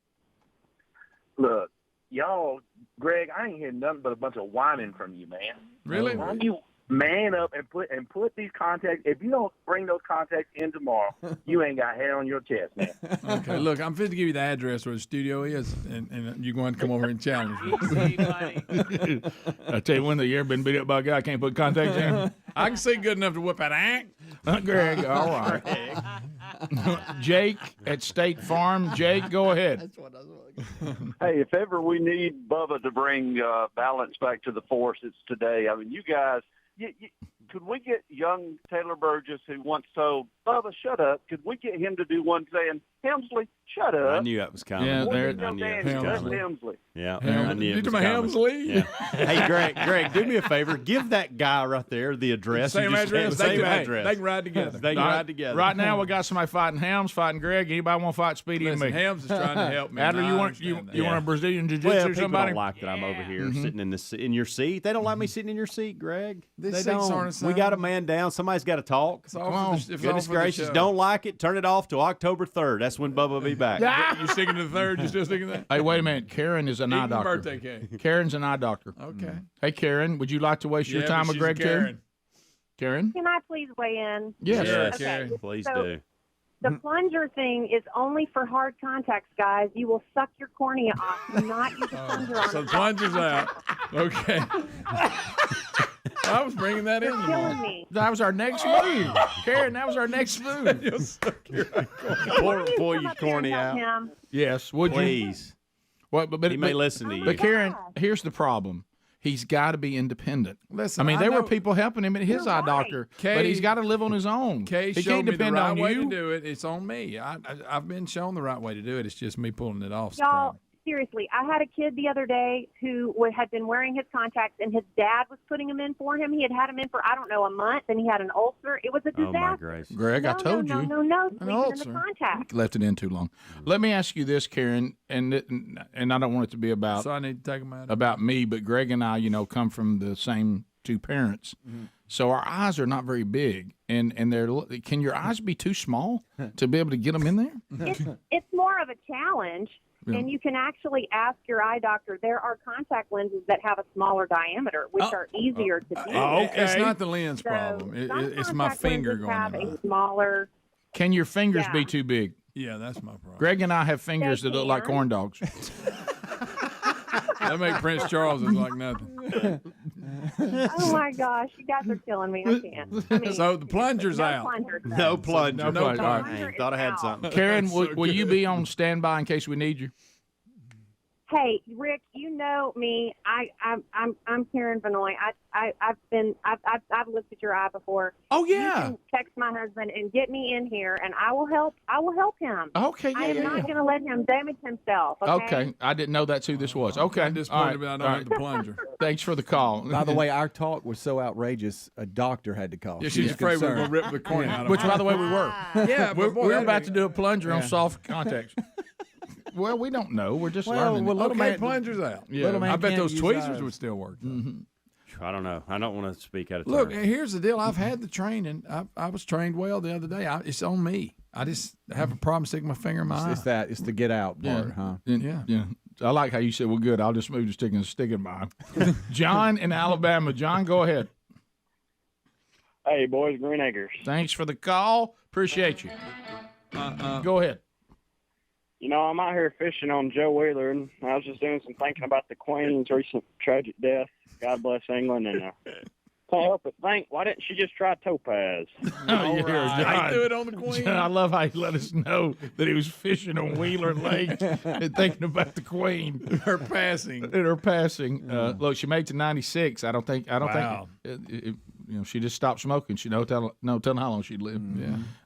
Look, y'all, Greg, I ain't hearing nothing but a bunch of whining from you, man. Really? Why don't you man up and put these contacts? If you don't bring those contacts in tomorrow, you ain't got hair on your chest, man. Okay, look, I'm fit to give you the address where the studio is, and you're going to come over and challenge me. I tell you one thing, you ever been beat up by a guy I can't put contacts in? I can see good enough to whip out an Greg, all right. Jake at State Farm. Jake, go ahead. Hey, if ever we need Bubba to bring balance back to the force, it's today. I mean, you guys, could we get young Taylor Burgess, who once told Bubba, shut up, could we get him to do one saying, Helmsley, shut up? I knew that was coming. Yeah, there- I knew it Daddy, was that's coming. Helmsley. Yeah, Helm- I knew You it was talking about coming. Helmsley? Yeah. Hey, Greg, do me a favor. Give that guy right there the address. Same You just address? said. They Same can- hey, address. they can ride together. They can ride together. Right now, we got somebody fighting Helms, fighting Greg. Anybody want to fight Speedy Listen, and me? Helms is trying to help me. Adler, and you I want understand that. you want a Brazilian jiu-jitsu Well, or people somebody? don't like that I'm over here sitting in your seat. They don't like me sitting in your seat, Greg. These They seats don't. aren't the We got a same. man down. Somebody's got to talk. It's all Come for on. the- it's all Goodness for the gracious, show. don't like it. Turn it off till October 3rd. That's when Bubba will be back. You sticking to the third? You still sticking to that? Hey, wait a minute. Karen is an eye Eating doctor. birthday cake. Karen's an eye doctor. Okay. Hey, Karen, would you like to waste your Yeah, time but with she's a Greg, Karen? Karen? Can I please weigh in? Yes. Yes, Okay. please So- do. The plunger thing is only for hard contacts, guys. You will suck your cornea off. Do not use a plunger on So it. the plunger's out. Okay. I was bringing that in. You're killing me. That was our next move. Karen, that was our next move. Pull your cornea out. Him. Yes. Would you? Please. Well, but He may listen to you. But Karen, here's the problem. He's got to be independent. Listen, I mean, I there were know- people helping him at his eye doctor, but he's got to live on his own. Kay He showed can't me the depend right on way you. to do it. It's on me. I've been shown the right way to do it. It's just me pulling it off. Y'all, seriously, I had a kid the other day who had been wearing his contacts, and his dad was putting them in for him. He had them in for, I don't know, a month, and he had an ulcer. It was a Oh, my disaster. gracice. Greg, I told you. No, An leave it in the ulcer. contact. Left it in too long. Let me ask you this, Karen, and I don't want it to be about So I need to take them out. about me, but Greg and I, come from the same two parents. So our eyes are not very big, and can your eyes be too small to be able to get them in there? It's more of a challenge, Yeah. and you can actually ask your eye doctor. There are contact lenses that have a smaller diameter, which are easier to do. It's not the lens So problem. some It's my contact finger lenses going have in. a smaller. Can your fingers Yeah. be too big? Yeah, that's my problem. Greg and I have fingers They that look like can. corn dogs. That make Prince Charles look like nothing. Oh my gosh, you guys are killing me. I can't. I mean, So the plunger's no out. plungers, though. No plunger. No plunger. All I thought I had something. Karen, That's so will you good. be on standby in case we need you? Hey, Rick, you know me. I'm Karen Vanoy. I've looked at your eye before. Oh You yeah. can text my husband and get me in here, and I will help. I will help him. Okay. I am Yeah. not going to let him damage himself. Okay. I didn't know that's who this was. Okay. I'm disappointed All right. about I All don't right. have the plunger. Thanks for the call. By the way, our talk was so outrageous, a doctor had to call. Yeah, She she's was afraid we're concerned. going to rip the cornea out of Which, her. by the way, we were. Yeah, we're, but boy, we're that'd about be- to do a plunger on Yeah. soft contacts. Well, we don't know. We're just learning. well, little Okay, man- plunger's out. Yeah. Little man I bet can't those use tweezers eyes. would still work. I don't know. I don't want to speak out of Look, turn. here's the deal. I've had the training. I was trained well the other day. It's on me. I just have a problem sticking my finger in my eye. It's the get out part, huh? Yeah. Yeah. I like how you said, well, good. I'll just move to stick in my eye. John in Alabama. John, go ahead. Hey, boys, Green Acres. Thanks for the call. Appreciate you. Go ahead. You know, I'm out here fishing on Joe Wheeler, and I was just doing some thinking about the Queen's recent tragic death. God bless England, and can't help but think, why didn't she just try Topaz? Oh, right. John. Do it on the Queen. John, I love how he let us know that he was fishing on Wheeler Lake and thinking about the Queen. Her passing. Look, she made it to 96. I don't think. You know, she just stopped smoking. She no telling how long she'd live.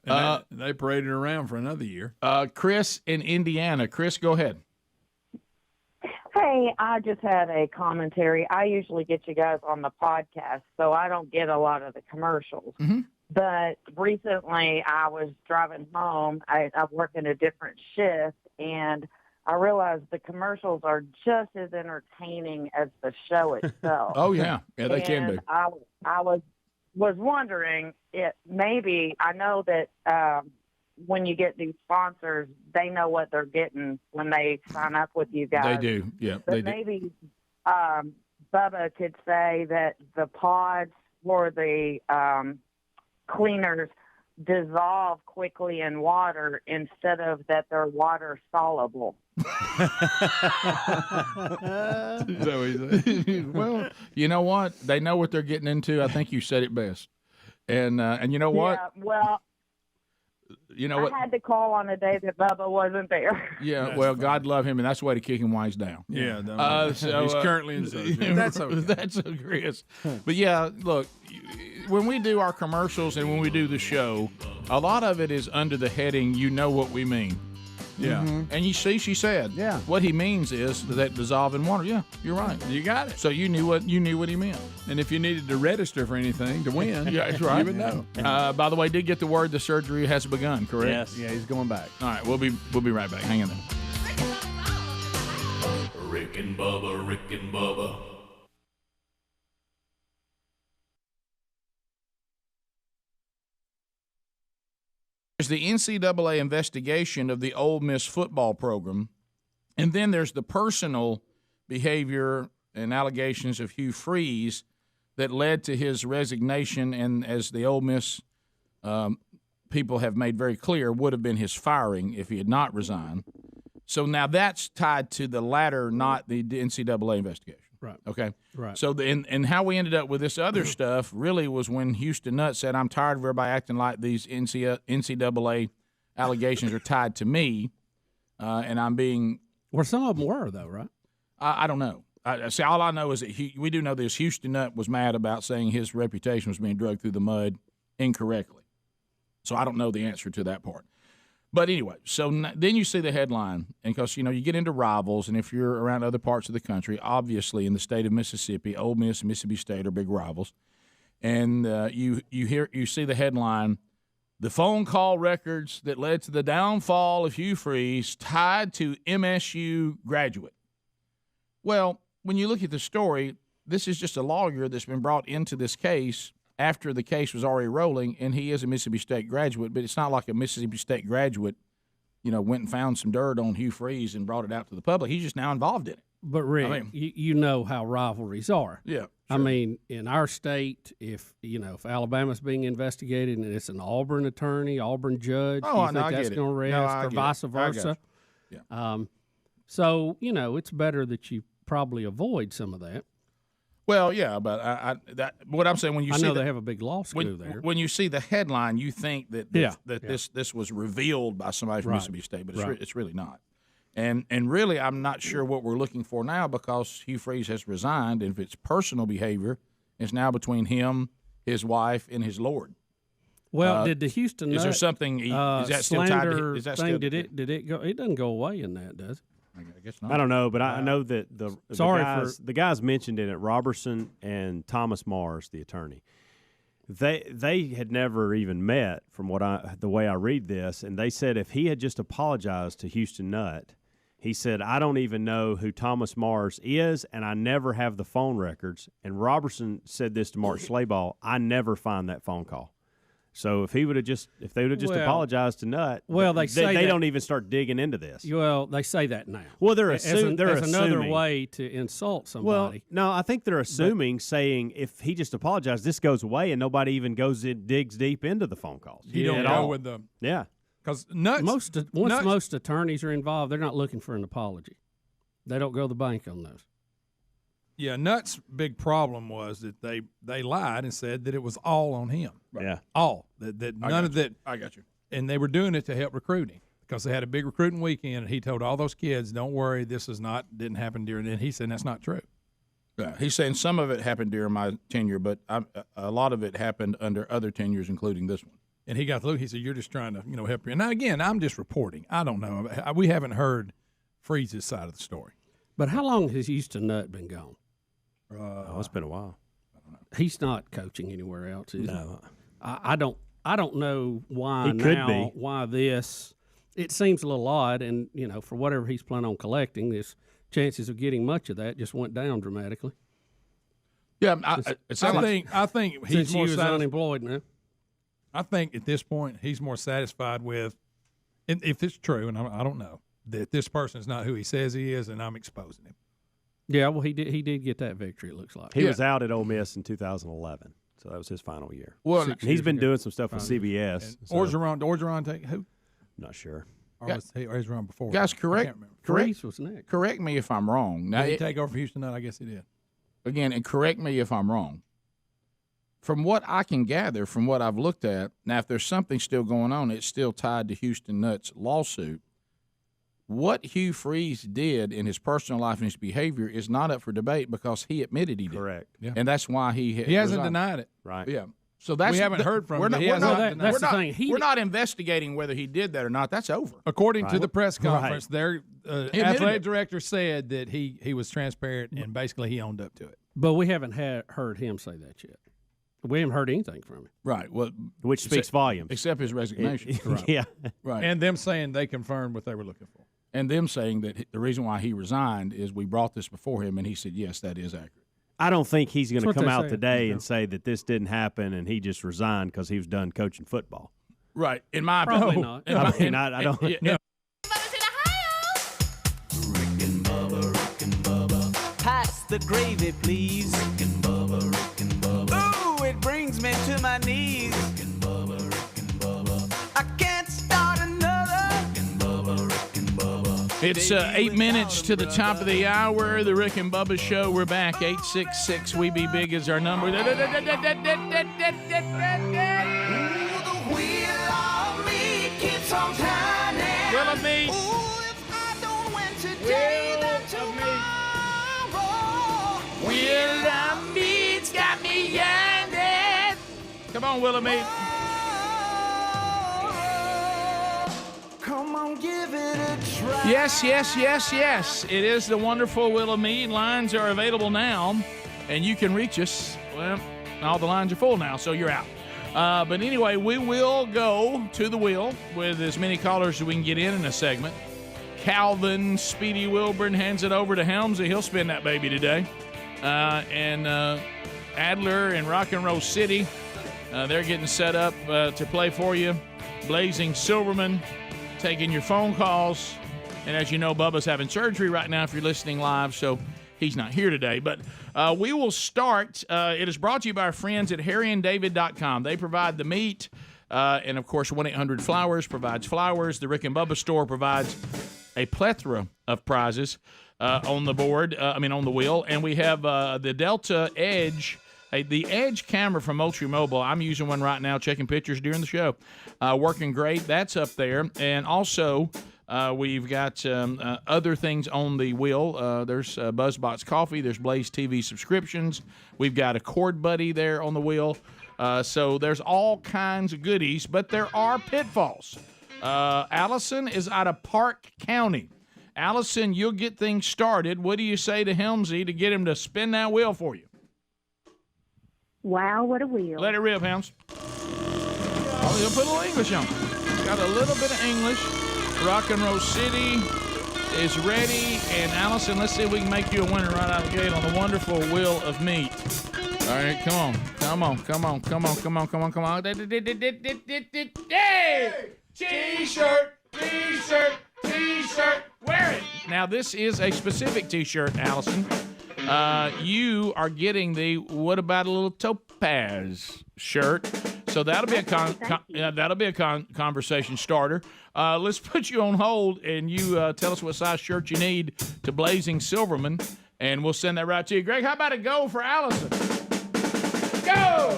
Yeah. And they paraded her around for another year. Chris in Indiana. Chris, go ahead. Hey, I just had a commentary. I usually get you guys on the podcast, so I don't get a lot of the commercials. Mm-hmm. But recently I was driving home. I work in a different shift, and I realized the commercials are just as entertaining as the show itself. Oh, yeah. Yeah, they can be. I was wondering, maybe I know that when you get these sponsors, they know what they're getting when they sign up with you guys. They do, yeah. But They do. maybe Bubba could say that the pods for the cleaners dissolve quickly in water instead of that they're water soluble. Well, you know what? They know what they're getting into. I think you said it best. And you know what? Yeah, well, You know what? I had to call on a day that Bubba wasn't there. Yeah, well, God love him, and that's the way to kick him while he's down. Yeah, he's currently in surgery. That's okay. That's okay, Chris. But yeah, look, when we do our commercials and when we do the show, a lot of it is under the heading, you know what we mean. Yeah. And you see, she said, what he means is that dissolve in water. Yeah, you're right. You got it. So you knew what he meant. And if you needed to register for anything to win, yeah, that's right. you would know. By the way, did get the word the surgery has begun, correct? Yes. Yeah, he's going back. All right, we'll be right back. Hang in there. Rick and Bubba, Rick and Bubba. There's the NCAA investigation of the Ole Miss football program, and then there's the personal behavior and allegations of Hugh Freeze that led to his resignation, and as the Ole Miss people have made very clear, would have been his firing if he had not resigned. So now that's tied to the latter, not the NCAA investigation. Right. Okay. Right. So and how we ended up with this other stuff really was when Houston Nutt said, "I'm tired of everybody acting like these NCAA allegations are tied to me, and I'm being." Well, some of them were though, right? I don't know. See, all I know is that we do know this. Houston Nutt was mad about saying his reputation was being dragged through the mud incorrectly. So I don't know the answer to that part. But anyway, so then you see the headline, and because, you get into rivals, and if you're around other parts of the country, obviously in the state of Mississippi, Ole Miss and Mississippi State are big rivals. And you see the headline, the phone call records that led to the downfall of Hugh Freeze tied to MSU graduate. Well, when you look at the story, this is just a lawyer that's been brought into this case after the case was already rolling, and he is a Mississippi State graduate, but it's not like a Mississippi State graduate, went and found some dirt on Hugh Freeze and brought it out to the public. He's just now involved in it. But Rick, you know how rivalries are. Yeah. Sure. I mean, in our state, if Alabama's being investigated and it's an Auburn attorney, Auburn judge, do you think that's going to rest, or vice versa? Yeah. So it's better that you probably avoid some of that. Well, yeah, but what I'm saying, when you I see know they have a big law school there. When you see the headline, you think that this was revealed by somebody from Mississippi State, but it's really not. And really, I'm not sure what we're looking for now, because Hugh Freeze has resigned, and if it's personal behavior, it's now between him, his wife, and his Lord. Well, did the Houston is there something? Is that still tied to? Is that thing? Still, did it go? It doesn't go away in that, does it? I guess not. I don't know, but I know that the guys mentioned in it, Robertson and Thomas Mars, the attorney, they had never even met, from the way I read this, and they said if he had just apologized to Houston Nutt, he said, I don't even know who Thomas Mars is, and I never have the phone records. And Robertson said this to Mark Schlabach, I never find that phone call. So if they would have just apologized to Nutt, well, they say they that, don't even start digging into this. Well, they say that now. Well, they're as assuming. another way to insult somebody. Well, no, I think they're assuming, saying if he just apologized, this goes away, and nobody even digs deep into the phone calls. You don't go with the because most attorneys are involved, they're not looking for an apology. They don't go to the bank on those. Yeah, Nutt's big problem was that they lied and said that it was all on him. Right. Yeah, all that none of that. I got you. And they were doing it to help recruiting because they had a big recruiting weekend, and he told all those kids, "Don't worry, didn't happen during." And he said that's not true. Yeah, he's saying some of it happened during my tenure, but a lot of it happened under other tenures, including this one. And he got the look. He said, "You're just trying to help you." Now again, I'm just reporting. I don't know. We haven't heard Freeze's side of the story. But how long has Houston Nutt been gone? It's been a while. He's not coaching anywhere else. No, I don't know why he could be. Why this? It seems a little odd, and for whatever he's planning on collecting, his chances of getting much of that just went down dramatically. Yeah, I think he's more unemployed now. I think at this point he's more satisfied with, if it's true, and I don't know, that this person is not who he says he is, and I'm exposing him. Yeah, well, he did get that victory, it looks like. He was out at Ole Miss in 2011, so that was his final year. Well, he's been doing some stuff with CBS. Orgeron take who? Not sure. Or he's run before. Guys, correct was next. Correct me if I'm wrong. Now, did he take over for Houston? I guess he did. Again, and correct me if I'm wrong. From what I can gather, from what I've looked at, now if there's something still going on, it's still tied to Houston Nutt's lawsuit. What Hugh Freeze did in his personal life and his behavior is not up for debate because he admitted he did. Correct. Yeah. And that's why he hasn't denied it. Right. Yeah. So we haven't heard from him. We're not investigating whether he did that or not. That's over. According to the press conference, their athletic director said that he was transparent and basically he owned up to it. But we haven't heard him say that yet. We haven't heard anything from him. Right. Well, which speaks volumes. Except his resignation. Right. Yeah. Right. And them saying they confirmed what they were looking for. And them saying that the reason why he resigned is we brought this before him, and he said, yes, that is accurate. I don't think he's going to come out today and say that this didn't happen and he just resigned because he was done coaching football. Right. In my Probably opinion. not. I don't. Rick and Bubba. Pass the gravy, please. Rick and Bubba. Ooh, it brings me to my knees. Rick and Bubba. I can't start another. Rick and Bubba. It's 8 minutes to the top of the hour. The Rick and Bubba Show. We're back. 866-WE-BE-BIG is our number. Will of me. Will of me's got me yearning. Come on, Will of me. Come on, give it a try. Yes. It is the wonderful Will of Me. Lines are available now, and you can reach us. Well, all the lines are full now, so you're out. But anyway, we will go to the wheel with as many callers as we can get in a segment. Calvin Speedy Wilburn hands it over to Helmsy. He'll spin that baby today. And Adler and Rock and Roll City, they're getting set up to play for you. Blazing Silverman taking your phone calls. And as you know, Bubba's having surgery right now if you're listening live, so he's not here today. But we will start. It is brought to you by our friends at harryanddavid.com. They provide the meat. And, of course, 1-800-Flowers provides flowers. The Rick and Bubba store provides a plethora of prizes on the board, on the wheel. And we have the Delta Edge, the Edge camera from Moultrie Mobile. I'm using one right now, checking pictures during the show. Working great. That's up there. And also, we've got other things on the wheel. There's BuzzBox Coffee. There's Blaze TV subscriptions. We've got a Cord Buddy there on the wheel. So there's all kinds of goodies, but there are pitfalls. Allison is out of Park County. Allison, you'll get things started. What do you say to Helmsy to get him to spin that wheel for you? Wow, what a wheel. Let it rip, Helms. Oh, you'll put a little English on. Got a little bit of English. Rock and Roll City is ready. And Allison, let's see if we can make you a winner right out of the gate on the wonderful Wheel of Meat. All right, come on. Hey! T-shirt. Wear it. Now, this is a specific T-shirt, Allison. You are getting the What About a Little Topaz shirt. So that'll be a conversation starter. Let's put you on hold, and you tell us what size shirt you need to Blazing Silverman, and we'll send that right to you. Greg, how about a go for Allison? Go!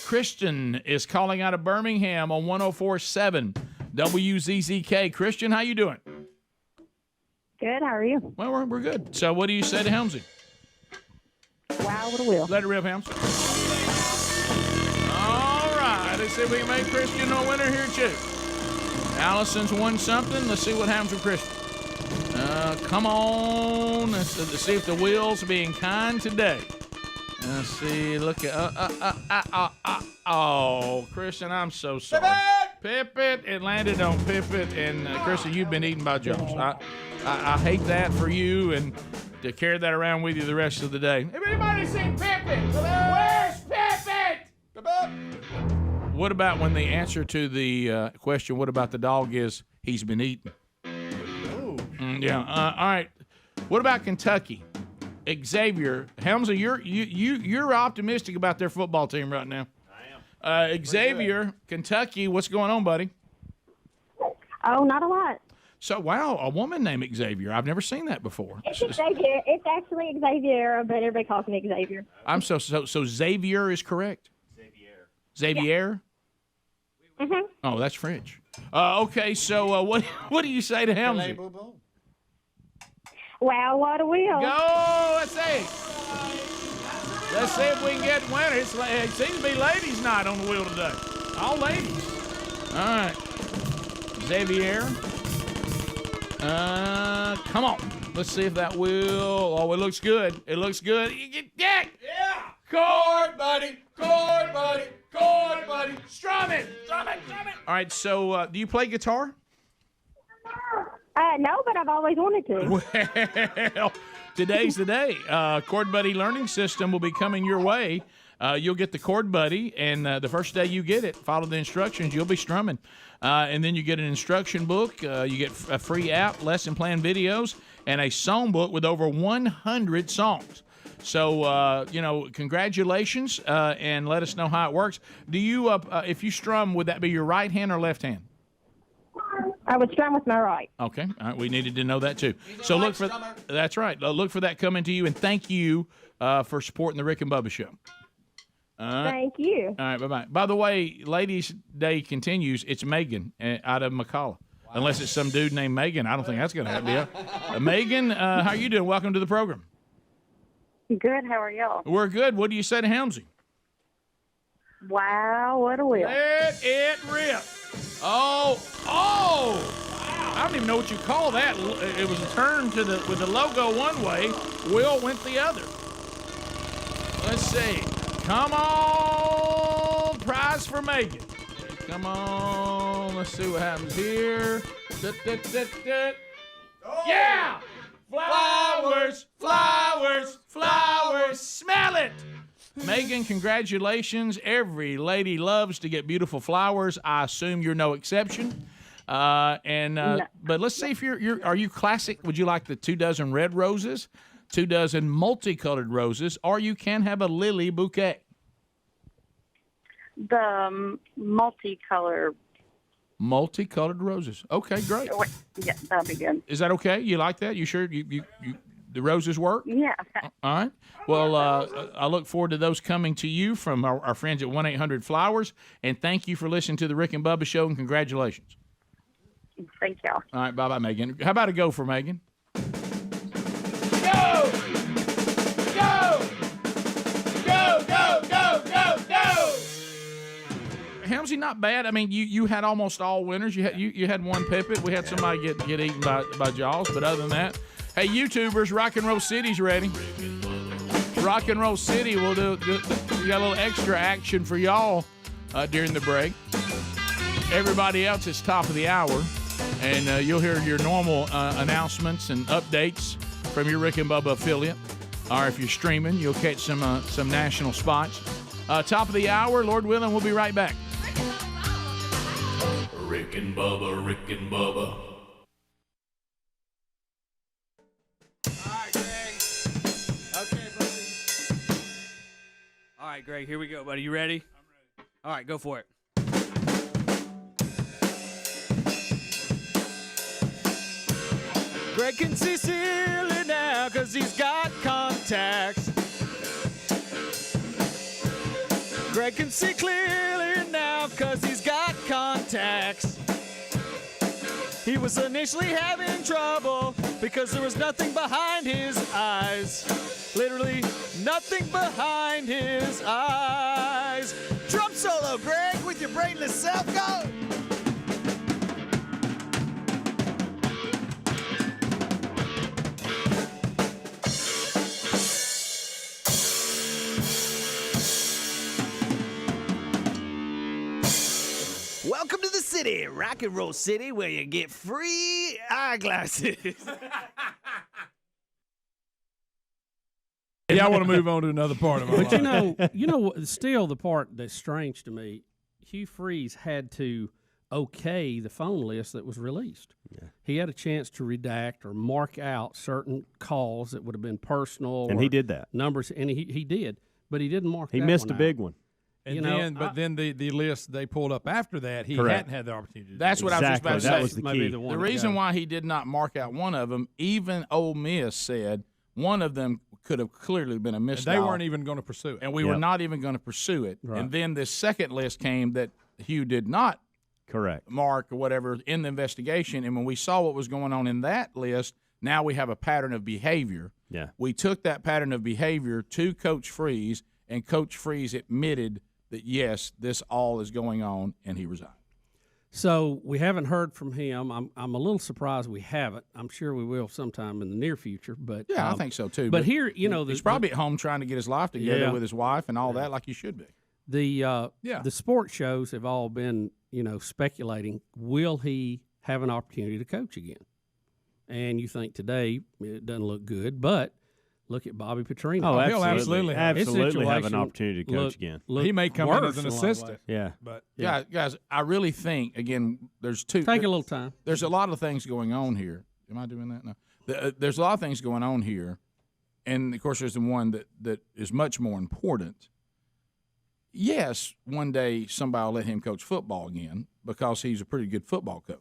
Christian is calling out of Birmingham on 104.7 WZZK. Christian, how you doing? Good. How are you? Well, we're good. So what do you say to Helmsy? Wow, what a wheel. Let it rip, Helms. All right. Let's see if we can make Christian a winner here, too. Allison's won something. Let's see what happens with Christian. Come on. Let's see if the wheels are being kind today. Let's see. Look at. Oh, Christian, I'm so sorry. Pippet. It landed on Pippet, and Christian, you've been eaten by Jones. I hate that for you, and to carry that around with you the rest of the day. If anybody seen Pippet? Where's Pippet? What about when the answer to the question, what about the dog, is he's been eaten? Yeah. All right. What about Kentucky? Xavier, Helmsley, you're optimistic about their football team right now. I am. Xavier, Kentucky, what's going on, buddy? Oh, not a lot. So, wow, a woman named Xavier. I've never seen that before. It's Xavier. It's actually Xavier, but everybody calls me Xavier. I'm so Xavier is correct? Xavier? Yeah. Mm-hmm. Oh, that's French. Okay, so what do you say to Helmsley? Wow, what a wheel. Go, let's see. Let's see if we can get winners. It seems to be ladies' night on the wheel today. All ladies. All right. Xavier. Come on. Let's see if that wheel. Oh, it looks good. It looks good. You get that? Yeah. Chord, buddy. Strum it. All right, so do you play guitar? No, but I've always wanted to. Well, today's the day. Chord Buddy Learning System will be coming your way. You'll get the Chord Buddy, and the first day you get it, follow the instructions, you'll be strumming. And then you get an instruction book. You get a free app, lesson plan videos, and a song book with over 100 songs. So, congratulations, and let us know how it works. Do you, if you strum, would that be your right hand or left hand? I would strum with my right. Okay. All right. We needed to know that, too. So look for that's right. Look for that coming to you, and thank you for supporting the Rick and Bubba Show. Thank you. All right. Bye-bye. By the way, Ladies' Day continues. It's Megan out of McCalla. Wow. Unless it's some dude named Megan. I don't think that's going to happen. Megan, how you doing? Welcome to the program. Good. How are y'all? We're good. What do you say to Helmsy? Wow, what a wheel. Let it rip. Oh. I don't even know what you call that. It was a turn with the logo one way. Will went the other. Let's see. Come on. Prize for Megan. Come on. Let's see what happens here. Yeah. Flowers. Smell it. Megan, congratulations. Every lady loves to get beautiful flowers. I assume you're no exception. No. But let's see if are you classic? Would you like the 24 red roses, 24 multicolored roses, or you can have a lily bouquet? The multicolored roses. Okay, great. Yeah, that'd be good. Is that okay? You like that? You sure you the roses work? Yeah. All right. Well, I look forward to those coming to you from our friends at 1-800-Flowers. And thank you for listening to the Rick and Bubba Show, and congratulations. Thank y'all. All right. Bye-bye, Megan. How about a go for Megan? Go! Helmsy, not bad. I mean, you had almost all winners. You had one Pippet. We had somebody get eaten by Jaws, but other than that, hey, YouTubers, Rock and Roll City's ready. Rock and Roll City will do. We got a little extra action for y'all during the break. Everybody else, it's top of the hour. And you'll hear your normal announcements and updates from your Rick and Bubba affiliate. Or if you're streaming, you'll catch some national spots. Top of the hour, Lord willing, we'll be right back. Rick and Bubba, Rick and Bubba. All right, Greg, here we go, buddy. You ready? I'm ready. All right, go for it. Greg can see silly now because he's got contacts. Greg can see clearly now because he's got contacts. He was initially having trouble because there was nothing behind his eyes. Literally nothing behind his eyes. Drum solo, Greg, with your brainless self. Go! Welcome to the city, rock and roll city, where you get free eyeglasses. Yeah, I want to move on to another part of my life. But you know, still the part that's strange to me, Hugh Freeze had to okay the phone list that was released. Yeah. He had a chance to redact or mark out certain calls that would have been personal. And he did that. Numbers, and he did, but he didn't mark He that missed one a big out. one. And then the list they pulled up after that, he Correct. hadn't had the opportunity to do. That's what I was just about to say. That was the key. The reason why he did not mark out one of them, even Ole Miss said one of them could have clearly been a missed. They weren't even going to pursue it. And we were not even going to pursue it. Right. And then this second list came that Hugh did not mark or whatever in the investigation. And when we saw what was going on in that list, now we have a pattern of behavior. Yeah. We took that pattern of behavior to Coach Freeze, and Coach Freeze admitted that, yes, this all is going on, and he resigned. So we haven't heard from him. I'm a little surprised we haven't. I'm sure we will sometime in the near future. But yeah, I think so too. But here, he's probably at home trying to get his life together with his wife and all that, like he should be. The sports shows have all been speculating. Will he have an opportunity to coach again? And you think today it doesn't look good, but look at Bobby Petrino. Oh, he'll absolutely have an opportunity to coach again. He may come in as an assistant. Yeah. But guys, I really think, again, there's two. Take a little time. There's a lot of things going on here. Am I doing that? No. There's a lot of things going on here. And, of course, there's the one that is much more important. Yes, one day somebody will let him coach football again because he's a pretty good football coach.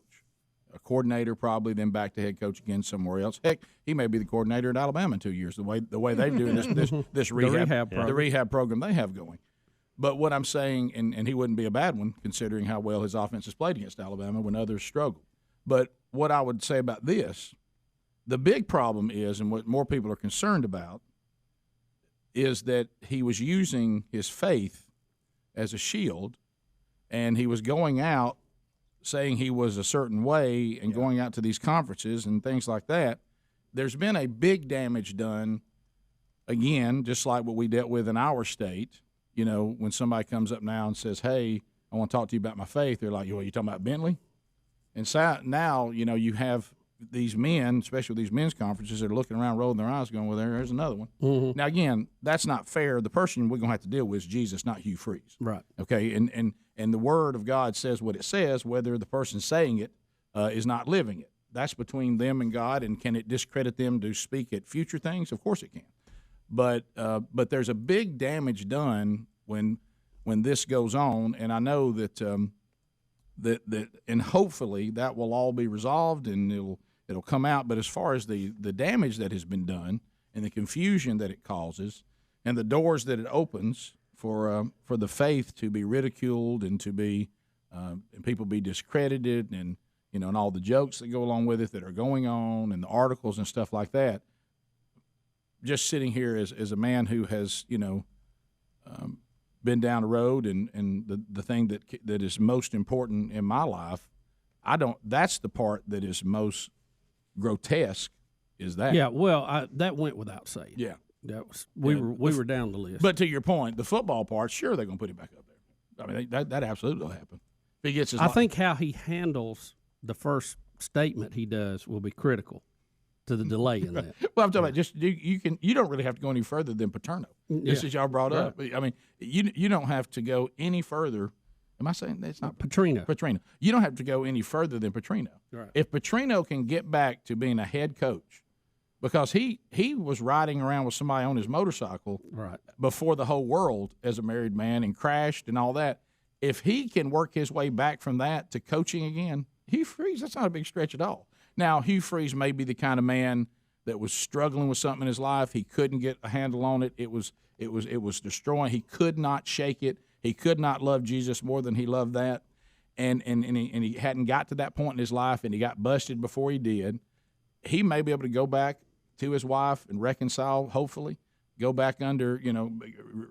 A coordinator probably, then back to head coach again somewhere else. Heck, he may be the coordinator at Alabama in 2 years. The way they're doing this rehab program they have going. But what I'm saying, and he wouldn't be a bad one considering how well his offense has played against Alabama when others struggle. But what I would say about this, the big problem is, and what more people are concerned about, is that he was using his faith as a shield, and he was going out saying he was a certain way and going out to these conferences and things like that. There's been a big damage done, again, just like what we dealt with in our state. When somebody comes up now and says, hey, I want to talk to you about my faith, they're like, you talking about Bentley? And so now, you have these men, especially these men's conferences, that are looking around, rolling their eyes, going, well, there's another one. Mm-hmm. Now, again, that's not fair. The person we're going to have to deal with is Jesus, not Hugh Freeze. Right. Okay, and the Word of God says what it says, whether the person saying it is not living it. That's between them and God, and can it discredit them to speak at future things? Of course it can. But there's a big damage done when this goes on, and I know that and hopefully that will all be resolved and it'll come out. But as far as the damage that has been done and the confusion that it causes and the doors that it opens for the faith to be ridiculed and to be and people be discredited and and all the jokes that go along with it that are going on and the articles and stuff like that. Just sitting here as a man who has been down the road and the thing that is most important in my life, that's the part that is most grotesque, is that. Yeah, well, that went without saying. Yeah. That was we were down the list. But to your point, the football part, sure, they're going to put him back up there. I mean, that absolutely will happen. If he gets his I think how he handles the first statement he does will be critical to the delay in that. Well, I'm talking about just you don't really have to go any further than paterno. This Yeah. is y'all brought Right. up. I mean, you don't have to go any further. Am I saying that's not Petrino? Petrino. You don't have to go any further than Petrino. Right. If Petrino can get back to being a head coach, because he was riding around with somebody on his motorcycle Right. before the whole world as a married man and crashed and all that. If he can work his way back from that to coaching again, Hugh Freeze, that's not a big stretch at all. Now, Hugh Freeze may be the kind of man that was struggling with something in his life. He couldn't get a handle on it. It was destroying. He could not shake it. He could not love Jesus more than he loved that. And he hadn't got to that point in his life, and he got busted before he did. He may be able to go back to his wife and reconcile, hopefully, go back under,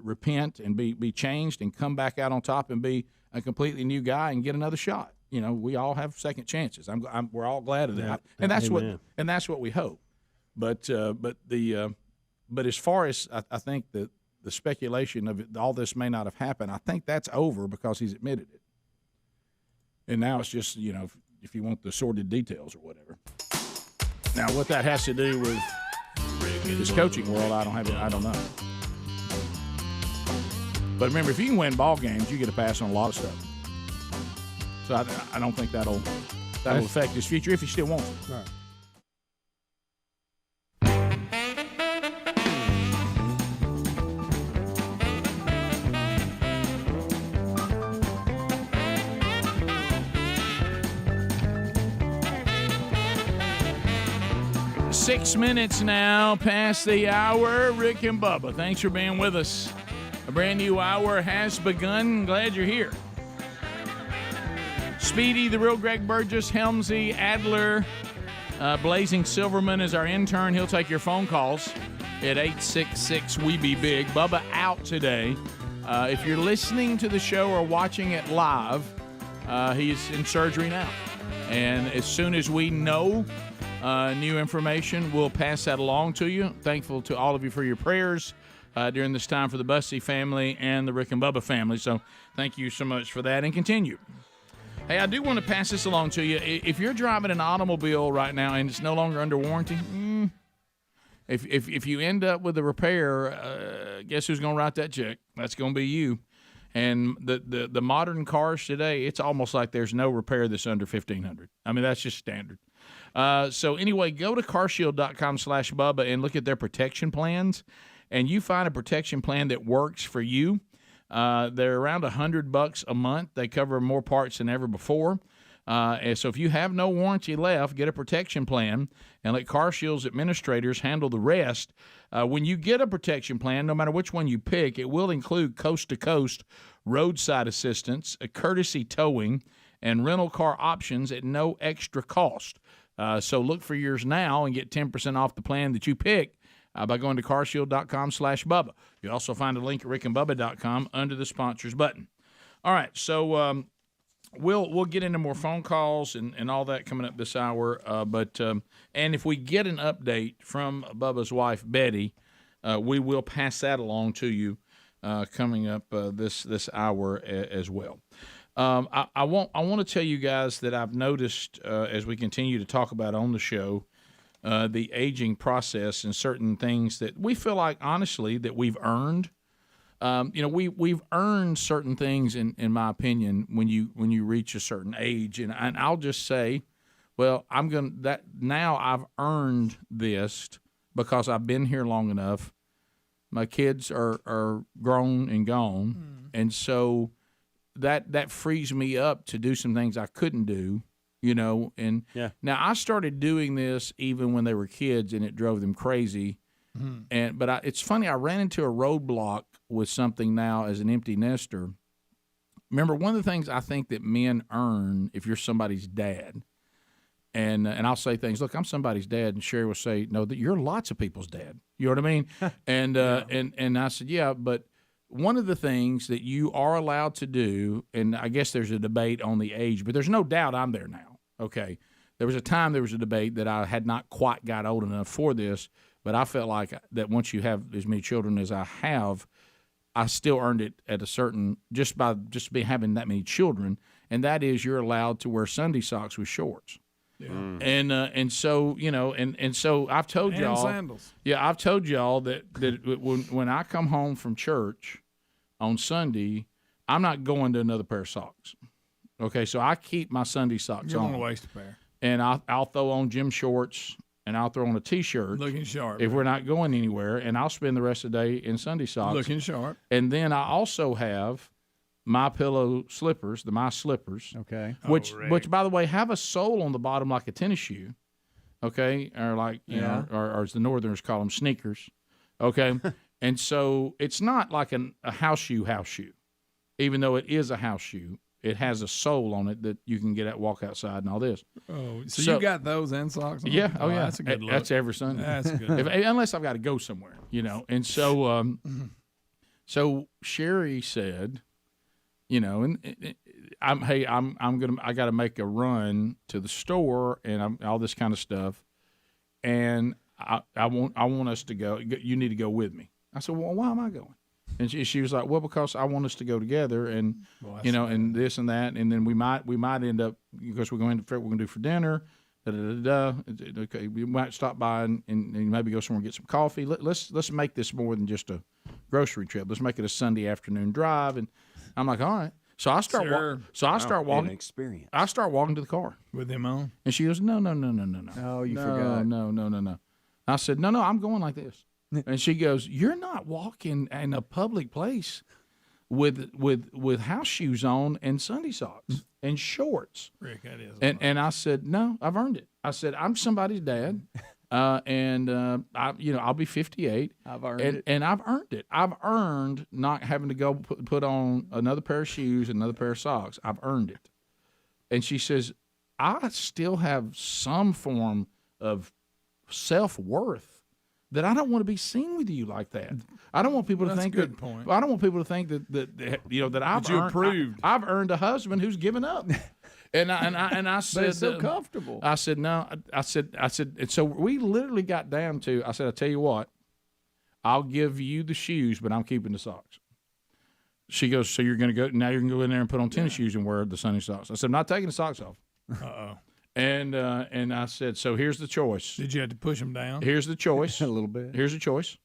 repent and be changed and come back out on top and be a completely new guy and get another shot. We all have second chances. We're all glad of that, Yeah. and that's Amen. what we hope. But as far as I think that the speculation of it, all this may not have happened, I think that's over because he's admitted it. And now it's just if you want the sordid details or whatever. Now, what that has to do with his coaching world, I don't know. But remember, if you can win ball games, you get a pass on a lot of stuff. So I don't think that'll affect his future if he still wants it. Right. 6 minutes now past the hour. Rick and Bubba, thanks for being with us. A brand new hour has begun. Glad you're here. Speedy, the real Greg Burgess, Helmsy, Adler, Blazing Silverman is our intern. He'll take your phone calls at 866-WE-BE-BIG. Bubba out today. If you're listening to the show or watching it live, he's in surgery now. And as soon as we know new information, we'll pass that along to you. Thankful to all of you for your prayers during this time for the Bussey family and the Rick and Bubba family. So thank you so much for that, and continue. Hey, I do want to pass this along to you. If you're driving an automobile right now and it's no longer under warranty, if you end up with a repair, guess who's going to write that check? That's going to be you. And the modern cars today, it's almost like there's no repair that's under $1,500. I mean, that's just standard. So anyway, go to carshield.com/Bubba and look at their protection plans, and you find a protection plan that works for you. They're around $100 a month. They cover more parts than ever before. And so if you have no warranty left, get a protection plan and let CarShield's administrators handle the rest. When you get a protection plan, no matter which one you pick, it will include coast-to-coast roadside assistance, a courtesy towing, and rental car options at no extra cost. So look for yours now and get 10% off the plan that you pick by going to carshield.com/Bubba. You also find a link at rickandbubba.com under the sponsors button. All right, so we'll get into more phone calls and all that coming up this hour. And if we get an update from Bubba's wife, Betty, we will pass that along to you coming up this hour as well. I want to tell you guys that I've noticed as we continue to talk about on the show the aging process and certain things that we feel like, honestly, that we've earned. We've earned certain things, in my opinion, when you reach a certain age. And I'll just say, well, now I've earned this because I've been here long enough. My kids are grown and gone, and so that frees me up to do some things I couldn't do. And now I started doing this even when they were kids, and it drove them crazy. Mm-hmm. But it's funny, I ran into a roadblock with something now as an empty nester. Remember, one of the things I think that men earn if you're somebody's dad, and I'll say things, look, I'm somebody's dad, and Sherry will say, no, that you're lots of people's dad. You know what I mean? And I said, yeah, but one of the things that you are allowed to do, and I guess there's a debate on the age, but there's no doubt I'm there now. Okay. There was a debate that I had not quite got old enough for this, but I felt like that once you have as many children as I have, I still earned it at a certain, just by having that many children, and that is you're allowed to wear Sunday socks with shorts. And so and so I've told And y'all sandals. Yeah, I've told y'all that when I come home from church on Sunday, I'm not going to another pair of socks. Okay, so I keep my Sunday socks You don't on. want to waste a pair. And I'll throw on gym shorts and I'll throw on a T-shirt. Looking sharp. If we're not going anywhere, and I'll spend the rest of the day in Sunday socks. Looking sharp. And then I also have my pillow slippers, my slippers. Okay. Which by the way have a sole on the bottom like a tennis shoe. Okay, or like you know, or as the Northerners call them, sneakers. Okay, and so it's not like a house shoe, even though it is a house shoe. It has a sole on it that you can get walk outside and all this. Oh, so you got those and socks on? Yeah. Oh, yeah. That's a good look. That's every Sunday. That's good. Unless I've got to go somewhere, And so, so Sherry said, and I got to make a run to the store and all this kind of stuff, and I want us to go. You need to go with me. I said, well, why am I going? And she was like, well, because I want us to go together, and and this and that, and then we might end up, because we're going to figure what we're going to do for dinner. Okay, we might stop by and maybe go somewhere and get some coffee. Let's make this more than just a grocery trip. Let's make it a Sunday afternoon drive. And I'm like, all right. So I start walking. Experience. I start walking to the car with him on, and she goes, no. Oh, you forgot. No. I said, no, I'm going like this. And she goes, you're not walking in a public place with house shoes on and Sunday socks and shorts. Rick, that is. And I said, no, I've earned it. I said, I'm somebody's dad, and I'll be 58. I've earned it, and I've earned it. I've earned not having to go put on another pair of shoes, another pair of socks. I've earned it. And she says, I still have some form of self-worth. That I don't want to be seen with you like that. I don't want people to think that. Point. I don't want people to think that I've earned a husband who's given up. And I said, but it's so comfortable. I said no. I said. And so we literally got down to. I said, I tell you what, I'll give you the shoes, but I'm keeping the socks. She goes, so you're going to go now? You're going to go in there and put on tennis shoes and wear the Sunday socks. I said, I'm not taking the socks off. Uh-oh. And I said, so here's the choice. Did you have to push them down? Here's the choice. A little bit. Here's the choice.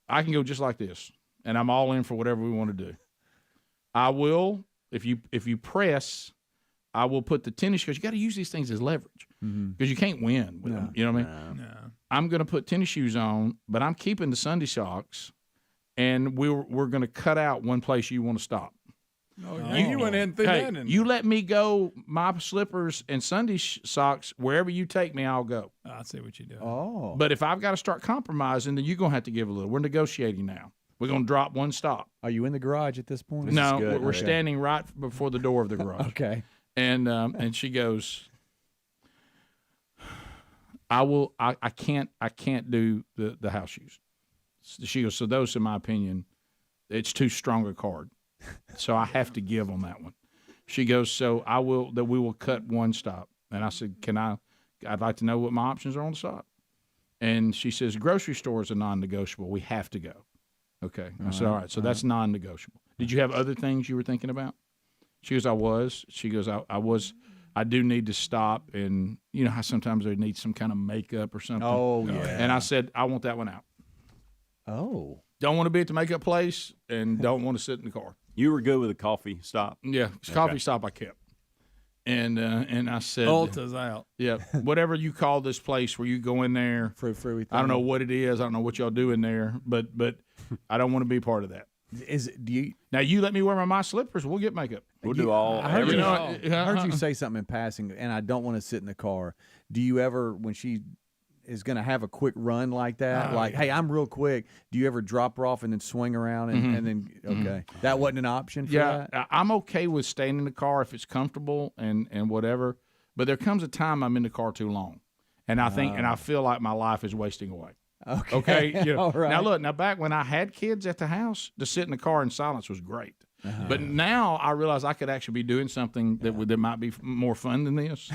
I can go just like this, and I'm all in for whatever we want to do. I will, if you press, I will put the tennis, because you got to use these things as leverage, because you can't win with them. You know what I mean? No. I'm going to put tennis shoes on, but I'm keeping the Sunday socks, and we're going to cut out one place you want to stop. You went in through that. You let me go my slippers and Sunday socks wherever you take me, I'll go. I see what you do. Oh. But if I've got to start compromising, then you're going to have to give a little. We're negotiating now. We're going to drop one stop. Are you in the garage at this point? No, we're standing right before the door of the garage. Okay. And she goes, I can't do the house shoes. She goes, so those, in my opinion, it's too strong a card. So I have to give on that one. She goes, so we will cut one stop. And I said, I'd like to know what my options are on the stop. And she says, grocery stores are non-negotiable. We have to go. Okay. I said, all right. So that's non-negotiable. Did you have other things you were thinking about? She goes, I was. She goes, I do need to stop. And you know how sometimes they need some kind of makeup or something? Oh, yeah. And I said, I want that one out. Oh. Don't want to be at the makeup place and don't want to sit in the car. You were good with a coffee stop? Yeah, coffee stop I kept. And I said, Ulta's out. Yeah, whatever you call this place where you go in there. Free I don't know what it is. I don't know what y'all do in there, but I don't want to be part of that. Now you let me wear my slippers, we'll get makeup. We'll do all. I heard you say something in passing, and I don't want to sit in the car. Do you ever, when she is going to have a quick run like that, hey, I'm real quick, do you ever drop her off and then swing around and then okay, that wasn't an option for that? I'm okay with staying in the car if it's comfortable and whatever, but there comes a time I'm in the car too long, and I think and I feel like my life is wasting away. Okay? You know, All right. Now look, back when I had kids at the house, to sit in the car in silence was great. But now I realize I could actually be doing something that might be more fun than this,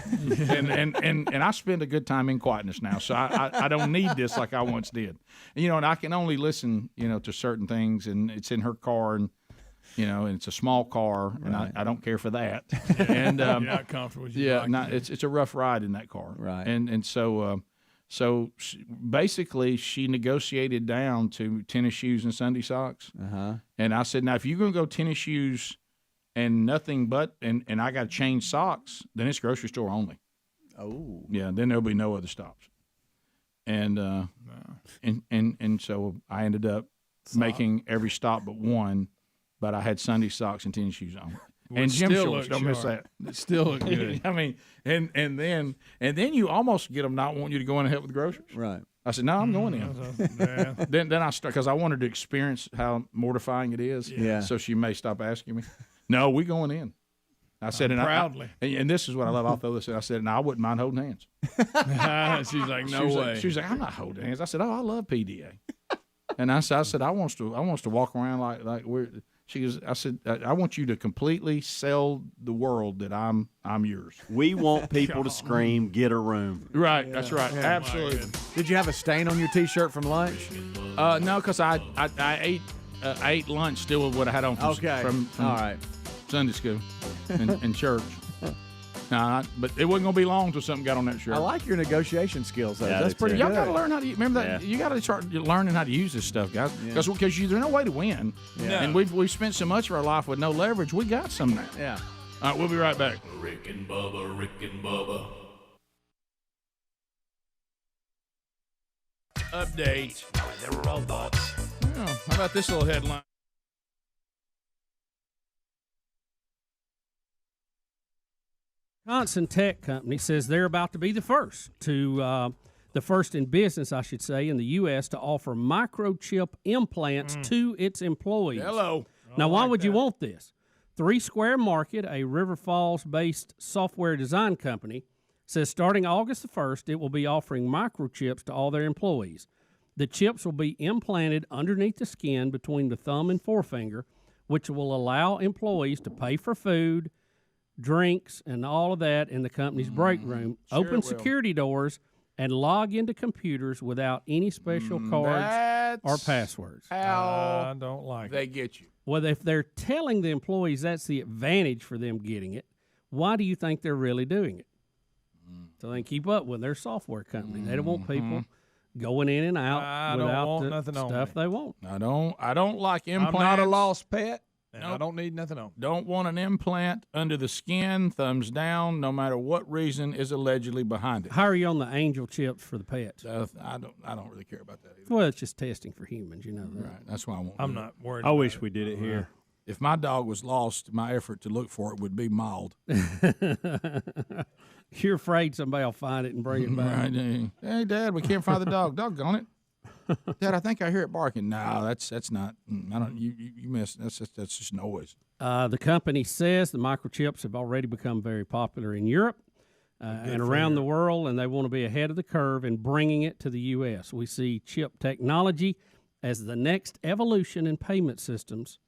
and I spend a good time in quietness now. So I don't need this like I once did, and I can only listen to certain things, and it's in her car, and And it's a small car, and I don't care for that. And You're not comfortable. It's a rough ride in that car. Right. And so basically she negotiated down to tennis shoes and Sunday socks. And I said, now if you're gonna go tennis shoes and nothing but and I got to change socks, then it's grocery store only. Oh. Yeah. Then there'll be no other stops. And so I ended up making every stop but one. But I had Sunday socks and tennis shoes on, and gym shorts. Don't miss that. It still look good. I mean, and then you almost get them not wanting you to go in and help with the groceries. Right. I said, no, I'm going in. Then I start because I wanted to experience how mortifying it is. Yeah. So she may stop asking me. No, we going in. I said, and proudly. And this is what I love. I'll throw this in. I said, I wouldn't mind holding hands. She's like, no way. She was like, I'm not holding hands. I said, oh, I love PDA. And I said, I want to walk around like we're. She goes, I said, I want you to completely sell the world that I'm yours. We want people to scream, get a room. Right, that's right. Absolutely. Did you have a stain on your T-shirt from lunch? No, because I ate lunch still with what I had on from all right. Sunday school and church. No, but it wasn't going to be long until something got on that shirt. I like your negotiation skills, though. Yeah, That's pretty good. Y'all got to learn how to remember that. You got to start learning how to use this stuff, guys. Because there's no way to win. Yeah. And we've spent so much of our life with no leverage. We got some now. Yeah. All right, we'll be right back. Rick and Bubba, Rick and Bubba. Update. The robots. Oh, how about this little headline? Wisconsin tech company says they're about to be the first in business, I should say, in the U.S. to offer microchip implants to its employees. Hello. Now, why would you want this? 3 Square Market, a River Falls-based software design company, says starting August the 1st, it will be offering microchips to all their employees. The chips will be implanted underneath the skin between the thumb and forefinger, which will allow employees to pay for food, drinks, and all of that in the company's break room, open security doors, and log into computers without any special cards or passwords. How I don't like they get you. Well, if they're telling the employees that's the advantage for them getting it, why do you think they're really doing it? So they can keep up with their software company. They don't want people going in and out without the stuff they want. I don't like implants. I'm not a lost pet. And Nope. I don't need nothing on. Don't want an implant under the skin, thumbs down, no matter what reason is allegedly behind it. How are you on the angel chips for the pets? I don't really care about that either. Well, it's just testing for humans, you know that. Right, that's why I won't. I'm not worried. I wish we did it here. If my dog was lost, my effort to look for it would be mild. You're afraid somebody will find it and bring it back. Right. Hey, Dad, we can't find the dog. Doggone it. Dad, I think I hear it barking. No, that's not. I don't. You missed. That's just noise. The company says the microchips have already become very popular in Europe and around the world, and they want to be ahead of the curve in bringing it to the U.S. We see chip technology as the next evolution in payment systems.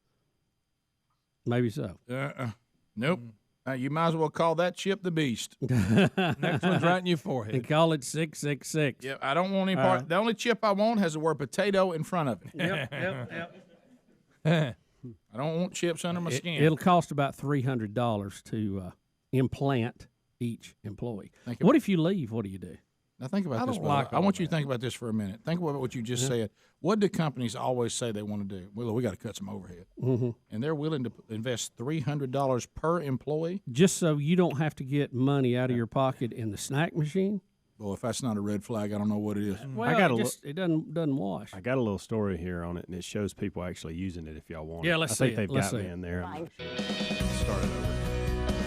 Maybe so. Nope. You might as well call that chip the beast. Next one's right in your forehead. And call it 666. Yeah, I don't want any part. The only chip I want has the word potato in front of it. Yep. I don't want chips under my skin. It'll cost about $300 to implant each employee. What if you leave? What do you do? Now think about this. I want you to think about this for a minute. Think about what you just said. What do companies always say they want to do? Well, we got to cut some overhead, and they're willing to invest $300 per employee just so you don't have to get money out of your pocket in the snack machine. Well, if that's not a red flag, I don't know what it is. Well, it doesn't wash. I got a little story here on it, and it shows people actually using it. If y'all want, yeah, it. let's I see. think they've got me in there. Start it over.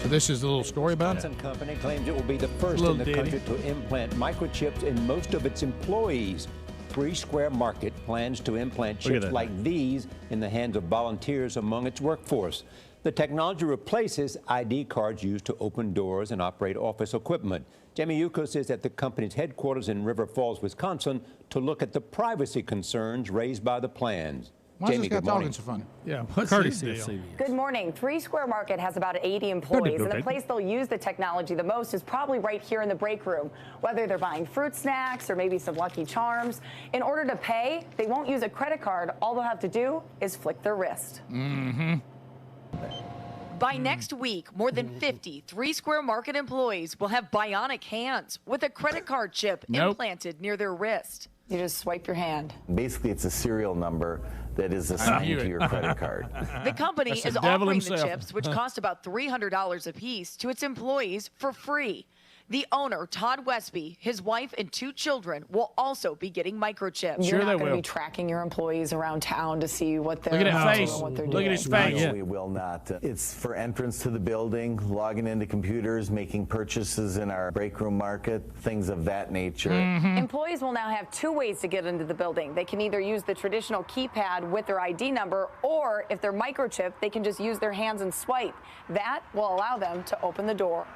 So this is the little story about it. Johnson Company claims it will be the first in the country to implant microchips in most of its employees. 3 Square Market plans to implant chips like these in the hands of volunteers among its workforce. The technology replaces ID cards used to open doors and operate office equipment. Jamie Yukos is at the company's headquarters in River Falls, Wisconsin, to look at the privacy concerns raised by the plans. Why is this guy talking so funny? Yeah, courtesy of CBS. Good morning. 3 Square Market has about 80 employees, and the place they'll use the technology the most is probably right here in the break room, whether they're buying fruit snacks or maybe some Lucky Charms. In order to pay, they won't use a credit card. All they'll have to do is flick their wrist. By next week, more than 50 Three Square Market employees will have bionic hands with a credit card chip implanted near their wrist. You just swipe your hand. Basically, it's a serial number that is assigned to your credit card. The company is offering the chips, which cost about $300 a piece, to its employees for free. The owner, Todd Westby, his wife, and 2 children will also be getting microchips. You're not going to be tracking your employees around town to see what they're Look at up his to and what they're Look doing. at his face. No, we will not. It's for entrance to the building, logging into computers, making purchases in our break room market, things of that nature. Employees will now have 2 ways to get into the building. They can either use the traditional keypad with their ID number, or if they're microchipped, they can just use their hands and swipe. That will allow them to open the door.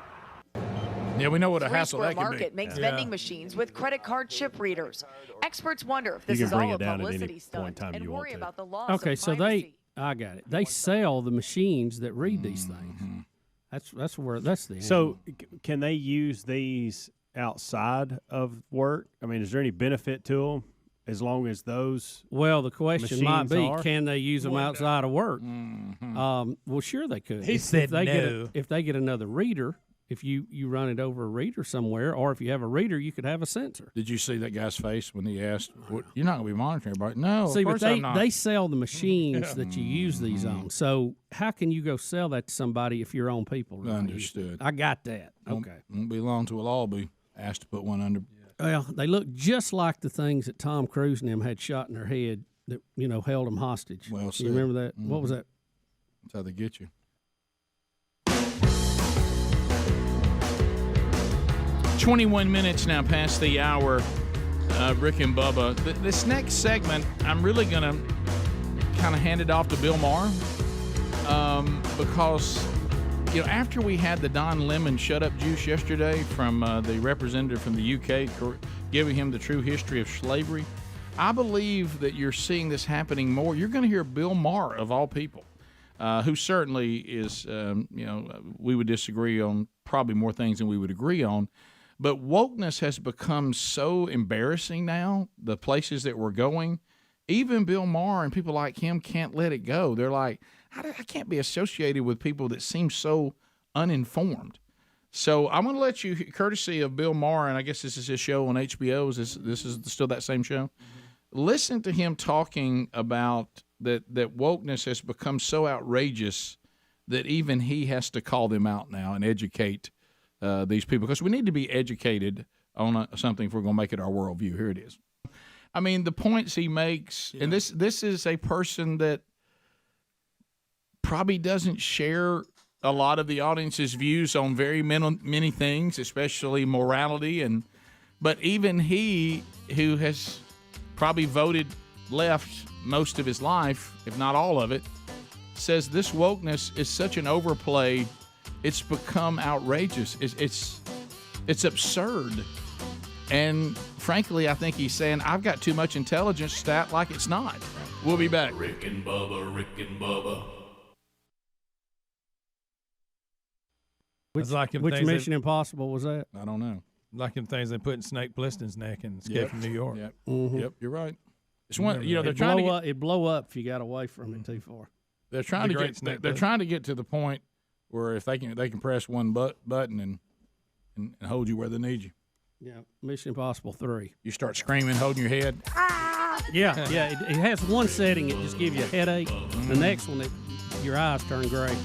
Yeah, we know what a Three hassle Square that can be. Market makes vending machines with credit card chip readers. Experts wonder if this is all a publicity stunt and worry about the loss Okay, of so privacy. I got it. They sell the machines that read these things. That's the So, can they use these outside of work? I mean, is there any benefit to them as long as those? Well, the question might be, are? can they use them outside of work? Well, sure they could. He said if they no. if they get another reader, if you run it over a reader somewhere, or if you have a reader, you could have a sensor. Did you see that guy's face when he asked, "You're not going to be monitoring everybody"? No, See, of but course I'm not. they sell the machines that you use these on. So how can you go sell that to somebody if your own people? Understood. I got that. Won't- Okay. Won't be long till we'll all be asked to put one under. Well, they look just like the things that Tom Cruise and them had shot in their head that held them hostage. Well said. You remember that? What was that? That's how they get you. 21 minutes now past the hour, Rick and Bubba. This next segment, I'm really going to kind of hand it off to Bill Maher because, after we had the Don Lemon shut-up juice yesterday from the representative from the UK giving him the true history of slavery, I believe that you're seeing this happening more. You're going to hear Bill Maher, of all people, who certainly is, we would disagree on probably more things than we would agree on. But wokeness has become so embarrassing now, the places that we're going. Even Bill Maher and people like him can't let it go. They're like, I can't be associated with people that seem so uninformed. So I'm going to let you, courtesy of Bill Maher, and I guess this is his show on HBO. This is still that same show? Mm-hmm. Listen to him talking about that wokeness has become so outrageous that even he has to call them out now and educate these people, because we need to be educated on something if we're going to make it our worldview. Here it is. I mean, the points he makes, and this is a person that probably doesn't share a lot of the audience's views on very many things, especially morality, but even he, who has probably voted left most of his life, if not all of it, says this wokeness is such an overplay. It's become outrageous. It's absurd. And frankly, I think he's saying, I've got too much intelligence to act like it's not. We'll be back. Rick and Bubba, Rick and Bubba. Which Mission Impossible was that? I don't know. Like them things they put in Snake Plissken's neck and Escape from New York. Yep. Mhm. Yep, you're right. It's one. They're trying to get, it blow up if you got away from it too far. They're trying to get. They're trying to get to the point where if they can press one button and hold you where they need you. Yeah, Mission Impossible 3. You start screaming, holding your head. Yeah. It has one setting, it just gives you a headache. The next one, your eyes turn gray.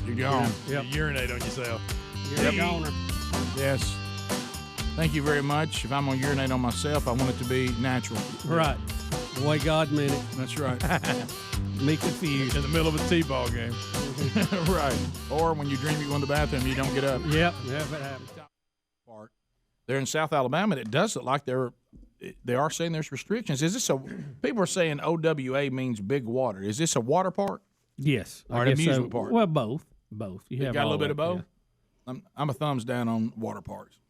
You're gone. You urinate on yourself. You're a goner. Yes. Thank you very much. If I'm going to urinate on myself, I want it to be natural. Right. The way God meant it. That's right. Me confused. In the middle of a T-ball game. Right. Or when you dream you go in the bathroom and you don't get up. Yep. Yeah, that happens. They're in South Alabama, and it does look like they are saying there's restrictions. Is this people are saying OWA means big water. Is this a water park? Yes. Or an amusement park? Well, both. You have got a all little bit that, of both? yeah. I'm a thumbs down on water parks.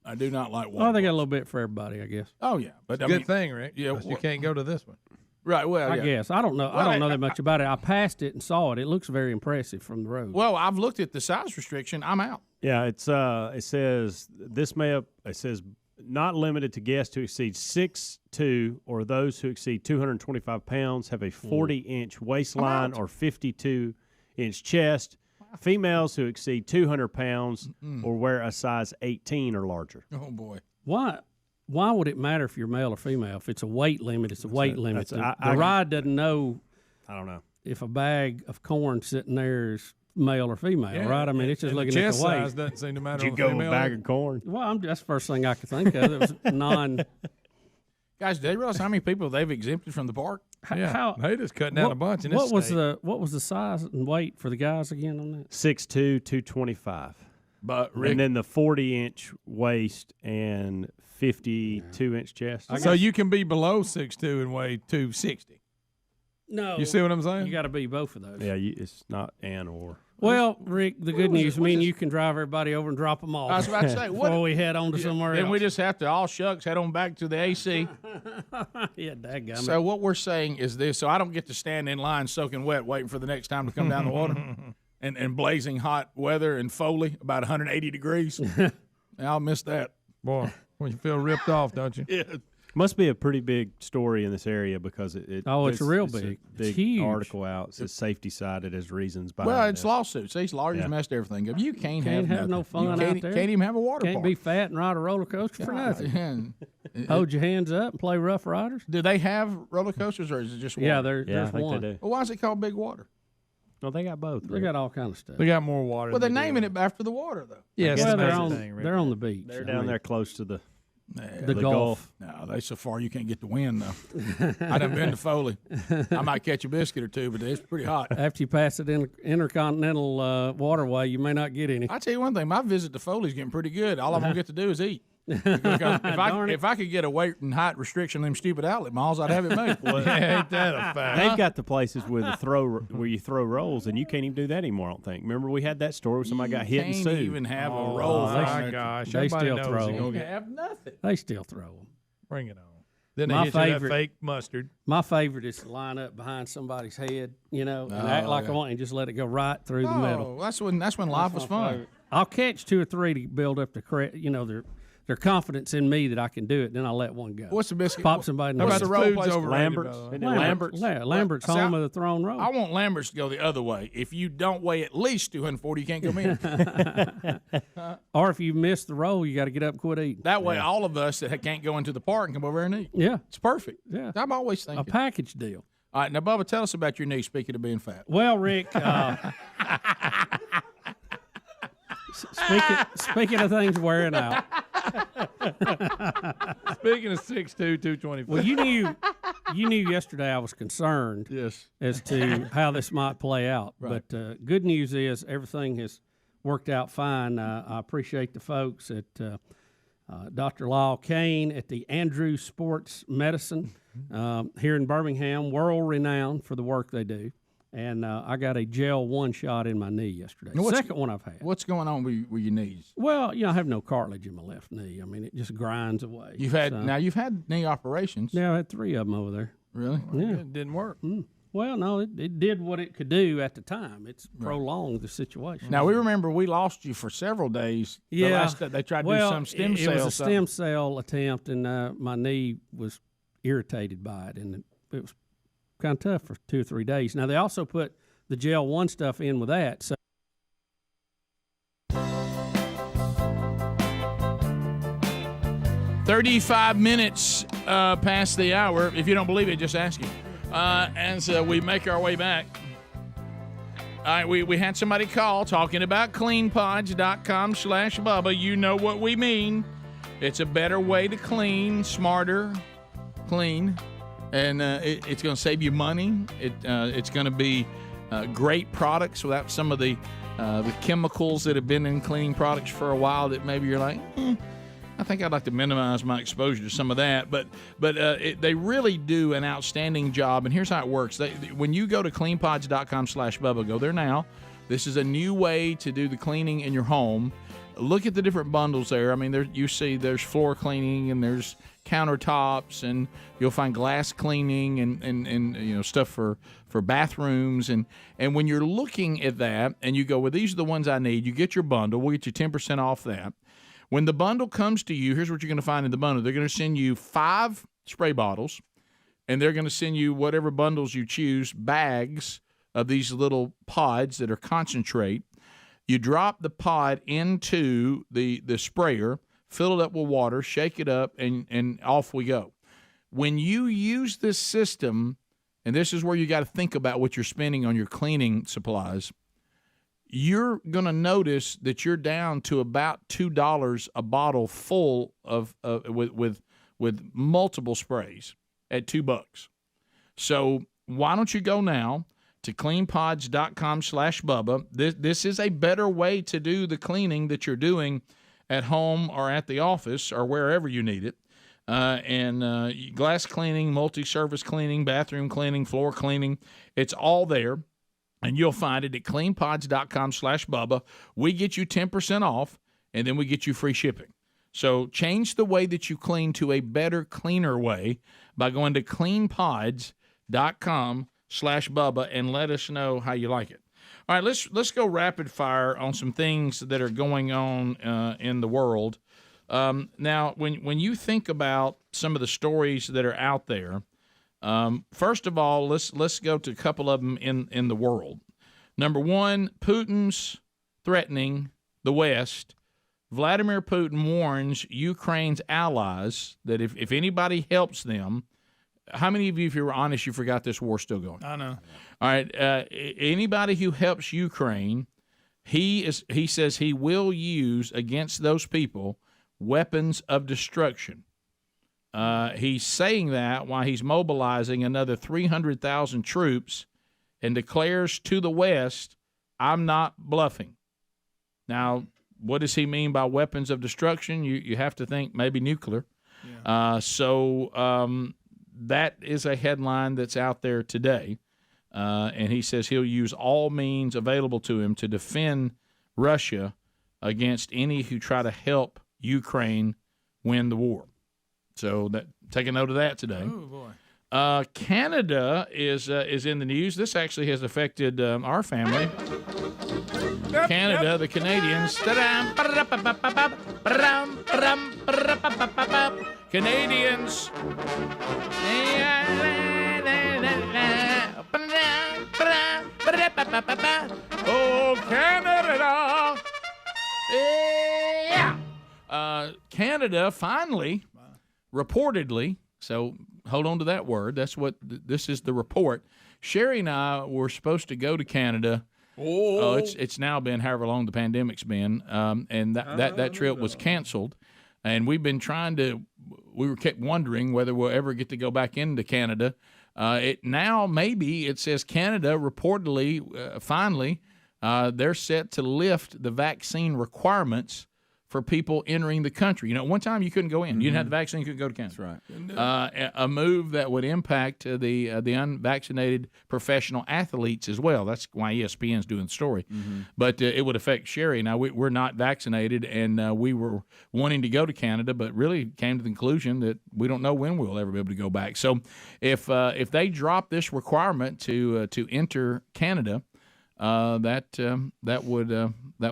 I do not like water Well, they got a parks. little bit for everybody, I guess. Oh, yeah. But Good thing, Rick. Yeah, You can't go to this one. Right, well, I yeah. guess. I don't know. I don't know that much about it. I passed it and saw it. It looks very impressive from the road. Well, I've looked at the size restriction. I'm out. Yeah, it says this may it says not limited to guests who exceed 6'2" or those who exceed 225 pounds, have a 40-inch waistline or 52-inch chest. Females who exceed 200 pounds or wear a size 18 or larger. Oh, boy. Why would it matter if you're male or female? If it's a weight limit, it's a weight limit. The ride doesn't know. I don't know if a bag of corn sitting there is male or female, right? I mean, it's just looking at the weight. Size doesn't seem to matter. Did you go a bag of corn? Well, that's the first thing I could think of. It was non. Guys, do they realize how many people they've exempted from the park? How they just cutting down a bunch in this what was state. what was the size and weight for the guys again on that? 6'2", 225. But Rick, and then the 40-inch waist and 52-inch chest. So you can be below 6'2" and weigh 260. No, you see what I'm saying? You got to be both of those. Yeah, it's not and or. Well, Rick, the good news, you can drive everybody over and drop them off. I was about to say, before we head on to somewhere else. Then we just have to, all shucks, head on back to the AC. Yeah, dadgummit. So what we're saying is this, so I don't get to stand in line soaking wet waiting for the next time to come down the water and blazing hot weather in Foley, about 180 degrees. I'll miss that. Boy, when you feel ripped off, don't you? Yeah. Must be a pretty big story in this area because it's real big. It's It's huge. article out. It says safety cited as reasons behind Well, it's this. lawsuits. These lawyers messed everything up. You can't have no nothing. fun You out can't, there. Can't even have a water Can't park. be fat and ride a roller coaster for nothing. Hold your hands up and play Rough Riders. Do they have roller coasters or is it just water? Yeah, there's I think one. they do. Well, why is it called Big Water? No, they got both. They got all kind of stuff. They got more water. Well, they're than they naming do. it after the water, though. Yes, Well, that's they're the thing, Rick. they're on the beach. They're down there close to the the Gulf. No, they so far you can't get the wind, though. I done been to Foley. I might catch a biscuit or two, but it's pretty hot. After you pass it in intercontinental waterway, you may not get any. I tell you one thing, my visit to Foley's getting pretty good. All I'm gonna get to do is eat. If I could get a weight and height restriction on them stupid outlet malls, I'd have it made. Ain't that a fact? They've got the places with the where you throw rolls, and you can't even do that anymore. I don't think. Remember, we had that story where somebody got hit and Can't sued. even have a roll. Oh, my gosh. They Everybody still knows throw they're them. gonna get- Have nothing. They still throw them. Bring it on. Then they My hit you that favorite- fake mustard. My favorite is to line up behind somebody's head, and act like I want, and just let it go right through the middle. Oh, that's when life was fun. I'll catch 2 or 3 to build up their confidence in me that I can do it. Then I'll let one go. What's the biscuit? Pop somebody in the What's head. the roll place? Lambert's. Lambert's. Yeah, Lambert's See, home of the thrown roll. I want Lambert's to go the other way. If you don't weigh at least 240, you can't come in. Or if you miss the roll, you got to get up and quit eating. That way, all of us that can't go into the park can come over and eat. Yeah, It's perfect. yeah. I'm always thinking. A package deal. All right, now, Bubba, tell us about your knee, speaking of being fat. Well, Rick, speaking of things wearing out. Speaking of 6'2", 225. Well, you knew yesterday I was concerned as to how this might play out. Right. But good news is everything has worked out fine. I appreciate the folks at Dr. Lyle Kane at the Andrew Sports Medicine here in Birmingham, world renowned for the work they do. And I got a gel 1 shot in my knee yesterday. Now, Second one I've had. What's going on with your knees? Well, I have no cartilage in my left knee. I mean, it just grinds away. You've had knee operations. Yeah, I had 3 of them over there. Really? Yeah. It didn't work. Well, no, it did what it could do at the time. It's prolonged the situation. Now, we remember we lost you for several days. Yeah. The last day they tried to do some stem cell. It was a something. stem cell attempt, and my knee was irritated by it, and it was kind of tough for 2 or 3 days. Now, they also put the gel 1 stuff in with that. So 35 minutes past the hour. If you don't believe it, just ask him. And so we make our way back. All right, we had somebody call talking about cleanpods.com/Bubba. You know what we mean. It's a better way to clean, smarter, clean. And it's going to save you money. It's going to be great products without some of the chemicals that have been in cleaning products for a while that maybe you're like, I think I'd like to minimize my exposure to some of that. But they really do an outstanding job. And here's how it works. When you go to cleanpods.com/Bubba, go there now. This is a new way to do the cleaning in your home. Look at the different bundles there. I mean, you see there's floor cleaning and there's countertops, and you'll find glass cleaning and stuff for bathrooms. And when you're looking at that and you go, well, these are the ones I need, you get your bundle. We'll get you 10% off that. When the bundle comes to you, here's what you're going to find in the bundle. They're going to send you 5 spray bottles, and they're going to send you whatever bundles you choose, bags of these little pods that are concentrate. You drop the pod into the sprayer, fill it up with water, shake it up, and off we go. When you use this system, and this is where you got to think about what you're spending on your cleaning supplies, you're going to notice that you're down to about $2 a bottle full of with multiple sprays at $2. So why don't you go now to cleanpods.com/Bubba. This is a better way to do the cleaning that you're doing at home or at the office or wherever you need it. Glass cleaning, multi-surface cleaning, bathroom cleaning, floor cleaning, it's all there. And you'll find it at cleanpods.com/Bubba. We get you 10% off, and then we get you free shipping. So change the way that you clean to a better, cleaner way by going to cleanpods.com/Bubba and let us know how you like it. All right, let's go rapid fire on some things that are going on in the world. Now, when you think about some of the stories that are out there, first of all, let's go to a couple of them in the world. Number one, Putin's threatening the West. Vladimir Putin warns Ukraine's allies that if anybody helps them, how many of you, if you were honest, you forgot this war's still going? I know. All right, anybody who helps Ukraine, he says he will use against those people weapons of destruction. He's saying that while he's mobilizing another 300,000 troops and declares to the West, I'm not bluffing. Now, what does he mean by weapons of destruction? You have to think maybe nuclear. Yeah. That is a headline that's out there today. And he says he'll use all means available to him to defend Russia against any who try to help Ukraine win the war. So take a note of that today. Oh, boy. Canada is in the news. This actually has affected our family. Canada, the Canadians. Canadians. Oh, Canada. Yeah. Canada finally, reportedly, so hold on to that word. That's what this is, the report. Sherry and I were supposed to go to Canada. Oh, it's now been however long the pandemic's been, and that trip was canceled. And we've been we kept wondering whether we'll ever get to go back into Canada. It says Canada reportedly, finally, they're set to lift the vaccine requirements for people entering the country. One time you couldn't go in. Mm-hmm. You didn't have the vaccine, you couldn't go to Canada. That's right. A move that would impact the unvaccinated professional athletes as well. That's why ESPN's doing the story. Mm-hmm. But it would affect Sherry. Now, we're not vaccinated, and we were wanting to go to Canada, but really came to the conclusion that we don't know when we'll ever be able to go back. So if they drop this requirement to enter Canada, that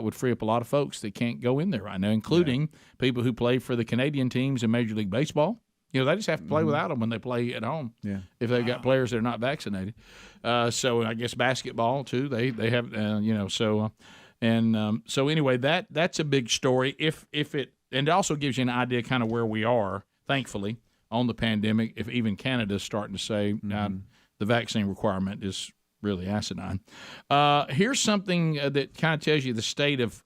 would free up a lot of folks that can't go in there right now, including people who play for the Canadian teams in Major League Baseball. They just have to play without them when they play at home. Yeah. If they've got players that are not vaccinated. So I guess basketball too. They have So anyway, that's a big story. If it also gives you an idea kind of where we are, thankfully, on the pandemic. If even Canada's starting to say the vaccine requirement is really asinine. Here's something that kind of tells you the state of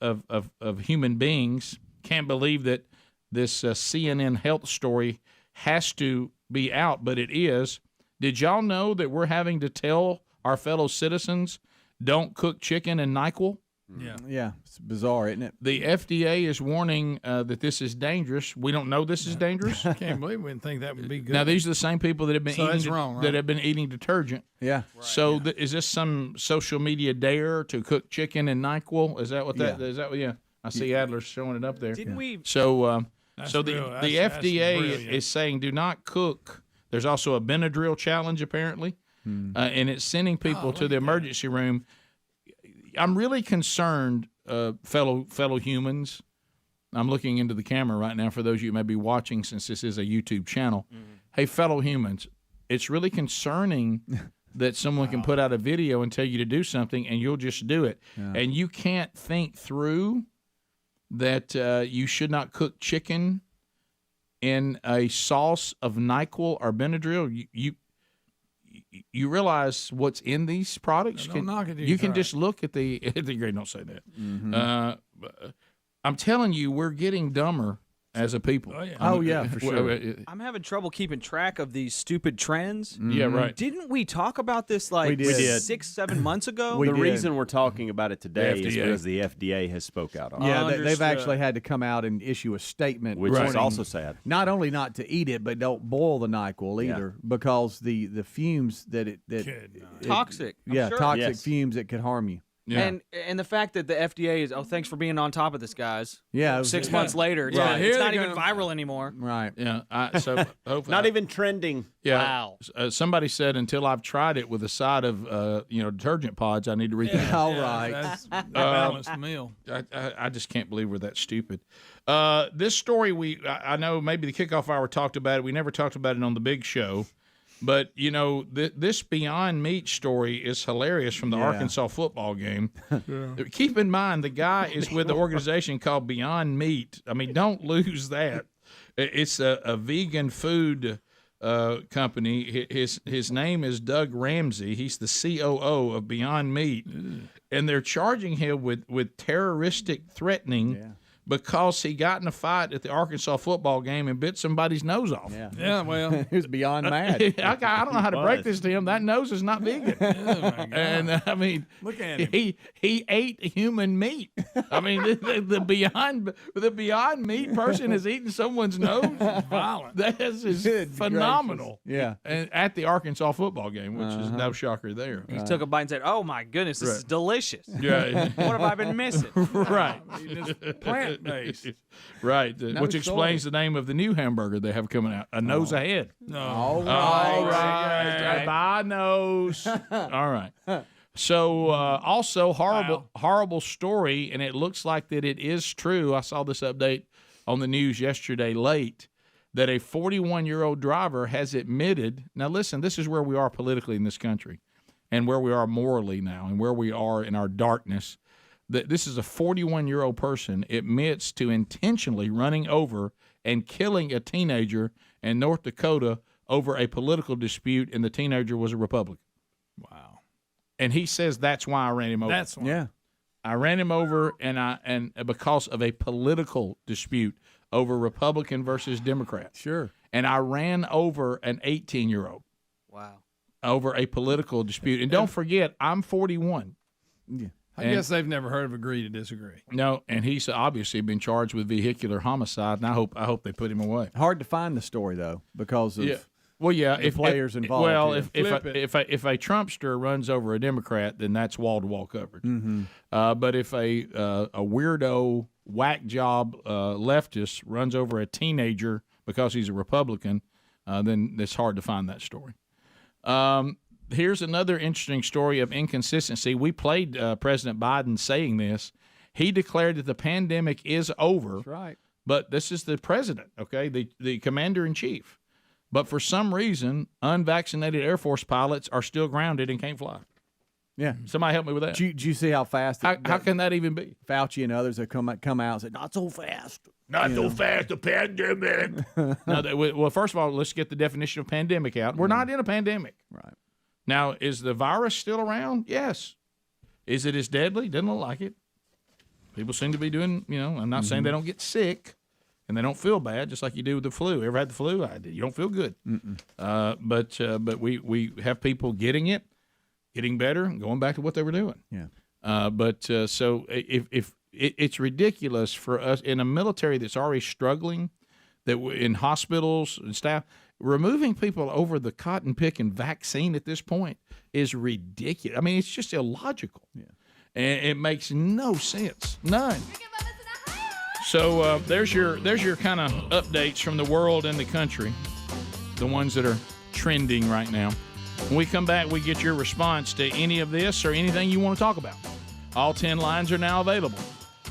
human beings. Can't believe that this CNN health story has to be out, but it is. Did y'all know that we're having to tell our fellow citizens don't cook chicken in NyQuil? Yeah, it's bizarre, isn't it? The FDA is warning that this is dangerous. We don't know this is dangerous. I can't believe we didn't think that would be good. Now these are the same people that have been that have been eating detergent. Yeah. Right, so is this some social media dare to cook chicken in NyQuil? Is that what that is? That yeah? I see Adler's showing it up there. Didn't we? So the FDA is saying do not cook. There's also a Benadryl challenge apparently, and it's sending people to the emergency room. I'm really concerned, fellow humans, I'm looking into the camera right now for those of you who may be watching, since this is a YouTube channel. Hey, fellow humans, it's really concerning that someone can put out a video and tell you to do something, and you'll just do it. Yeah. And you can't think through that you should not cook chicken in a sauce of NyQuil or Benadryl. You realize what's in these products? Don't knock it till you you can try just look at the grade. Don't say that. I'm telling you, we're getting dumber as a people. Oh, yeah, for sure. I'm having trouble keeping track of these stupid trends. Yeah, right. Didn't we talk about this like We did. 6-7 months ago? The reason we're talking about it today is FDA. because the FDA has spoke out on it. Yeah, they've actually had to come out and issue a statement, Which is warning also sad. Not only not to eat it, but don't boil the NyQuil Yeah. either, because the fumes that Toxic, I'm yeah, sure. toxic Yes. fumes that could harm you. And the fact that the FDA is, thanks for being on top of this, guys. Yeah, it was- 6 months later, it's, Right. it's not even viral anymore. Right. Yeah. So hopefully, Not even trending. Yeah. Wow. Somebody said until I've tried it with a side of detergent pods, I need to rethink. All right. That's a balanced meal. I just can't believe we're that stupid. This story, I know maybe the kickoff hour talked about it. We never talked about it on the big show. But, this Beyond Meat story is hilarious from the Arkansas football game. Keep in mind, the guy is with the organization called Beyond Meat. I mean, don't lose that. It's a vegan food company. His name is Doug Ramsey. He's the COO of Beyond Meat. And they're charging him with terroristic threatening because he got in a fight at the Arkansas football game and bit somebody's nose off. Yeah, well. He was beyond mad. I don't know how to break this to him. That nose is not vegan. And I mean, look at him. He ate human meat. I mean, the Beyond Meat person is eating someone's nose. Violent. That is phenomenal. Yeah. And at the Arkansas football game, which is no shocker there. He took a bite and said, "Oh my goodness, this is delicious. Yeah. What have I been missing?" Right. Plant-based. Right. Which explains the name of the new hamburger they have coming out. A nose ahead. No. All All right. right. Bye, nose. All right. So also horrible story, and it looks like that it is true. I saw this update on the news yesterday late that a 41-year-old driver has admitted. Now listen, this is where we are politically in this country and where we are morally now and where we are in our darkness. That this is a 41-year-old person admits to intentionally running over and killing a teenager in North Dakota over a political dispute, and the teenager was a Republican. Wow. And he says that's why I ran him over. That's why. Yeah. I ran him over, and because of a political dispute over Republican versus Democrat. Sure. And I ran over an 18-year-old. Wow. Over a political dispute. And don't forget, I'm 41. Yeah. I guess they've never heard of agree to disagree. No, and he's obviously been charged with vehicular homicide, and I hope they put him away. Hard to find the story though because of the players involved. Well, here. if a Trumpster runs over a Democrat, then that's wall-to-wall coverage. Mm-hmm. But if a weirdo whack job leftist runs over a teenager because he's a Republican, then it's hard to find that story. Here's another interesting story of inconsistency. We played President Biden saying this. He declared that the pandemic is over. That's right. But this is the president, okay, the commander-in-chief. But for some reason, unvaccinated Air Force pilots are still grounded and can't fly. Yeah. Somebody help me with that. Do you see how fast? How can that even be? Fauci and others have come out and said, not so fast. Not so fast, the pandemic. Well, first of all, let's get the definition of pandemic out. We're not in a pandemic. Right. Now, is the virus still around? Yes. Is it as deadly? Doesn't look like it. People seem to be doing, I'm not saying they don't get sick and they don't feel bad, just like you do with the flu. Ever had the flu? I did. You don't feel good. But we have people getting it, getting better, and going back to what they were doing. Yeah. So if it's ridiculous for us in a military that's already struggling, that in hospitals and staff, removing people over the cotton picking vaccine at this point is ridiculous. I mean, it's just illogical. Yeah. And it makes no sense. None. So there's your kind of updates from the world and the country, the ones that are trending right now. When we come back, we get your response to any of this or anything you want to talk about. All 10 lines are now available.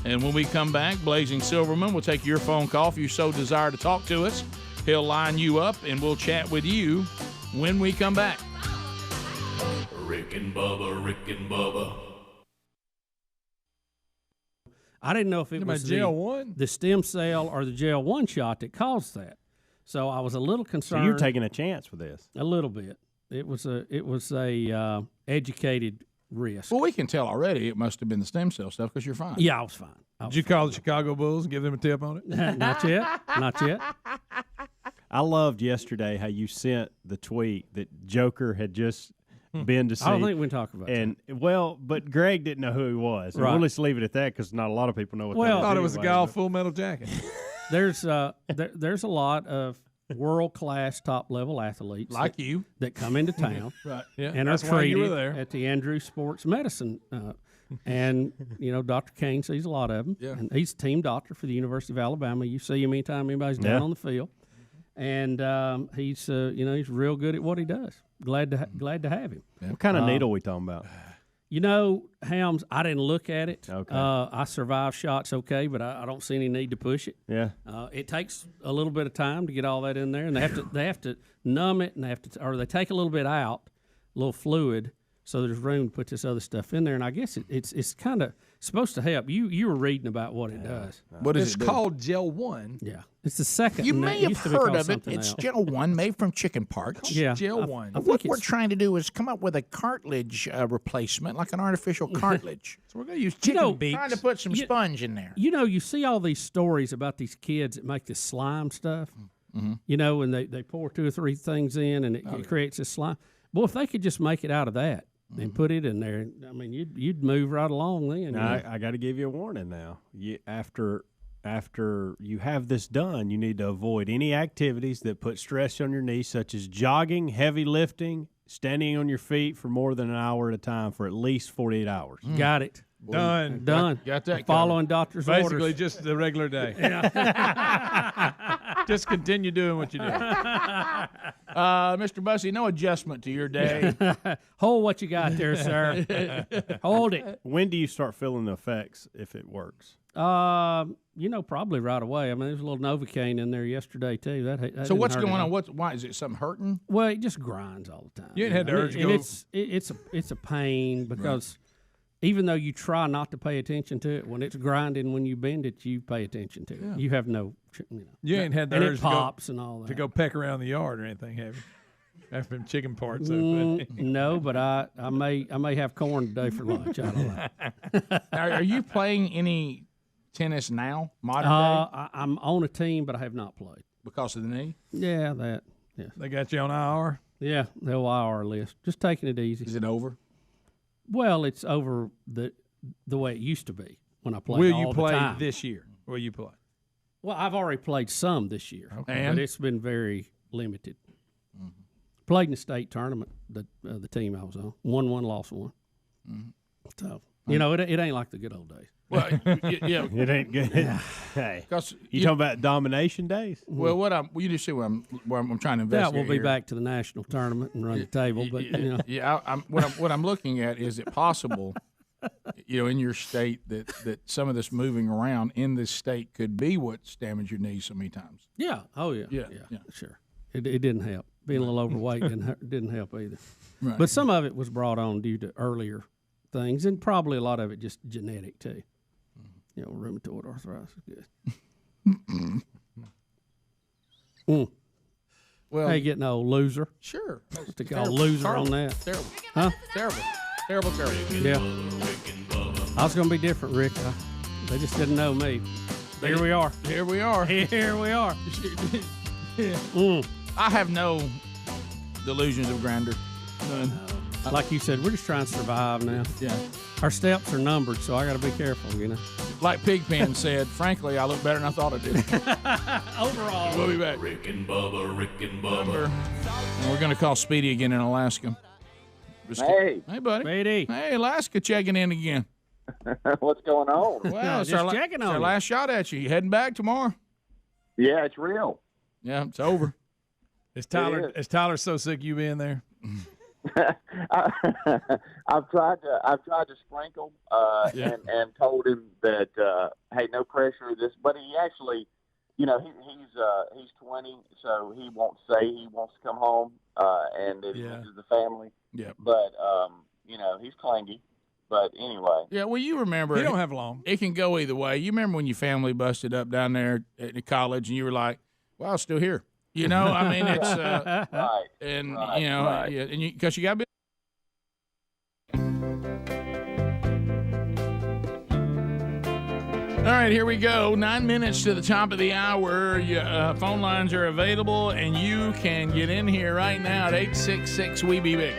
And when we come back, Blazing Silverman will take your phone call if you so desire to talk to us. He'll line you up, and we'll chat with you when we come back. Rick and Bubba, Rick and Bubba. I didn't know if it was the stem cell or the gel 1 shot that caused that. So I was a little concerned. So you're taking a chance with this. A little bit. It was a educated risk. Well, we can tell already it must have been the stem cell stuff because you're fine. Yeah, I was fine. Did you call the Chicago Bulls and give them a tip on it? Not yet. Not yet. I loved yesterday how you sent the tweet that Joker had just been to see. I don't think we can talk about that. But Greg didn't know who he was. And Right. we'll just leave it at that because not a lot of people know what that is. I thought it was a anyway, guy but- with Full Metal Jacket. There's a lot of world-class top-level athletes like you that come into town Right. Yeah. and are That's why you were treated there. at the Andrews Sports Medicine. And, Dr. Kane sees a lot of them. Yeah. And he's a team doctor for the University of Alabama. You see him anytime anybody's down on the field. And he's real good at what he does. Glad to have him. What kind of needle we talking about? Hams, I didn't look at it. Okay. I survived shots okay, but I don't see any need to push it. Yeah. It takes a little bit of time to get all that in there, and they have to numb it, and they take a little bit out, a little fluid, so there's room to put this other stuff in there. And I guess it's kind of supposed to help. You were reading about what it does. What is It's it do? called Gel 1. Yeah. It's the second. You and may that have used to be heard called of it. something It's else. Gel 1 made from chicken parts. Yeah. Gel 1. What we're trying to do is come up with a cartilage replacement, like an artificial cartilage. So we're going to use chicken beaks. Trying to put some sponge in there. You see all these stories about these kids that make this slime stuff. Mm-hmm. And they pour 2 or 3 things in, and it creates this slime. Boy, if they could just make it out of that and put it in there, I mean, you'd move right along then. Now, I got to give you a warning now. After you have this done, you need to avoid any activities that put stress on your knees, such as jogging, heavy lifting, standing on your feet for more than an hour at a time for at least 48 hours. Got it. Done. Got that. Following doctor's orders. Basically, just the regular day. Just continue doing what you do. Mr. Bussey, no adjustment to your day. Hold what you got there, sir. Hold it. When do you start feeling the effects if it works? Probably right away. I mean, there's a little Novocaine in there yesterday too. That So what's didn't hurt going it. on? Why is it something hurting? Well, it just grinds all the time. You ain't had the urge to and go- it's a pain because even though you try not to pay attention to it, when it's grinding, when you bend it, you pay attention to it. You have no, You ain't had the and urge it to go- pops and all that. to go peck around the yard or anything, have you? After them chicken parts. No, but I may have corn today for lunch. I don't know. Are you playing any tennis now, modern day? I'm on a team, but I have not played Because of the knee? Yeah, yeah. They got you on IR? Yeah, the whole IR list. Just taking it easy. Is it over? Well, it's over the way it used to be when I played. Will all you the play time. this year? Will you play? Well, I've already played some this year, And? but it's been very limited. Played in the state tournament, the team I was on. Won one, lost one. So, it ain't like the good old days. Well, yeah. It ain't good. Hey, 'Cause you talking about domination days? Well, you just see where I'm trying to investigate. Yeah, we'll be here. back to the national tournament and run the table, but What I'm looking at is it possible, in your state that some of this moving around in this state could be what's damaged your knees so many times. Yeah. Oh yeah. Yeah. Sure. It didn't help. Being a little overweight didn't help either. Right. But some of it was brought on due to earlier things, and probably a lot of it just genetic too. Rheumatoid arthritis is good. Well, hey, getting old loser. Sure. What's the call loser on that? Terrible. Huh? Terrible. Yeah. I was going to be different, Rick. They just didn't know me. Here we are. Here we are. Here we are. I have no delusions of grandeur. None. Like you said, we're just trying to survive now. Yeah. Our steps are numbered, so I got to be careful, Like Pigpen said, frankly, I look better than I thought I did. Overall. We'll be back. Rick and Bubba. And we're going to call Speedy again in Alaska. Hey. Hey, buddy. Speedy. Hey, Alaska checking in again. What's going on? Well, it's just our, checking it's on our you. last shot at you. You heading back tomorrow? Yeah, it's real. Yeah, it's over. Is Tyler so sick of you being there? I've tried to sprinkle and told him that hey, no pressure. But he actually, he's 20, so he won't say he wants to come home and it misses the family. Yeah. But he's clingy. But anyway. Yeah, well, you remember. You don't have long. It can go either way. You remember when your family busted up down there at college and you were like, well, I'm still here. You know, I mean, it's right. And right, you know, right. yeah, and because you got to be. All right, here we go. 9 minutes to the top of the hour. Phone lines are available, and you can get in here right now at 866-WE-BE-BIG.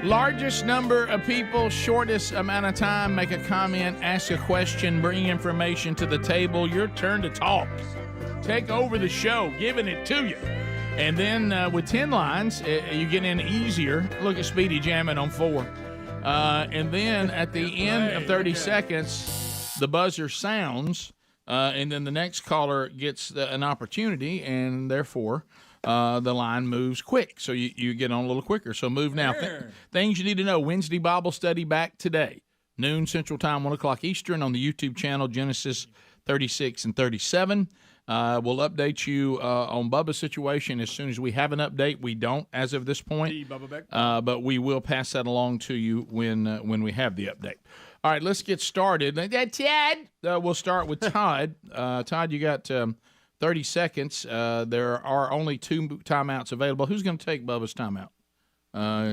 Largest number of people, shortest amount of time, make a comment, ask a question, bring information to the table. Your turn to talk. Take over the show, giving it to you. And then with 10 lines, you get in easier. Look at Speedy jamming on 4. And then at the end of 30 seconds, the buzzer sounds, and then the next caller gets an opportunity, and therefore the line moves quick. So you get on a little quicker. So move now. Things you need to know. Wednesday Bible study back today. Noon Central Time, 1 o'clock Eastern on the YouTube channel, Genesis 36 and 37. We'll update you on Bubba's situation as soon as we have an update. We don't as of this point, but we will pass that along to you when we have the update. All right, let's get started. Todd, we'll start with Todd. Todd, you got 30 seconds. There are only 2 timeouts available. Who's going to take Bubba's timeout?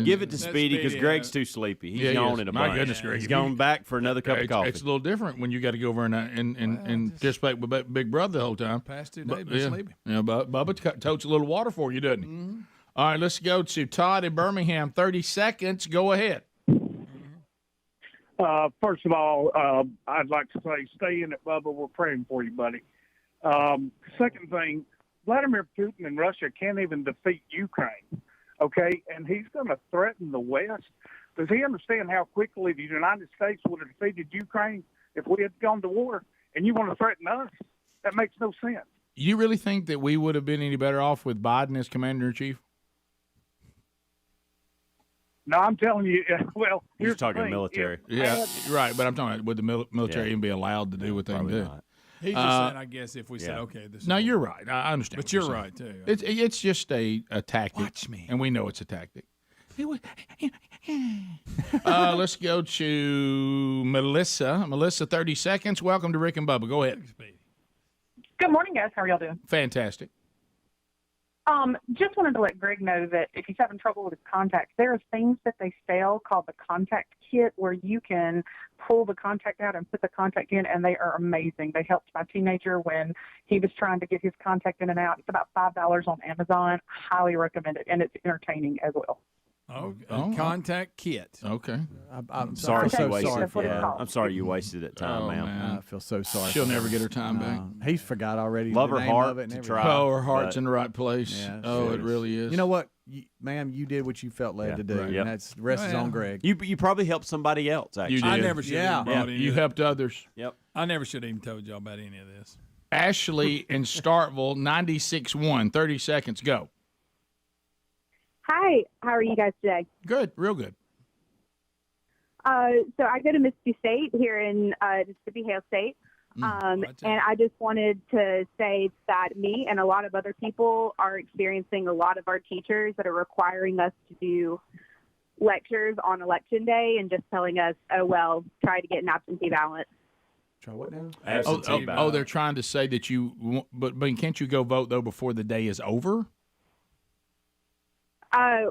Give it to Speedy because Greg's too sleepy. He's yawning a bunch. My goodness, Greg. He's going back for another cup of coffee. It's a little different when you got to go over and participate with Big Brother the whole time. Past 2 days, been sleepy. Yeah, Bubba totes a little water for you, doesn't he? Mm-hmm. All right, let's go to Todd in Birmingham. 30 seconds. Go ahead. First of all, I'd like to say stay in it, Bubba. We're praying for you, buddy. Second thing, Vladimir Putin and Russia can't even defeat Ukraine. Okay, and he's going to threaten the West. Does he understand how quickly the United States would have defeated Ukraine if we had gone to war? And you want to threaten us? That makes no sense. You really think that we would have been any better off with Biden as commander-in-chief? No, I'm telling you. Well, he's talking military. Yeah, right. But I'm talking about would the military even be allowed to do what they can do? Not. He's just saying, I guess, if we said, okay, this is. No, you're right. I understand. But you're right, too. It's just a tactic. Watch me. And we know it's a tactic. Let's go to Melissa. Melissa, 30 seconds. Welcome to Rick and Bubba. Go ahead. Good morning, guys. How are y'all doing? Fantastic. Just wanted to let Greg know that if he's having trouble with his contacts, there are things that they sell called the contact kit where you can pull the contact out and put the contact in, and they are amazing. They helped my teenager when he was trying to get his contact in and out. It's about $5 on Amazon. Highly recommend it, and it's entertaining as well. Contact kit. Okay. I'm sorry you wasted. I'm sorry you wasted that time, man. I feel so sorry. She'll never get her time back. He forgot already. Love her heart of it to try. Oh, her heart's in the right place. Yeah, it really is. You know what, ma'am? You did what you felt led to do, and that's the rest is on Greg. You probably helped somebody else. Actually, you did. I never should have brought You helped others. Yep. I never should have even told y'all about any of this. Ashley in Starkville, 96.1. 30 seconds. Go. Hi, how are you guys today? Good, real good. So I go to Mississippi State here in Mississippi, Hale State, and I just wanted to say that me and a lot of other people are experiencing a lot of our teachers that are requiring us to do lectures on Election Day and just telling us, oh, well, try to get an absentee ballot. Try what now? Oh, they're trying to say that you, but can't you go vote, though, before the day is over?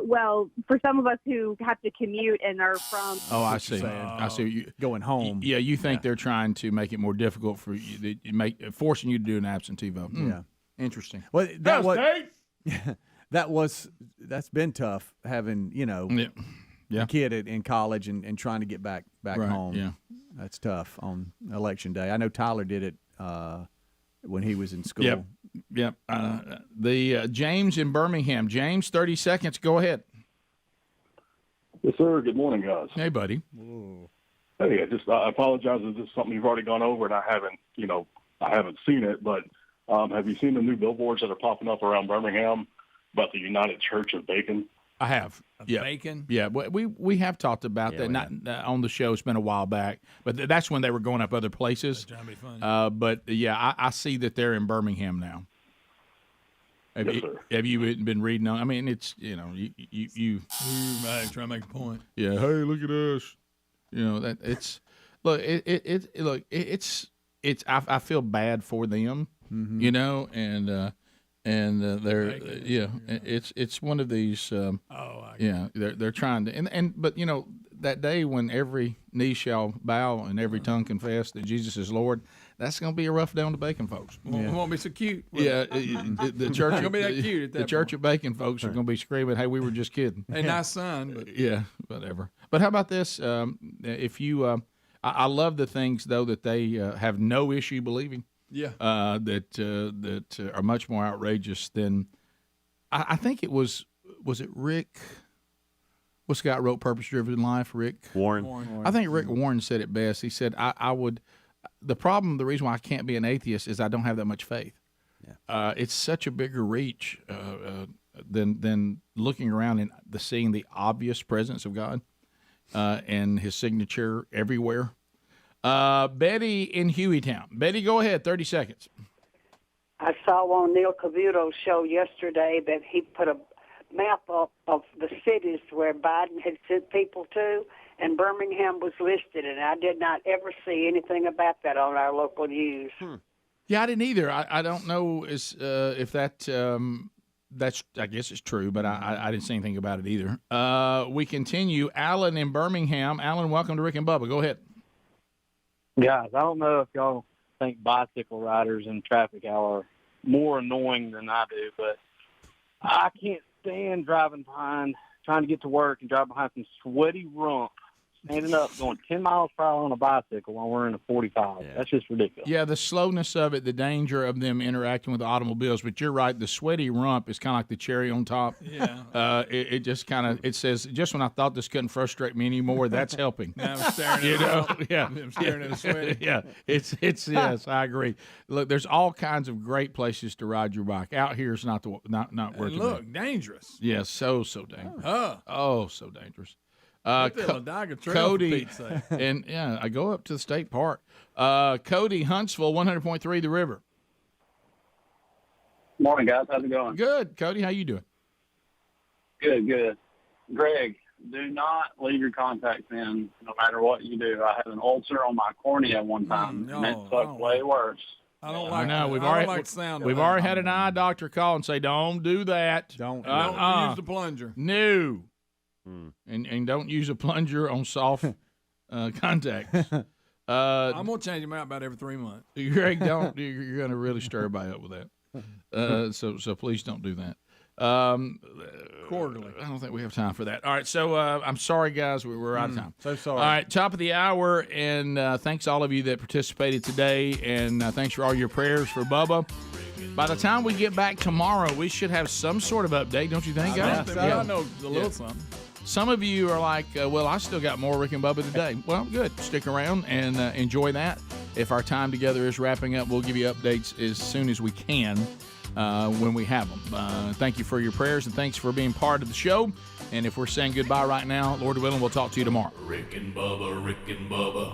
Well, for some of us who have to commute and are from... Oh, I see. I see. You going home. Yeah, you think they're trying to make it more difficult for you, forcing you to do an absentee vote. Yeah. Interesting. Well, that's been tough having, a kid in college and trying to get back home. Yeah. That's tough on Election Day. I know Tyler did it when he was in school. Yep. The James in Birmingham. James, 30 seconds. Go ahead. Yes, sir. Good morning, guys. Hey, buddy. Hey, I apologize if this is something you've already gone over and I haven't seen it, but have you seen the new billboards that are popping up around Birmingham about the United Church of Bacon? I have. Yeah. Bacon? Yeah, we have talked about that. Not on the show. It's been a while back, but that's when they were going up other places. That's trying to be funny. But yeah, I see that they're in Birmingham now. Have you been reading on? I mean, it's you trying to make a point. Yeah. Hey, look at us. You know that it's it's I feel bad for them. Mm-hmm. You know, and they're it's one of these. They're trying to but you know that day when every knee shall bow and every tongue confess that Jesus is Lord. That's going to be a rough day on the Bacon folks. It won't be so cute. The church. It's gonna be that cute at that the church of Bacon folks are going to be screaming, "Hey, we were just kidding." Hey, nice son, but yeah, whatever. But how about this? If you, I love the things though that they have no issue believing. Yeah. That are much more outrageous than. I think it was it Rick? What's the guy that wrote Purpose Driven Life? Rick Warren. I think Rick Warren said it best. He said, I would. The reason why I can't be an atheist is I don't have that much faith. Yeah. It's such a bigger reach than looking around and seeing the obvious presence of God and His signature everywhere. Betty in Hueytown. Betty, go ahead. 30 seconds. I saw on Neil Cavuto's show yesterday that he put a map up of the cities where Biden had sent people to, and Birmingham was listed, and I did not ever see anything about that on our local news. Yeah, I didn't either. I don't know if that's I guess it's true, but I didn't see anything about it either. We continue. Alan in Birmingham. Alan, welcome to Rick and Bubba. Go ahead. Guys, I don't know if y'all think bicycle riders in traffic are more annoying than I do, but I can't stand driving behind, trying to get to work and drive behind some sweaty rump, standing up, going 10 miles per hour on a bicycle while we're in a 45. Yeah. That's just ridiculous. Yeah, the slowness of it, the danger of them interacting with the automobiles. But you're right, the sweaty rump is kind of like the cherry on top. Yeah. It just kind of, it says, just when I thought this couldn't frustrate me anymore, that's helping. Now I'm staring at I'm staring at a sweaty. Yeah, it's yes, I agree. Look, there's all kinds of great places to ride your bike. Out here is not working. Look, dangerous. Yeah, so dangerous. Oh, so dangerous. Cody, and I go up to the state park. Cody, Huntsville, 100.3 The River. Morning, guys. How's it going? Good, Cody. How you doing? Good. Greg, do not leave your contacts in, no matter what you do. I had an ulcer on my cornea one time, and it sucked way worse. I don't like. I know. We've already had an eye doctor call and say, "Don't do that. Don't use the plunger." No. And don't use a plunger on soft contacts. I'm gonna change them out about every 3 months. Greg, don't. You're gonna really stir everybody up with that. So please don't do that. Quarterly. I don't think we have time for that. All right. So I'm sorry, guys. We're out of time. So sorry. All right. Top of the hour, and thanks all of you that participated today, and thanks for all your prayers for Bubba. By the time we get back tomorrow, we should have some sort of update, don't you think, guys? I know a little something. Some of you are like, well, I still got more Rick and Bubba today. Well, good. Stick around and enjoy that. If our time together is wrapping up, we'll give you updates as soon as we can when we have them. Thank you for your prayers, and thanks for being part of the show. And if we're saying goodbye right now, Lord willing, we'll talk to you tomorrow. Rick and Bubba, Rick and Bubba.